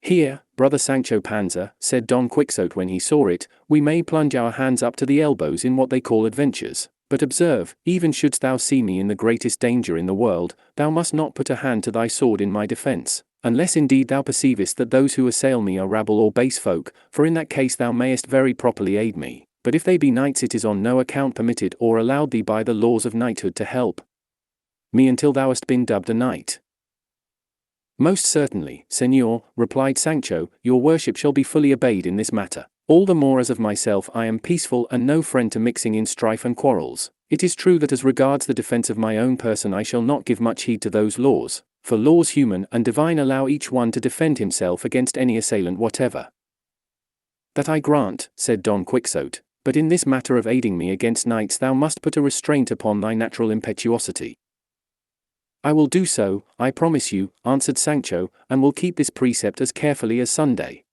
"Here, brother Sancho Panza," said Don Quixote when he saw it, "we may plunge our hands up to the elbows in what they call adventures, but observe, even shouldst thou see me in the greatest danger in the world, thou must not put a hand to thy sword in my defence, unless indeed thou perceivest that those who assail me are rabble or base folk, for in that case thou mayest very properly aid me, but if they be knights it is on no account permitted or allowed thee by the laws of knighthood to help me until thou hast been dubbed a knight." "Most certainly, señor," replied Sancho, "your worship shall be fully obeyed in this matter, all the more as of myself I am peaceful and no friend to mixing in strife and quarrels. It is true that as regards the defence of my own person I shall not give much heed to those laws, for laws human and divine allow each one to defend himself against any assailant whatever." "That I grant," said Don Quixote, "but in this matter of aiding me against knights thou must put a restraint upon thy natural impetuosity. "I will do so, I promise you," answered Sancho, "and will keep this precept as carefully as Sunday."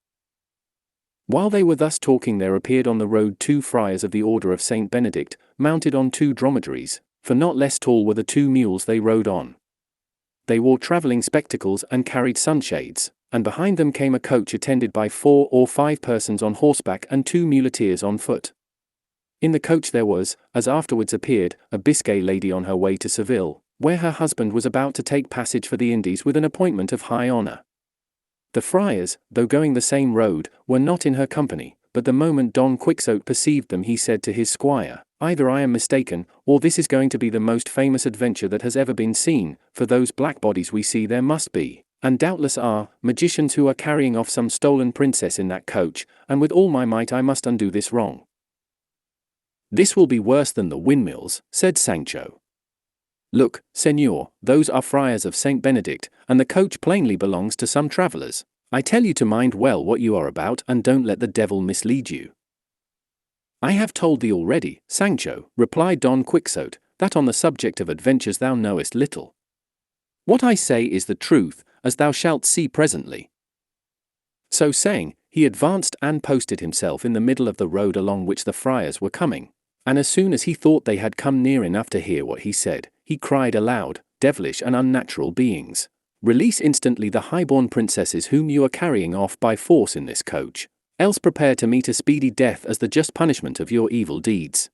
While they were thus talking, there appeared on the road 2 friars of the order of Saint Benedict, mounted on 2 dromedaries, for not less tall were the 2 mules they rode on. They wore travelling spectacles and carried sunshades, and behind them came a coach attended by 4 or 5 persons on horseback and 2 muleteers on foot. In the coach there was, as afterwards appeared, a Biscay lady on her way to Seville, where her husband was about to take passage for the Indies with an appointment of high honour. The friars, though going the same road, were not in her company, but the moment Don Quixote perceived them he said to his squire, "Either I am mistaken, or this is going to be the most famous adventure that has ever been seen, for those black bodies we see there must be, and doubtless are, magicians who are carrying off some stolen princess in that coach, and with all my might I must undo this wrong." "This will be worse than the windmills," said Sancho. "Look, señor, those are friars of Saint Benedict, and the coach plainly belongs to some travellers. I tell you to mind well what you are about, and don't let the devil mislead you." "I have told thee already, Sancho," replied Don Quixote, "that on the subject of adventures thou knowest little. What I say is the truth, as thou shalt see presently." So saying, he advanced and posted himself in the middle of the road along which the friars were coming, and as soon as he thought they had come near enough to hear what he said, he cried aloud, "Devilish and unnatural beings! Release instantly the high-born princesses whom you are carrying off by force in this coach, else prepare to meet a speedy death as the just punishment of your evil deeds."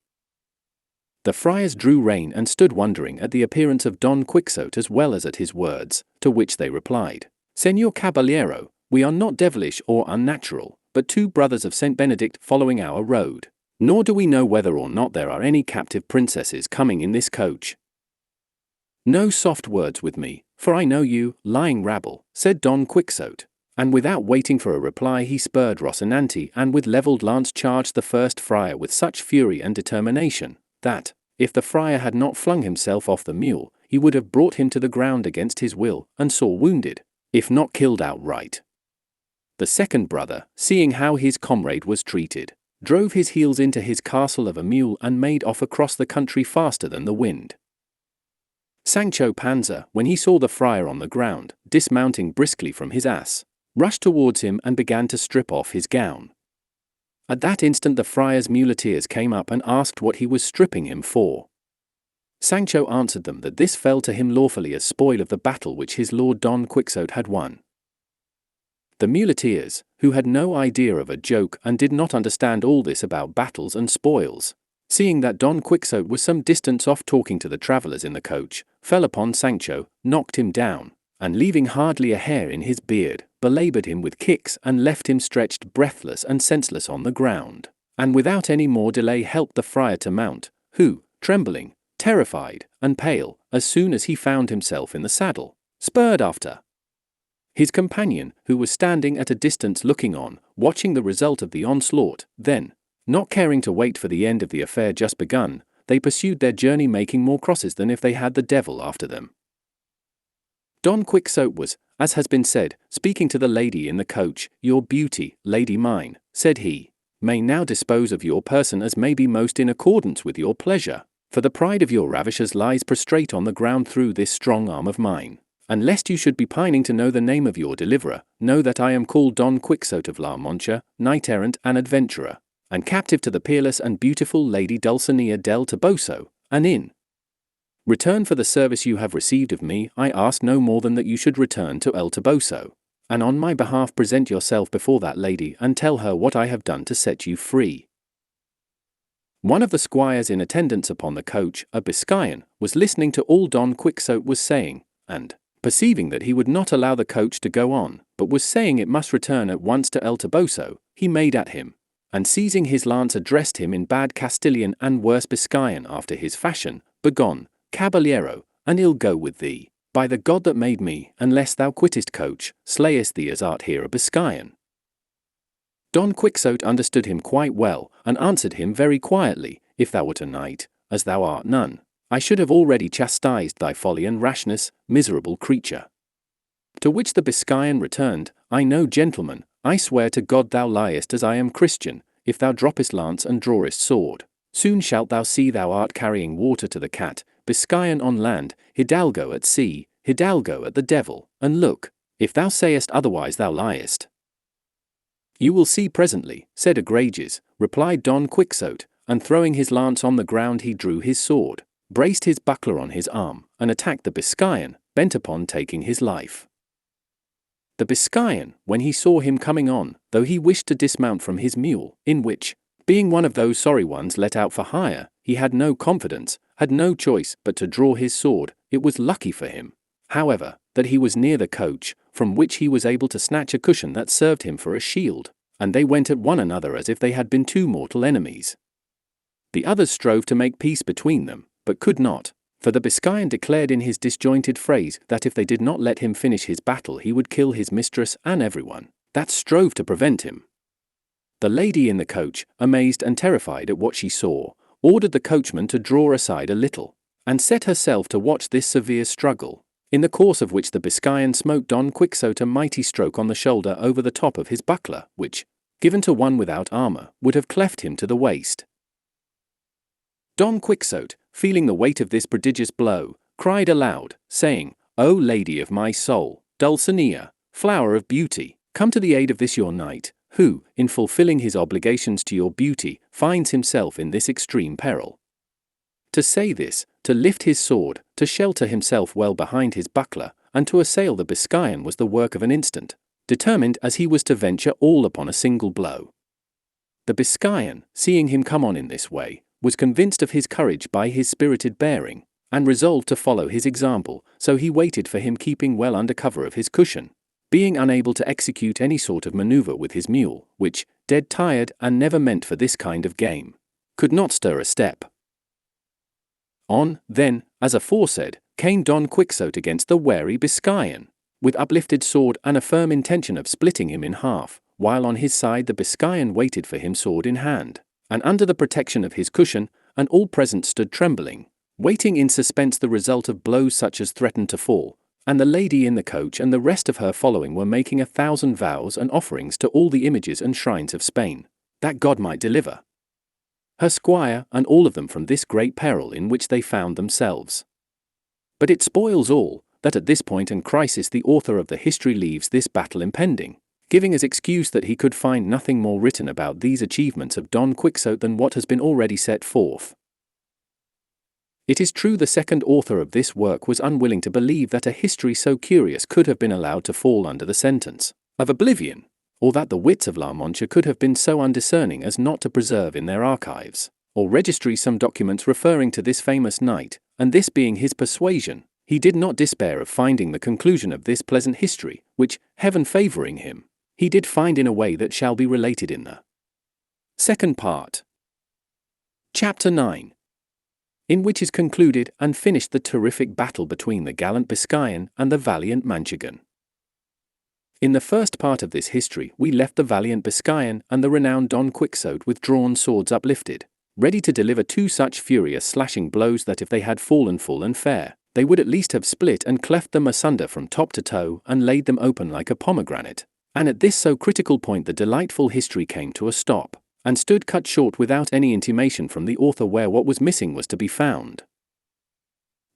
The friars drew rein and stood wondering at the appearance of Don Quixote as well as at his words, to which they replied, "Señor Caballero, we are not devilish or unnatural, but 2 brothers of Saint Benedict following our road, nor do we know whether or not there are any captive princesses coming in this coach." "No soft words with me, for I know you, lying rabble," said Don Quixote, and without waiting for a reply he spurred Rocinante and with levelled lance charged the first friar with such fury and determination, that, if the friar had not flung himself off the mule, he would have brought him to the ground against his will, and sore wounded, if not killed outright. The second brother, seeing how his comrade was treated, drove his heels into his castle of a mule and made off across the country faster than the wind. Sancho Panza, when he saw the friar on the ground, dismounting briskly from his ass, rushed towards him and began to strip off his gown. At that instant the friar's muleteers came up and asked what he was stripping him for. Sancho answered them that this fell to him lawfully as spoil of the battle which his lord Don Quixote had won. The muleteers, who had no idea of a joke and did not understand all this about battles and spoils, seeing that Don Quixote was some distance off talking to the travellers in the coach, fell upon Sancho, knocked him down, and leaving hardly a hair in his beard, belaboured him with kicks and left him stretched breathless and senseless on the ground, and without any more delay helped the friar to mount, who, trembling, terrified, and pale, as soon as he found himself in the saddle, spurred after. His companion, who was standing at a distance looking on, watching the result of the onslaught, then, not caring to wait for the end of the affair just begun, they pursued their journey making more crosses than if they had the devil after them. Don Quixote was, as has been said, speaking to the lady in the coach. "Your beauty, lady mine," said he, "may now dispose of your person as may be most in accordance with your pleasure, for the pride of your ravishers lies prostrate on the ground through this strong arm of mine. And lest you should be pining to know the name of your deliverer, know that I am called Don Quixote of La Mancha, knight-errant and adventurer, and captive to the peerless and beautiful lady Dulcinea del Toboso, and in return for the service you have received of me, I ask no more than that you should return to El Toboso, and on my behalf present yourself before that lady and tell her what I have done to set you free." One of the squires in attendance upon the coach, a Biscayan, was listening to all Don Quixote was saying, and, perceiving that he would not allow the coach to go on, but was saying it must return at once to El Toboso, he made at him, and seizing his lance addressed him in bad Castilian and worse Biscayan after his fashion, "Begone, caballero, and ill go with thee, by the God that made me, unless thou quittest coach, slayest thee as art here a Biscayan." Don Quixote understood him quite well, and answered him very quietly, "If thou wert a knight, as thou art none, I should have already chastised thy folly and rashness, miserable creature." To which the Biscayan returned, "I know, gentleman, I swear to God thou liest as I am Christian, if thou droppest lance and drawest sword. Soon shalt thou see thou art carrying water to the cat, Biscayan on land, hidalgo at sea, hidalgo at the devil, and look, if thou sayest otherwise thou liest. You will see presently, said Agrages, replied Don Quixote, and throwing his lance on the ground he drew his sword, braced his buckler on his arm, and attacked the Biscayan, bent upon taking his life. The Biscayan, when he saw him coming on, though he wished to dismount from his mule, in which, being one of those sorry ones let out for hire, he had no confidence, had no choice but to draw his sword, it was lucky for him, however, that he was near the coach, from which he was able to snatch a cushion that served him for a shield, and they went at one another as if they had been two mortal enemies. The others strove to make peace between them, but could not, for the Biscayan declared in his disjointed phrase that if they did not let him finish his battle he would kill his mistress and everyone that strove to prevent him. The lady in the coach, amazed and terrified at what she saw, ordered the coachman to draw aside a little, and set herself to watch this severe struggle, in the course of which the Biscayan smote Don Quixote a mighty stroke on the shoulder over the top of his buckler, which, given to one without armor, would have cleft him to the waist. Don Quixote, feeling the weight of this prodigious blow, cried aloud, saying, O lady of my soul, Dulcinea, flower of beauty, come to the aid of this your knight, who, in fulfilling his obligations to your beauty, finds himself in this extreme peril. To say this, to lift his sword, to shelter himself well behind his buckler, and to assail the Biscayan was the work of an instant, determined as he was to venture all upon a single blow. The Biscayan, seeing him come on in this way, was convinced of his courage by his spirited bearing, and resolved to follow his example, so he waited for him keeping well under cover of his cushion, being unable to execute any sort of maneuver with his mule, which, dead tired and never meant for this kind of game, could not stir a step. On, then, as aforesaid, came Don Quixote against the wary Biscayan, with uplifted sword and a firm intention of splitting him in half, while on his side the Biscayan waited for him sword in hand, and under the protection of his cushion, and all present stood trembling, waiting in suspense the result of blows such as threatened to fall, and the lady in the coach and the rest of her following were making 1,000 vows and offerings to all the images and shrines of Spain, that God might deliver her squire and all of them from this great peril in which they found themselves. But it spoils all, that at this point and crisis the author of the history leaves this battle impending, giving as excuse that he could find nothing more written about these achievements of Don Quixote than what has been already set forth. It is true the second author of this work was unwilling to believe that a history so curious could have been allowed to fall under the sentence of oblivion, or that the wits of La Mancha could have been so undiscerning as not to preserve in their archives, or registry some documents referring to this famous knight, and this being his persuasion, he did not despair of finding the conclusion of this pleasant history, which, heaven favouring him, he did find in a way that shall be related in the second part. Chapter 9. In which is concluded and finished the terrific battle between the gallant Biscayan and the valiant Manchegan. In the first part of this history we left the valiant Biscayan and the renowned Don Quixote with drawn swords uplifted, ready to deliver two such furious slashing blows that if they had fallen full and fair, they would at least have split and cleft them asunder from top to toe and laid them open like a pomegranate. And at this so critical point the delightful history came to a stop, and stood cut short without any intimation from the author where what was missing was to be found.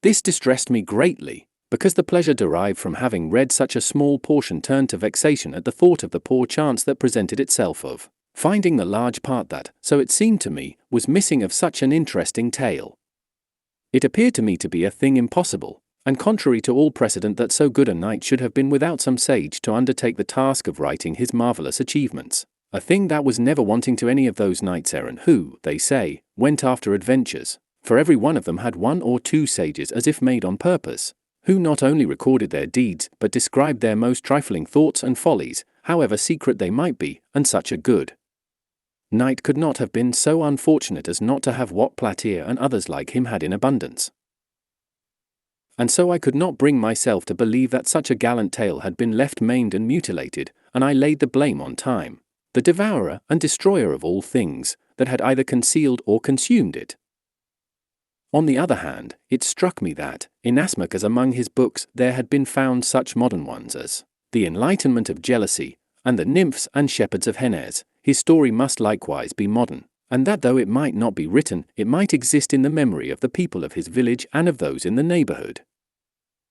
This distressed me greatly, because the pleasure derived from having read such a small portion turned to vexation at the thought of the poor chance that presented itself of finding the large part that, so it seemed to me, was missing of such an interesting tale. It appeared to me to be a thing impossible, and contrary to all precedent that so good a knight should have been without some sage to undertake the task of writing his marvellous achievements, a thing that was never wanting to any of those knights-errant who, they say, went after adventures, for every one of them had one or two sages as if made on purpose, who not only recorded their deeds but described their most trifling thoughts and follies, however secret they might be, and such a good knight could not have been so unfortunate as not to have what Platir and others like him had in abundance. And so I could not bring myself to believe that such a gallant tale had been left maimed and mutilated, and I laid the blame on time, the devourer and destroyer of all things, that had either concealed or consumed it. On the other hand, it struck me that, inasmuch as among his books there had been found such modern ones as The Enlightenment of Jealousy, and The Nymphs and Shepherds of Hennes, his story must likewise be modern, and that though it might not be written, it might exist in the memory of the people of his village and of those in the neighborhood.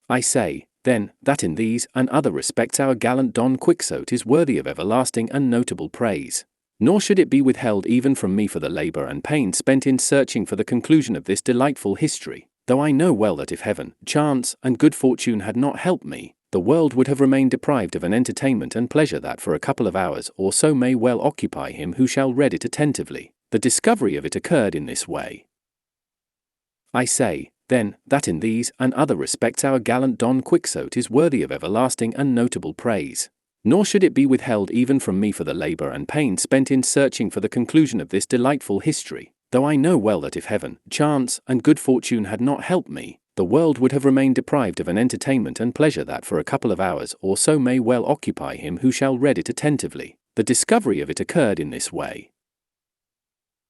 I say, then, that in these and other respects our gallant Don Quixote is worthy of everlasting and notable praise. Nor should it be withheld even from me for the labor and pain spent in searching for the conclusion of this delightful history, though I know well that if heaven, chance, and good fortune had not helped me, the world would have remained deprived of an entertainment and pleasure that for a couple of hours or so may well occupy him who shall read it attentively. The discovery of it occurred in this way. I say, then, that in these and other respects our gallant Don Quixote is worthy of everlasting and notable praise. Nor should it be withheld even from me for the labor and pain spent in searching for the conclusion of this delightful history, though I know well that if heaven, chance, and good fortune had not helped me, the world would have remained deprived of an entertainment and pleasure that for a couple of hours or so may well occupy him who shall read it attentively. The discovery of it occurred in this way.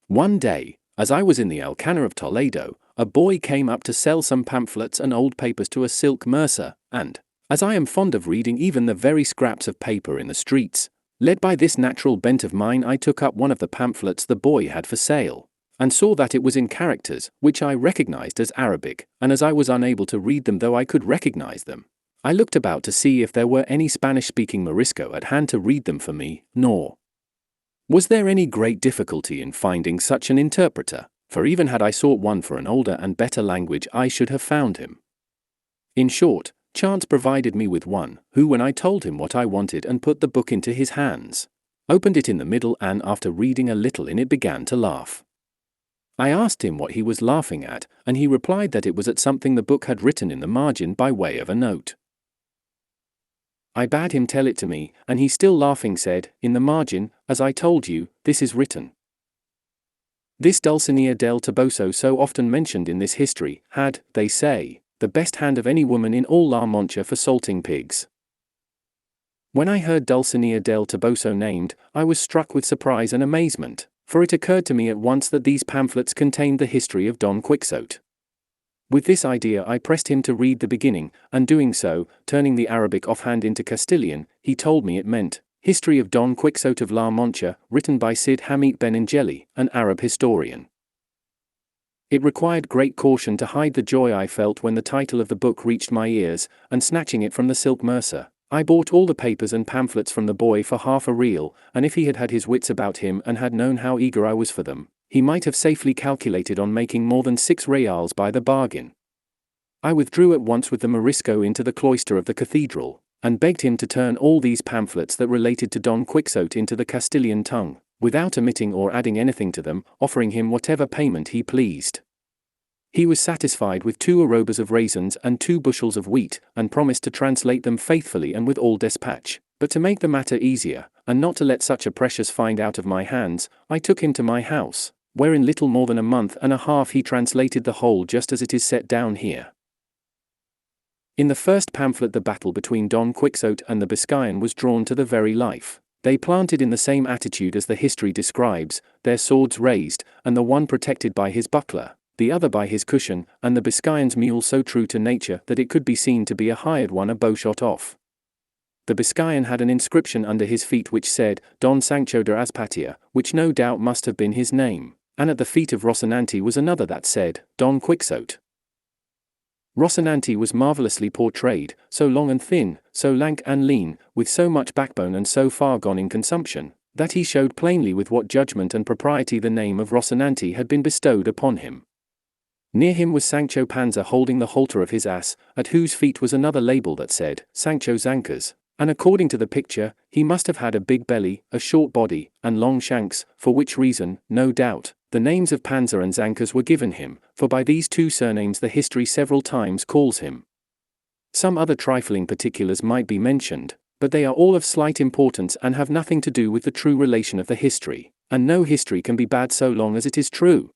One day, as I was in the Alcana of Toledo, a boy came up to sell some pamphlets and old papers to a silk mercer, and, as I am fond of reading even the very scraps of paper in the streets, led by this natural bent of mine, I took up one of the pamphlets the boy had for sale, and saw that it was in characters which I recognized as Arabic, and as I was unable to read them though I could recognize them, I looked about to see if there were any Spanish-speaking Morisco at hand to read them for me, nor was there any great difficulty in finding such an interpreter, for even had I sought one for an older and better language I should have found him. In short, chance provided me with one, who when I told him what I wanted and put the book into his hands, opened it in the middle and after reading a little in it began to laugh. I asked him what he was laughing at, and he replied that it was at something the book had written in the margin by way of a note. I bade him tell it to me, and he still laughing said, in the margin, as I told you, this is written. This Dulcinea del Toboso so often mentioned in this history, had, they say, the best hand of any woman in all La Mancha for salting pigs. When I heard Dulcinea del Toboso named, I was struck with surprise and amazement, for it occurred to me at once that these pamphlets contained the history of Don Quixote. With this idea I pressed him to read the beginning, and doing so, turning the Arabic offhand into Castilian, he told me it meant, History of Don Quixote of La Mancha, written by Cid Hamid Benengeli, an Arab historian. It required great caution to hide the joy I felt when the title of the book reached my ears, and snatching it from the silk mercer, I bought all the papers and pamphlets from the boy for half a real, and if he had had his wits about him and had known how eager I was for them, he might have safely calculated on making more than 6 reals by the bargain. I withdrew at once with the Morisco into the cloister of the cathedral, and begged him to turn all these pamphlets that related to Don Quixote into the Castilian tongue, without omitting or adding anything to them, offering him whatever payment he pleased. He was satisfied with 2 arrobas of raisins and 2 bushels of wheat, and promised to translate them faithfully and with all despatch. But to make the matter easier, and not to let such a precious find out of my hands, I took him to my house, where in little more than a month and a half he translated the whole just as it is set down here. In the first pamphlet the battle between Don Quixote and the Biscayan was drawn to the very life. They planted in the same attitude as the history describes, their swords raised, and the one protected by his buckler, the other by his cushion, and the Biscayan's mule so true to nature that it could be seen to be a hired one a bowshot off. The Biscayan had an inscription under his feet which said, Don Sancho de Azpatia, which no doubt must have been his name, and at the feet of Rocinante was another that said, Don Quixote. Rocinante was marvelously portrayed, so long and thin, so lank and lean, with so much backbone and so far gone in consumption, that he showed plainly with what judgment and propriety the name of Rocinante had been bestowed upon him. Near him was Sancho Panza holding the halter of his ass, at whose feet was another label that said, Sancho Zancas, and according to the picture, he must have had a big belly, a short body, and long shanks, for which reason, no doubt, the names of Panza and Zancas were given him, for by these 2 surnames the history several times calls him. Some other trifling particulars might be mentioned, but they are all of slight importance and have nothing to do with the true relation of the history, and no history can be bad so long as it is true.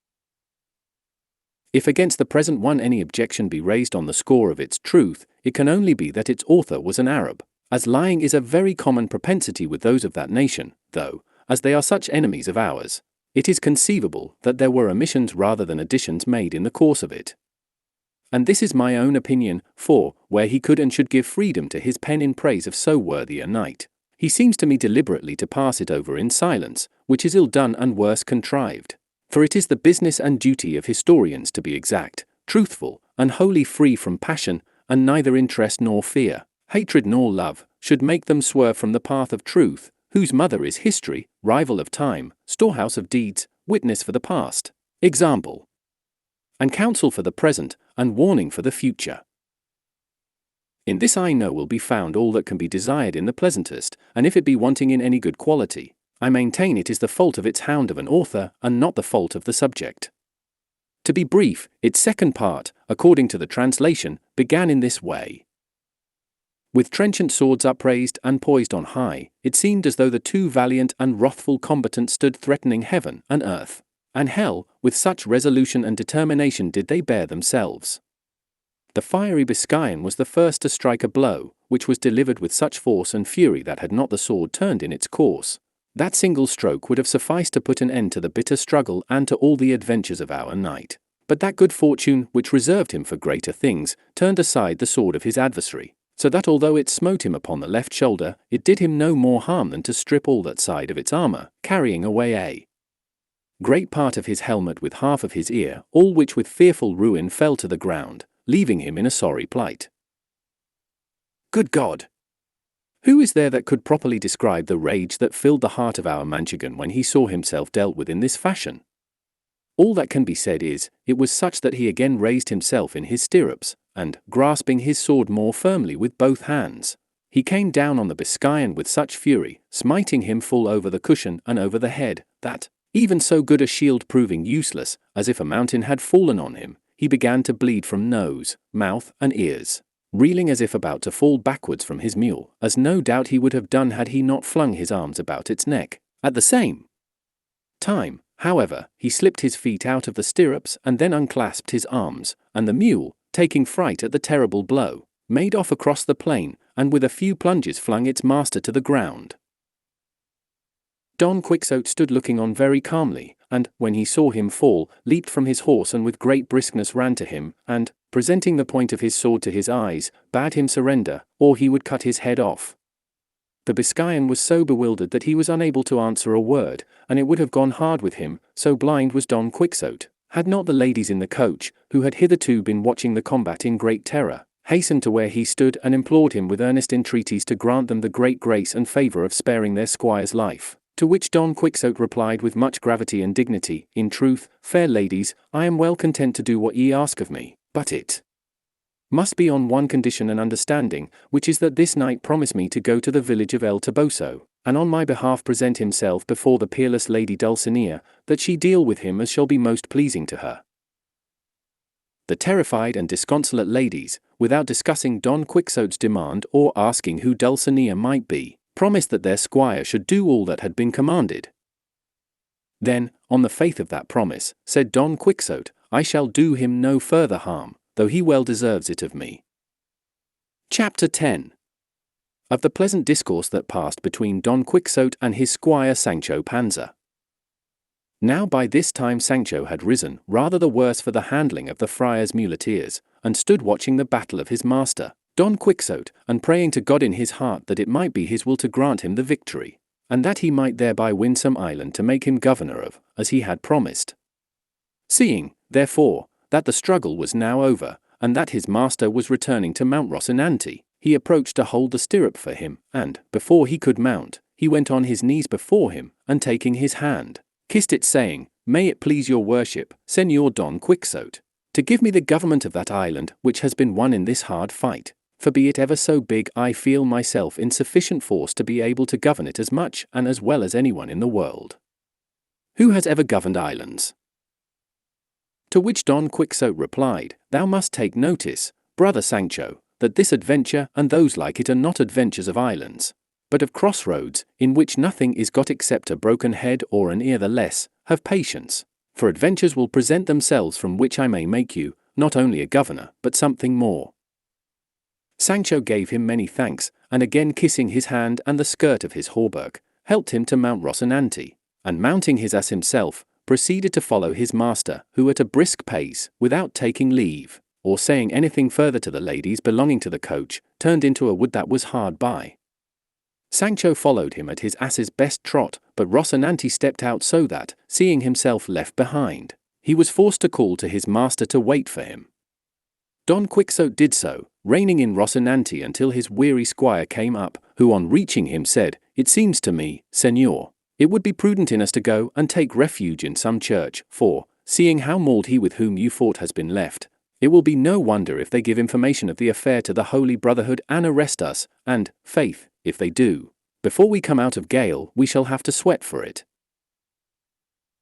If against the present one any objection be raised on the score of its truth, it can only be that its author was an Arab, as lying is a very common propensity with those of that nation, though, as they are such enemies of ours, it is conceivable that there were omissions rather than additions made in the course of it. And this is my own opinion, for, where he could and should give freedom to his pen in praise of so worthy a knight, he seems to me deliberately to pass it over in silence, which is ill done and worse contrived. For it is the business and duty of historians to be exact, truthful, and wholly free from passion, and neither interest nor fear, hatred nor love, should make them swerve from the path of truth, whose mother is history, rival of time, storehouse of deeds, witness for the past, example, and counsel for the present, and warning for the future. In this I know will be found all that can be desired in the pleasantest, and if it be wanting in any good quality, I maintain it is the fault of its hound of an author, and not the fault of the subject. To be brief, its second part, according to the translation, began in this way. With trenchant swords upraised and poised on high, it seemed as though the two valiant and wrathful combatants stood threatening heaven and earth, and hell, with such resolution and determination did they bear themselves. The fiery Biscayan was the first to strike a blow, which was delivered with such force and fury that had not the sword turned in its course, that single stroke would have sufficed to put an end to the bitter struggle and to all the adventures of our knight. But that good fortune, which reserved him for greater things, turned aside the sword of his adversary, so that although it smote him upon the left shoulder, it did him no more harm than to strip all that side of its armor, carrying away a great part of his helmet with half of his ear, all which with fearful ruin fell to the ground, leaving him in a sorry plight. Good God! Who is there that could properly describe the rage that filled the heart of our Manchegan when he saw himself dealt with in this fashion? All that can be said is, it was such that he again raised himself in his stirrups, and, grasping his sword more firmly with both hands, he came down on the Biscayan with such fury, smiting him full over the cushion and over the head, that, even so good a shield proving useless, as if a mountain had fallen on him, he began to bleed from nose, mouth, and ears, reeling as if about to fall backwards from his mule, as no doubt he would have done had he not flung his arms about its neck. At the same time, however, he slipped his feet out of the stirrups and then unclasped his arms, and the mule, taking fright at the terrible blow, made off across the plain, and with a few plunges flung its master to the ground. Don Quixote stood looking on very calmly, and, when he saw him fall, leaped from his horse and with great briskness ran to him, and, presenting the point of his sword to his eyes, bade him surrender, or he would cut his head off. The Biscayan was so bewildered that he was unable to answer a word, and it would have gone hard with him, so blind was Don Quixote, had not the ladies in the coach, who had hitherto been watching the combat in great terror, hastened to where he stood and implored him with earnest entreaties to grant them the great grace and favour of sparing their squire's life. To which Don Quixote replied with much gravity and dignity, In truth, fair ladies, I am well content to do what ye ask of me, but it must be on one condition and understanding, which is that this knight promise me to go to the village of El Toboso, and on my behalf present himself before the peerless lady Dulcinea, that she deal with him as shall be most pleasing to her. The terrified and disconsolate ladies, without discussing Don Quixote's demand or asking who Dulcinea might be, promised that their squire should do all that had been commanded. Then, on the faith of that promise, said Don Quixote, I shall do him no further harm, though he well deserves it of me. Chapter 10. Of the pleasant discourse that passed between Don Quixote and his squire Sancho Panza. Now by this time Sancho had risen, rather the worse for the handling of the friar's muleteers, and stood watching the battle of his master, Don Quixote, and praying to God in his heart that it might be his will to grant him the victory, and that he might thereby win some island to make him governor of, as he had promised. Seeing, therefore, that the struggle was now over, and that his master was returning to Mount Rocinante, he approached to hold the stirrup for him, and, before he could mount, he went on his knees before him, and taking his hand, kissed it, saying, May it please your worship, Señor Don Quixote, to give me the government of that island which has been won in this hard fight, for be it ever so big I feel myself in sufficient force to be able to govern it as much and as well as anyone in the world. Who has ever governed islands? To which Don Quixote replied, Thou must take notice, brother Sancho, that this adventure and those like it are not adventures of islands, but of crossroads, in which nothing is got except a broken head or an ear the less. Have patience, for adventures will present themselves from which I may make you, not only a governor, but something more. Sancho gave him many thanks, and again kissing his hand and the skirt of his hauberk, helped him to Mount Rocinante, and mounting his ass himself, proceeded to follow his master, who at a brisk pace, without taking leave, or saying anything further to the ladies belonging to the coach, turned into a wood that was hard by. Sancho followed him at his ass's best trot, but Rocinante stepped out so that, seeing himself left behind, he was forced to call to his master to wait for him. Don Quixote did so, reining in Rocinante until his weary squire came up, who on reaching him said, "It seems to me, Señor, it would be prudent in us to go and take refuge in some church, for, seeing how mauled he with whom you fought has been left, it will be no wonder if they give information of the affair to the Holy Brotherhood and arrest us, and, faith, if they do, before we come out of gaol we shall have to sweat for it."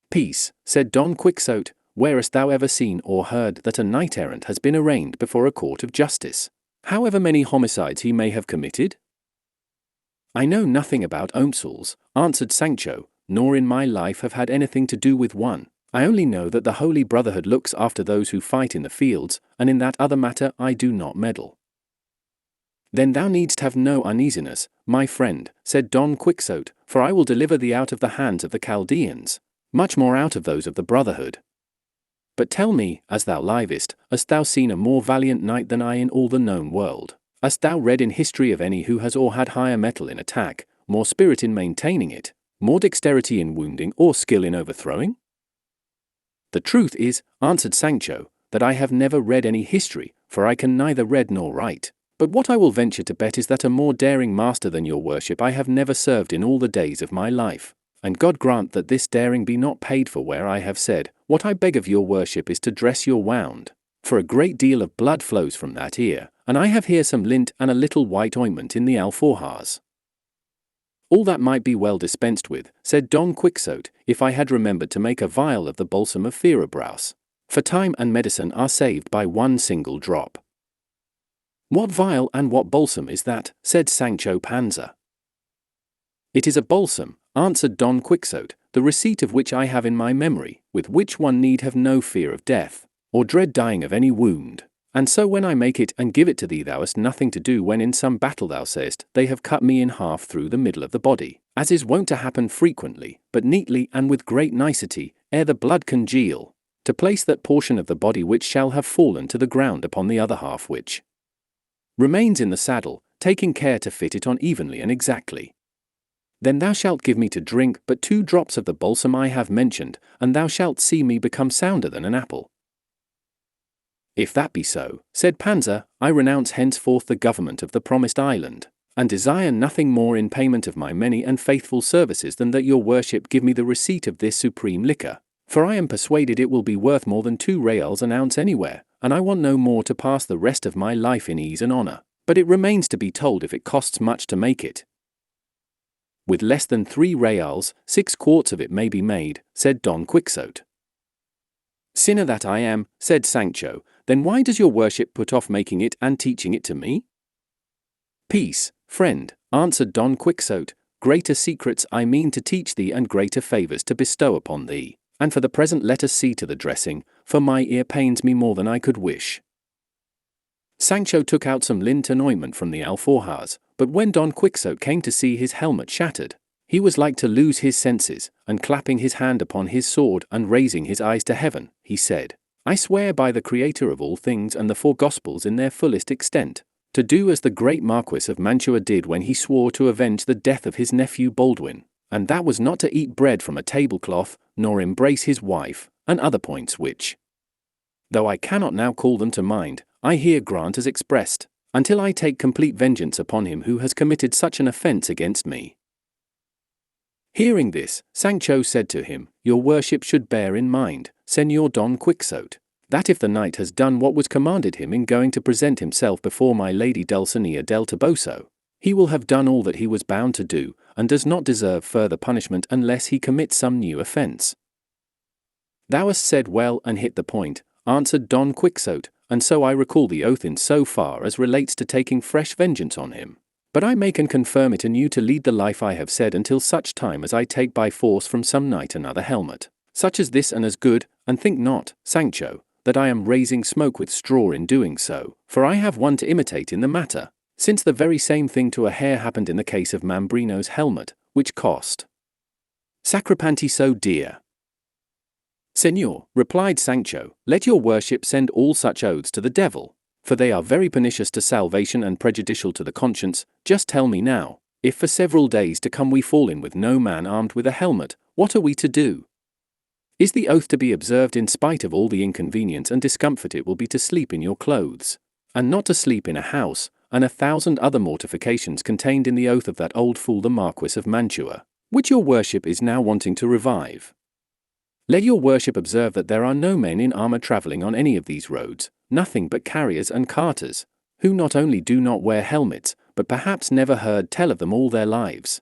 "Peace," said Don Quixote, "where hast thou ever seen or heard that a knight-errant has been arraigned before a court of justice, however many homicides he may have committed?" "I know nothing about ompsals," answered Sancho, "nor in my life have had anything to do with one. I only know that the Holy Brotherhood looks after those who fight in the fields, and in that other matter I do not meddle." "Then thou needst have no uneasiness, my friend," said Don Quixote, "for I will deliver thee out of the hands of the Chaldeans, much more out of those of the Brotherhood. But tell me, as thou livest, hast thou seen a more valiant knight than I in all the known world? Hast thou read in history of any who has or had higher mettle in attack, more spirit in maintaining it, more dexterity in wounding, or skill in overthrowing?" "The truth is," answered Sancho, "that I have never read any history, for I can neither read nor write. But what I will venture to bet is that a more daring master than your worship I have never served in all the days of my life. And God grant that this daring be not paid for where I have said, what I beg of your worship is to dress your wound, for a great deal of blood flows from that ear, and I have here some lint and a little white ointment in the alforjas." "All that might be well dispensed with," said Don Quixote, "if I had remembered to make a vial of the balsam of Fierabras, for time and medicine are saved by one single drop." "What vial and what balsam is that?" said Sancho Panza. "It is a balsam," answered Don Quixote, "the receipt of which I have in my memory, with which one need have no fear of death, or dread dying of any wound. And so when I make it and give it to thee thou hast nothing to do when in some battle thou sayest, they have cut me in half through the middle of the body, as is wont to happen frequently, but neatly and with great nicety, ere the blood congeal, to place that portion of the body which shall have fallen to the ground upon the other half which remains in the saddle, taking care to fit it on evenly and exactly. Then thou shalt give me to drink but 2 drops of the balsam I have mentioned, and thou shalt see me become sounder than an apple." "If that be so," said Panza, "I renounce henceforth the government of the promised island, and desire nothing more in payment of my many and faithful services than that your worship give me the receipt of this supreme liquor, for I am persuaded it will be worth more than 2 reals an ounce anywhere, and I want no more to pass the rest of my life in ease and honor, but it remains to be told if it costs much to make it." "With less than 3 reals, 6 quarts of it may be made," said Don Quixote. "Sinner that I am," said Sancho, "then why does your worship put off making it and teaching it to me?" "Peace, friend," answered Don Quixote, "greater secrets I mean to teach thee and greater favours to bestow upon thee, and for the present let us see to the dressing, for my ear pains me more than I could wish." Sancho took out some lint and ointment from the alforjas, but when Don Quixote came to see his helmet shattered, he was like to lose his senses, and clapping his hand upon his sword and raising his eyes to heaven, he said, "I swear by the Creator of all things and the 4 Gospels in their fullest extent, to do as the great Marquis of Mantua did when he swore to avenge the death of his nephew Baldwin, and that was not to eat bread from a tablecloth, nor embrace his wife, and other points which, though I cannot now call them to mind, I here grant as expressed, until I take complete vengeance upon him who has committed such an offence against me." Hearing this, Sancho said to him, "Your worship should bear in mind, Señor Don Quixote, that if the knight has done what was commanded him in going to present himself before my lady Dulcinea del Toboso, he will have done all that he was bound to do, and does not deserve further punishment unless he commit some new offence." "Thou hast said well and hit the point," answered Don Quixote, "and so I recall the oath in so far as relates to taking fresh vengeance on him. But I make and confirm it anew to lead the life I have said until such time as I take by force from some knight another helmet, such as this and as good, and think not, Sancho, that I am raising smoke with straw in doing so, for I have one to imitate in the matter, since the very same thing to a hair happened in the case of Mambrino's helmet, which cost Sacripanti so dear." "Señor," replied Sancho, "let your worship send all such oaths to the devil, for they are very pernicious to salvation and prejudicial to the conscience. Just tell me now, If for several days to come we fall in with no man armed with a helmet, what are we to do? Is the oath to be observed in spite of all the inconvenience and discomfort it will be to sleep in your clothes, and not to sleep in a house, and 1,000 other mortifications contained in the oath of that old fool the Marquis of Mantua, which your worship is now wanting to revive? Let your worship observe that there are no men in armour travelling on any of these roads, nothing but carriers and carters, who not only do not wear helmets, but perhaps never heard tell of them all their lives.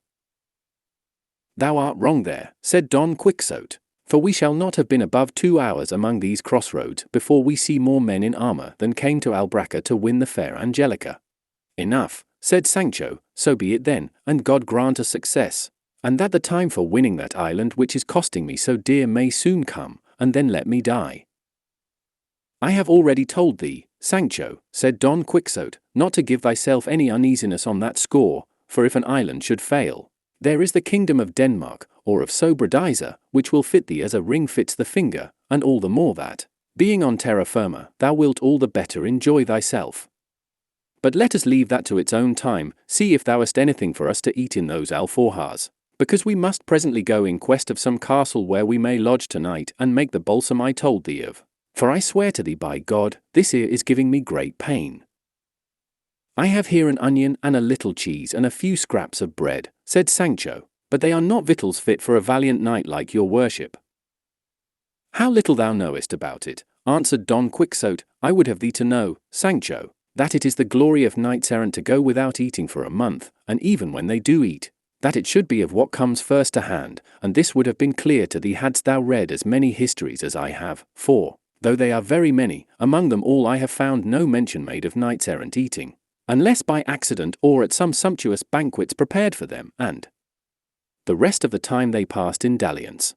Thou art wrong there, said Don Quixote, for we shall not have been above 2 hours among these crossroads before we see more men in armour than came to Albracca to win the fair Angelica. Enough, said Sancho, so be it then, and God grant us success, and that the time for winning that island which is costing me so dear may soon come, and then let me die. I have already told thee, Sancho, said Don Quixote, not to give thyself any uneasiness on that score, for if an island should fail, there is the kingdom of Denmark, or of Sobradisa, which will fit thee as a ring fits the finger, and all the more that, being on terra firma, thou wilt all the better enjoy thyself. But let us leave that to its own time, see if thou hast anything for us to eat in those alforjas, because we must presently go in quest of some castle where we may lodge tonight and make the balsam I told thee of, for I swear to thee by God, this ear is giving me great pain. I have here an onion and a little cheese and a few scraps of bread, said Sancho, but they are not victuals fit for a valiant knight like your worship. How little thou knowest about it, answered Don Quixote. I would have thee to know, Sancho, that it is the glory of knights errant to go without eating for a month, and even when they do eat, that it should be of what comes first to hand, and this would have been clear to thee hadst thou read as many histories as I have, for, though they are very many, among them all I have found no mention made of knights errant eating, unless by accident or at some sumptuous banquets prepared for them, and the rest of the time they passed in dalliance.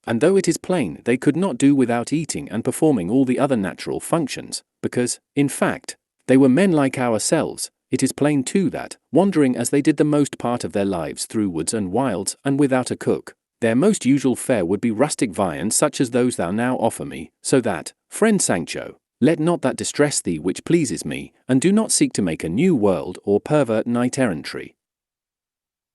And though it is plain they could not do without eating and performing all the other natural functions, because, in fact, they were men like ourselves, it is plain too that, wandering as they did the most part of their lives through woods and wilds and without a cook, their most usual fare would be rustic viands such as those thou now offer me, so that, friend Sancho, let not that distress thee which pleases me, and do not seek to make a new world or pervert knight-errantry.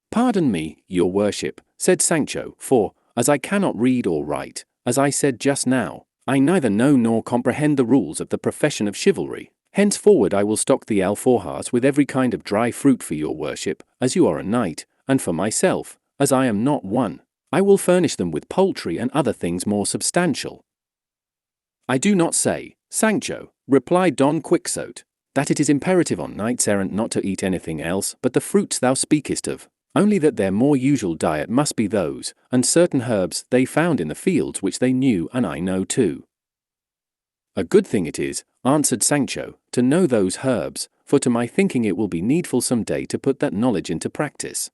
Pardon me, your worship, said Sancho, for, as I cannot read or write, as I said just now, I neither know nor comprehend the rules of the profession of chivalry. Henceforward I will stock the alforjas with every kind of dry fruit for your worship, as you are a knight, and for myself, as I am not one, I will furnish them with poultry and other things more substantial. I do not say, Sancho, replied Don Quixote, that it is imperative on knights errant not to eat anything else but the fruits thou speakest of, only that their more usual diet must be those, and certain herbs they found in the fields which they knew and I know too. A good thing it is, answered Sancho, to know those herbs, for to my thinking it will be needful some day to put that knowledge into practice.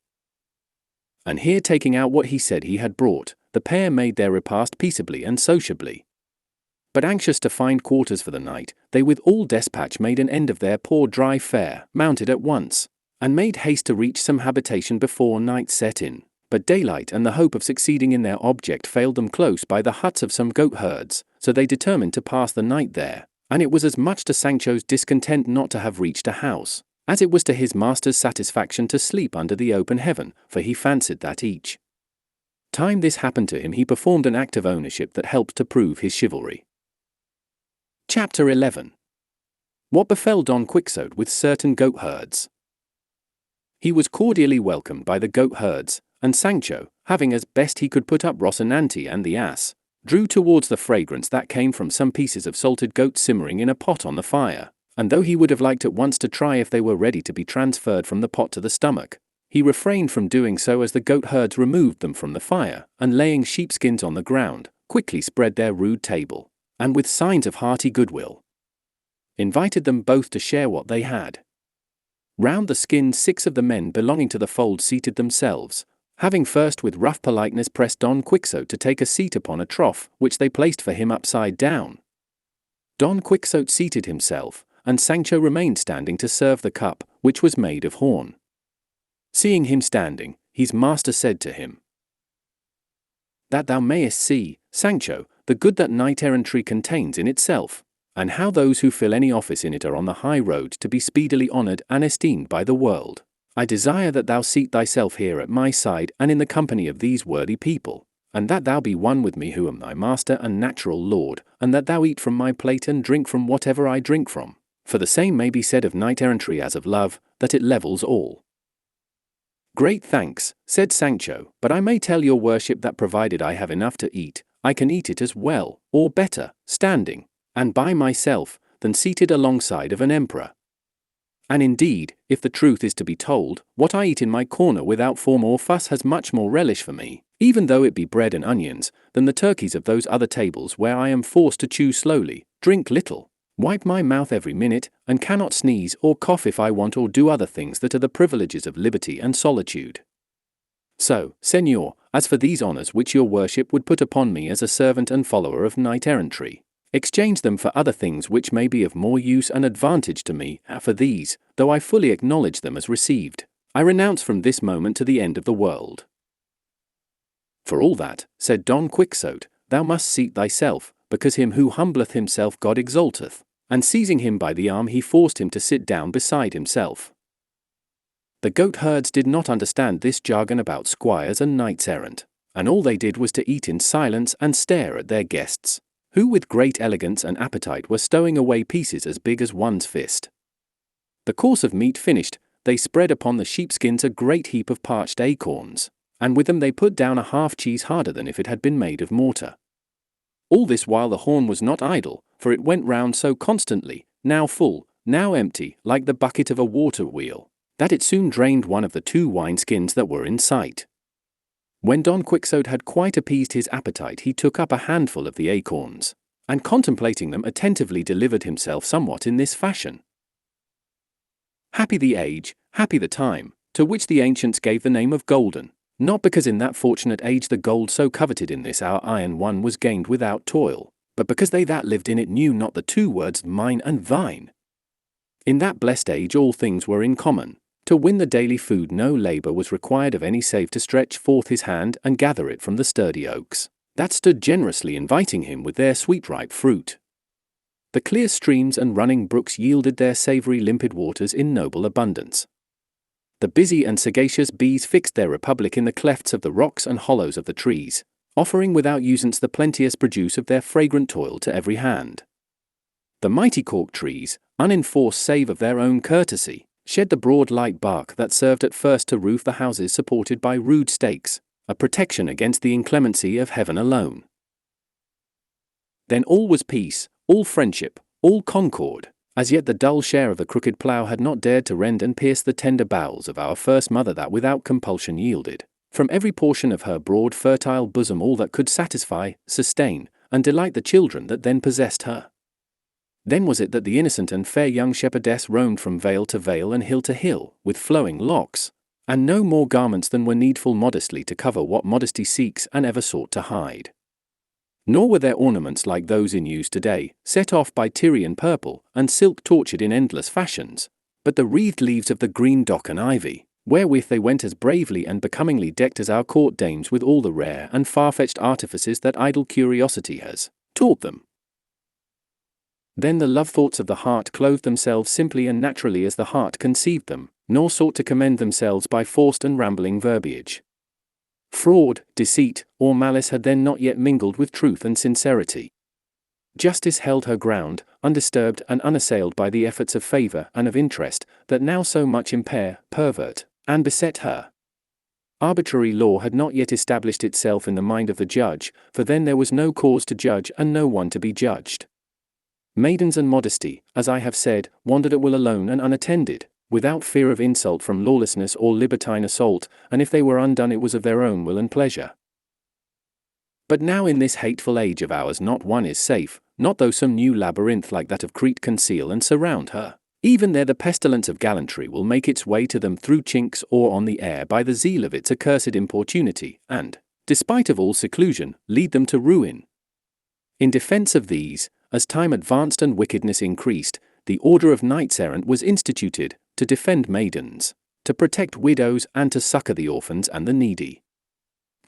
And here taking out what he said he had brought, the pair made their repast peaceably and sociably. But anxious to find quarters for the night, they with all despatch made an end of their poor dry fare, mounted at once, and made haste to reach some habitation before night set in. But daylight and the hope of succeeding in their object failed them close by the huts of some goat herds, so they determined to pass the night there, and it was as much to Sancho's discontent not to have reached a house, as it was to his master's satisfaction to sleep under the open heaven, for he fancied that each time this happened to him he performed an act of ownership that helped to prove his chivalry. Chapter 11. What befell Don Quixote with certain goat herds. He was cordially welcomed by the goat herds, and Sancho, having as best he could put up Rocinante and the ass, drew towards the fragrance that came from some pieces of salted goat simmering in a pot on the fire, and though he would have liked at once to try if they were ready to be transferred from the pot to the stomach, he refrained from doing so as the goat herds removed them from the fire, and laying sheepskins on the ground, quickly spread their rude table, and with signs of hearty goodwill, invited them both to share what they had. Round the skins 6 of the men belonging to the fold seated themselves, having first with rough politeness pressed Don Quixote to take a seat upon a trough which they placed for him upside down. Don Quixote seated himself, and Sancho remained standing to serve the cup, which was made of horn. Seeing him standing, his master said to him, "That thou mayest see, Sancho, the good that knight-errantry contains in itself, and how those who fill any office in it are on the high road to be speedily honoured and esteemed by the world, I desire that thou seat thyself here at my side and in the company of these worthy people, and that thou be one with me who am thy master and natural lord, and that thou eat from my plate and drink from whatever I drink from. For the same may be said of knight-errantry as of love, that it levels all. Great thanks, said Sancho, but I may tell your worship that provided I have enough to eat, I can eat it as well, or better, standing, and by myself, than seated alongside of an emperor. And indeed, if the truth is to be told, what I eat in my corner without form or fuss has much more relish for me, even though it be bread and onions, than the turkeys of those other tables where I am forced to chew slowly, drink little, wipe my mouth every minute, and cannot sneeze or cough if I want or do other things that are the privileges of liberty and solitude. So, Señor, as for these honours which your worship would put upon me as a servant and follower of knight-errantry, exchange them for other things which may be of more use and advantage to me, for these, though I fully acknowledge them as received, I renounce from this moment to the end of the world. For all that, said Don Quixote, thou must seat thyself, because him who humbleth himself God exalteth, and seizing him by the arm he forced him to sit down beside himself. The goatherds did not understand this jargon about squires and knights-errant, and all they did was to eat in silence and stare at their guests, who with great elegance and appetite were stowing away pieces as big as one's fist. The course of meat finished, they spread upon the sheepskins a great heap of parched acorns, and with them they put down a half-cheese harder than if it had been made of mortar. All this while the horn was not idle, for it went round so constantly, now full, now empty, like the bucket of a water-wheel, that it soon drained one of the 2 wineskins that were in sight. When Don Quixote had quite appeased his appetite he took up a handful of the acorns, and contemplating them attentively delivered himself somewhat in this fashion. Happy the age, happy the time, to which the ancients gave the name of golden, not because in that fortunate age the gold so coveted in this our iron one was gained without toil, but because they that lived in it knew not the 2 words mine and thine. In that blessed age all things were in common. To win the daily food no labour was required of any save to stretch forth his hand and gather it from the sturdy oaks that stood generously inviting him with their sweet ripe fruit. The clear streams and running brooks yielded their savoury limpid waters in noble abundance. The busy and sagacious bees fixed their republic in the clefts of the rocks and hollows of the trees, offering without usance the plenteous produce of their fragrant toil to every hand. The mighty cork trees, unenforced save of their own courtesy, shed the broad light bark that served at first to roof the houses supported by rude stakes, a protection against the inclemency of heaven alone. Then all was peace, all friendship, all concord. As yet the dull share of the crooked plough had not dared to rend and pierce the tender bowels of our first mother that without compulsion yielded, from every portion of her broad fertile bosom all that could satisfy, sustain, and delight the children that then possessed her. Then was it that the innocent and fair young shepherdess roamed from vale to vale and hill to hill, with flowing locks, and no more garments than were needful modestly to cover what modesty seeks and ever sought to hide. Nor were there ornaments like those in use today, set off by Tyrian purple and silk tortured in endless fashions, but the wreathed leaves of the green dock and ivy, wherewith they went as bravely and becomingly decked as our court dames with all the rare and far-fetched artifices that idle curiosity has taught them. Then the love thoughts of the heart clothed themselves simply and naturally as the heart conceived them, nor sought to commend themselves by forced and rambling verbiage. Fraud, deceit, or malice had then not yet mingled with truth and sincerity. Justice held her ground, undisturbed and unassailed by the efforts of favour and of interest that now so much impair, pervert, and beset her. Arbitrary law had not yet established itself in the mind of the judge, for then there was no cause to judge and no one to be judged. Maidens and modesty, as I have said, wandered at will alone and unattended, without fear of insult from lawlessness or libertine assault, and if they were undone it was of their own will and pleasure. But now in this hateful age of ours not one is safe, not though some new labyrinth like that of Crete conceal and surround her. Even there the pestilence of gallantry will make its way to them through chinks or on the air by the zeal of its accursed importunity, and, despite of all seclusion, lead them to ruin. In defence of these, as time advanced and wickedness increased, the order of knights-errant was instituted, to defend maidens, to protect widows and to succour the orphans and the needy.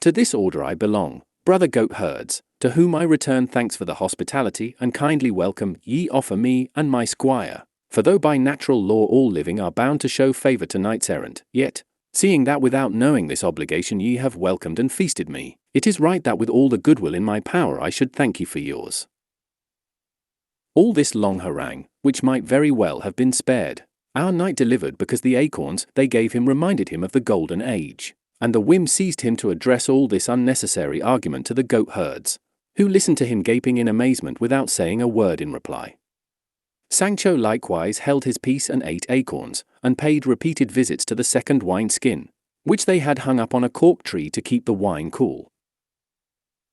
To this order I belong, brother goatherds, to whom I return thanks for the hospitality and kindly welcome ye offer me and my squire, For though by natural law all living are bound to show favour to knights-errant, yet, seeing that without knowing this obligation ye have welcomed and feasted me, it is right that with all the goodwill in my power I should thank you for yours. All this long harangue, which might very well have been spared, our knight delivered because the acorns they gave him reminded him of the golden age, and the whim seized him to address all this unnecessary argument to the goat-herds, who listened to him gaping in amazement without saying a word in reply. Sancho likewise held his peace and ate acorns, and paid repeated visits to the second wine-skin, which they had hung up on a cork tree to keep the wine cool.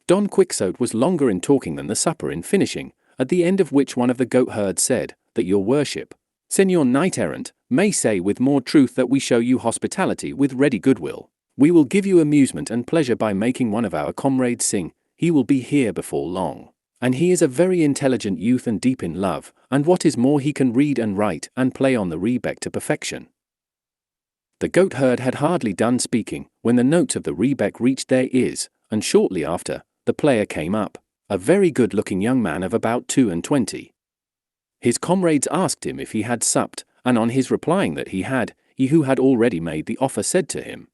Don Quixote was longer in talking than the supper in finishing, at the end of which one of the goat-herds said, that your worship, Señor Knight-errant, may say with more truth that we show you hospitality with ready goodwill. We will give you amusement and pleasure by making one of our comrades sing, he will be here before long. And he is a very intelligent youth and deep in love, and what is more he can read and write and play on the rebeck to perfection. The goat-herd had hardly done speaking, when the notes of the rebeck reached their ears, and shortly after, the player came up, a very good-looking young man of about 22. His comrades asked him if he had supped, and on his replying that he had, he who had already made the offer said to him,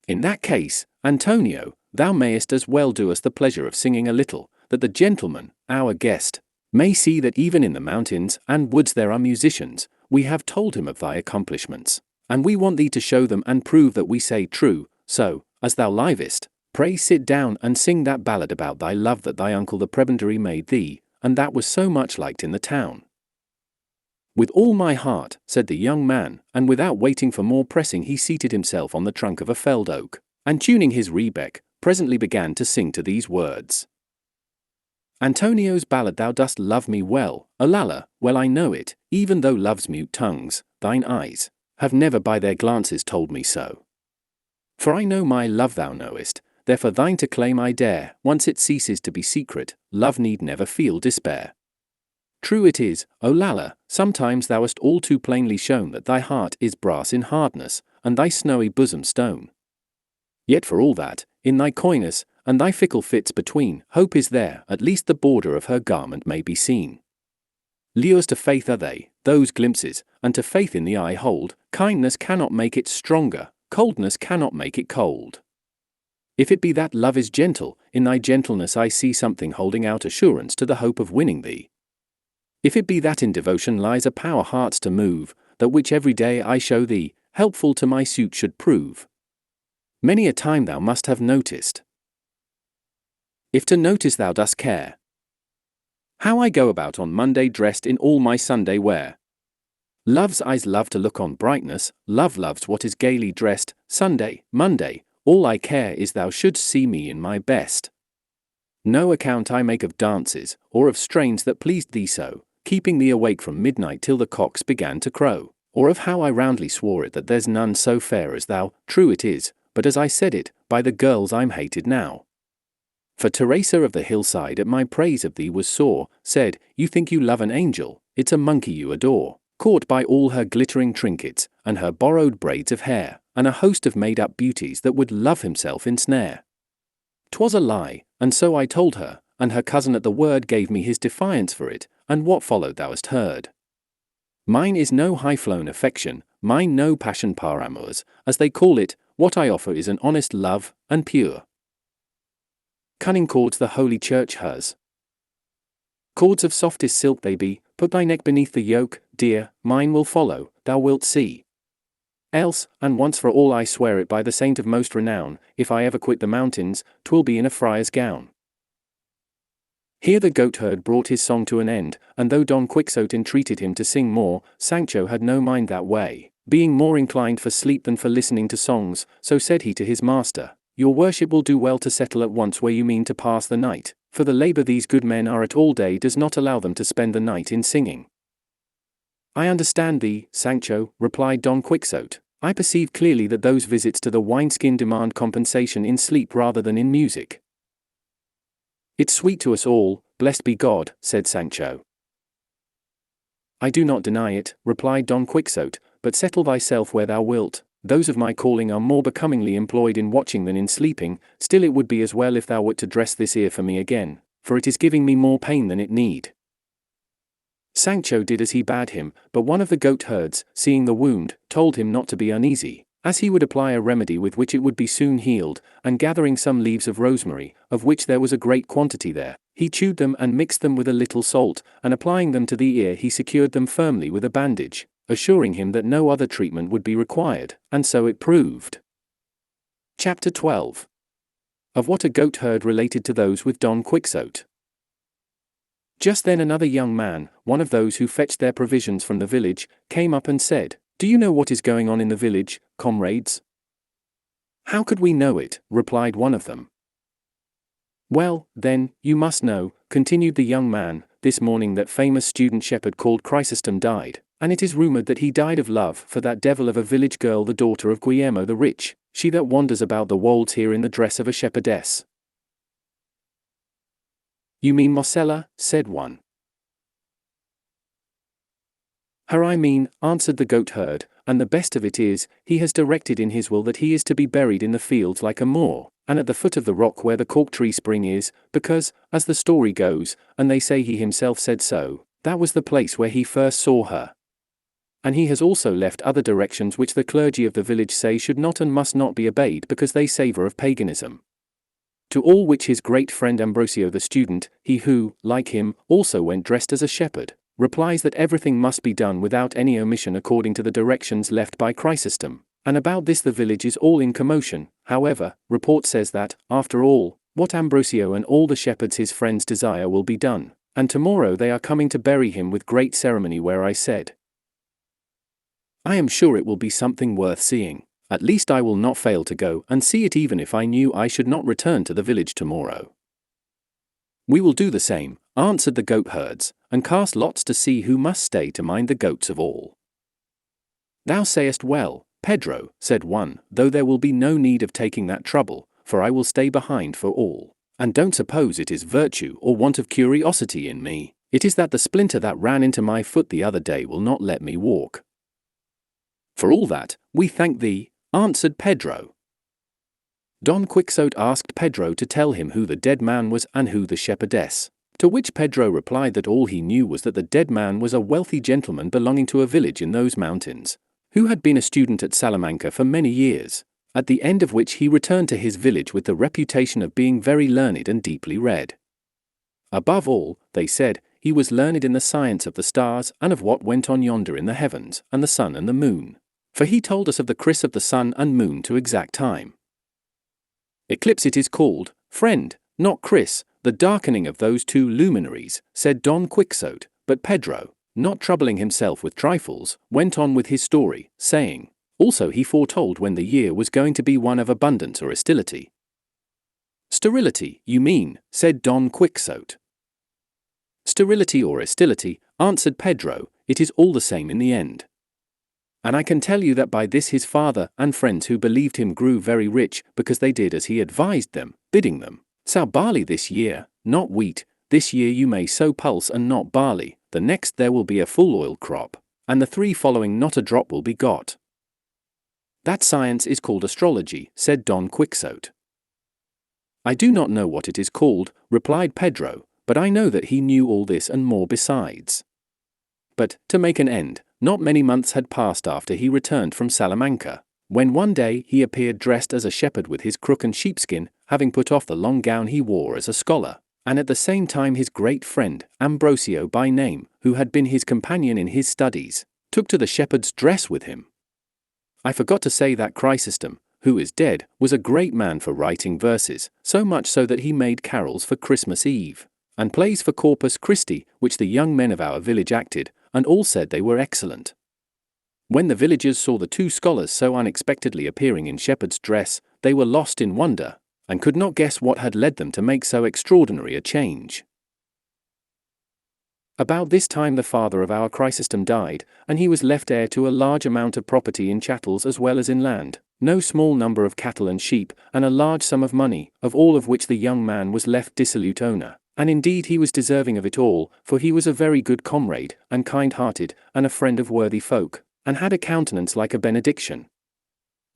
in that case, Antonio, thou mayest as well do us the pleasure of singing a little, that the gentleman, our guest, may see that even in the mountains and woods there are musicians. We have told him of thy accomplishments, and we want thee to show them and prove that we say true. So, as thou livest, pray sit down and sing that ballad about thy love that thy uncle the prebendary made thee, and that was so much liked in the town. With all my heart, said the young man, and without waiting for more pressing he seated himself on the trunk of a felled oak, and tuning his rebeck, presently began to sing to these words. Antonio's ballad, thou dost love me well, Olalla, well I know it, even though love's mute tongues, thine eyes, have never by their glances told me so. For I know my love thou knowest, therefore thine to claim I dare, once it ceases to be secret, love need never feel despair. True it is, Olalla, sometimes thou hast all too plainly shown that thy heart is brass in hardness, and thy snowy bosom stone. Yet for all that, in thy coyness, and thy fickle fits between, hope is there, at least the border of her garment may be seen. Lures to faith are they, those glimpses, and to faith in the eye hold, kindness cannot make it stronger, coldness cannot make it cold. If it be that love is gentle, in thy gentleness I see something holding out assurance to the hope of winning thee. If it be that in devotion lies a power hearts to move, that which every day I show thee, helpful to my suit should prove. Many a time thou must have noticed, if to notice thou dost care, how I go about on Monday dressed in all my Sunday wear. Love's eyes love to look on brightness, love loves what is gaily dressed, Sunday, Monday, all I care is thou shouldst see me in my best. No account I make of dances, or of strains that pleased thee so, keeping thee awake from midnight till the cocks began to crow, or of how I roundly swore it that there's none so fair as thou. True it is, but as I said it, by the girls I'm hated now. For Teresa of the hillside at my praise of thee was sore, said, you think you love an angel, it's a monkey you adore, caught by all her glittering trinkets, and her borrowed braids of hair, and a host of made-up beauties that would love himself ensnare. 'Twas a lie, and so I told her, and her cousin at the word gave me his defiance for it, and what followed thou hast heard. Mine is no high-flown affection, mine no passion par amours, as they call it, what I offer is an honest love, and pure. Cunning cords the holy church has. Cords of softest silk they be, put thy neck beneath the yoke, dear, mine will follow, thou wilt see. Else, and once for all I swear it by the saint of most renown, if I ever quit the mountains, 'twill be in a friar's gown. Here the goatherd brought his song to an end, and though Don Quixote entreated him to sing more, Sancho had no mind that way, being more inclined for sleep than for listening to songs, so said he to his master, your worship will do well to settle at once where you mean to pass the night, for the labour these good men are at all day does not allow them to spend the night in singing. I understand thee, Sancho, replied Don Quixote. I perceive clearly that those visits to the wineskin demand compensation in sleep rather than in music. It's sweet to us all, blessed be God, said Sancho. I do not deny it, replied Don Quixote, but settle thyself where thou wilt. Those of my calling are more becomingly employed in watching than in sleeping, still it would be as well if thou wert to dress this ear for me again, for it is giving me more pain than it need. Sancho did as he bade him, but one of the goatherds, seeing the wound, told him not to be uneasy, as he would apply a remedy with which it would be soon healed, and gathering some leaves of rosemary, of which there was a great quantity there, he chewed them and mixed them with a little salt, and applying them to the ear he secured them firmly with a bandage, assuring him that no other treatment would be required, and so it proved. Chapter 12. Of what a goatherd related to those with Don Quixote. Just then another young man, one of those who fetched their provisions from the village, came up and said, "Do you know what is going on in the village, comrades?" "How could we know it?" replied one of them. "Well, then, you must know," continued the young man, "this morning that famous student shepherd called Chrysostom died, and it is rumored that he died of love for that devil of a village girl, the daughter of Guillermo the Rich, she that wanders about the wolds here in the dress of a shepherdess." "You mean Marcella?" said one. "Her I mean," answered the goatherd, "and the best of it is, he has directed in his will that he is to be buried in the fields like a Moor, and at the foot of the rock where the cork-tree spring is, because, as the story goes, and they say he himself said so, that was the place where he first saw her. And he has also left other directions which the clergy of the village say should not and must not be obeyed because they savour of paganism. To all which his great friend Ambrosio the student, he who, like him, also went dressed as a shepherd, replies that everything must be done without any omission according to the directions left by Chrysostom, and about this the village is all in commotion. However, report says that, after all, what Ambrosio and all the shepherds his friends desire will be done, and tomorrow they are coming to bury him with great ceremony where I said, I am sure it will be something worth seeing. At least I will not fail to go and see it even if I knew I should not return to the village tomorrow." "We will do the same," answered the goatherds, "and cast lots to see who must stay to mind the goats of all." "Thou sayest well, Pedro," said one, "though there will be no need of taking that trouble, for I will stay behind for all. And don't suppose it is virtue or want of curiosity in me, it is that the splinter that ran into my foot the other day will not let me walk." "For all that, we thank thee," answered Pedro. Don Quixote asked Pedro to tell him who the dead man was and who the shepherdess, to which Pedro replied that all he knew was that the dead man was a wealthy gentleman belonging to a village in those mountains, who had been a student at Salamanca for many years, at the end of which he returned to his village with the reputation of being very learned and deeply read. Above all, they said, he was learned in the science of the stars and of what went on yonder in the heavens, and the sun and the moon. For he told us of the cris of the sun and moon to exact time. "Eclipse it is called, friend, not cris, the darkening of those two luminaries," said Don Quixote, but Pedro, not troubling himself with trifles, went on with his story, saying, also he foretold when the year was going to be one of abundance or estility. "Sterility, you mean," said Don Quixote. "Sterility or estility," answered Pedro, "it is all the same in the end. And I can tell you that by this his father and friends who believed him grew very rich, because they did as he advised them, bidding them, sow barley this year, not wheat, this year you may sow pulse and not barley, the next there will be a full oil crop, and the 3 following not a drop will be got." "That science is called astrology," said Don Quixote. "I do not know what it is called," replied Pedro, "but I know that he knew all this and more besides." But, to make an end, not many months had passed after he returned from Salamanca, when one day he appeared dressed as a shepherd with his crook and sheepskin, having put off the long gown he wore as a scholar, and at the same time his great friend, Ambrosio by name, who had been his companion in his studies, took to the shepherd's dress with him. I forgot to say that Chrysostom, who is dead, was a great man for writing verses, so much so that he made carols for Christmas Eve, and plays for Corpus Christi, which the young men of our village acted, and all said they were excellent. When the villagers saw the 2 scholars so unexpectedly appearing in shepherd's dress, they were lost in wonder, and could not guess what had led them to make so extraordinary a change. About this time the father of our Chrysostom died, and he was left heir to a large amount of property in chattels as well as in land, no small number of cattle and sheep, and a large sum of money, of all of which the young man was left dissolute owner. And indeed he was deserving of it all, for he was a very good comrade, and kind-hearted, and a friend of worthy folk, and had a countenance like a benediction.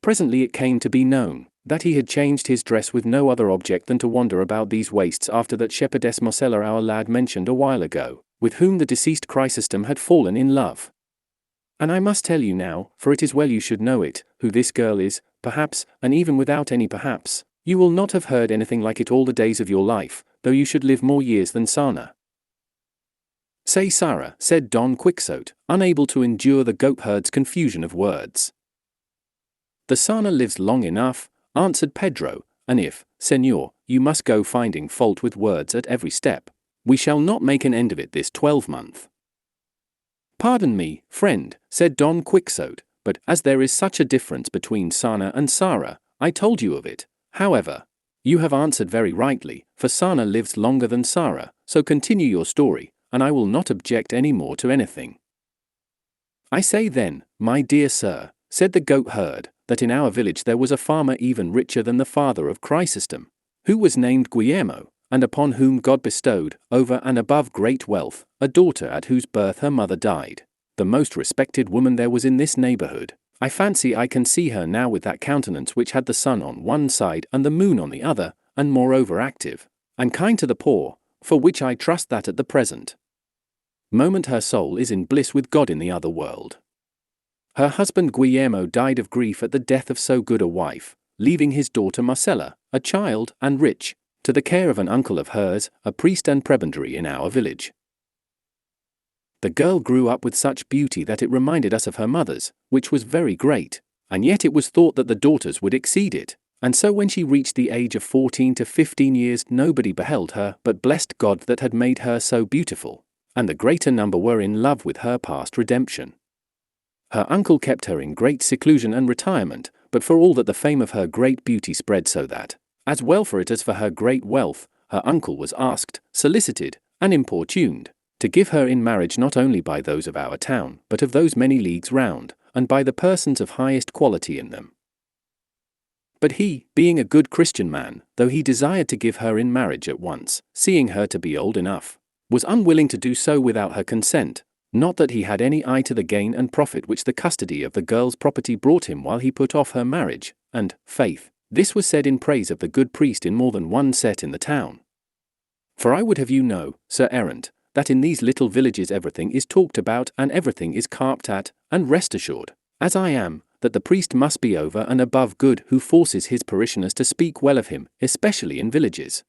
Presently it came to be known, that he had changed his dress with no other object than to wander about these wastes after that shepherdess Marcella our lad mentioned a while ago, with whom the deceased Chrysostom had fallen in love. And I must tell you now, for it is well you should know it, who this girl is, perhaps, and even without any perhaps, you will not have heard anything like it all the days of your life, though you should live more years than Sana. Say Sara, said Don Quixote, unable to endure the goatherd's confusion of words. The Sana lives long enough, answered Pedro, and if, Señor, you must go finding fault with words at every step, we shall not make an end of it this 12-month. Pardon me, friend, said Don Quixote, but as there is such a difference between Sana and Sara, I told you of it. However, you have answered very rightly, for Sana lives longer than Sara, so continue your story, and I will not object any more to anything. I say then, my dear sir, said the goatherd, that in our village there was a farmer even richer than the father of Chrysostom, who was named Guillermo, and upon whom God bestowed, over and above great wealth, a daughter at whose birth her mother died. The most respected woman there was in this neighborhood. I fancy I can see her now with that countenance which had the sun on one side and the moon on the other, and moreover active, and kind to the poor, for which I trust that at the present moment her soul is in bliss with God in the other world. Her husband Guillermo died of grief at the death of so good a wife, leaving his daughter Marcella, a child and rich, to the care of an uncle of hers, a priest and prebendary in our village. The girl grew up with such beauty that it reminded us of her mother's, which was very great, and yet it was thought that the daughters would exceed it, and so when she reached the age of 14 to 15 years nobody beheld her but blessed God that had made her so beautiful, and the greater number were in love with her past redemption. Her uncle kept her in great seclusion and retirement, but for all that the fame of her great beauty spread so that, as well for it as for her great wealth, her uncle was asked, solicited, and importuned, to give her in marriage not only by those of our town, but of those many leagues round, and by the persons of highest quality in them. But he, being a good Christian man, though he desired to give her in marriage at once, seeing her to be old enough, was unwilling to do so without her consent, not that he had any eye to the gain and profit which the custody of the girl's property brought him while he put off her marriage, and, faith, this was said in praise of the good priest in more than one set in the town. For I would have you know, Sir Errant, that in these little villages everything is talked about and everything is carped at, and rest assured, as I am, that the priest must be over and above good who forces his parishioners to speak well of him, especially in villages.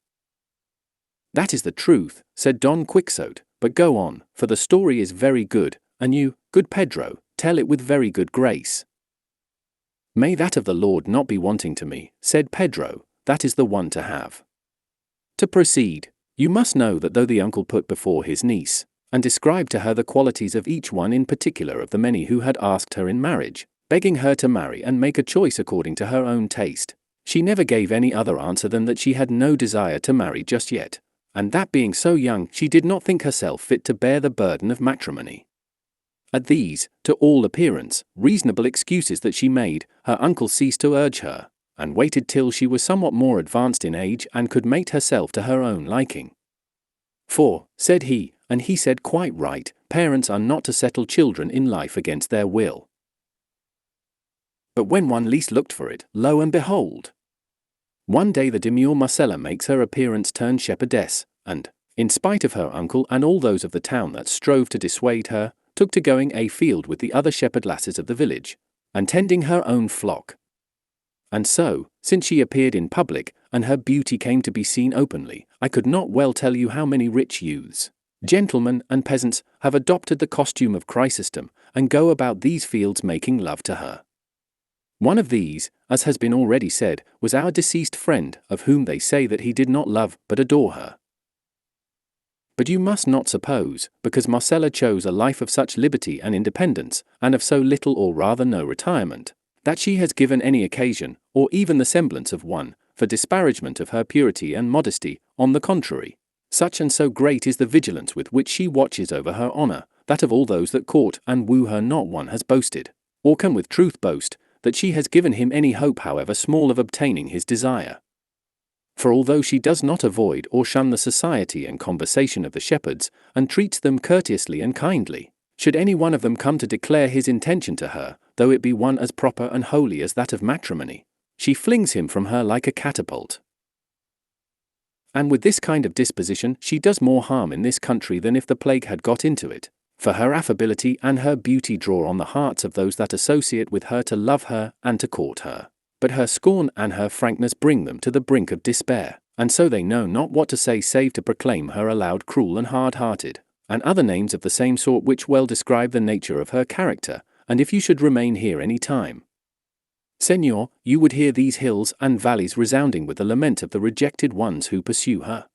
That is the truth, said Don Quixote, but go on, for the story is very good, and you, good Pedro, tell it with very good grace. May that of the Lord not be wanting to me, said Pedro, that is the one to have. To proceed, you must know that though the uncle put before his niece, and described to her the qualities of each one in particular of the many who had asked her in marriage, begging her to marry and make a choice according to her own taste, she never gave any other answer than that she had no desire to marry just yet, and that being so young she did not think herself fit to bear the burden of matrimony. At these, to all appearance, reasonable excuses that she made, her uncle ceased to urge her, and waited till she was somewhat more advanced in age and could mate herself to her own liking. For, said he, and he said quite right, parents are not to settle children in life against their will. But when one least looked for it, lo and behold! One day the demure Marcella makes her appearance turned shepherdess, and, in spite of her uncle and all those of the town that strove to dissuade her, took to going a-field with the other shepherd lasses of the village, and tending her own flock. And so, since she appeared in public, and her beauty came to be seen openly, I could not well tell you how many rich youths, gentlemen and peasants, have adopted the costume of Chrysostom, and go about these fields making love to her. One of these, as has been already said, was our deceased friend, of whom they say that he did not love but adore her. But you must not suppose, because Marcella chose a life of such liberty and independence, and of so little or rather no retirement, that she has given any occasion, or even the semblance of one, for disparagement of her purity and modesty. On the contrary, such and so great is the vigilance with which she watches over her honor, that of all those that court and woo her not one has boasted, or can with truth boast, that she has given him any hope however small of obtaining his desire. For although she does not avoid or shun the society and conversation of the shepherds, and treats them courteously and kindly, should any one of them come to declare his intention to her, though it be one as proper and holy as that of matrimony, she flings him from her like a catapult. And with this kind of disposition she does more harm in this country than if the plague had got into it. For her affability and her beauty draw on the hearts of those that associate with her to love her and to court her. But her scorn and her frankness bring them to the brink of despair, and so they know not what to say save to proclaim her aloud cruel and hard-hearted, and other names of the same sort which well describe the nature of her character. And if you should remain here any time, Señor, you would hear these hills and valleys resounding with the lament of the rejected ones who pursue her.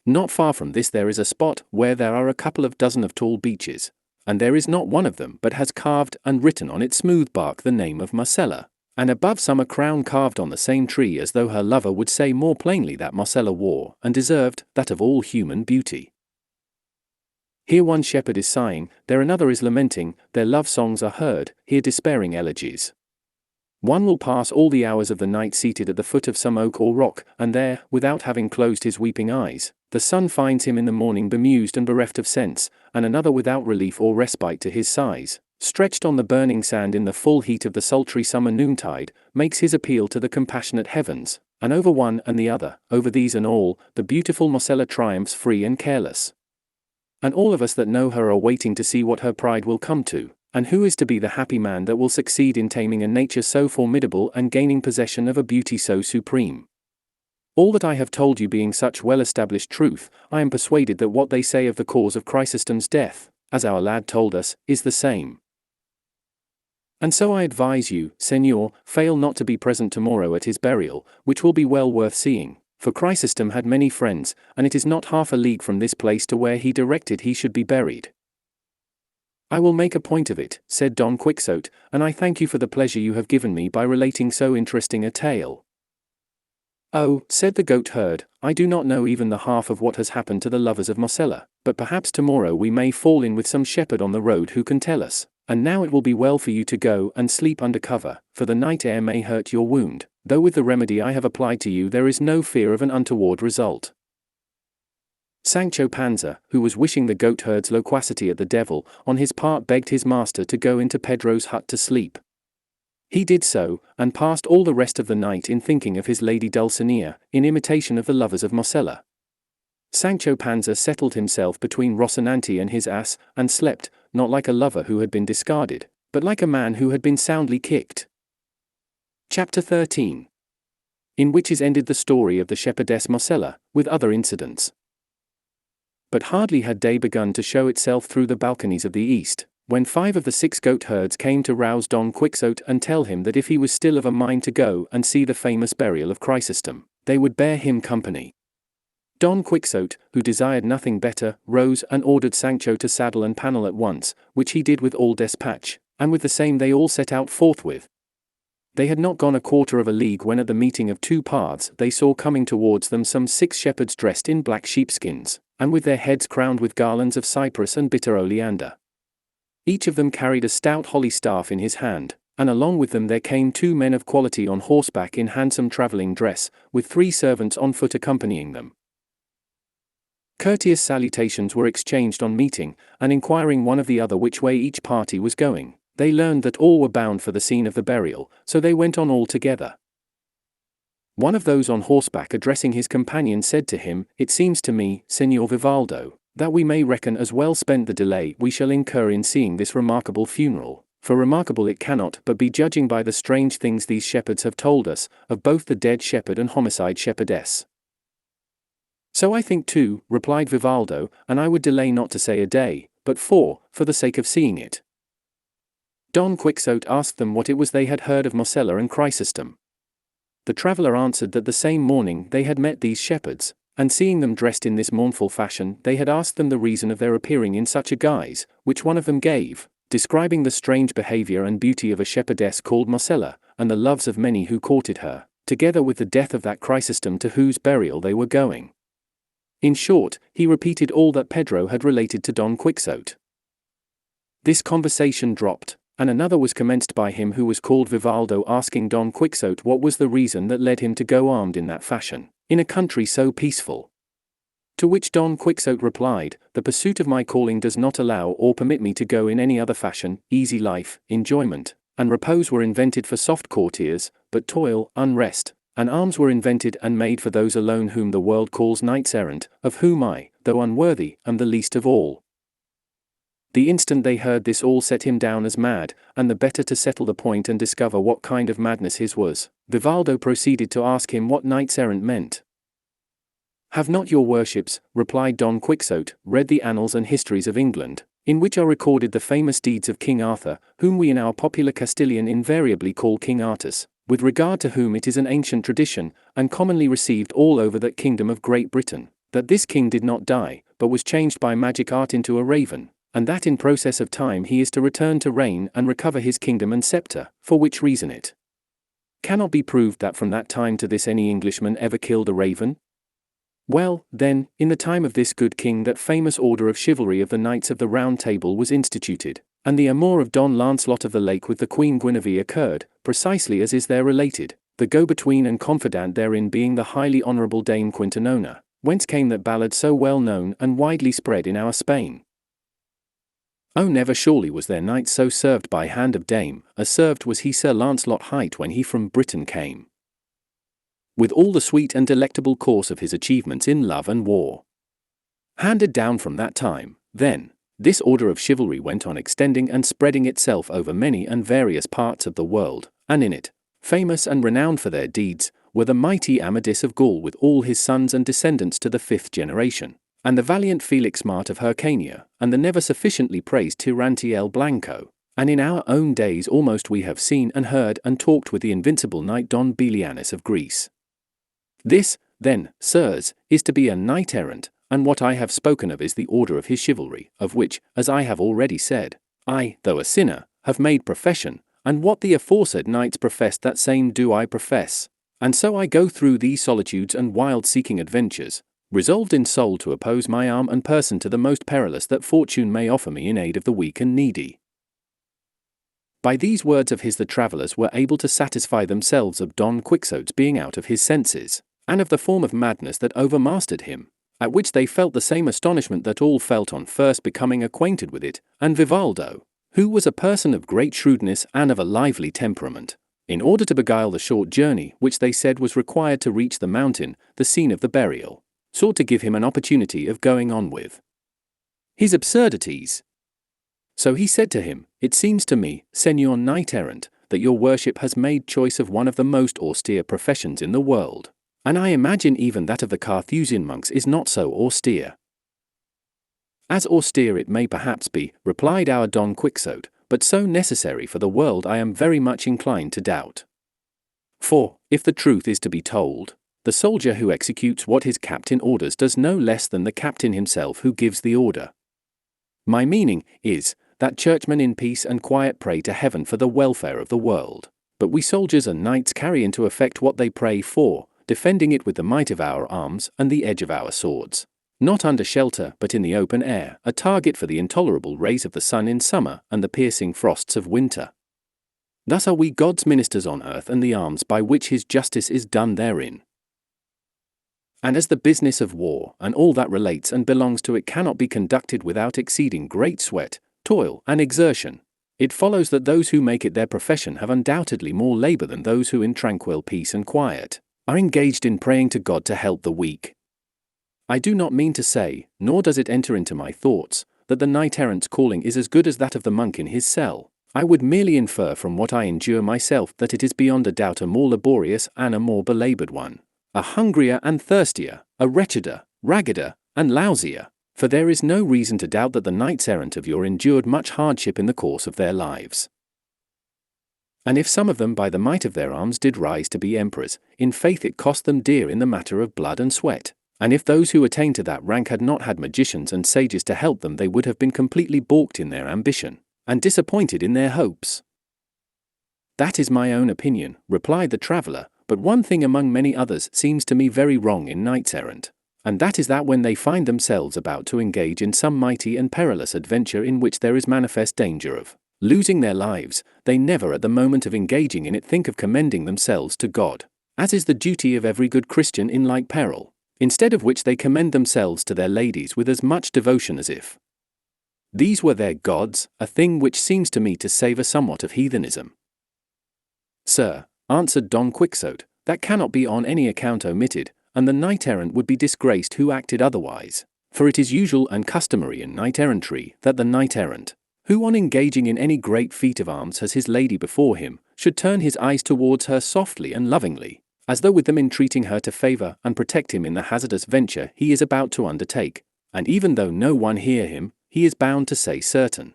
Not far from this there is a spot where there are a couple of dozen of tall beeches, and there is not one of them but has carved and written on its smooth bark the name of Marcella, and above some a crown carved on the same tree, as though her lover would say more plainly that Marcella wore, and deserved, that of all human beauty. Here one shepherd is sighing, there another is lamenting, their love songs are heard, here despairing elegies. One will pass all the hours of the night seated at the foot of some oak or rock, and there, without having closed his weeping eyes, the sun finds him in the morning bemused and bereft of sense, and another without relief or respite to his sighs, stretched on the burning sand in the full heat of the sultry summer noontide, makes his appeal to the compassionate heavens, and over one and the other, over these and all, the beautiful Marcella triumphs free and careless. And all of us that know her are waiting to see what her pride will come to, and who is to be the happy man that will succeed in taming a nature so formidable and gaining possession of a beauty so supreme. All that I have told you being such well-established truth, I am persuaded that what they say of the cause of Chrysostom's death, as our lad told us, is the same. And so I advise you, Señor, fail not to be present tomorrow at his burial, which will be well worth seeing, for Chrysostom had many friends, and it is not half a league from this place to where he directed he should be buried. I will make a point of it, said Don Quixote, and I thank you for the pleasure you have given me by relating so interesting a tale. Oh, said the goatherd, I do not know even the half of what has happened to the lovers of Marcella, but perhaps tomorrow we may fall in with some shepherd on the road who can tell us, and now it will be well for you to go and sleep under cover, for the night air may hurt your wound, though with the remedy I have applied to you there is no fear of an untoward result. Sancho Panza, who was wishing the goatherd's loquacity at the devil, on his part begged his master to go into Pedro's hut to sleep. He did so, and passed all the rest of the night in thinking of his lady Dulcinea, in imitation of the lovers of Marcella. Sancho Panza settled himself between Rocinante and his ass, and slept, not like a lover who had been discarded, but like a man who had been soundly kicked. Chapter 13. In which is ended the story of the shepherdess Marcella, with other incidents. But hardly had day begun to show itself through the balconies of the east, when 5 of the 6 goatherds came to rouse Don Quixote and tell him that if he was still of a mind to go and see the famous burial of Chrysostom, they would bear him company. Don Quixote, who desired nothing better, rose and ordered Sancho to saddle and panel at once, which he did with all despatch, and with the same they all set out forthwith. They had not gone a quarter of a league when at the meeting of 2 paths they saw coming towards them some 6 shepherds dressed in black sheepskins, and with their heads crowned with garlands of cypress and bitter oleander. Each of them carried a stout holly staff in his hand, and along with them there came 2 men of quality on horseback in handsome travelling dress, with 3 servants on foot accompanying them. Courteous salutations were exchanged on meeting, and inquiring one of the other which way each party was going, they learned that all were bound for the scene of the burial, so they went on all together. One of those on horseback addressing his companion said to him, It seems to me, Señor Vivaldo, that we may reckon as well spent the delay we shall incur in seeing this remarkable funeral, for remarkable it cannot but be judging by the strange things these shepherds have told us, of both the dead shepherd and homicide shepherdess. So I think too, replied Vivaldo, and I would delay not to say a day, but 4, for the sake of seeing it. Don Quixote asked them what it was they had heard of Marcella and Chrysostom. The traveller answered that the same morning they had met these shepherds, and seeing them dressed in this mournful fashion, they had asked them the reason of their appearing in such a guise, which one of them gave, describing the strange behaviour and beauty of a shepherdess called Marcella, and the loves of many who courted her, together with the death of that Chrysostom to whose burial they were going. In short, he repeated all that Pedro had related to Don Quixote. This conversation dropped, and another was commenced by him who was called Vivaldo, asking Don Quixote what was the reason that led him to go armed in that fashion, in a country so peaceful. To which Don Quixote replied, The pursuit of my calling does not allow or permit me to go in any other fashion. Easy life, enjoyment, and repose were invented for soft courtiers, but toil, unrest, and arms were invented and made for those alone whom the world calls knights-errant, of whom I, though unworthy, am the least of all." The instant they heard this all set him down as mad, and the better to settle the point and discover what kind of madness his was, Vivaldo proceeded to ask him what knights-errant meant. "Have not your worships," replied Don Quixote, "read the annals and histories of England, in which are recorded the famous deeds of King Arthur, whom we in our popular Castilian invariably call King Artus, with regard to whom it is an ancient tradition, and commonly received all over that kingdom of Great Britain, that this king did not die, but was changed by magic art into a raven, and that in process of time he is to return to reign and recover his kingdom and scepter, for which reason it cannot be proved that from that time to this any Englishman ever killed a raven? Well, then, in the time of this good king that famous order of chivalry of the Knights of the Round Table was instituted, and the amour of Don Lancelot of the Lake with the Queen Guinevere occurred, precisely as is there related, the go-between and confidant therein being the highly honourable Dame Quintanona, whence came that ballad so well known and widely spread in our Spain. Oh, never surely was there knight so served by hand of dame, as served was he Sir Lancelot hight when he from Britain came, with all the sweet and delectable course of his achievements in love and war. Handed down from that time, then, this order of chivalry went on extending and spreading itself over many and various parts of the world, and in it, famous and renowned for their deeds, were the mighty Amadis of Gaul with all his sons and descendants to the 5th generation, and the valiant Felix Mart of Hyrcania, and the never sufficiently praised Tirante el Blanco, and in our own days almost we have seen and heard and talked with the invincible knight Don Belianis of Greece. This, then, sirs, is to be a knight-errant, and what I have spoken of is the order of his chivalry, of which, as I have already said, I, though a sinner, have made profession, and what the aforesaid knights professed that same do I profess, and so I go through these solitudes and wild-seeking adventures, resolved in soul to oppose my arm and person to the most perilous that fortune may offer me in aid of the weak and needy." By these words of his the travellers were able to satisfy themselves of Don Quixote's being out of his senses, and of the form of madness that overmastered him, at which they felt the same astonishment that all felt on first becoming acquainted with it, and Vivaldo, who was a person of great shrewdness and of a lively temperament, in order to beguile the short journey which they said was required to reach the mountain, the scene of the burial, sought to give him an opportunity of going on with his absurdities. So he said to him, "It seems to me, Señor Knight-errant, that your worship has made choice of one of the most austere professions in the world, and I imagine even that of the Carthusian monks is not so austere." "As austere it may perhaps be," replied our Don Quixote, "but so necessary for the world I am very much inclined to doubt. For, if the truth is to be told, the soldier who executes what his captain orders does no less than the captain himself who gives the order. My meaning is, that churchmen in peace and quiet pray to heaven for the welfare of the world, but we soldiers and knights carry into effect what they pray for, defending it with the might of our arms and the edge of our swords, not under shelter but in the open air, a target for the intolerable rays of the sun in summer and the piercing frosts of winter. Thus are we God's ministers on earth and the arms by which his justice is done therein. And as the business of war and all that relates and belongs to it cannot be conducted without exceeding great sweat, toil, and exertion, it follows that those who make it their profession have undoubtedly more labor than those who in tranquil peace and quiet are engaged in praying to God to help the weak. I do not mean to say, nor does it enter into my thoughts, that the knight-errant's calling is as good as that of the monk in his cell. I would merely infer from what I endure myself that it is beyond a doubt a more laborious and a more belabored one, a hungrier and thirstier, a wretcheder, raggeder, and lousier, for there is no reason to doubt that the knights-errant of yore endured much hardship in the course of their lives. And if some of them by the might of their arms did rise to be emperors, in faith it cost them dear in the matter of blood and sweat, and if those who attained to that rank had not had magicians and sages to help them they would have been completely balked in their ambition, and disappointed in their hopes. That is my own opinion, replied the traveller, but one thing among many others seems to me very wrong in knights-errant, and that is that when they find themselves about to engage in some mighty and perilous adventure in which there is manifest danger of losing their lives, they never at the moment of engaging in it think of commending themselves to God, as is the duty of every good Christian in like peril, instead of which they commend themselves to their ladies with as much devotion as if these were their gods, a thing which seems to me to savour somewhat of heathenism. Sir, answered Don Quixote, that cannot be on any account omitted, and the knight-errant would be disgraced who acted otherwise. For it is usual and customary in knight-errantry that the knight-errant, who on engaging in any great feat of arms has his lady before him, should turn his eyes towards her softly and lovingly, as though with them entreating her to favour and protect him in the hazardous venture he is about to undertake, and even though no one hear him, he is bound to say certain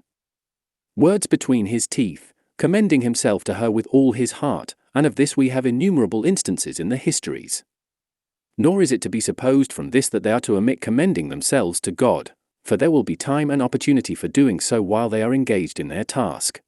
words between his teeth, commending himself to her with all his heart, and of this we have innumerable instances in the histories. Nor is it to be supposed from this that they are to omit commending themselves to God, for there will be time and opportunity for doing so while they are engaged in their task.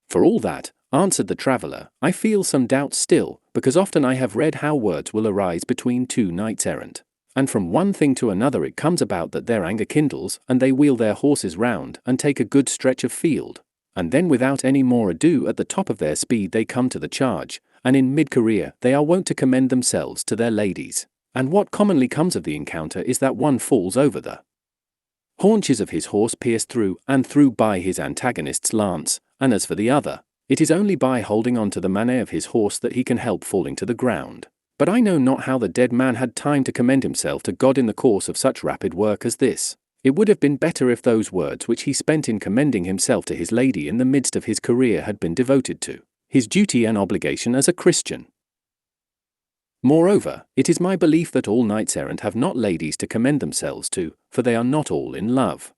For all that, answered the traveller, I feel some doubt still, because often I have read how words will arise between two knights-errant, and from one thing to another it comes about that their anger kindles, and they wheel their horses round, and take a good stretch of field, and then without any more ado at the top of their speed they come to the charge, and in mid-career they are wont to commend themselves to their ladies, and what commonly comes of the encounter is that one falls over the haunches of his horse pierced through and through by his antagonist's lance, and as for the other, it is only by holding on to the manet of his horse that he can help falling to the ground. But I know not how the dead man had time to commend himself to God in the course of such rapid work as this. It would have been better if those words which he spent in commending himself to his lady in the midst of his career had been devoted to his duty and obligation as a Christian. Moreover, it is my belief that all knights-errant have not ladies to commend themselves to, for they are not all in love.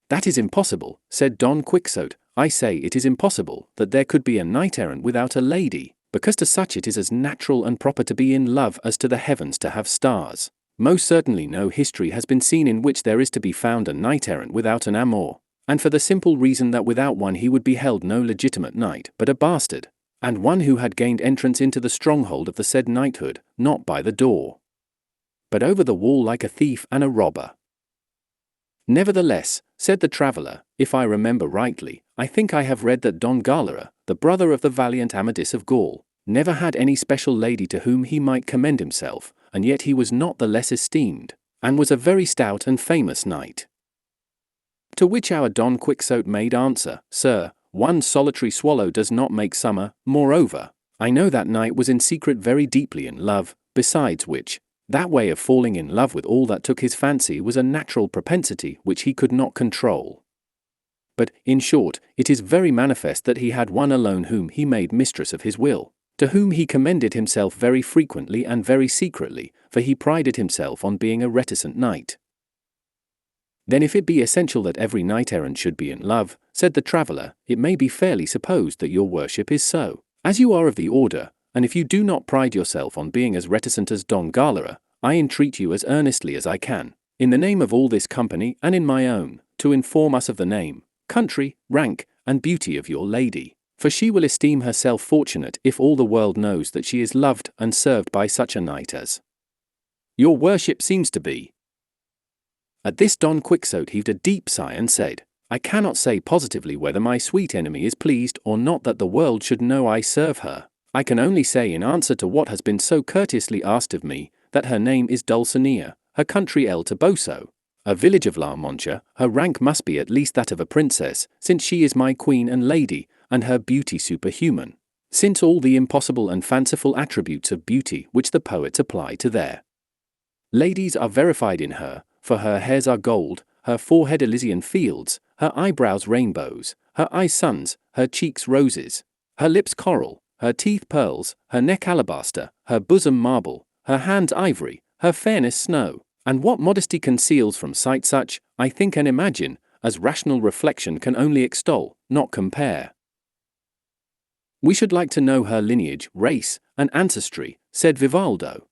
That is impossible, said Don Quixote. I say it is impossible that there could be a knight-errant without a lady, because to such it is as natural and proper to be in love as to the heavens to have stars. Most certainly no history has been seen in which there is to be found a knight-errant without an amour, and for the simple reason that without one he would be held no legitimate knight, but a bastard, and one who had gained entrance into the stronghold of the said knighthood, not by the door, but over the wall like a thief and a robber. Nevertheless, said the traveller, if I remember rightly, I think I have read that Don Galera, the brother of the valiant Amadis of Gaul, never had any special lady to whom he might commend himself, and yet he was not the less esteemed, and was a very stout and famous knight. To which our Don Quixote made answer, Sir, one solitary swallow does not make summer. Moreover, I know that knight was in secret very deeply in love, besides which, that way of falling in love with all that took his fancy was a natural propensity which he could not control. But, in short, it is very manifest that he had one alone whom he made mistress of his will, to whom he commended himself very frequently and very secretly, for he prided himself on being a reticent knight. Then if it be essential that every knight-errant should be in love, said the traveller, it may be fairly supposed that your worship is so, as you are of the order, and if you do not pride yourself on being as reticent as Don Galera, I entreat you as earnestly as I can, in the name of all this company and in my own, to inform us of the name, country, rank, and beauty of your lady, for she will esteem herself fortunate if all the world knows that she is loved and served by such a knight as your worship seems to be. At this Don Quixote heaved a deep sigh and said, I cannot say positively whether my sweet enemy is pleased or not that the world should know I serve her. I can only say in answer to what has been so courteously asked of me, that her name is Dulcinea, her country El Toboso, a village of La Mancha, her rank must be at least that of a princess, since she is my queen and lady, and her beauty superhuman, since all the impossible and fanciful attributes of beauty which the poets apply to their ladies are verified in her, for her hairs are gold, her forehead Elysian fields, her eyebrows rainbows, her eyes suns, her cheeks roses, her lips coral, her teeth pearls, her neck alabaster, her bosom marble, her hands ivory, her fairness snow, and what modesty conceals from sight such, I think and imagine, as rational reflection can only extol, not compare. We should like to know her lineage, race, and ancestry, said Vivaldo.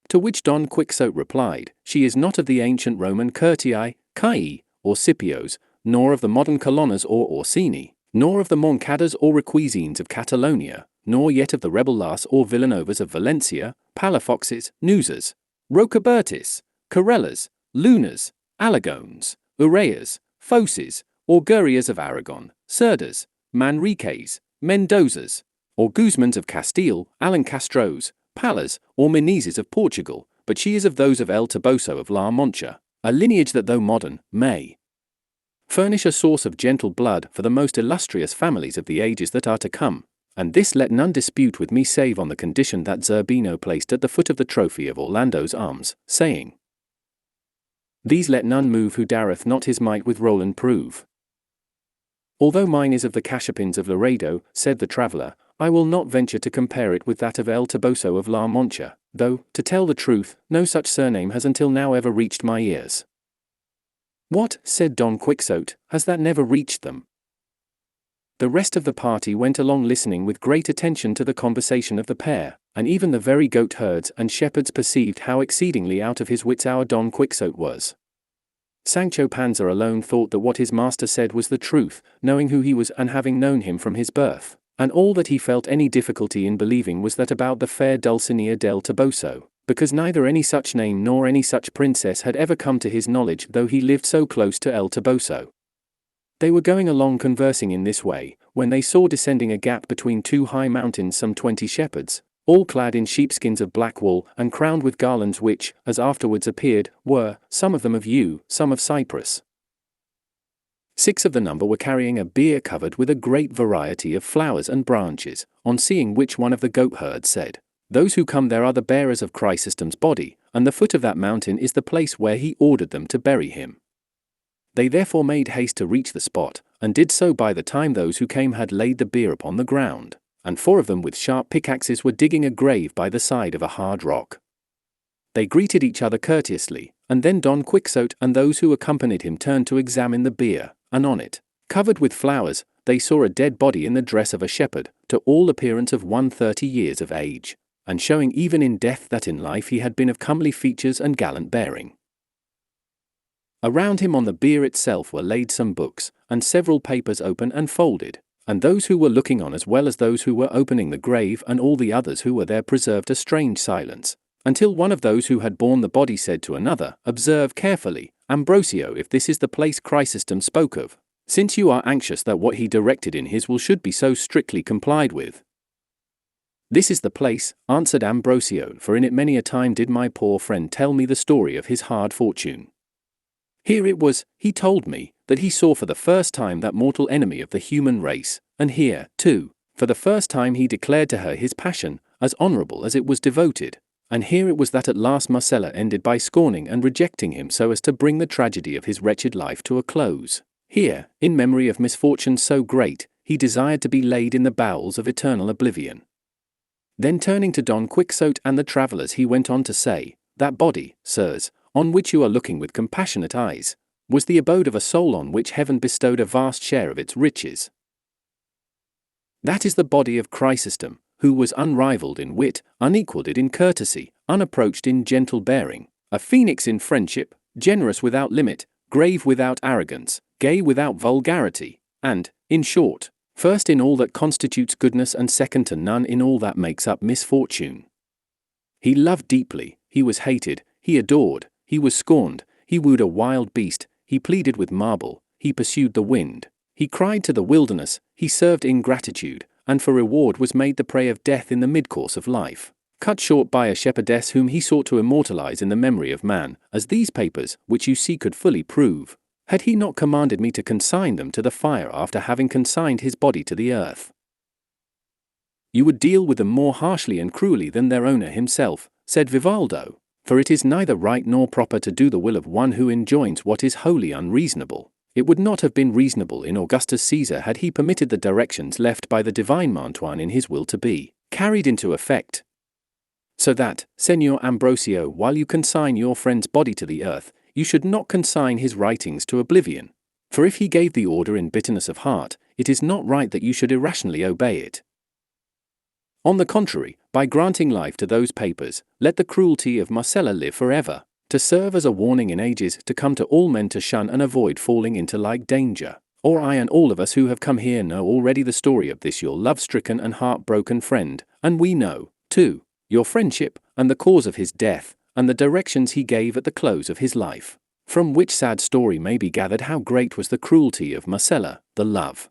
To which Don Quixote replied, she is not of the ancient Roman Curtii, Caii, or Scipios, nor of the modern Colonnas or Orsini, nor of the Moncadas or Requesens of Catalonia, nor yet of the rebel Las or Villanovas of Valencia, Palafoxes, Nusas, Rocabertis, Corellas, Lunas, Alagones, Urreas, Foses, or Gurrias of Aragon, Cerdas, Manriques, Mendozas, or Guzmans of Castile, Alencastros, Palas, or Menezes of Portugal, but she is of those of El Toboso of La Mancha, a lineage that though modern, may furnish a source of gentle blood for the most illustrious families of the ages that are to come, And this let none dispute with me save on the condition that Zerbino placed at the foot of the trophy of Orlando's arms, saying, These let none move who dareth not his might with Roland prove. Although mine is of the Cachapins of Laredo, said the traveller, I will not venture to compare it with that of El Toboso of La Mancha, though, to tell the truth, no such surname has until now ever reached my ears. What, said Don Quixote, has that never reached them? The rest of the party went along listening with great attention to the conversation of the pair, and even the very goat-herds and shepherds perceived how exceedingly out of his wits our Don Quixote was. Sancho Panza alone thought that what his master said was the truth, knowing who he was and having known him from his birth, and all that he felt any difficulty in believing was that about the fair Dulcinea del Toboso, because neither any such name nor any such princess had ever come to his knowledge though he lived so close to El Toboso. They were going along conversing in this way, when they saw descending a gap between two high mountains some 20 shepherds, all clad in sheepskins of black wool and crowned with garlands which, as afterwards appeared, were, some of them of yew, some of cypress. 6 of the number were carrying a bier covered with a great variety of flowers and branches, on seeing which one of the goat-herds said, Those who come there are the bearers of Chrysostom's body, and the foot of that mountain is the place where he ordered them to bury him. They therefore made haste to reach the spot, and did so by the time those who came had laid the bier upon the ground, and 4 of them with sharp pickaxes were digging a grave by the side of a hard rock. They greeted each other courteously, and then Don Quixote and those who accompanied him turned to examine the bier, and on it, covered with flowers, they saw a dead body in the dress of a shepherd, to all appearance of 130 years of age, and showing even in death that in life he had been of comely features and gallant bearing. Around him on the bier itself were laid some books, and several papers open and folded, and those who were looking on as well as those who were opening the grave and all the others who were there preserved a strange silence, until one of those who had borne the body said to another, Observe carefully, Ambrosio, if this is the place Chrysostom spoke of, since you are anxious that what he directed in his will should be so strictly complied with. This is the place, answered Ambrosio, for in it many a time did my poor friend tell me the story of his hard fortune. Here it was, he told me, that he saw for the first time that mortal enemy of the human race, and here, too, for the first time he declared to her his passion, as honourable as it was devoted, and here it was that at last Marcella ended by scorning and rejecting him so as to bring the tragedy of his wretched life to a close. Here, in memory of misfortune so great, he desired to be laid in the bowels of eternal oblivion. Then turning to Don Quixote and the travellers he went on to say, That body, sirs, on which you are looking with compassionate eyes, was the abode of a soul on which heaven bestowed a vast share of its riches. That is the body of Chrysostom, who was unrivalled in wit, unequalled in courtesy, unapproached in gentle bearing, a phoenix in friendship, generous without limit, grave without arrogance, gay without vulgarity, and, in short, first in all that constitutes goodness and second to none in all that makes up misfortune. He loved deeply, he was hated, he adored, he was scorned, he wooed a wild beast, he pleaded with marble, he pursued the wind, he cried to the wilderness, he served ingratitude, and for reward was made the prey of death in the mid-course of life, cut short by a shepherdess whom he sought to immortalize in the memory of man, as these papers, which you see could fully prove, had he not commanded me to consign them to the fire after having consigned his body to the earth. You would deal with them more harshly and cruelly than their owner himself, said Vivaldo, for it is neither right nor proper to do the will of one who enjoins what is wholly unreasonable. It would not have been reasonable in Augustus Caesar had he permitted the directions left by the divine Mantuan in his will to be carried into effect. So that, Señor Ambrosio, while you consign your friend's body to the earth, you should not consign his writings to oblivion. For if he gave the order in bitterness of heart, it is not right that you should irrationally obey it. On the contrary, by granting life to those papers, let the cruelty of Marcella live forever, to serve as a warning in ages to come to all men to shun and avoid falling into like danger. Or I and all of us who have come here know already the story of this your love-stricken and heart-broken friend, and we know, too, your friendship, and the cause of his death, and the directions he gave at the close of his life, from which sad story may be gathered how great was the cruelty of Marcella, the love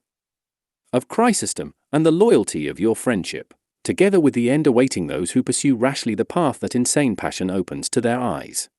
of Chrysostom, and the loyalty of your friendship, together with the end awaiting those who pursue rashly the path that insane passion opens to their eyes.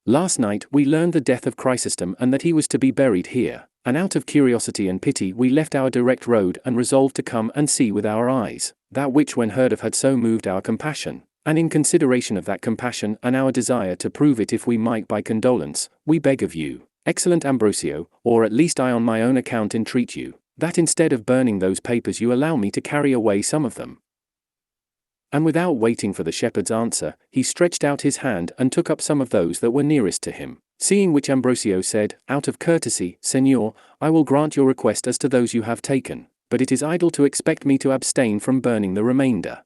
Last night we learned the death of Chrysostom and that he was to be buried here, And out of curiosity and pity we left our direct road and resolved to come and see with our eyes that which when heard of had so moved our compassion. And in consideration of that compassion and our desire to prove it if we might by condolence, we beg of you, excellent Ambrosio, or at least I on my own account entreat you, that instead of burning those papers you allow me to carry away some of them. And without waiting for the shepherd's answer, he stretched out his hand and took up some of those that were nearest to him. Seeing which Ambrosio said, out of courtesy, Señor, I will grant your request as to those you have taken, but it is idle to expect me to abstain from burning the remainder.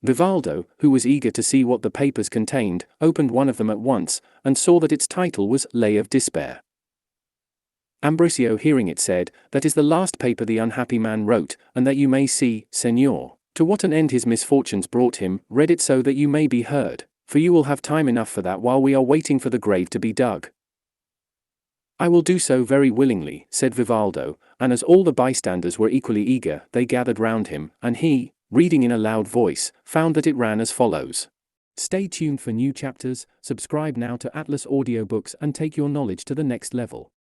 Vivaldo, who was eager to see what the papers contained, opened one of them at once, and saw that its title was Lay of Despair. Ambrosio hearing it said, that is the last paper the unhappy man wrote, and that you may see, Señor, to what an end his misfortunes brought him, read it so that you may be heard, for you will have time enough for that while we are waiting for the grave to be dug. I will do so very willingly, said Vivaldo, and as all the bystanders were equally eager, they gathered round him, and he, reading in a loud voice, found that it ran as follows. Stay tuned for new chapters, subscribe now to Atlas Audiobooks and take your knowledge to the next level.